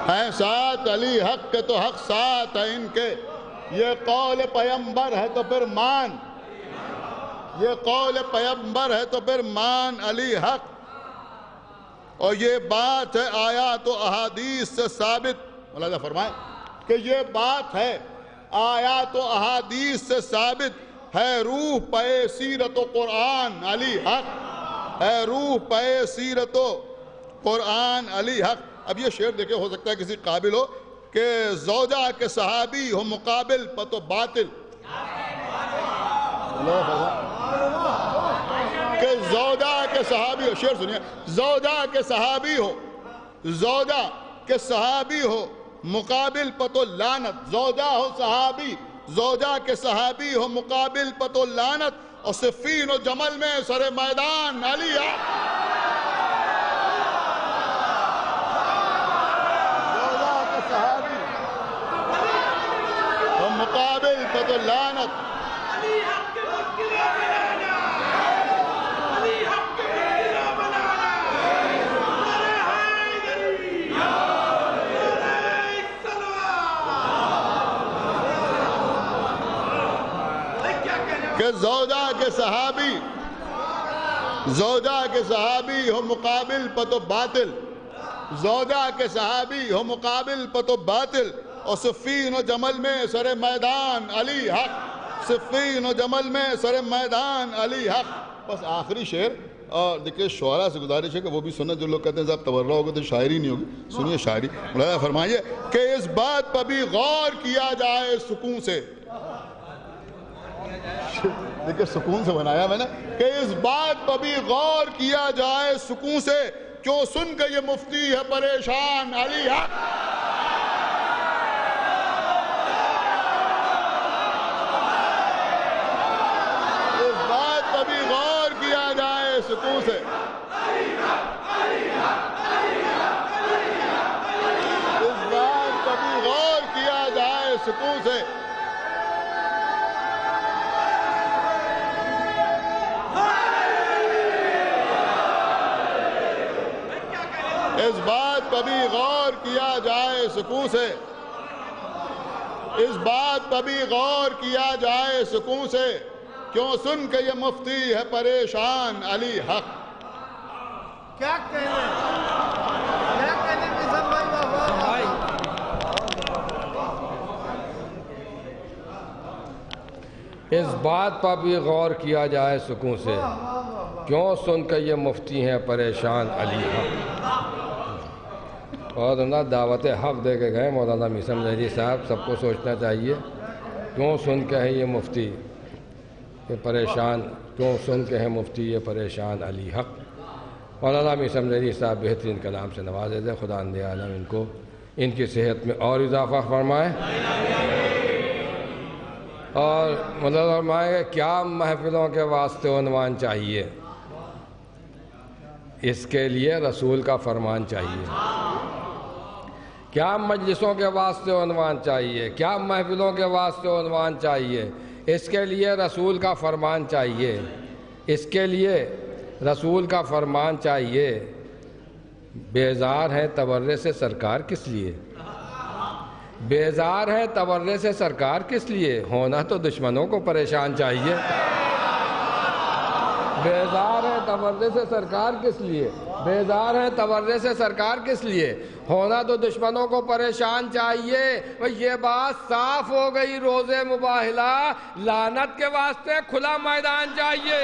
ہے ساتھ علی حق کے تو حق ساتھ ہے ان کے، یہ قول پیمبر ہے تو پھر مان، یہ قول پیمبر ہے تو پھر مان علی حق، اور یہ بات ہے آیات و احادیث سے ثابت، ملاحظہ فرمائیں کہ یہ بات ہے آیات و احادیث سے ثابت، ہے روح پہ سیرت و قرآن علی حق، ہے روح پہ سیرت و قرآن علی حق۔ اب یہ شعر دیکھیں، ہو سکتا ہے کسی قابل ہو کہ زوجہ کے صحابی ہو مقابل پہ تو باطل، کہ زوجہ کے صحابی ہو، شعر سنیے، زوجہ کے صحابی ہو، زوجہ کے صحابی ہو مقابل پہ تو لعنت، زوجہ ہو صحابی، زوجہ کے صحابی ہو مقابل پہ تو لعنت، اور صفین و جمل میں سر میدان علی حق، زوجہ کے صحابی ہو مقابل پہ تو لعنت، کہ زوجہ کے صحابی ہو مقابل پہ تو باطل، زوجہ کے صحابی ہو مقابل پہ تو باطل، اور صفین و جمل میں سر میدان علی حق، صفین و جمل میں سر میدان علی حق۔ بس آخری شعر، اور دیکھیں شعراء سے گزارش ہے کہ وہ بھی سنیں، جو لوگ کہتے ہیں صاحب تورع ہوگا تو شاعری نہیں ہوگی، سنیے شاعری، ملاحظہ فرمائیے کہ اس بات پر بھی غور کیا جائے سکون سے، دیکھیں سکون سے بنایا میں نے، کہ اس بات پر بھی غور کیا جائے سکون سے، کیوں سن کے یہ مفتی ہے پریشان علی حق، اس بات پر بھی غور سکون سے، اس بات پر بھی غور کیا جائے سکون سے، اس بات پر بھی غور کیا جائے سکون سے، اس بات پر بھی غور کیا جائے سکون سے، کیوں سن کے یہ مفتی ہے پریشان علی حق۔ کیا کہنے نظام بھائی اس بات پر بھی غور کیا جائے سکون سے، کیوں سن کے یہ مفتی ہیں پریشان علی حق۔ اور دعوت حق دے کے گئے مولانا میثم ظہری صاحب، سب کو سوچنا چاہیے کیوں سن کے ہیں یہ مفتی یہ پریشان، کیوں سن کے ہیں مفتی یہ پریشان علی حق۔ مولانا میثم ظہری صاحب بہترین کلام سے نوازے دے، خدا اند عالم ان کو ان کی صحت میں اور اضافہ فرمائے، اور مطلب فرمائے کہ کیا محفلوں کے واسطے عنوان چاہیے، اس کے لیے رسول کا فرمان چاہیے، کیا مجلسوں کے واسطے عنوان چاہیے، کیا محفلوں کے واسطے عنوان چاہیے، اس کے لیے رسول کا فرمان چاہیے، اس کے لیے رسول کا فرمان چاہیے۔ بیزار ہیں تبرے سے سرکار کس لیے، بیزار ہیں تبرے سے سرکار کس لیے، ہونا تو دشمنوں کو پریشان چاہیے۔ بیزار ہے تبرے سے سرکار کس لیے، بیزار ہے تبرے سے سرکار کس لیے، ہونا تو دشمنوں کو پریشان چاہیے۔ یہ بات صاف ہو گئی روز مباہلہ، لعنت کے واسطے کھلا میدان چاہیے۔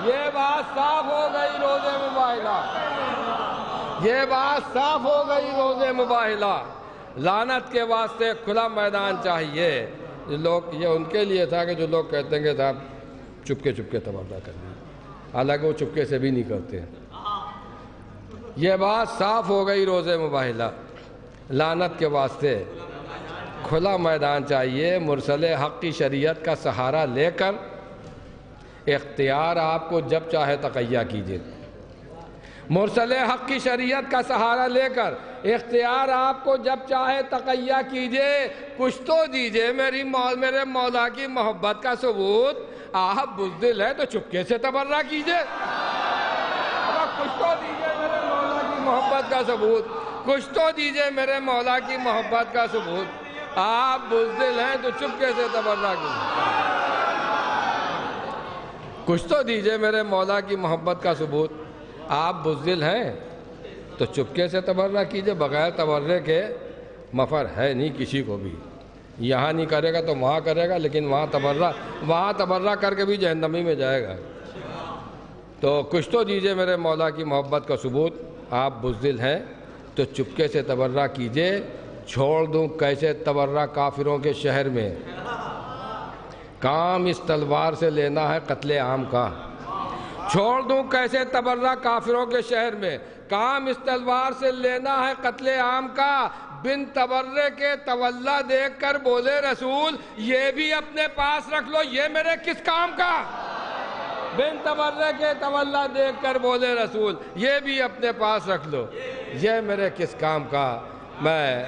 یہ بات صاف ہو گئی روز مباہلہ، یہ بات صاف ہو گئی روز مباہلہ، لعنت کے واسطے کھلا میدان چاہیے۔ لوگ یہ ان کے لیے تھا کہ جو لوگ کہتے ہیں کہ صاحب چپکے چپکے تبادلہ کر دیں، حالانکہ وہ چپکے سے بھی نہیں کرتے۔ یہ بات صاف ہو گئی روز مباہلہ، لعنت کے واسطے کھلا میدان چاہیے۔ مرسل حق کی شریعت کا سہارا لے کر اختیار آپ کو جب چاہے تقیہ کیجئے، مرسل حق کی شریعت کا سہارا لے کر اختیار آپ کو جب چاہے تقیہ کیجئے۔ کچھ تو دیجئے میرے مولا کی محبت کا ثبوت، آپ بزدل ہیں تو چپکے سے تبرہ کیجئے۔ کچھ تو دیجئے میرے مولا کی محبت کا ثبوت، کچھ تو دیجئے میرے مولا کی محبت کا ثبوت، آپ بزدل ہیں تو چپکے سے تبرہ کیجئے۔ کچھ تو دیجئے میرے مولا کی محبت کا ثبوت، آپ بزدل ہیں تو چپکے سے تبرہ کیجئے۔ بغیر تبرے کے مفر ہے نہیں کسی کو بھی، یہاں نہیں کرے گا تو وہاں کرے گا، لیکن وہاں تبرہ کر کے بھی جہنمی میں جائے گا۔ تو کچھ تو دیجئے میرے مولا کی محبت کا ثبوت، آپ بزدل ہیں تو چپکے سے تبرہ کیجئے۔ چھوڑ دوں کیسے تبرہ کافروں کے شہر میں، کام اس تلوار سے لینا ہے قتل عام کا۔ چھوڑ دوں کیسے تبرہ کافروں کے شہر میں، کام اس تلوار سے لینا ہے قتل عام کا۔ بن تبرے کے تولا دیکھ کر بولے رسول، یہ بھی اپنے پاس رکھ لو، یہ میرے کس کام کا۔ بن تبرے کے تولا دیکھ کر بولے رسول، یہ بھی اپنے پاس رکھ لو، یہ میرے کس کام کا۔ میں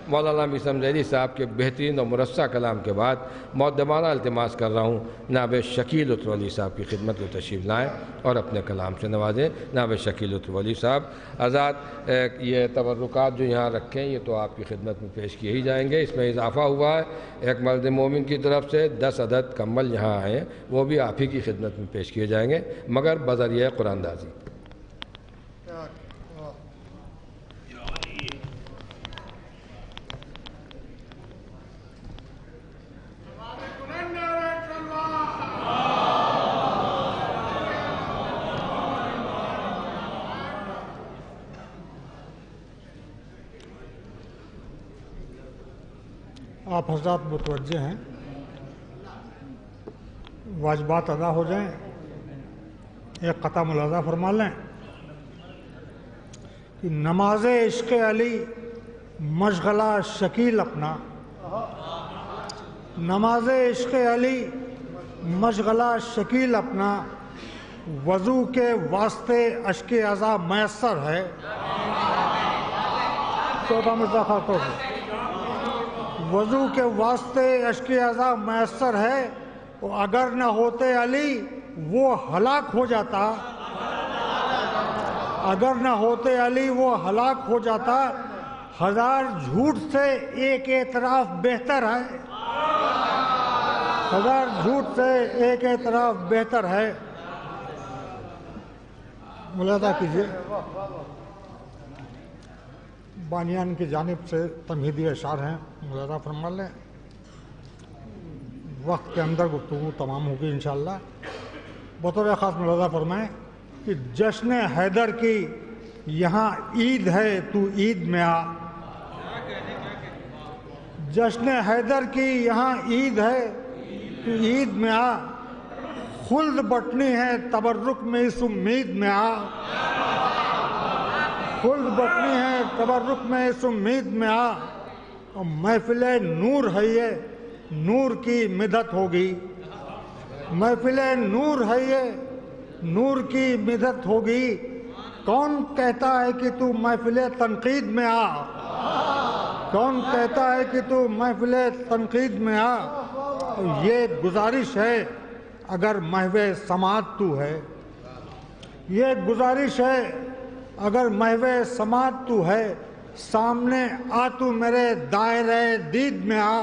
مولانا میثم ظہری صاحب کے بہترین اور مرصع کلام کے بعد مؤدبانہ التماس کر رہا ہوں جناب شکیل اترولی صاحب کی خدمت میں تشریف لائیں اور اپنے کلام سے نوازیں۔ جناب شکیل اترولی صاحب آزاد، یہ تبرکات جو یہاں رکھیں یہ تو آپ کی خدمت میں پیش کیے ہی جائیں گے۔ اس میں اضافہ ہوا ہے ایک مرد مومن کی طرف سے 10 عدد کمبل یہاں آئے ہیں، وہ بھی آپ ہی کی خدمت میں پیش کیے جائیں گے، مگر بذریعہ قرآن دازی۔ آپ حضرات متوجہ ہیں، واجبات ادا ہو جائیں۔ ایک قطع ملاحظہ فرما لیں کہ نماز عشق علی مشغلہ شکیل اپنا، نماز عشق علی مشغلہ شکیل اپنا، وضو کے واسطے اشک اعضا میسر ہے. چوتھا مرزا خاتون، وضو کے واسطے اشک اعضا میسر ہے، اگر نہ ہوتے علی وہ ہلاک ہو جاتا. اگر نہ ہوتے علی وہ ہلاک ہو جاتا. ہزار جھوٹ سے ایک اعتراف بہتر ہے. ہزار جھوٹ سے ایک اعتراف بہتر ہے. ملاحظہ کیجیے، بانیان کی جانب سے تمہیدی اشعار ہیں، ملاحظہ فرما لیں. وقت کے اندر گفتگو تمام ہوگی انشاءاللہ. بطور خاص ملاحظہ فرمائیں کہ جشن حیدر کی یہاں عید ہے، تو عید میں آ. جشن حیدر کی یہاں عید ہے، تو عید میں آ. خلد بٹنی ہے تبرک میں اس امید میں آ. خلد بٹنی ہے تبرک میں اس امید میں آ. اور محفل نور ہے یہ، نور کی مدت ہوگی. محفل نور ہے یہ، نور کی مدت ہوگی. کون کہتا ہے کہ تو محفل تنقید میں آ. کون کہتا ہے کہ تو محفل تنقید میں آ. یہ گزارش ہے اگر محو سماعت تو ہے. یہ گزارش ہے اگر محو سماعت تو ہے. سامنے آ تو میرے دائرہ دید میں آ.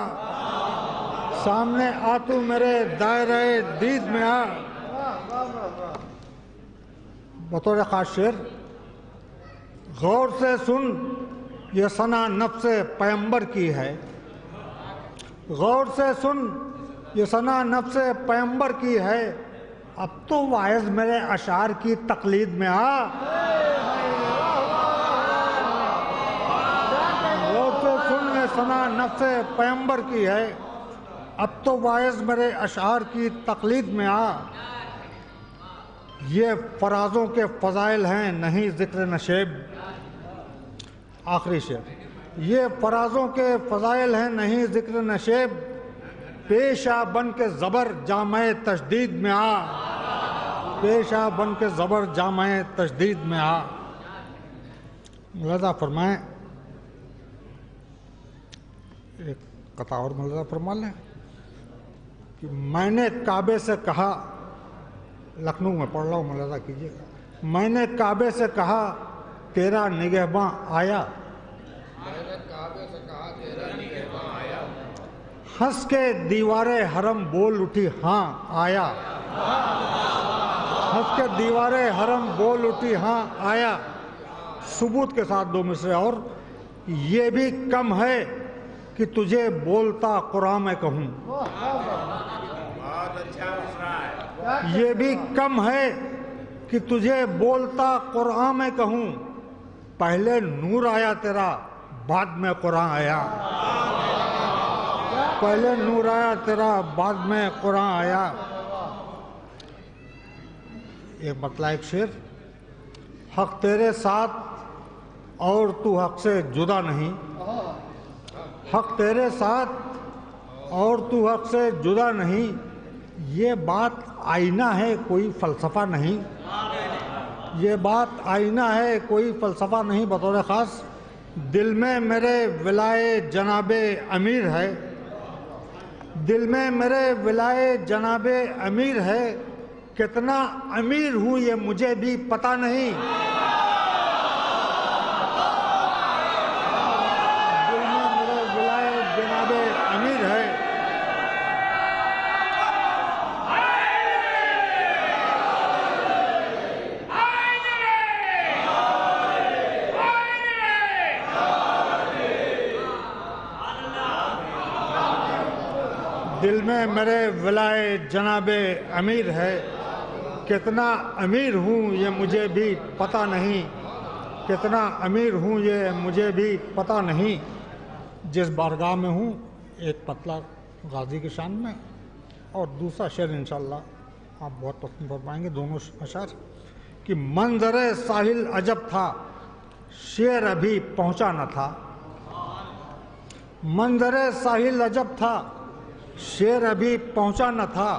سامنے آ تو میرے دائرہ دید میں آ. بطور خاص شعر، غور سے سن یہ ثنا نفس پیمبر کی ہے. غور سے سن یہ ثنا نفس پیمبر کی ہے. اب تو واعظ میرے اشعار کی تقلید میں آ. غور سے سن یہ ثنا نفس پیمبر کی ہے. اب تو واعظ میرے اشعار کی تقلید میں آ. یہ فرازوں کے فضائل ہیں نہیں ذکر نشیب. آخری شعر، یہ فرازوں کے فضائل ہیں نہیں ذکر نشیب. پیش آ بن کے زبر جامع تشدید میں آ. پیش آ بن کے زبر جامع تشدید میں آ. ملاحظہ فرمائیں، ایک قطعہ اور ملاحظہ فرما لیں کہ میں نے کعبے سے کہا، لکھنؤ میں پڑھ رہا ہوں ملاحظہ کیجیے گا. میں نے کعبے سے کہا تیرا نگہباں آیا. ہنس کے دیوار حرم بول اٹھی ہاں آیا. ہنس کے دیوار حرم بول اٹھی ہاں آیا. ثبوت کے ساتھ دو مصرے اور. یہ بھی کم ہے کہ تجھے بولتا قرآن میں کہوں. یہ بھی کم ہے کہ تجھے بولتا قرآن میں کہوں. پہلے نور آیا تیرا بعد میں قرآن آیا. پہلے نور آیا تیرا بعد میں قرآن آیا. ایک مطلع ایک شعر، حق تیرے ساتھ اور تو حق سے جدا نہیں. حق تیرے ساتھ اور تو حق سے جدا نہیں. یہ بات آئینہ ہے کوئی فلسفہ نہیں. یہ بات آئینہ ہے کوئی فلسفہ نہیں. بطور خاص، دل میں میرے ولائے جناب امیر ہے. دل میں میرے ولائے جناب امیر ہے. کتنا امیر ہوں یہ مجھے بھی پتہ نہیں. دل میں میرے ولائے جناب امیر ہے. دل میں میرے ولائے جناب امیر ہے. کتنا امیر ہوں یہ مجھے بھی پتہ نہیں. کتنا امیر ہوں یہ مجھے بھی پتہ نہیں. جس بارگاہ میں ہوں، ایک پتلا غازی کی شان میں اور دوسرا شعر انشاءاللہ آپ بہت پسند فرمائیں گے. دونوں اشعار کہ منظر ساحل عجب تھا شعر ابھی پہنچا نہ تھا. منظر ساحل عجب تھا شعر ابھی پہنچا نہ تھا.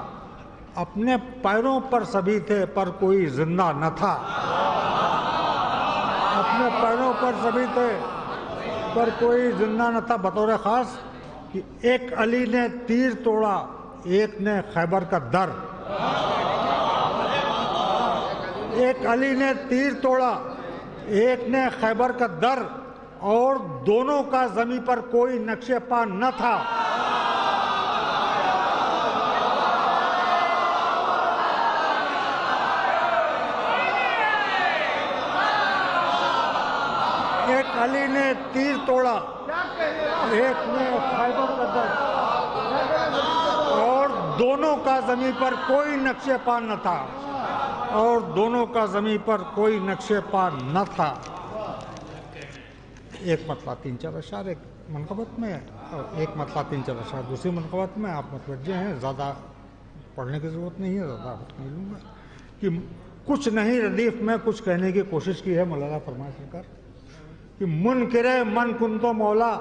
اپنے پیروں پر سبھی تھے پر کوئی زندہ نہ تھا. اپنے پیروں پر سبھی تھے پر کوئی زندہ نہ تھا. بطور خاص کہ ایک علی نے تیر توڑا ایک نے خیبر کا در. ایک علی نے تیر توڑا ایک نے خیبر کا در اور دونوں کا زمین پر کوئی نقش پا نہ تھا. ایک علی نے تیر توڑا ایک نے خیبر کا در اور دونوں کا زمین پر کوئی نقش پا نہ تھا. اور دونوں کا زمین پر کوئی نقش پا نہ تھا. ایک مطلع 3-4 اشعار ایک منقبت میں اور ایک مطلع 3-4 اشعار دوسری منقبت میں. آپ متوجہ ہیں, زیادہ پڑھنے کی ضرورت نہیں ہے, زیادہ وقت نہیں لوں گا. کہ کچھ نہیں ردیف میں کچھ کہنے کی کوشش کی ہے مولانا فرمائے سرکار کہ منکر من کن تو مولا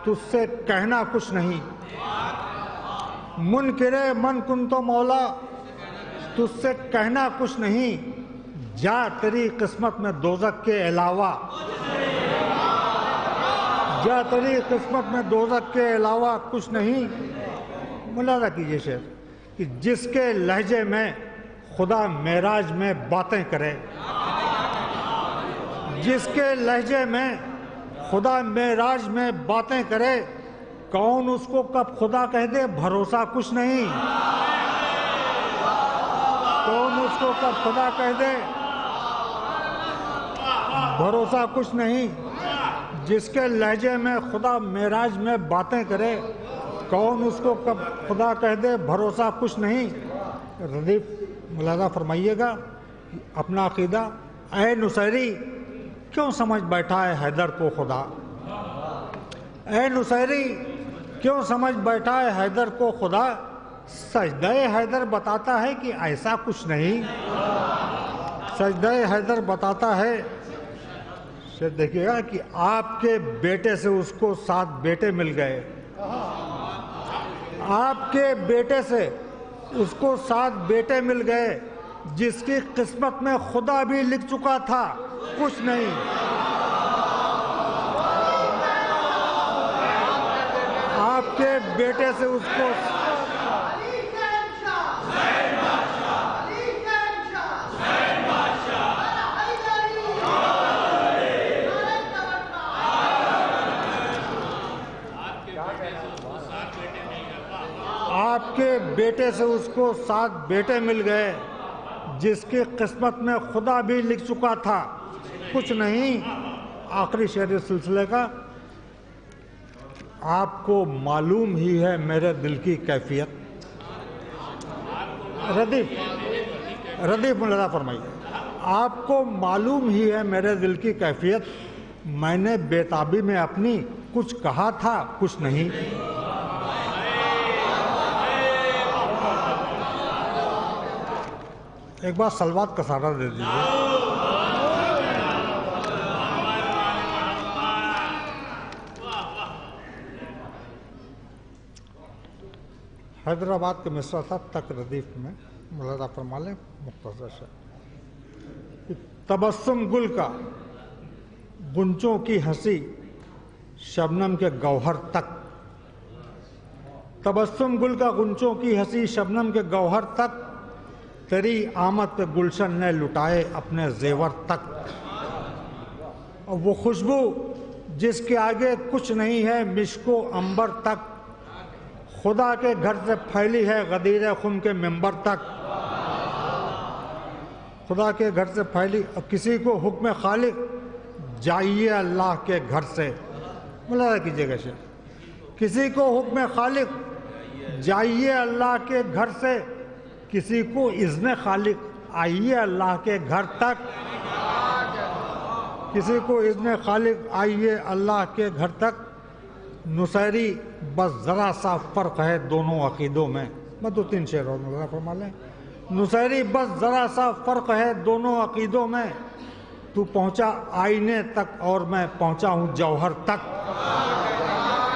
تجھ سے کہنا کچھ نہیں. منکر من کن تو مولا تجھ سے کہنا کچھ نہیں. جا تیری قسمت میں دوزخ کے علاوہ, جا تیری قسمت میں دوزخ کے علاوہ کچھ نہیں. ملاحظہ کیجئے شیخ کہ جس کے لہجے میں خدا معراج میں باتیں کرے, جس کے لہجے میں خدا معراج میں باتیں کرے, کون اس کو کب خدا کہہ دے بھروسہ کچھ نہیں. کون اس کو کب خدا کہہ دے بھروسہ کچھ نہیں. جس کے لہجے میں خدا معراج میں باتیں کرے, کون اس کو کب خدا کہہ دے بھروسہ کچھ نہیں. ردیف ملاحظہ فرمائیے گا اپنا عقیدہ. اے نصیری کیوں سمجھ بیٹھا ہے حیدر کو خدا. اے نصیری کیوں سمجھ بیٹھا ہے حیدر کو خدا. سجدہ حیدر بتاتا ہے کہ ایسا کچھ نہیں. سجدہ حیدر بتاتا ہے. دیکھیے گا کہ آپ کے بیٹے سے اس کو 7 بیٹے مل گئے. آپ کے بیٹے سے اس کو 7 بیٹے مل گئے جس کی قسمت میں خدا بھی لکھ چکا تھا کچھ نہیں. آپ کے بیٹے سے اس کو آپ کے بیٹے سے اس کو 7 بیٹے مل گئے جس کی قسمت میں خدا بھی لکھ چکا تھا کچھ نہیں. آخری شعر اس سلسلے کا. آپ کو معلوم ہی ہے میرے دل کی کیفیت. ردیف ملاحظہ فرمائیے. آپ کو معلوم ہی ہے میرے دل کی کیفیت. میں نے بےتابی میں اپنی کچھ کہا تھا کچھ نہیں. ایک بار سلوات کا سہارا دے دیجیے. حیدرآباد کا مصرع تھا تک ردیف میں. ملاحظہ فرما لیں مختصر شعر. تبسم گل کا گنچوں کی ہنسی شبنم کے گوہر تک. تبسم گل کا گنچوں کی ہنسی شبنم کے گوہر تک. تیری آمد پہ گلشن نے لٹائے اپنے زیور تک. اور وہ خوشبو جس کے آگے کچھ نہیں ہے مشک و عنبر تک. خدا کے گھر سے پھیلی ہے غدیر خم کے منبر تک. خدا کے گھر سے پھیلی. اور کسی کو حکم خالق جائیے اللہ کے گھر سے. ملاحظہ کیجیے گا شیخ. کسی کو حکم خالق جائیے اللہ کے گھر سے. کسی کو اذن خالق آئیے اللہ کے گھر تک. کسی کو اذن خالق آئیے اللہ کے گھر تک. نصیری بس ذرا سا فرق ہے دونوں عقیدوں میں. میں 2-3 شعر اور نظر فرما لیں. نصیری بس ذرا سا فرق ہے دونوں عقیدوں میں. تو پہنچا آئینے تک اور میں پہنچا ہوں جوہر تک.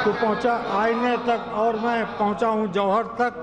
تو پہنچا آئینے تک اور میں پہنچا ہوں جوہر تک.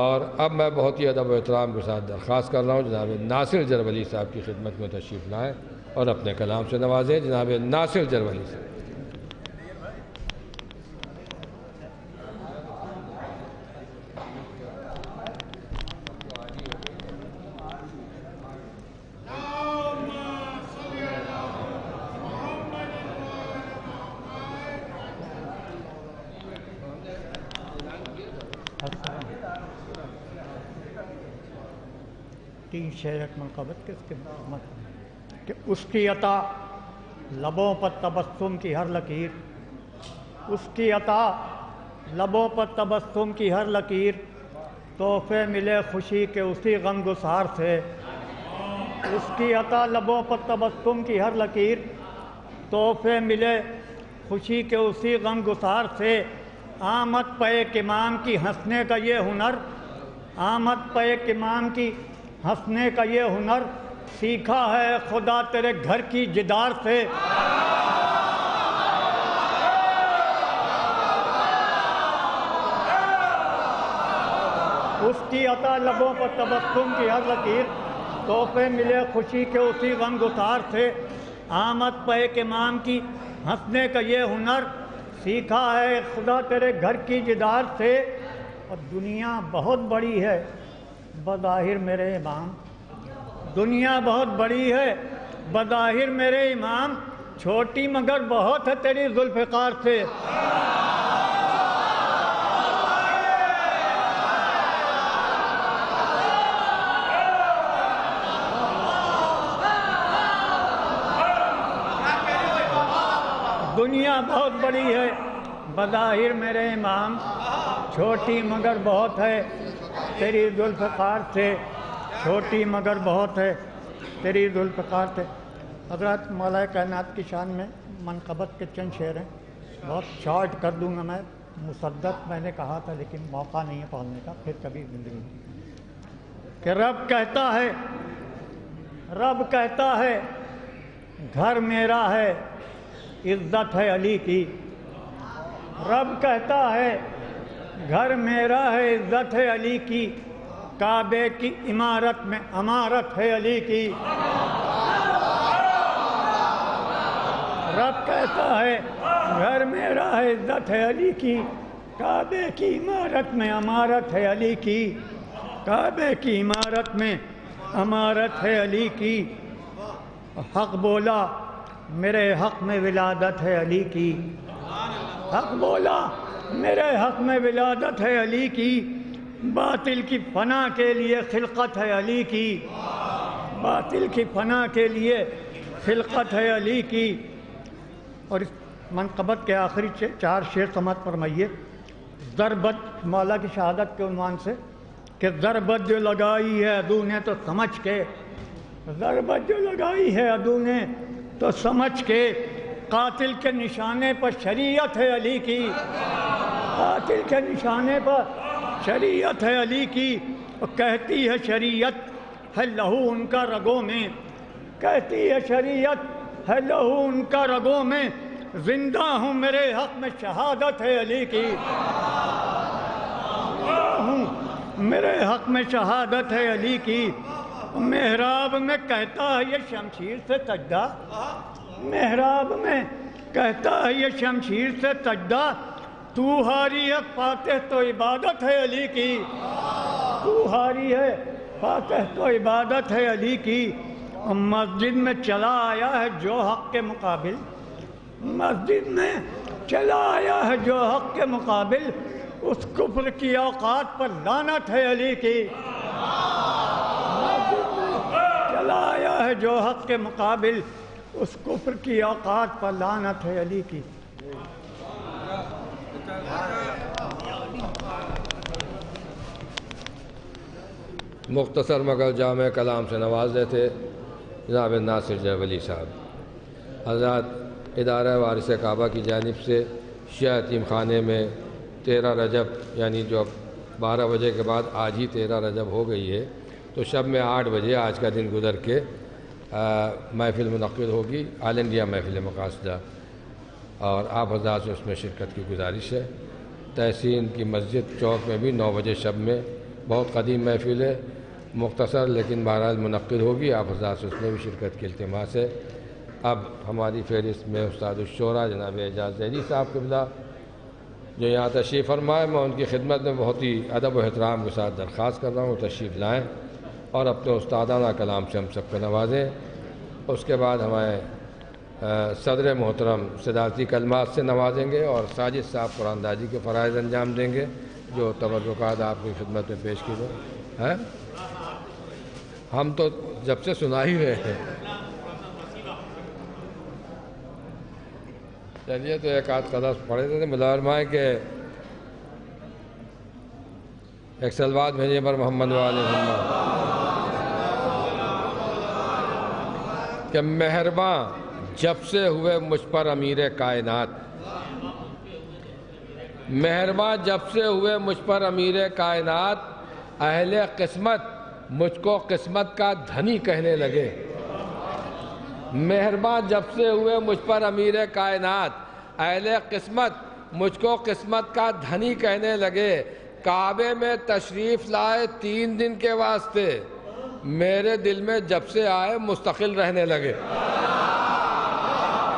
اور اب میں بہت ہی ادب و احترام کے ساتھ درخواست کر رہا ہوں جناب ناصر جرولی صاحب کی خدمت میں تشریف لائیں اور اپنے کلام سے نوازیں. جناب ناصر جرولی صاحب. تین شعر منقبت کے اس کے کہ اس کی عطا لبوں پر تبسم کی ہر لکیر، اس کی عطا لبوں پر تبسم کی ہر لکیر، تحفے ملے خوشی کے اسی غم گسار سے. اس کی عطا لبوں پر تبسم کی ہر لکیر، تحفے ملے خوشی کے اسی غم گسار سے. آمد پہ ایک امام کی ہنسنے کا یہ ہنر، آمد پہ ایک امام کی ہنسنے کا یہ ہنر، سیکھا ہے خدا تیرے گھر کی جدار سے. اس کی عطا لبوں پر تبسم کی ہر لکیر، تحفے ملے خوشی کے اسی غم گسار سے. آمد پہ ایک امام کی ہنسنے کا یہ ہنر، سیکھا ہے خدا تیرے گھر کی جدار سے. اور دنیا بہت بڑی ہے بظاہر میرے امام، دنیا بہت بڑی ہے بظاہر میرے امام، چھوٹی مگر بہت ہے تیری ذوالفقار سے. دنیا بہت بڑی ہے بظاہر میرے امام، چھوٹی مگر بہت ہے تیری ذوالفقار سے. چھوٹی مگر بہت ہے تیری ذوالفقار سے. حضرت مولا کائنات کی شان میں منقبت کے چند شعر ہیں، بہت شارٹ کر دوں گا میں. مصدق میں نے کہا تھا لیکن موقع نہیں ہے پڑھنے کا، پھر کبھی زندگی میں. کہ رب کہتا ہے گھر میرا ہے عزت ہے علی کی. رب کہتا ہے گھر میرا ہے عزت ہے علی کی، کعبے کی عمارت میں امارت ہے علی کی. رب کہتا ہے گھر میرا ہے عزت ہے علی کی، کعبے کی عمارت میں امارت ہے علی کی. کعبے کی عمارت میں امارت ہے علی کی. حق بولا میرے حق میں ولادت ہے علی کی. حق بولا میرے حق میں ولادت ہے علی کی. باطل کی فنا کے لیے خلقت ہے علی کی. باطل کی فنا کے لیے خلقت ہے علی کی. اور اس منقبت کے آخری چار شعر سماعت فرمائیے. ضربت مولا کی شہادت کے عنوان سے کہ ضربت جو لگائی ہے عدو نے تو سمجھ کے، ضربت جو لگائی ہے عدو نے تو سمجھ کے، قاتل کے نشانے پر شریعت ہے علی کی. قاتل کے نشانے پر شریعت ہے علی کی. اور کہتی ہے شریعت ہے لہو ان کا رگوں میں، کہتی ہے شریعت ہے لہو ان کا رگوں میں، زندہ ہوں میرے حق میں شہادت ہے علی کی. زندہ ہوں میرے حق میں شہادت ہے علی کی. محراب میں کہتا ہے یہ شمشیر سے سجدہ، محراب میں کہتا ہے یہ شمشیر سے سجدہ، تو ہاری ہے فاتح تو عبادت ہے علی کی. تو ہاری ہے فاتح تو عبادت ہے علی کی. مسجد میں چلا آیا ہے جو حق کے مقابل، مسجد میں چلا آیا ہے جو حق کے مقابل، اس کفر کی اوقات پر لعنت ہے علی کی. مسجد میں چلا آیا ہے جو حق کے مقابل، اس کفر کی اوقات پر لعنت ہے علی کی. مختصر مگر جامع کلام سے نواز دیتے جناب ناصر جرولی صاحب. حضرات ادارہ وارث کعبہ کی جانب سے شیعہ یتیم خانے میں 13 رجب یعنی جو 12 بجے کے بعد آج ہی 13 رجب ہو گئی ہے، تو شب میں 8 بجے آج کا دن گزر کے محفل منعقد ہوگی، آل انڈیا محفل مقاصدہ، اور آپ حضرات سے اس میں شرکت کی گزارش ہے. تحسین کی مسجد چوک میں بھی 9 بجے شب میں بہت قدیم محفل ہے، مختصر لیکن بہرحال منعقد ہوگی، آپ حضرات سے اس میں بھی شرکت کی التماس ہے۔ اب ہماری فہرست میں استاد الشورا جناب اعجاز ذیلی صاحب قبلہ جو یہاں تشریف فرمائے، میں ان کی خدمت میں بہت ہی ادب و احترام کے ساتھ درخواست کر رہا ہوں تشریف لائیں اور اپنے استادانہ کلام سے ہم سب کو نوازیں۔ اس کے بعد ہمیں صدر محترم صدارتی کلمات سے نوازیں گے اور ساجد صاحب قرآن دازی کے فرائض انجام دیں گے جو تبرکات آپ کی خدمت میں پیش کی گئے ہیں۔ ہم تو جب سے سنا ہی رہے ہیں، چلیے تو ایک آدھ قدر پڑھے تھے ملازمائیں کہ ایک سلوات بھیجیے پر محمد والے محمد کہ مہرباں جب سے ہوئے مجھ پر امیر کائنات، مہرباں جب سے ہوئے مجھ پر امیر کائنات، اہل قسمت مجھ کو قسمت کا دھنی کہنے لگے۔ مہرباں جب سے ہوئے مجھ پر امیر کائنات، اہل قسمت مجھ کو قسمت کا دھنی کہنے لگے۔ کعبے میں تشریف لائے 3 دن کے واسطے، میرے دل میں جب سے آئے مستقل رہنے لگے۔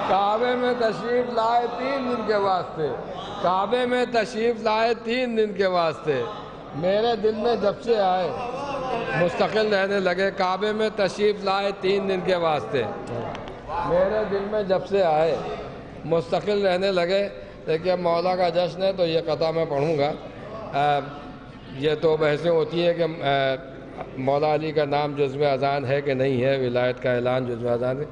کعبے میں تشریف لائے 3 دن کے واسطے، کعبے میں تشریف لائے 3 دن کے واسطے، میرے دل میں جب سے آئے مستقل رہنے لگے۔ کعبے میں تشریف لائے 3 دن کے واسطے، میرے دل میں جب سے آئے مستقل رہنے لگے۔ دیکھیے مولا کا جشن ہے تو یہ قطعہ میں پڑھوں گا۔ یہ تو بحثیں ہوتی ہیں کہ مولا علی کا نام جزو اذان ہے کہ نہیں ہے، ولایت کا اعلان جزو اذان ہے،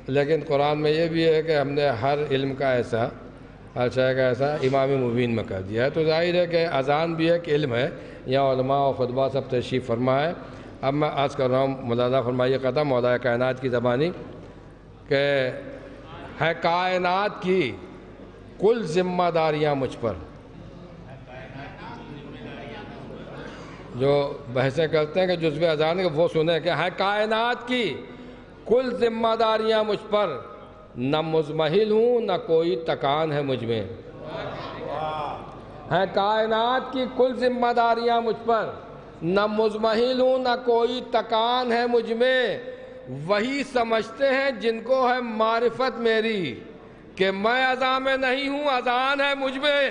لیکن قرآن میں یہ بھی ہے کہ ہم نے ہر علم کا ایسا، ہر شے کا ایسا امام مبین میں کر دیا ہے، تو ظاہر ہے کہ اذان بھی ایک علم ہے۔ یہاں علماء و خطبہ سب تشریف فرما ہے۔ اب میں عرض کر رہا ہوں، ملاحظہ فرمائیے قطعہ مولا کائنات کی زبانی کہ ہے کائنات کی کل ذمہ داریاں مجھ پر، جو بحثیں کرتے ہیں کہ جزو اذان ہے وہ سنیں کہ ہے کائنات کی کل ذمہ داریاں مجھ پر، نہ مزمحل ہوں نہ کوئی تکان ہے مجھ میں۔ ہے کائنات کی کل ذمہ داریاں مجھ پر، نہ مزمحل ہوں نہ کوئی تکان ہے مجھ میں۔ وہی سمجھتے ہیں جن کو ہے معرفت میری کہ میں اذان میں نہیں ہوں، اذان ہے مجھ میں۔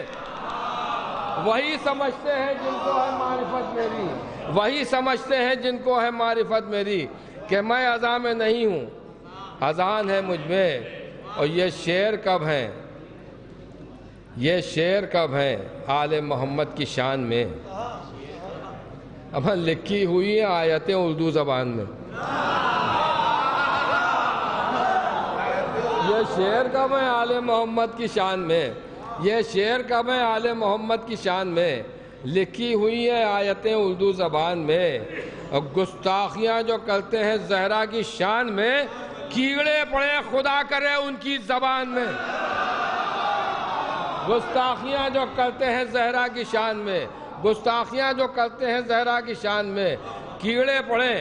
وہی سمجھتے ہیں جن کو ہے معرفت میری، وہی سمجھتے ہیں جن کو ہے معرفت میری کہ میں اذان میں نہیں ہوں، اذان ہے مجھ میں۔ اور یہ شعر کب ہیں، یہ شعر کب ہیں آل محمد کی شان میں؟ اب لکھی ہوئی ہیں آیتیں اردو زبان میں۔ یہ شعر کب ہیں آل محمد کی شان میں، یہ شعر کب ہیں آل محمد کی شان میں، لکھی ہوئی ہیں آیتیں اردو زبان میں۔ اور گستاخیاں جو کرتے ہیں زہرا کی شان میں، کیڑے پڑے خدا کرے ان کی زبان میں۔ گستاخیاں جو کرتے ہیں زہرا کی شان میں، گستاخیاں جو کرتے ہیں زہرا کی شان میں، کیڑے پڑے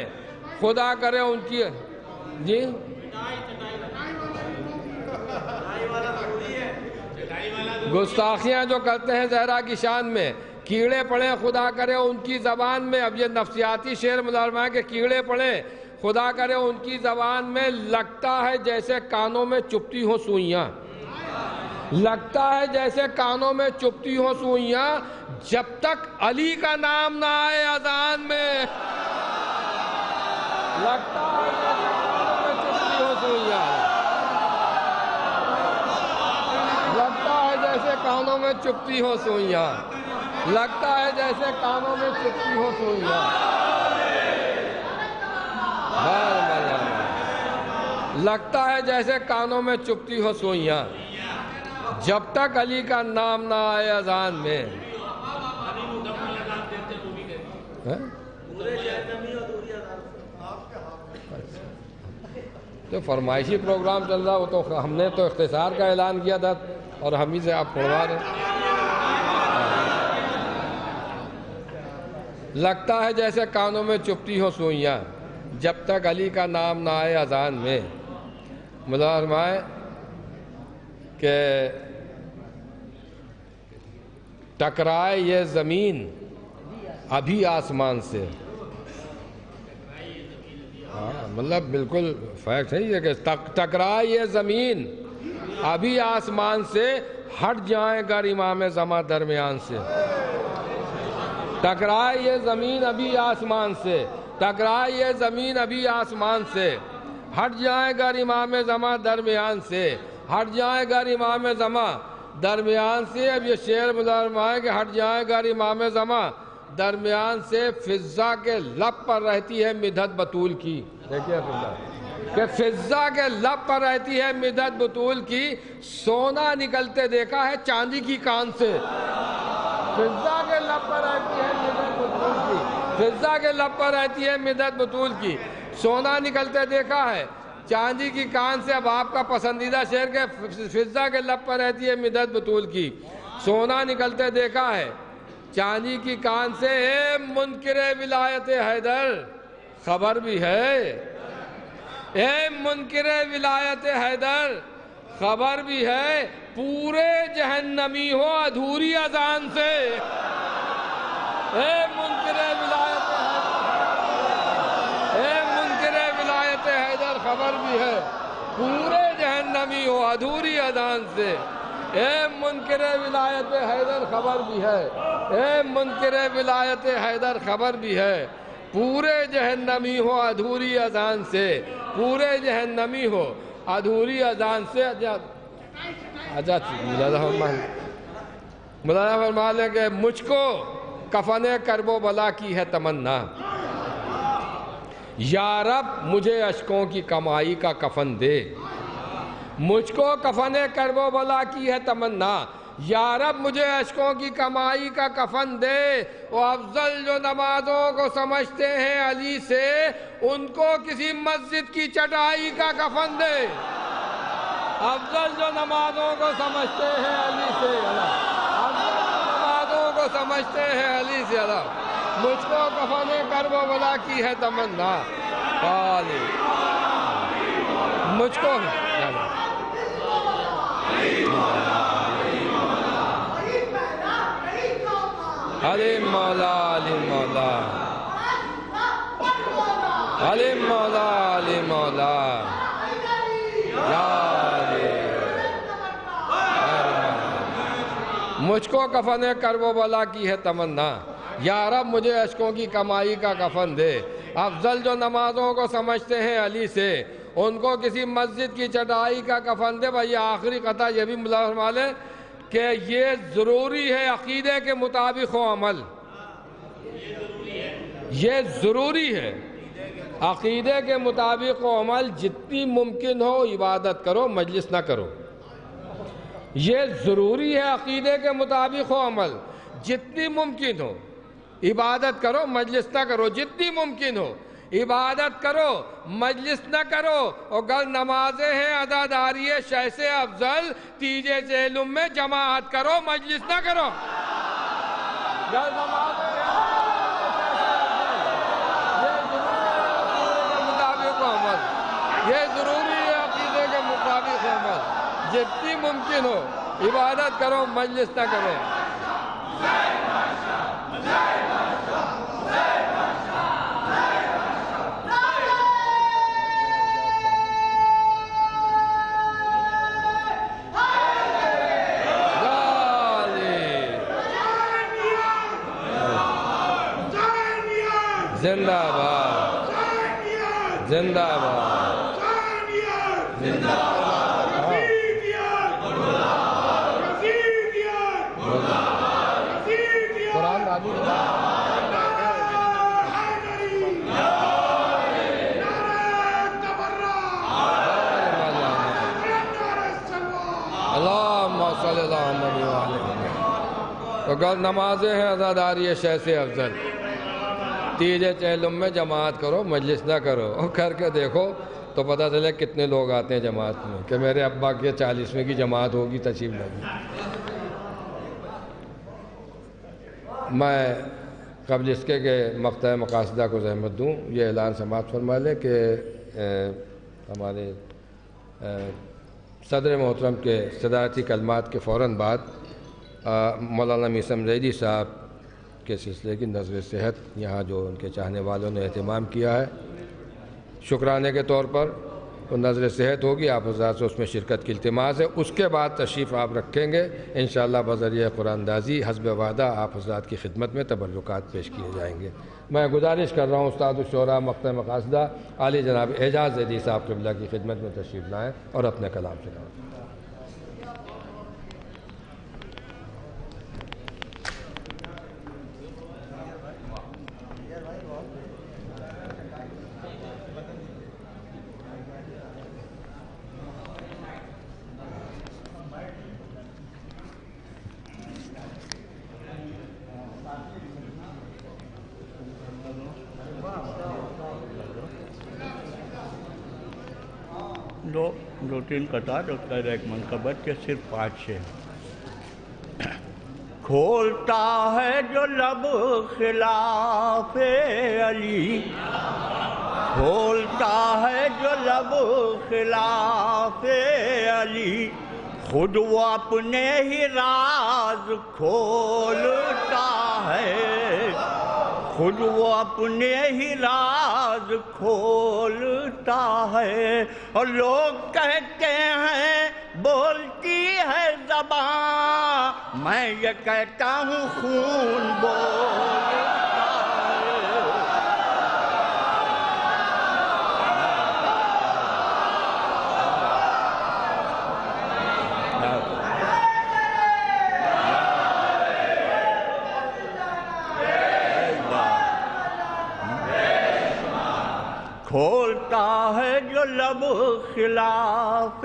خدا کرے ان کی، جی گستاخیاں جو کرتے ہیں زہرا کی شان میں، کیڑے پڑے خدا کرے ان کی زبان میں۔ اب یہ نفسیاتی شعر ملازمہ ہے کہ کیڑے پڑے خدا کرے ان کی زبان میں، لگتا ہے جیسے کانوں میں چپتی ہوں سوئیاں، لگتا ہے جیسے کانوں میں چپتی ہوں سوئیاں، جب تک علی کا نام نہ آئے اذان میں۔ لگتا ہے جیسے کانوں میں چپتی ہوں سوئیاں، لگتا ہے جیسے کانوں میں چپتی ہوں سوئیاں، لگتا ہے جیسے کانوں میں چپتی ہوں سوئیاں۔ لگتا ہے جیسے کانوں میں چپتی ہو سوئیاں، جب تک علی کا نام نہ آئے اذان میں۔ تو فرمائشی پروگرام چل رہا ہو تو ہم نے تو اختصار کا اعلان کیا تھا اور ہم ہی سے آپ پڑھوا رہے ہیں۔ لگتا ہے جیسے کانوں میں چپتی ہو سوئیاں، جب تک علی کا نام نہ آئے اذان میں۔ فرمائے کہ ٹکرائے یہ زمین ابھی آسمان سے. ہاں مطلب بالکل فیکٹ ہے یہ کہ ٹکرائے یہ زمین ابھی آسمان سے، ہٹ جائیں گر امام زمان درمیان سے. ٹکرائے یہ زمین ابھی آسمان سے، ٹکرائے یہ زمین ابھی آسمان سے، ہٹ جائیں گر امام زمان درمیان سے، ہٹ جائیں گر امام زمان درمیان سے. اب یہ شعر ملازمائے کہ ہٹ جائیں گر امام زمان درمیان سے، فضا کے لب پر رہتی ہے مدحت بطول کی. دیکھیے کہ فضا کے لب پر رہتی ہے مدحت بطول کی، سونا نکلتے دیکھا ہے چاندی کی کان سے. فضا کے لب پر رہتی ہے مدحت بطول کی، فضا کے لب پر رہتی ہے مدحت بطول کی، سونا نکلتے دیکھا ہے چاندی کی کان سے. اب آپ کا پسندیدہ شعر کہ فضا کے لب پر رہتی ہے مدحت بطول کی، سونا نکلتے دیکھا ہے چاندی کی کان سے. اے منکر ولایت حیدر خبر بھی ہے، اے منکر ولایت حیدر خبر بھی ہے، پورے جہنمی ہو ادھوری اذان سے. اے منکر ولایت حیدر، اے منکر ولایت حیدر خبر بھی ہے، پورے جہنمی ہو ادھوری اذان سے. اے منکر ولایت حیدر خبر بھی ہے، اے منکر ولایت حیدر خبر بھی ہے، پورے جہنمی ہو ادھوری اذان سے، پورے جہنمی ہو ادھوری اذان سے. مولانا فرما لیں کہ مجھ کو کفن کرب و بلا کی ہے تمنا، یا رب مجھے اشکوں کی کمائی کا کفن دے. مجھ کو کفن کرب و بلا کی ہے تمنا، یا رب مجھے اشکوں کی کمائی کا کفن دے. وہ افضل جو نمازوں کو سمجھتے ہیں علی سے، ان کو کسی مسجد کی چٹائی کا کفن دے. افضل جو نمازوں کو سمجھتے ہیں علی سے، افضل جو نمازوں کو سمجھتے ہیں علی سے، مجھ کو کفن کرب و بلا کی ہے تمنا. مجھ کو علی مولا، علی مولا، علی مولا، علی مولا، یا علی. مجھ کو کفن کرب و بلا کی ہے تمنا، یا رب مجھے اشکوں کی کمائی کا کفن دے. افضل جو نمازوں کو سمجھتے ہیں علی سے، ان کو کسی مسجد کی چٹائی کا کفن دے. بھائی آخری قطعہ یہ بھی فرما لیں کہ یہ ضروری ہے عقیدے کے مطابق ہو عمل. یہ ضروری ہے عقیدے کے مطابق ہو عمل. جتنی ممکن ہو عبادت کرو، مجلس نہ کرو. یہ ضروری ہے عقیدے کے مطابق ہو عمل. جتنی ممکن ہو عبادت کرو، مجلس نہ کرو. جتنی ممکن ہو عبادت کرو، مجلس نہ کرو. اور گر نمازیں ہیں عزاداری شہ سے افضل، تیجے چہلم میں جماعت کرو، مجلس نہ کرو. گر نمازیں ہیں یہ ضروری ہے عقیدے کے مطابق عمل. جتنی ممکن ہو عبادت کرو، مجلس نہ کرو. زندہ باد، زندہ باد، زندہ اگر نمازیں ہیں عزاداری شہ سے افضل، تیجے چہلم میں جماعت کرو، مجلس نہ کرو. اور کر کے دیکھو تو پتہ چلے کتنے لوگ آتے ہیں جماعت میں. کہ میرے ابا کے 40ویں کی جماعت ہوگی، تشریف لگی. میں قبل اس کے کہ مقطع مقاصدہ کو زحمت دوں، یہ اعلان سماعت فرما لیں کہ ہمارے صدر محترم کے صدارتی کلمات کے فوراً بعد مولانا میثم زیدی صاحب کے سلسلے کی نظر صحت یہاں جو ان کے چاہنے والوں نے اہتمام کیا ہے، شکرانے کے طور پر وہ نظر صحت ہوگی، آپ حضرات سے اس میں شرکت کی التماس ہے۔ اس کے بعد تشریف آپ رکھیں گے انشاءاللہ بذریعہ قرآن اندازی حسب وعدہ آپ حضرات کی خدمت میں تبرکات پیش کیے جائیں گے۔ میں گزارش کر رہا ہوں استاد الشعراء مقطع مقاصدہ عالی جناب اعجاز زیدی صاحب قبلہ کی خدمت میں تشریف لائیں اور اپنے کلام سنائیں۔ دو تین قطعات اس کا ایک منقبت کے صرف 5 ہیں۔ کھولتا ہے جو لب خلاف علی، کھولتا ہے جو لب خلاف علی، خود وہ اپنے ہی راز کھولتا ہے، خود وہ اپنے ہی راز کھولتا ہے۔ اور لوگ کہتے ہیں بولتی ہے زبان، میں یہ کہتا ہوں خون بولتا ہے۔ کھولتا ہے جو لب خلاف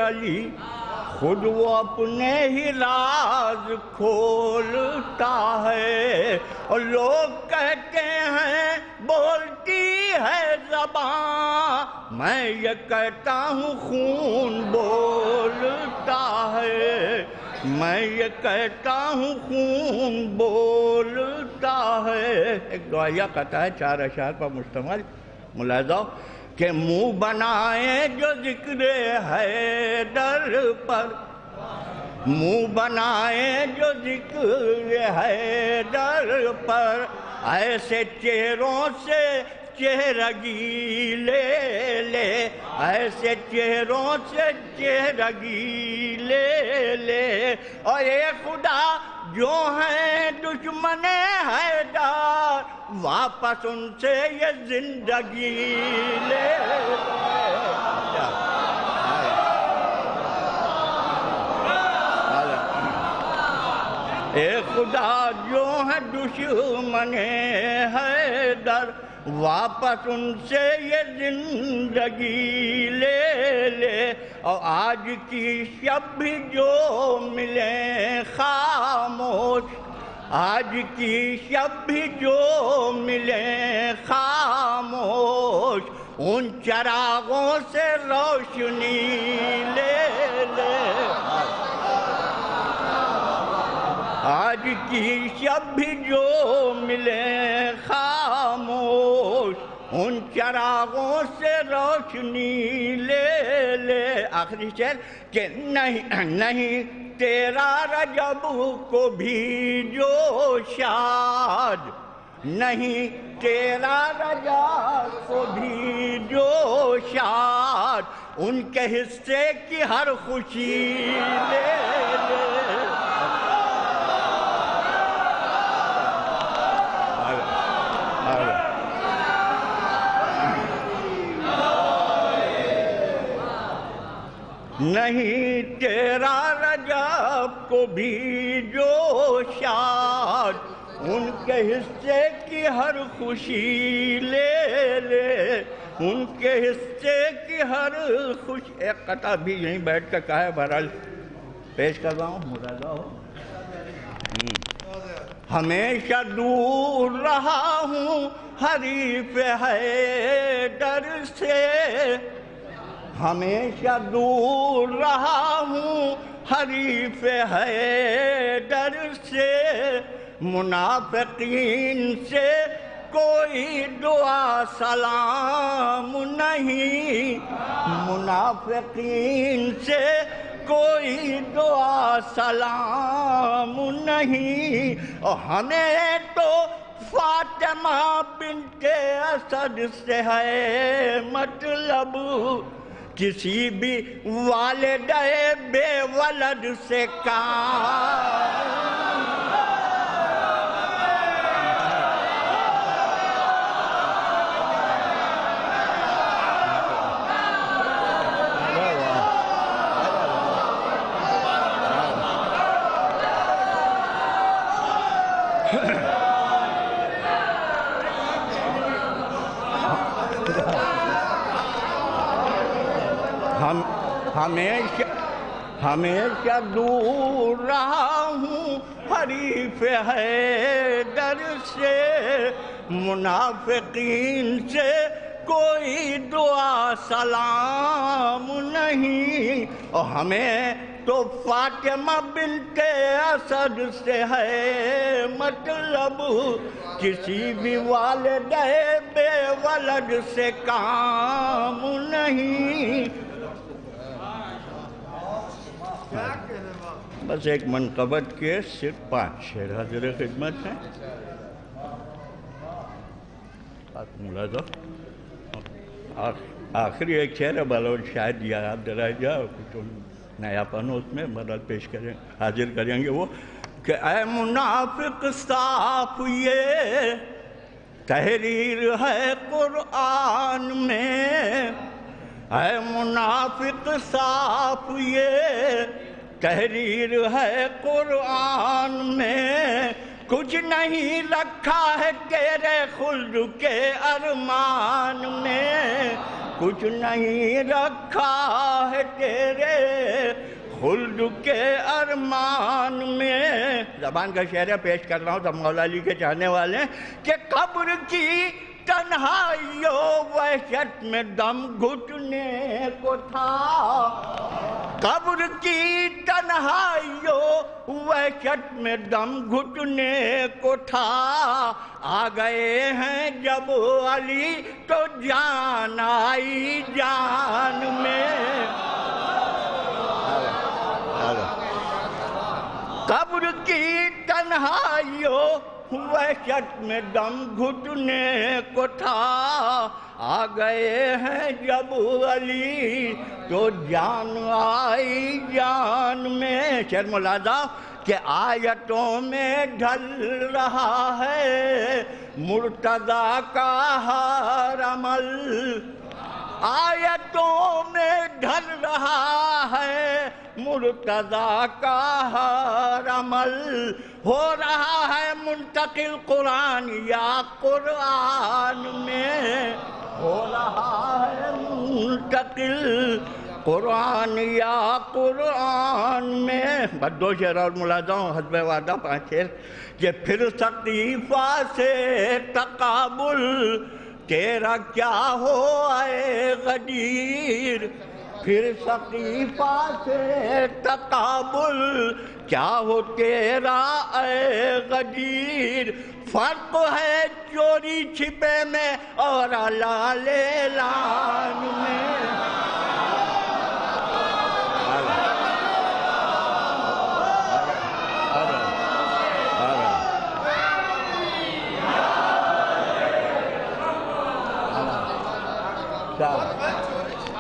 علی، خود وہ اپنے ہی راز کھولتا ہے۔ اور لوگ کہتے ہیں بولتی ہے زبان، میں یہ کہتا ہوں خون بولتا ہے، میں یہ کہتا ہوں خون بولتا ہے۔ ایک دعائیہ قطعہ ہے 4 اشعار پر مشتمل، ملاحظہ کہ منہ بنائے جو ذکر حیدر پر، منہ بنائے جو ذکر حیدر پر، ایسے چہروں سے چہرگی لے لے، ایسے چہروں سے چہرگی لے لے۔ اور اے خدا جو ہیں دشمن حیدر، واپس ان سے یہ زندگی لے لے۔ اے خدا جو ہیں دشمن حیدر، واپس ان سے یہ زندگی لے لے۔ اور آج کی شب بھی جو ملیں خاموش، آج کی شب بھی جو ملیں خاموش، ان چراغوں سے روشنی لے لے۔ آج کی شب بھی جو ملیں خاموش، ان چراغوں سے روشنی لے لے۔ آخری شعر کہ نہیں تیرا رجب کو بھی جو شاد، نہیں تیرا رجب کو بھی جو شاد، ان کے حصے کی ہر خوشی لے لے۔ نہیں تیرا رجب کو بھی جو شاد، ان کے حصے کی ہر خوشی لے لے، ان کے حصے کی ہر خوشی۔ ایک قطعہ بھی یہیں بیٹھ کر کہا ہے، بہرحال پیش کر رہا ہوں، مراجعہ ہو۔ ہمیشہ دور رہا ہوں حریف حیدر سے، ہمیشہ دور رہا ہوں حریف حیدر سے، منافقین سے کوئی دعا سلام نہیں، منافقین سے کوئی دعا سلام نہیں، اور ہمیں تو فاطمہ بنت اسد سے ہے مطلب، کسی بھی والدہ بے ولد سے کام ہمیشہ دور رہا ہوں حریف حیدر سے، منافقین سے کوئی دعا سلام نہیں، اور ہمیں تو فاطمہ بنت اسد سے ہے مطلب، کسی بھی والدہ بے ولد سے کام نہیں۔ بس ایک منقبت کے صرف 5 شعر حاضر خدمت ہیں۔ آخری ایک شعر ہے، بلوچ شاید یاد رہ جائے، کچھ نیا پن اس میں مدد پیش کریں، حاضر کریں گے وہ کہ اے منافق صاف یہ تحریر ہے قرآن میں، اے منافق صاف یہ تحریر ہے قرآن میں، کچھ نہیں رکھا ہے تیرے خلد کے ارمان میں، کچھ نہیں رکھا ہے تیرے خلد کے ارمان میں۔ زبان کا شعر پیش کر رہا ہوں، سب مولا علی کے چاہنے والے ہیں کہ قبر کی تنہائیوں وحشت میں دم گھٹنے کو تھا، قبر کی تنہائیوں وحشت میں دم گھٹنے کو تھا، آ گئے ہیں جب علی تو جان آئی جان میں، قبر کی تنہائیوں وحشت میں دم گھٹنے کو تھا، آ گئے ہیں جب علی تو جان آئی جان میں۔ شعر ملاحظہ کہ آیتوں میں ڈھل رہا ہے مرتضیٰ کا ہر عمل، آیتوں میں ڈھل رہا ہے مرتضیٰ کا ہر عمل، ہو رہا ہے منتقل قرآن یا قرآن میں، ہو رہا ہے منتقل قرآن یا قرآن میں۔ بس 2 شعر اور ملاحظہ ہوں حسب وعدہ 5 شعر کہ پھر سقیفہ سے تقابل تیرا کیا ہو اے غدیر، پھر سقیفہ سے تقابل کیا ہو تیرا اے غدیر، فرق ہے چوری چھپے میں اور اعلان اعلان میں۔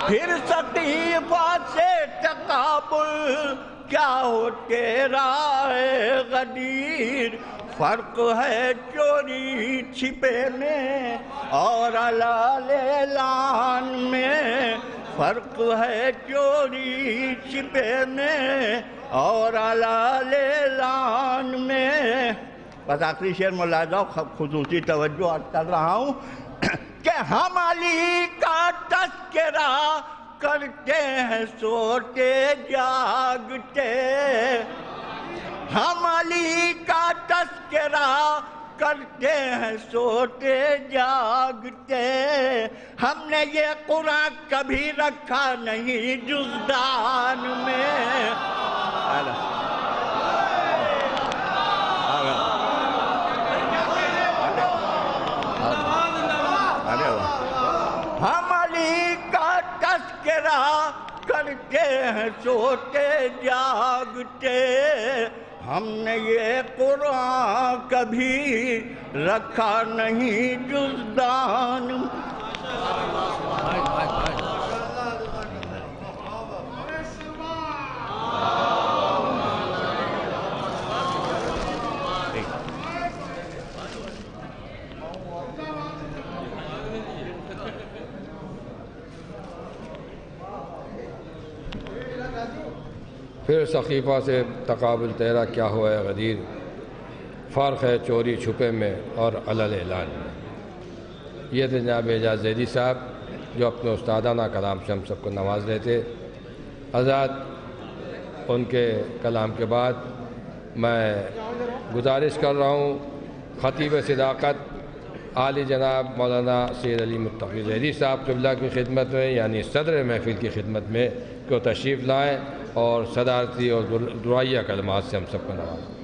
پھر سقیفہ سے تقابل کیا ہو تیرا اے غدیر، فرق ہے چوری چھپے میں اور اعلان اعلان میں، فرق ہے چوری چھپے میں اور اعلان اعلان میں۔ بس آخری شعر ملاحظہ خصوصی توجہ کر رہا ہوں کہ ہم علی کا تذکرہ کرتے ہیں سوتے جاگتے، ہم علی کا تذکرہ کرتے ہیں سوتے جاگتے، ہم نے یہ قرآن کبھی رکھا نہیں جزدان میں۔ ہم علی کا تذکرہ کرتے ہیں سوتے جاگتے ہم نے یہ قرآن کبھی رکھا نہیں جزدان پھر سقیفہ سے تقابل تیرا کیا ہوا ہے غدیر، فرق ہے چوری چھپے میں اور علل اعلان میں۔ یہ تھے جناب اعجاز زیدی صاحب جو اپنے استادانہ کلام سے ہم سب کو نواز رہے تھے۔ حضرات ان کے کلام کے بعد میں گزارش کر رہا ہوں خطیب صداقت عالی جناب مولانا سید علی متقی زیدی صاحب قبلہ کی خدمت میں، یعنی صدر محفل کی خدمت میں، کہ وہ تشریف لائیں اور صدارتی اور دعائیہ کلمات سے ہم سب کو نوازیں۔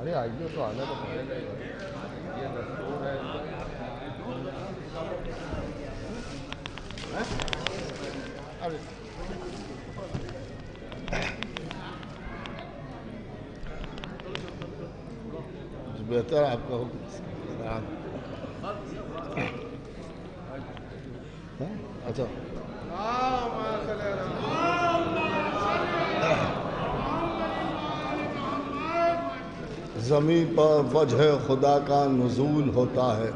ارے آئیے تو آنا تو پڑے گا، یہ دستور ہے۔ بہتر آپ کا حکم۔ اچھا زمین پر وجہ خدا کا نزول ہوتا ہے،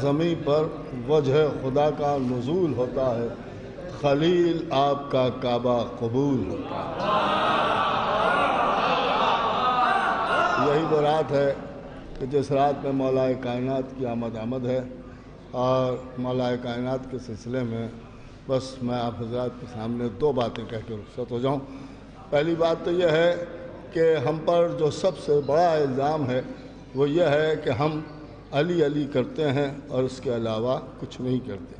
زمین پر وجہ خدا کا نزول ہوتا ہے، خلیل آپ کا کعبہ قبول ہوتا ہے۔ یہی وہ رات ہے کہ جس رات میں مولا کائنات کی آمد ہے، اور مولا کائنات کے سلسلے میں بس میں آپ حضرات کے سامنے دو باتیں کہہ کے رخصت ہو جاؤں۔ پہلی بات تو یہ ہے کہ ہم پر جو سب سے بڑا الزام ہے وہ یہ ہے کہ ہم علی علی کرتے ہیں اور اس کے علاوہ کچھ نہیں کرتے۔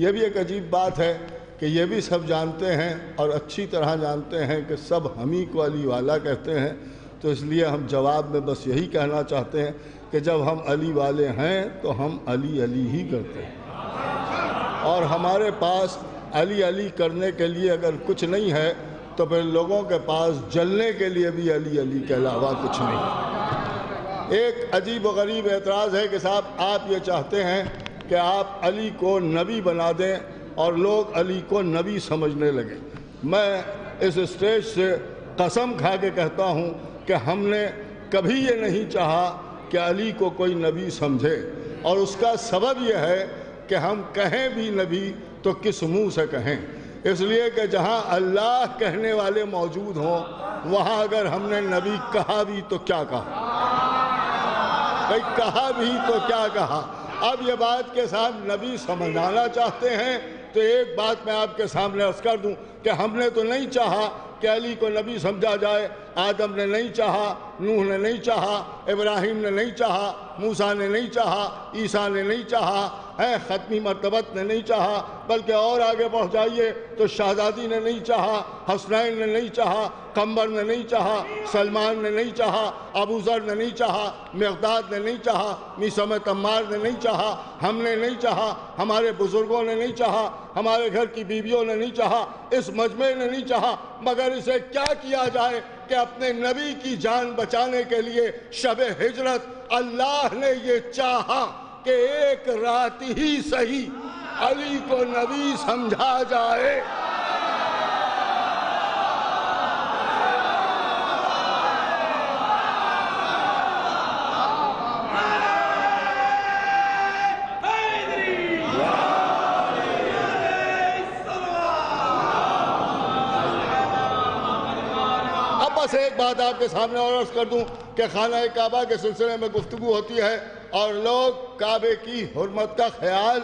یہ بھی ایک عجیب بات ہے کہ یہ بھی سب جانتے ہیں اور اچھی طرح جانتے ہیں کہ سب ہم ہی کو علی والا کہتے ہیں، تو اس لیے ہم جواب میں بس یہی کہنا چاہتے ہیں کہ جب ہم علی والے ہیں تو ہم علی علی ہی کرتے ہیں، اور ہمارے پاس علی علی کرنے کے لیے اگر کچھ نہیں ہے تو پھر لوگوں کے پاس جلنے کے لیے بھی علی علی کے علاوہ کچھ نہیں۔ ایک عجیب و غریب اعتراض ہے کہ صاحب آپ یہ چاہتے ہیں کہ آپ علی کو نبی بنا دیں اور لوگ علی کو نبی سمجھنے لگیں۔ میں اس اسٹیج سے قسم کھا کے کہتا ہوں کہ ہم نے کبھی یہ نہیں چاہا کہ علی کو کوئی نبی سمجھے، اور اس کا سبب یہ ہے کہ ہم کہیں بھی نبی تو کس منہ سے کہیں، اس لیے کہ جہاں اللہ کہنے والے موجود ہوں وہاں اگر ہم نے نبی کہا بھی تو کیا کہا، بھئی کہا بھی تو کیا کہا۔ اب یہ بات کہ صاحب نبی سمجھانا چاہتے ہیں تو ایک بات میں آپ کے سامنے عرض کر دوں کہ ہم نے تو نہیں چاہا کہ علی کو نبی سمجھا جائے، آدم نے نہیں چاہا، نوح نے نہیں چاہا، ابراہیم نے نہیں چاہا، موسیٰ نے نہیں چاہا، عیسیٰ نے نہیں چاہا، ختمی مرتبت نے نہیں چاہا، بلکہ اور آگے بڑھ جائیے تو شہزادی نے نہیں چاہا، حسنین نے نہیں چاہا، قمر نے نہیں چاہا، سلمان نے نہیں چاہا، ابو ذر نے نہیں چاہا، مقداد نے نہیں چاہا، میثم تمار نے نہیں چاہا، ہم نے نہیں چاہا، ہمارے بزرگوں نے نہیں چاہا، ہمارے گھر کی بیویوں نے نہیں چاہا، اس مجمع نے نہیں چاہا، مگر اسے کیا کیا جائے کہ اپنے نبی کی جان بچانے کے لیے شب ہجرت اللہ نے یہ چاہا کہ ایک رات ہی صحیح علی کو نبی سمجھا جائے۔ بس ایک بات آپ کے سامنے اور عرض کر دوں کہ خانہ کعبہ کے سلسلے میں گفتگو ہوتی ہے اور لوگ کعبے کی حرمت کا خیال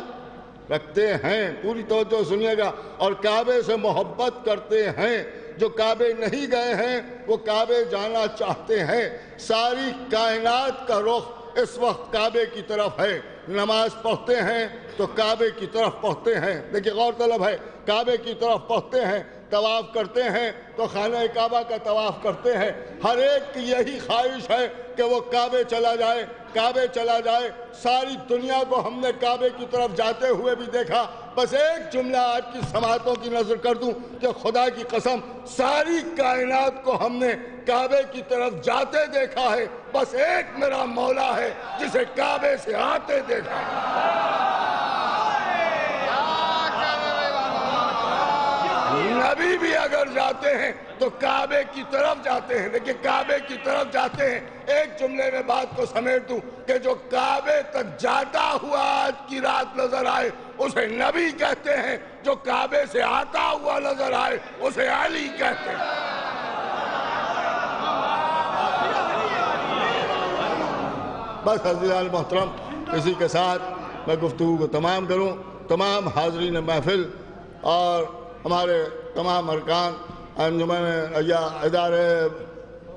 رکھتے ہیں، پوری توجہ سنیے گا، اور کعبے سے محبت کرتے ہیں۔ جو کعبے نہیں گئے ہیں وہ کعبے جانا چاہتے ہیں۔ ساری کائنات کا رخ اس وقت کعبے کی طرف ہے، نماز پڑھتے ہیں تو کعبے کی طرف پڑھتے ہیں۔ دیکھیں غور طلب ہے، کعبے کی طرف پڑھتے ہیں، طواف کرتے ہیں تو خانہ کعبہ کا طواف کرتے ہیں. ہر ایک کی یہی خواہش ہے کہ وہ کعبے چلا جائے، کعبے چلا جائے. ساری دنیا کو ہم نے کعبے کی طرف جاتے ہوئے بھی دیکھا. بس ایک جملہ آپ کی سماعتوں کی نظر کر دوں کہ خدا کی قسم ساری کائنات کو ہم نے کعبے کی طرف جاتے دیکھا ہے. بس ایک میرا مولا ہے جسے کعبے سے آتے دیکھا ہے. نبی بھی اگر جاتے ہیں تو کعبے کی طرف جاتے ہیں. لیکن کعبے کی طرف جاتے ہیں. ایک جملے میں بات کو سمیٹ دوں کہ جو کعبے تک جاتا ہوا آج کی رات نظر آئے اسے نبی کہتے ہیں. جو کعبے سے آتا ہوا نظر آئے اسے علی کہتے ہیں. بس عزیزان محترم، اسی کے ساتھ میں گفتگو کو تمام کروں. تمام حاضرین محفل اور ہمارے تمام ارکان انجمن یا ادارے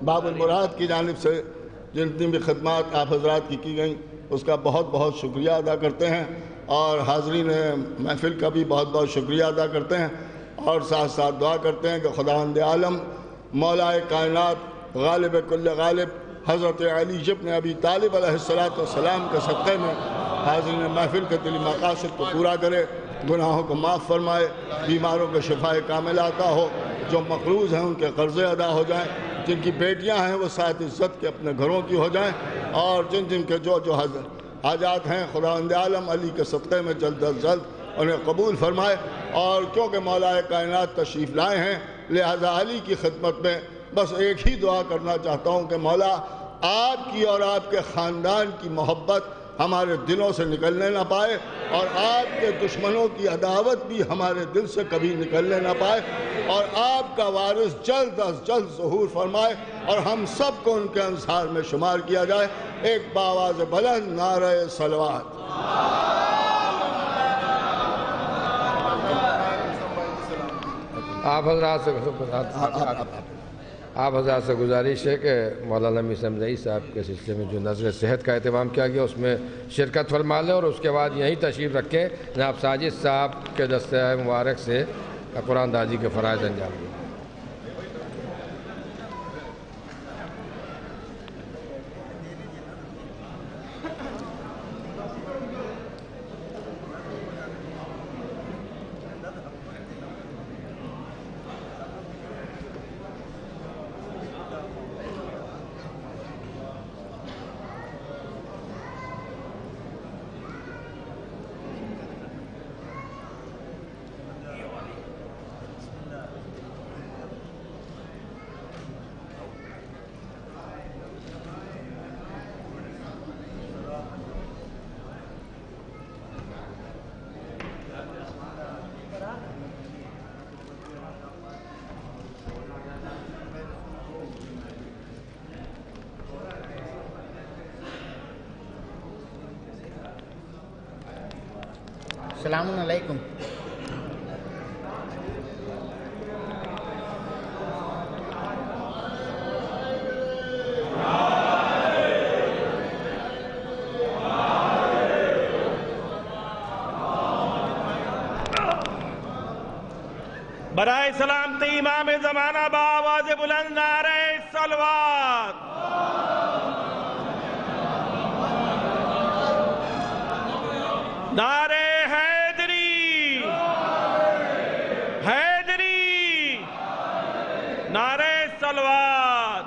باب المراد کی جانب سے جتنی بھی خدمات آپ حضرات کی گئیں اس کا بہت بہت شکریہ ادا کرتے ہیں، اور حاضرین محفل کا بھی بہت بہت شکریہ ادا کرتے ہیں، اور ساتھ ساتھ دعا کرتے ہیں کہ خداوند عالم مولا کائنات غالب کل غالب حضرت علی ابن ابی طالب علیہ السلام کے صدقے میں حاضرین محفل کے دلی مقاصد کو پورا کرے، گناہوں کو معاف فرمائے، بیماروں کو شفاء کاملہ عطا ہو، جو مقروض ہیں ان کے قرضے ادا ہو جائیں، جن کی بیٹیاں ہیں وہ ساتھ عزت کے اپنے گھروں کی ہو جائیں، اور جن کے جو حاجات ہیں خداوند عالم علی کے صدقے میں جلد از جلد انہیں قبول فرمائے. اور کیونکہ مولا کائنات تشریف لائے ہیں لہذا علی کی خدمت میں بس ایک ہی دعا کرنا چاہتا ہوں کہ مولا آپ کی اور آپ کے خاندان کی محبت ہمارے دلوں سے نکلنے نہ پائے، اور آپ کے دشمنوں کی عداوت بھی ہمارے دل سے کبھی نکلنے نہ پائے، اور آپ کا وارث جلد از جلد ظہور فرمائے اور ہم سب کو ان کے انصار میں شمار کیا جائے. ایک بآواز بلند نعرہ صلوات. آپ حضرات سے گزارش ہے کہ مولانا میثم زئی صاحب کے سلسلے میں جو نظر صحت کا اہتمام کیا گیا اس میں شرکت فرما لیں، اور اس کے بعد یہیں تشریف رکھیں. جناب ساجد صاحب کے دستہ مبارک سے قرآن دازی کے فرائض انجام دیں. السلام علیکم. برائے سلامتی امام زمانہ بآواز بلند نعرہ صلوات. نعرہ حیدری، حیدری، نعرہ صلوات.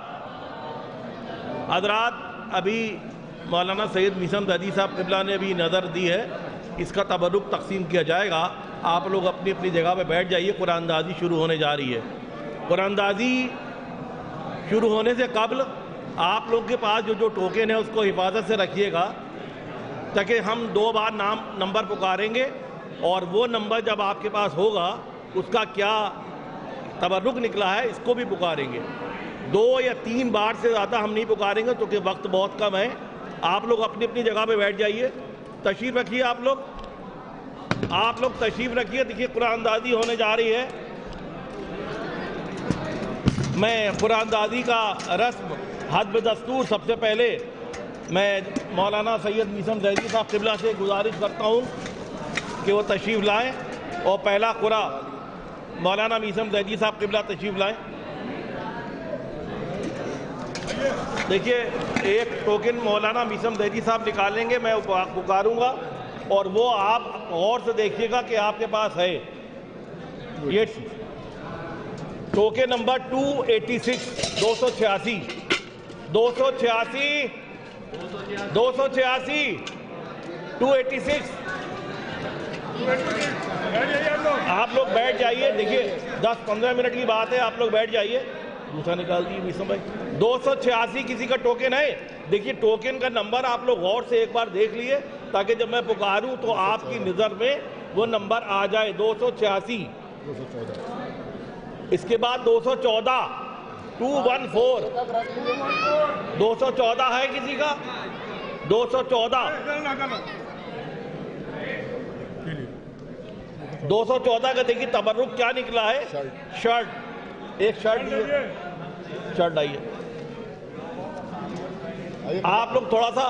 حضرات ابھی مولانا سید میثم زئی صاحب قبلہ نے ابھی نظر دی ہے، اس کا تبرک تقسیم کیا جائے گا. آپ لوگ اپنی اپنی جگہ پہ بیٹھ جائیے، قرآن دازی شروع ہونے جا رہی ہے. قرآن دازی شروع ہونے سے قبل آپ لوگ کے پاس جو ٹوکن ہے اس کو حفاظت سے رکھیے گا، تاکہ ہم 2 بار نمبر پکاریں گے، اور وہ نمبر جب آپ کے پاس ہوگا اس کا کیا تبرک نکلا ہے اس کو بھی پکاریں گے. 2 یا 3 بار سے زیادہ ہم نہیں پکاریں گے کیونکہ وقت بہت کم ہے. آپ لوگ اپنی اپنی جگہ پہ بیٹھ جائیے، تشریف رکھیے. آپ لوگ تشریف رکھیے. دیکھیے قرآن دازی ہونے جا رہی ہے. میں قرآن دازی کا رسم حسب دستور سب سے پہلے میں مولانا سید میثم زئی صاحب قبلہ سے گزارش کرتا ہوں کہ وہ تشریف لائیں اور پہلا قرآن مولانا میثم زیدی صاحب قبلہ تشریف لائیں. دیکھیے ایک ٹوکن مولانا میثم زیدی صاحب نکالیں گے, میں پکاروں گا اور وہ آپ غور سے دیکھیے گا کہ آپ کے پاس ہے. یہ ٹوکن نمبر 286 286 286 286 286. آپ لوگ بیٹھ جائیے, دیکھیے 10-15 منٹ کی بات ہے, آپ لوگ بیٹھ جائیے. دوسرا نکال دیجیے میثم بھائی. 286 کسی کا ٹوکن ہے. دیکھیے ٹوکن کا نمبر آپ لوگ غور سے ایک بار دیکھ لیے تاکہ جب میں پکاروں تو آپ کی نظر میں وہ نمبر آ جائے. 286. اس کے بعد 214 214 214 ہے کسی کا. 214 214 کا دیکھیے تبرک کیا نکلا ہے. شرٹ, ایک شرٹ دیئے, شرٹ آئیے. آپ لوگ تھوڑا سا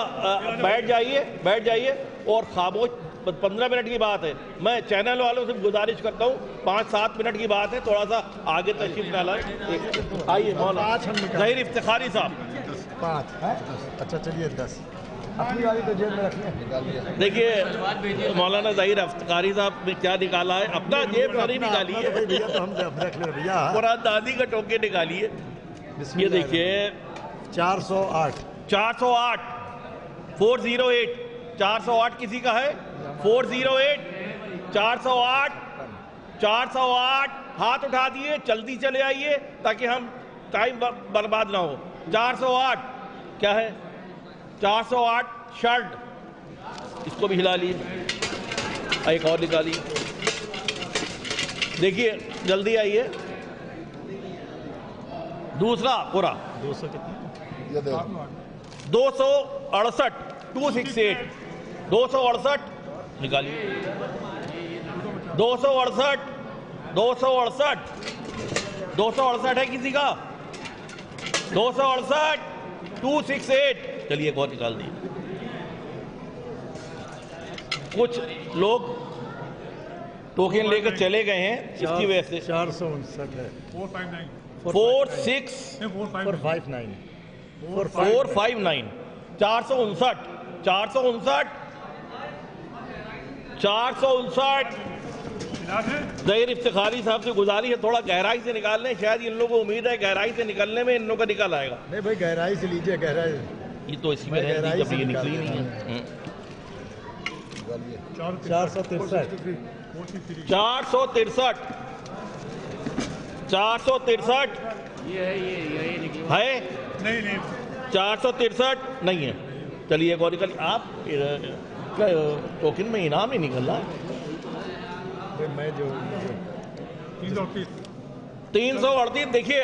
بیٹھ جائیے اور خاموش. 15 منٹ کی بات ہے. میں چینل والوں سے گزارش کرتا ہوں 5-7 منٹ کی بات ہے, تھوڑا سا آگے تشریف نہ لائیں. آئیے مولانا ظہیر افتخاری صاحب. 5 اچھا چلیے 10 اپنی والی تو جیب میں رکھیں. دیکھیے مولانا ظہیر افتخاری صاحب نے کیا نکالا ہے, اپنا جیب میں نہیں نکالی ہے, قرآن دازی کا ٹوکن نکالی ہے. یہ دیکھیے 408 408 408 408 کسی کا ہے. 408 408 408 ہاتھ اٹھا دیے, جلدی چلے آئیے تاکہ ہم ٹائم برباد نہ ہو. 408 کیا ہے. 408 شرٹ, اس کو بھی ہلا لیے. ایک اور نکالیے. دیکھیے جلدی آئیے. دوسرا پورا 268 268 268 نکالیے. 268 268 268 ہے کسی کا. 268 268. چلیے ایک اور نکال دیے. کچھ لوگ ٹوکن لے کر چلے گئے ہیں, اس کی وجہ سے 459 ہے. 459 459 459. ظہیر افتخاری صاحب سے گزاری ہے تھوڑا گہرائی سے نکال لیں, شاید ان لوگوں کو امید ہے گہرائی سے نکلنے میں ان لوگوں کا نکل آئے گا. نہیں بھائی گہرائی سے لیجئے, گہرائی یہ تو اسی میں رہتی جب یہ نکلی نہیں ہے. 463 463 463 ہے. 463 نہیں ہے. چلیے ایک اور نکل. آپ ٹوکن میں انعام ہی نکل رہا ہے. میں جو 338 دیکھیے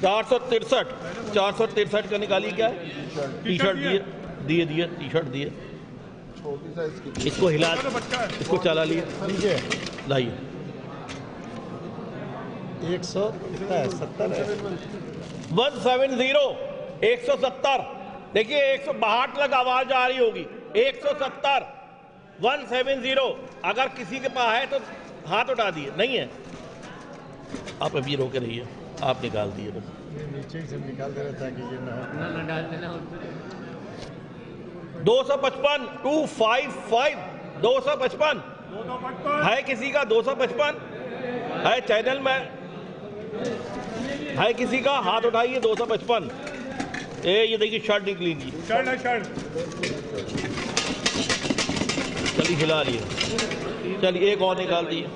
463 463 کا نکالیے. کیا ہے. ٹی شرٹ دیے ٹی شرٹ دیے. اس کو ہلا, اس کو چلا لیے, لائیے. 170 170 170. دیکھیے 162 تک آواز آ رہی ہوگی. 170 170. اگر کسی کے پاس ہے تو ہاتھ اٹھا دیے. نہیں ہے آپ ابھی روکے رہیے, آپ نکال دیے. نیچے سے نکال دے رہا تھا کہ یہ نہ 255 255 255 ہے کسی کا. 255 ہے چینل میں, ہے کسی کا. ہاتھ اٹھائیے. 255. یہ دیکھیے شرٹ نکلی گی. چلیے ہلا لیے. چلیے ایک اور نکال دیے.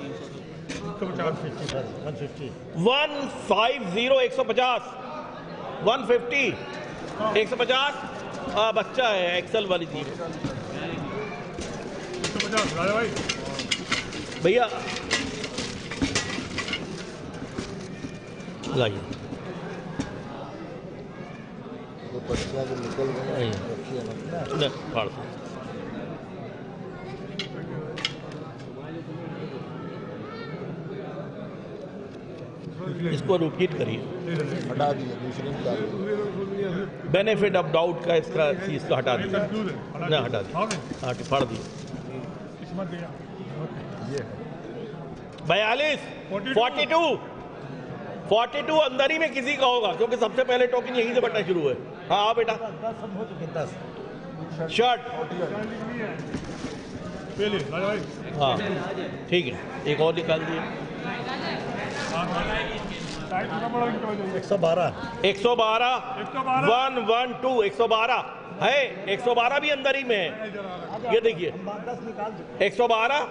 150 150 150 150. بچہ ہے ایکسل والی تھی بھیا. لائیے. اس کو ریپیٹ کریے. ہٹا دیے دوسری بینیفٹ آف ڈاؤٹ کا اس کا چیز کو ہٹا دیے. نہ ہٹا دیے, پھاڑ دیے. 42 42 اندر ہی میں کسی کا ہوگا کیونکہ سب سے پہلے ٹوکن یہیں سے بٹنا شروع ہے. ہاں بیٹا شرٹ. ہاں ٹھیک ہے ایک اور نکال دیے. 112 112 112 112 ہے. 112 بھی اندر ہی میں ہے. یہ دیکھیے 112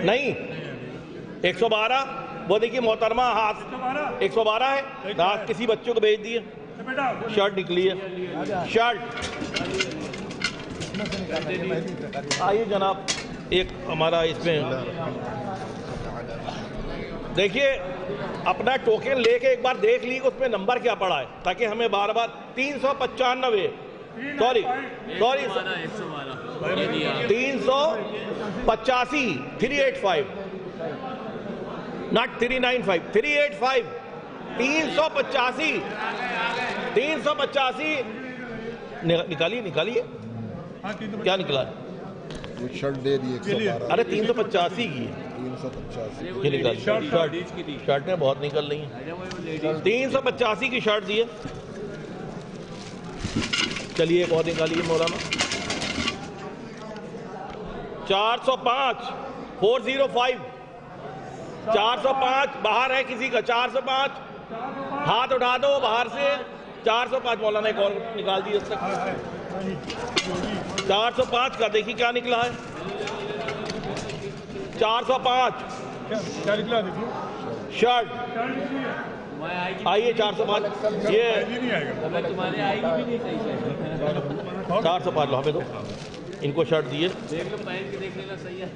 نہیں 112 وہ دیکھیے محترمہ ہاتھ 112 ہے. ہاتھ کسی بچوں کو بھیج دیے. شرٹ نکلی ہے. شرٹ آئیے جناب ایک ہمارا اس میں دیکھیے اپنا ٹوکن لے کے ایک بار دیکھ لی اس میں نمبر کیا پڑا ہے تاکہ ہمیں بار بار 395 سوری 385 385 not 395 385 385 نکالیے کیا نکلا ہے شرٹ دے دی 112 ارے 385 کی ہے. 385 یہ نکال شرٹیں بہت نکل رہی ہیں. 385 کی شرٹ دی ہے. چلیے ایک اور نکالیے مولانا. 405 405 405 باہر ہے کسی کا. 405 ہاتھ اٹھا دو باہر سے. 405 مولانا ایک اور نکال دیے اس تک. 405 کا دیکھیے کیا نکلا ہے. 405 کیا نکلا دیکھو شرٹ آئیے. 405 یہ 405 لو ہمیں دو ان کو شرٹ دیے.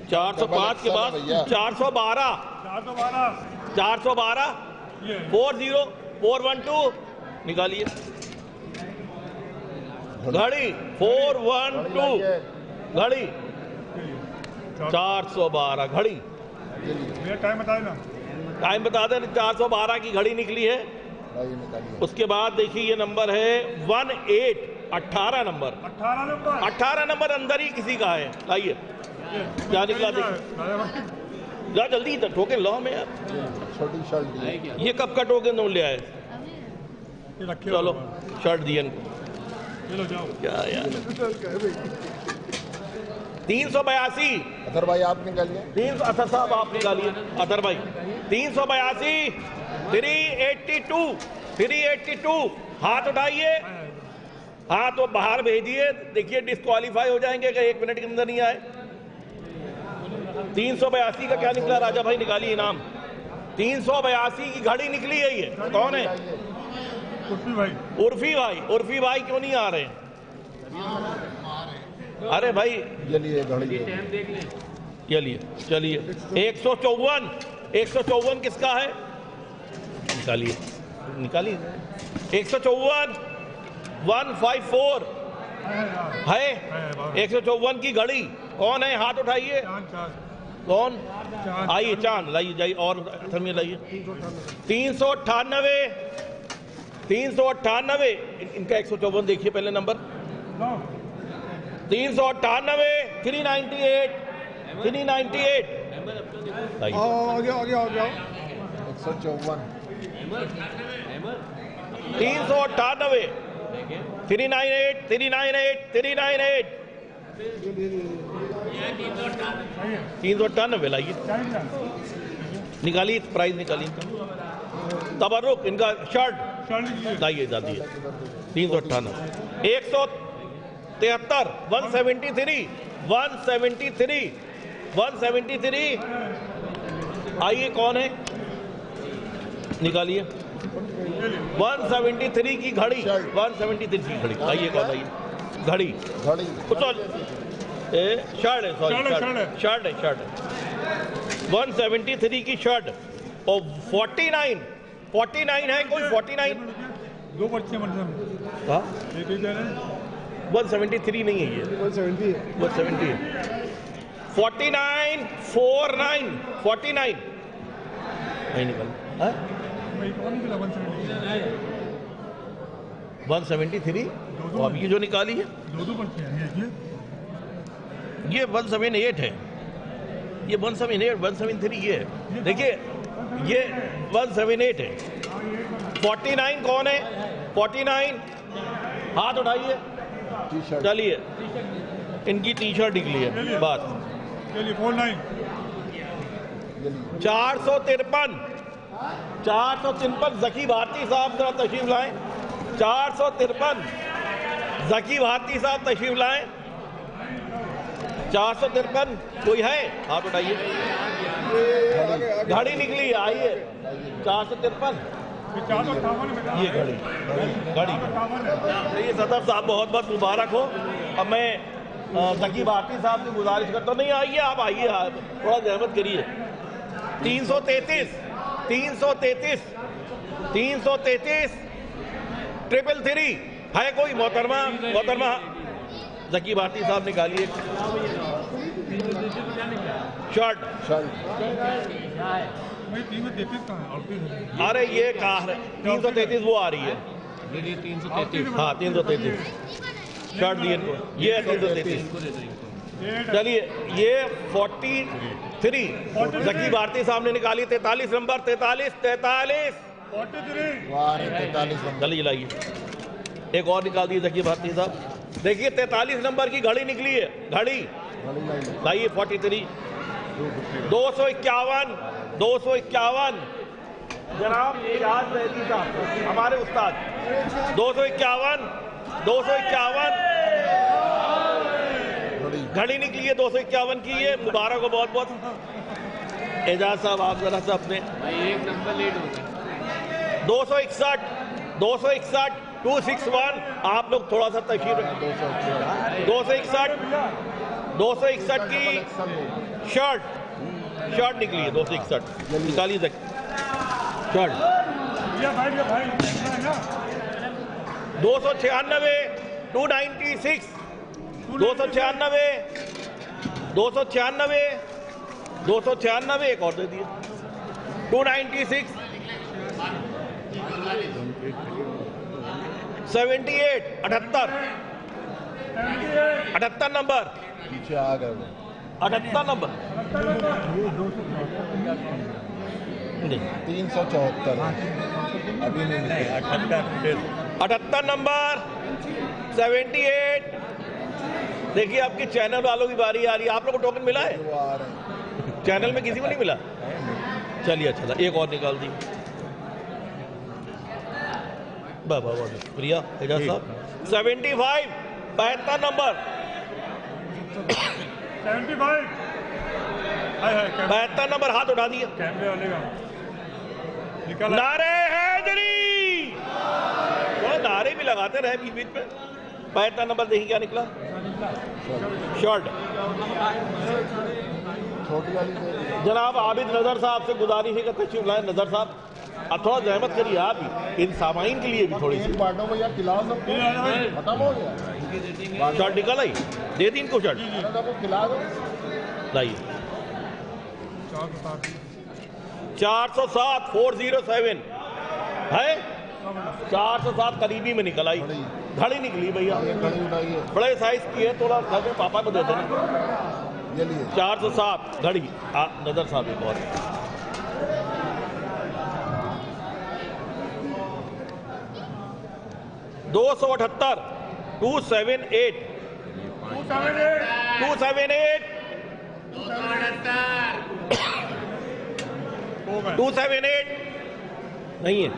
405 کے بعد 412 412 نکالیے. گھڑی 412 گھڑی 412 گھڑی ٹائم بتا دینا. ٹائم بتا دیں. 412 کی گھڑی نکلی ہے. اس کے بعد دیکھیے یہ نمبر ہے 18 نمبر 18 نمبر اندر ہی کسی کا ہے. آئیے کیا نکلا دیکھیے. جلدی ٹوکن لو ہمیں یار. یہ کب کا ٹوکن نو لے آئے. چلو شرٹ دیا ان کو. کیا یار 382 اطہر بھائی آپ نکالیے. اطہر صاحب آپ نکالیے. اطہر بھائی 382 382 ہاتھ اٹھائیے. ہاتھ وہ باہر بھیجیے. دیکھیے ڈسکوالیفائی ہو جائیں گے اگر 1 منٹ کے اندر نہیں آئے. 382 کا کیا نکلا راجہ بھائی نکالیے انعام. 382 کی گھڑی نکلی ہے. یہ کون ہے. عرفی بھائی. عرفی بھائی کیوں نہیں آ رہے ہیں. ارے بھائی چلیے 154 کس کا ہے. نکالیے 154 154 ہے. 154 کی گھڑی کون ہے. ہاتھ اٹھائیے. کون. آئیے چاند لائیے جائیے اور لائیے. 398 ان کا 154 دیکھیے پہلے نمبر. 398 398 آگے 154 398 398 لائیے. نکالیے پرائز نکالیے. تبرک ان کا شرٹ لائیے جاتی ہے. 398 173 173 آئیے کون ہے. نکالیے. 173 کی گھڑی. 173 کی گھڑی آئیے کون آئیے. گھڑی شرٹ ہے. سوری شرٹ ہے. 173 کی شرٹ. اور 49 ہے کوئی. 49 دو پرچے 173 نہیں ہے. یہ 170 ہے. 49 نہیں نکل. 173 اب یہ جو نکالی ہے یہ 178 ہے. یہ 178 173 یہ ہے. دیکھیے یہ 178 ہے. 49 کون ہے؟ 49 ہاتھ اٹھائیے. چلیے ان کی ٹی شرٹ نکلی ہے. بات 453 ذکی بھارتی صاحب ذرا تشریف لائیں. 453 ذکی بھارتی صاحب تشریف لائیں. 453 کوئی ہے؟ ہاتھ اٹھائیے. گھڑی نکلی ہے. آئیے 453 یہ گھڑی. یہ صدر صاحب بہت بہت مبارک ہو. اب میں ذکی بھارتی صاحب سے گزارش کرتا ہوں. نہیں آئیے آپ آئیے تھوڑا زحمت کریے. 333 333 ہے کوئی؟ محترمہ ذکی بھارتی صاحب نکالیے شرٹ. ارے یہ کہاں ہے؟ 333 وہ آ رہی ہے. 333 ہاں 333 شرٹ دیے کو. یہ ہے 333. چلیے یہ 43 ذکی بھارتی صاحب نے نکالی. 43 نمبر 43 جلدی لائیے. ایک اور نکال دیے ذکی بھارتی صاحب. دیکھیے 43 نمبر کی گھڑی نکلی ہے. گھڑی لائیے. 43 251 جناب اعجاز زیدی صاحب ہمارے استاد. 251 گھڑی نکلی ہے 251 کی. یہ مبارک ہو بہت بہت. اعجاز صاحب آپ ذرا سے اپنے 261 261 آپ لوگ تھوڑا سا تشریف رکھیں. 261 کی شرٹ نکلی ہے. 261 نکالیے شرٹ. 296 296 ایک اور دے دیے. 296 78 78 نمبر پیچھے آ گئے. 78 نمبر 374 ابھی نہیں نکلے. 78 نمبر 78. دیکھیے آپ کی چینل والوں کی باری آ رہی ہے. آپ لوگوں کو ٹوکن ملا ہے؟ چینل میں کسی کو نہیں ملا؟ چلیے اچھا ایک اور نکال دی. بابا شکریہ اعجاز صاحب. 75 72 نمبر 72 نمبر ہاتھ اٹھا دیا. نعرے حیدری. نعرے بھی لگاتے رہے بیچ بیچ میں. 72 نمبر دیکھیں کیا نکلا. شرٹ. جناب عابد نظر صاحب سے گزارش ہے کہ تشریف لائیں. نظر صاحب اب تھوڑا زحمت کریے آپ بھی ان سامعین کے لیے بھی تھوڑی سی. شرٹ نکل آئی. دے دی ان کو شرٹ. لائیے 407 407 ہے. 407 قریبی میں نکل آئی. گھڑی نکلی بھیا. بڑے سائز کی ہے. تھوڑا گھر میں پاپا کو دے دینا. 407 گھڑی. نظر صاحب ایک اور 278 278 نہیں ہے.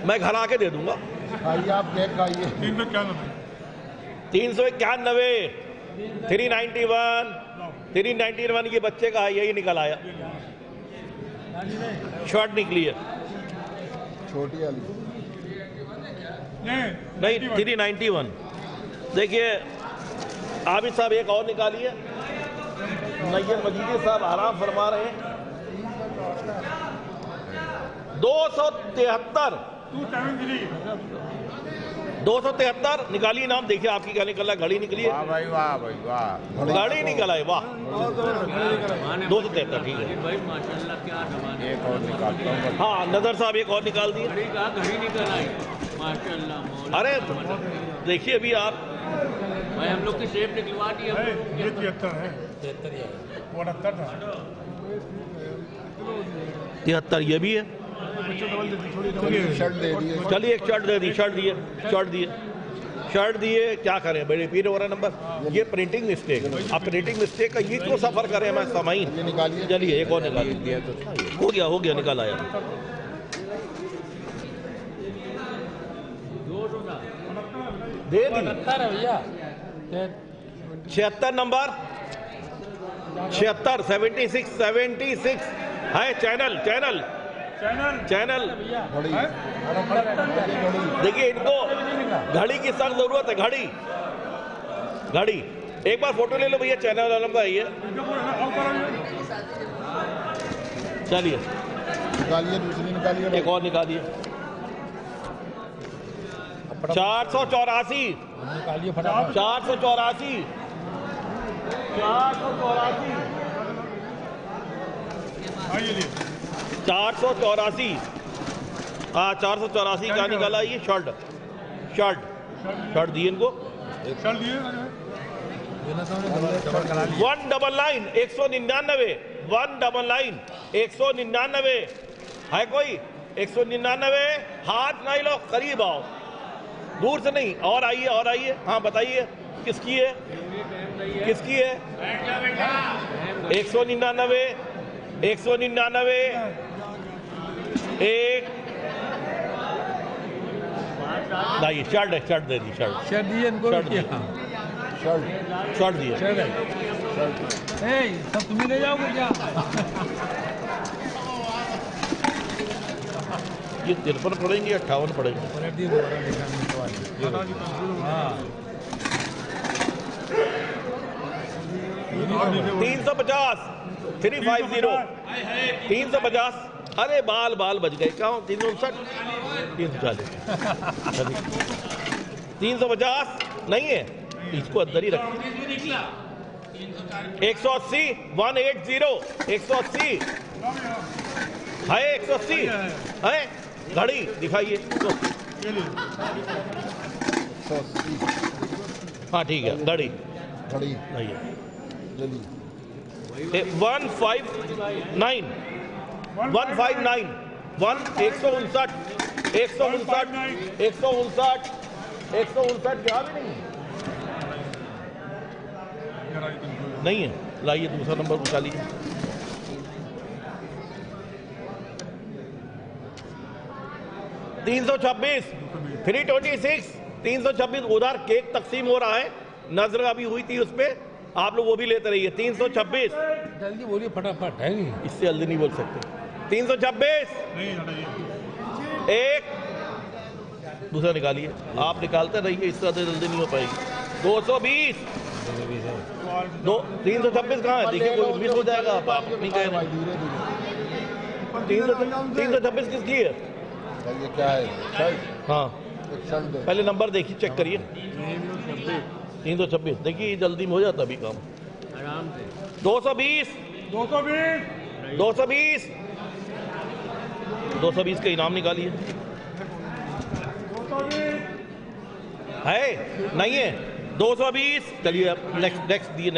میں گھر آ کے دے دوں گا. آپ کیک کھائیے. 391 391 391 یہ بچے کا ہے. یہی نکل آیا. شرٹ نکلی ہے. چھوٹی والی نہیں 391. دیکھیے عابد صاحب ایک اور نکالیے. نیر مجیدی صاحب آرام فرما رہے ہیں. 273 نکالیے نام. دیکھیے آپ کی کیا نکل رہا ہے. گھڑی نکلی ہے. گھڑی نکل آئے. واہ 273 ٹھیک ہے. ہاں نظر صاحب ایک اور نکال دیے. ارے دیکھیے ابھی آپ بھائی ہم لوگ کی شیپ نکلوا دی یہ 73 ہے 73 یہ بھی ہے. چلیے ایک شرٹ دے دی, شرٹ دیے کیا کریں بھائی, ریپیٹ ہو رہا نمبر. یہ پرنٹنگ مسٹیک, اب پرنٹنگ مسٹیک کا یہ کیوں سفر کریں ہمیں سامعین. چلیے ایک اور نکال دیا, ہو گیا نکال آیا. دے دی 76 نمبر 76 ہے. چینل دیکھیے ان کو گھڑی کی سخت ضرورت ہے. گھڑی ایک بار فوٹو لے لو بھیا, چینل والا کا آئیے. چلیے ایک اور نکالیے. 484 ہاں 484 کیا نکالا. یہ شرٹ دیے ان کو 199 199 ہے کوئی 199. ہاتھ نہیں لو, قریب آؤ, دور سے نہیں. اور آئیے ہاں بتائیے کس کی ہے 199 ایک لائیے. شرٹ دے دی, شرٹ دیے. سب تمہیں لے جاؤ گے کیا؟ یہ 53 پڑیں گے 58 پڑیں گے. 350 350. ارے بال بچ گئے کیا. 350 نہیں ہے, اس کو اندر ہی رکھ. 180 180 ہے 180 ہے. گھڑی دکھائیے. ہاں ٹھیک ہے. گھڑی 159 کیا بھی نہیں ہے. لائیے دوسرا نمبر اٹھا لیجیے. 326 326 326. ادھر کیک تقسیم ہو رہا ہے, نظر ابھی ہوئی تھی اس پہ, آپ لوگ وہ بھی لیتے رہیے. 326 جلدی بولیے فٹافٹ. ہے اس سے جلدی نہیں بول سکتے. 326 ایک دوسرا نکالیے. آپ نکالتے رہیے, اس سے جلدی نہیں ہو پائے گی. 220 326 کہاں ہے دیکھیے, کوئی مس ہو جائے گا. آپ نہیں کہہ رہے. 326 کس کی ہے. ہاں پہلے نمبر دیکھیے, چیک کریے. 326 دیکھیے جلدی میں ہو جاتا ابھی کام. 220 کا انعام نکالیے. ہے نہیں ہے 220. چلیے اب نیکسٹ دیے.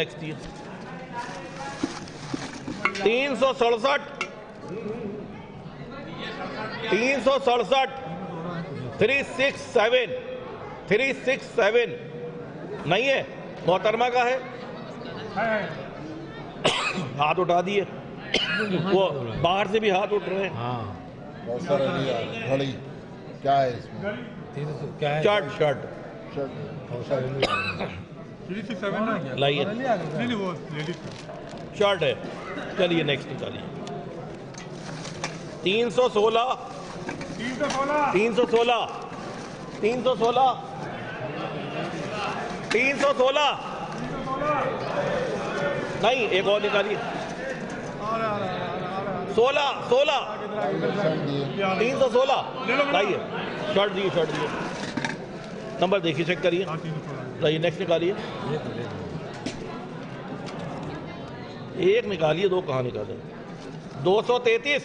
367 367 نہیں ہے. محترمہ کا ہے. ہاتھ اٹھا دیے, وہ باہر سے بھی ہاتھ اٹھ رہے ہیں. کیا ہے شرٹ لائیے. شرٹ ہے. چلیے نیکسٹ نکالیے. 316 نہیں, ایک اور نکالیے. 16 316 لائیے. شرٹ دیے. نمبر دیکھیے, چیک کریے. لائیے نیکسٹ نکالیے. ایک نکالیے, دو کہاں نکالے. 233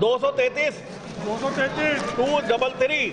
233 233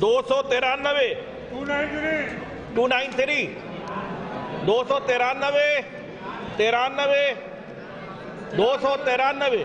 293 293 293 293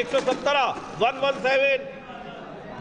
117 117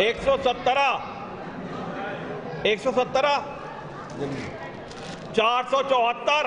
117 474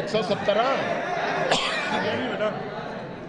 117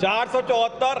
474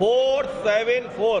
474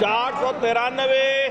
493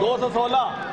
216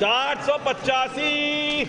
485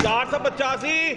485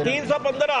315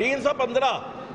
315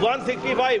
165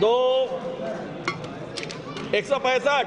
2 165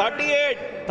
38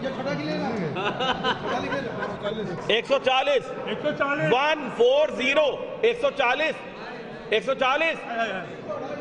140 140 140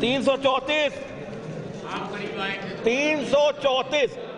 334 334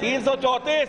334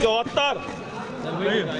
74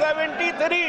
73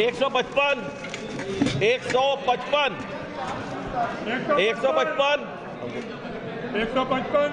155 155 155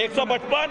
155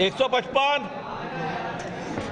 155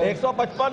155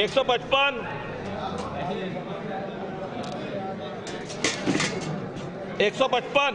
155 155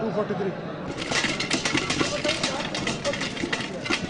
243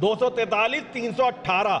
318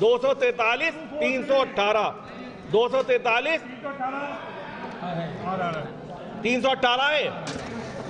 243 318 243 318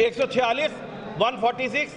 146 146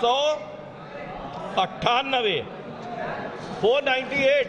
498 498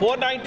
498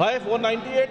498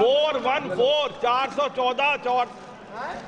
414 414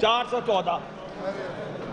414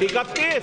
31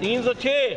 306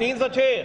306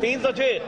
306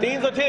306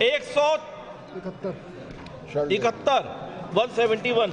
171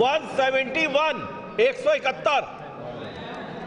171 171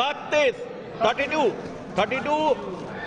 32 32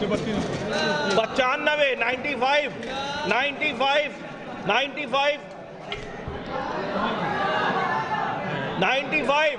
95, 95, 95, 95, 95,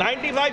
95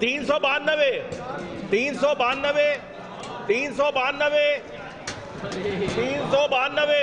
392, 392, 392, 392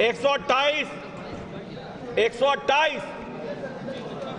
128, 128,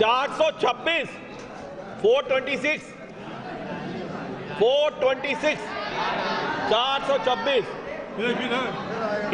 426, 426, 426, 426।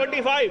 25,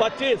25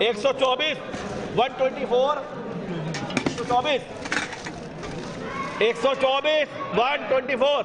124, 124, 124, 124, 124।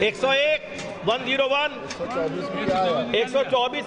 101, 101, 124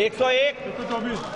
101,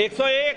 101,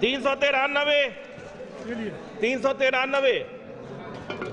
393, 393,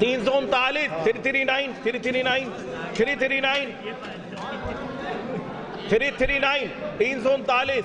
339, 339, 339, 339, 339, 339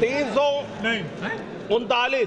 339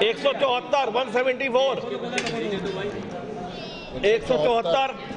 174, 174, 174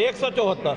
174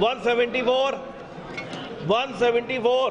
174, 174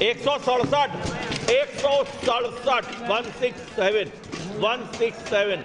167, 167, 167, 167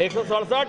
167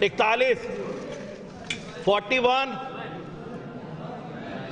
41, 41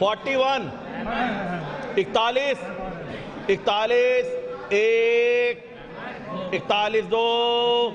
41, 41, 41, 1, 41, 2।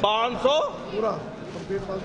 500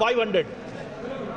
500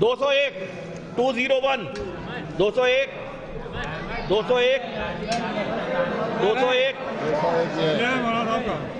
201 201 201 201 201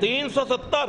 370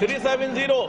370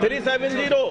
370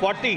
40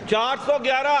411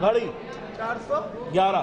411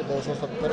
217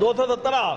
217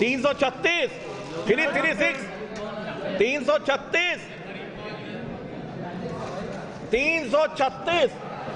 336 336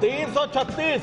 336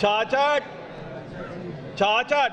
66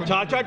66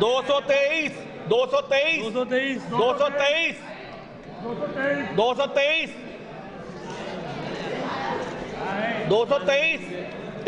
223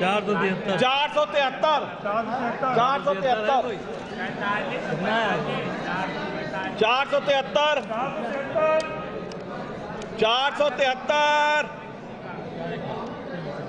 473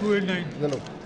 289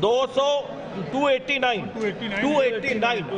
289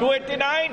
289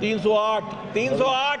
308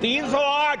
308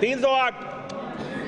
308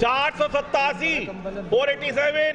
487 487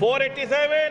487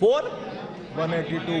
4 182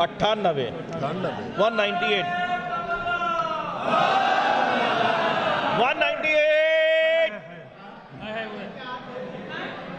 198 198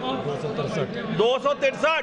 263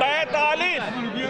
45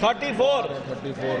34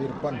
53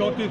34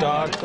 440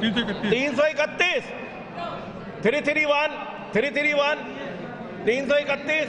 331 331 331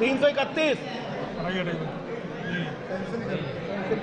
331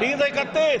331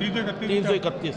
331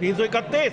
331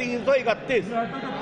331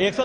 100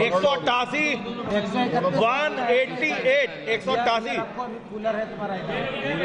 188 188 188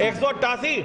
188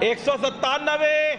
197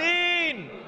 3,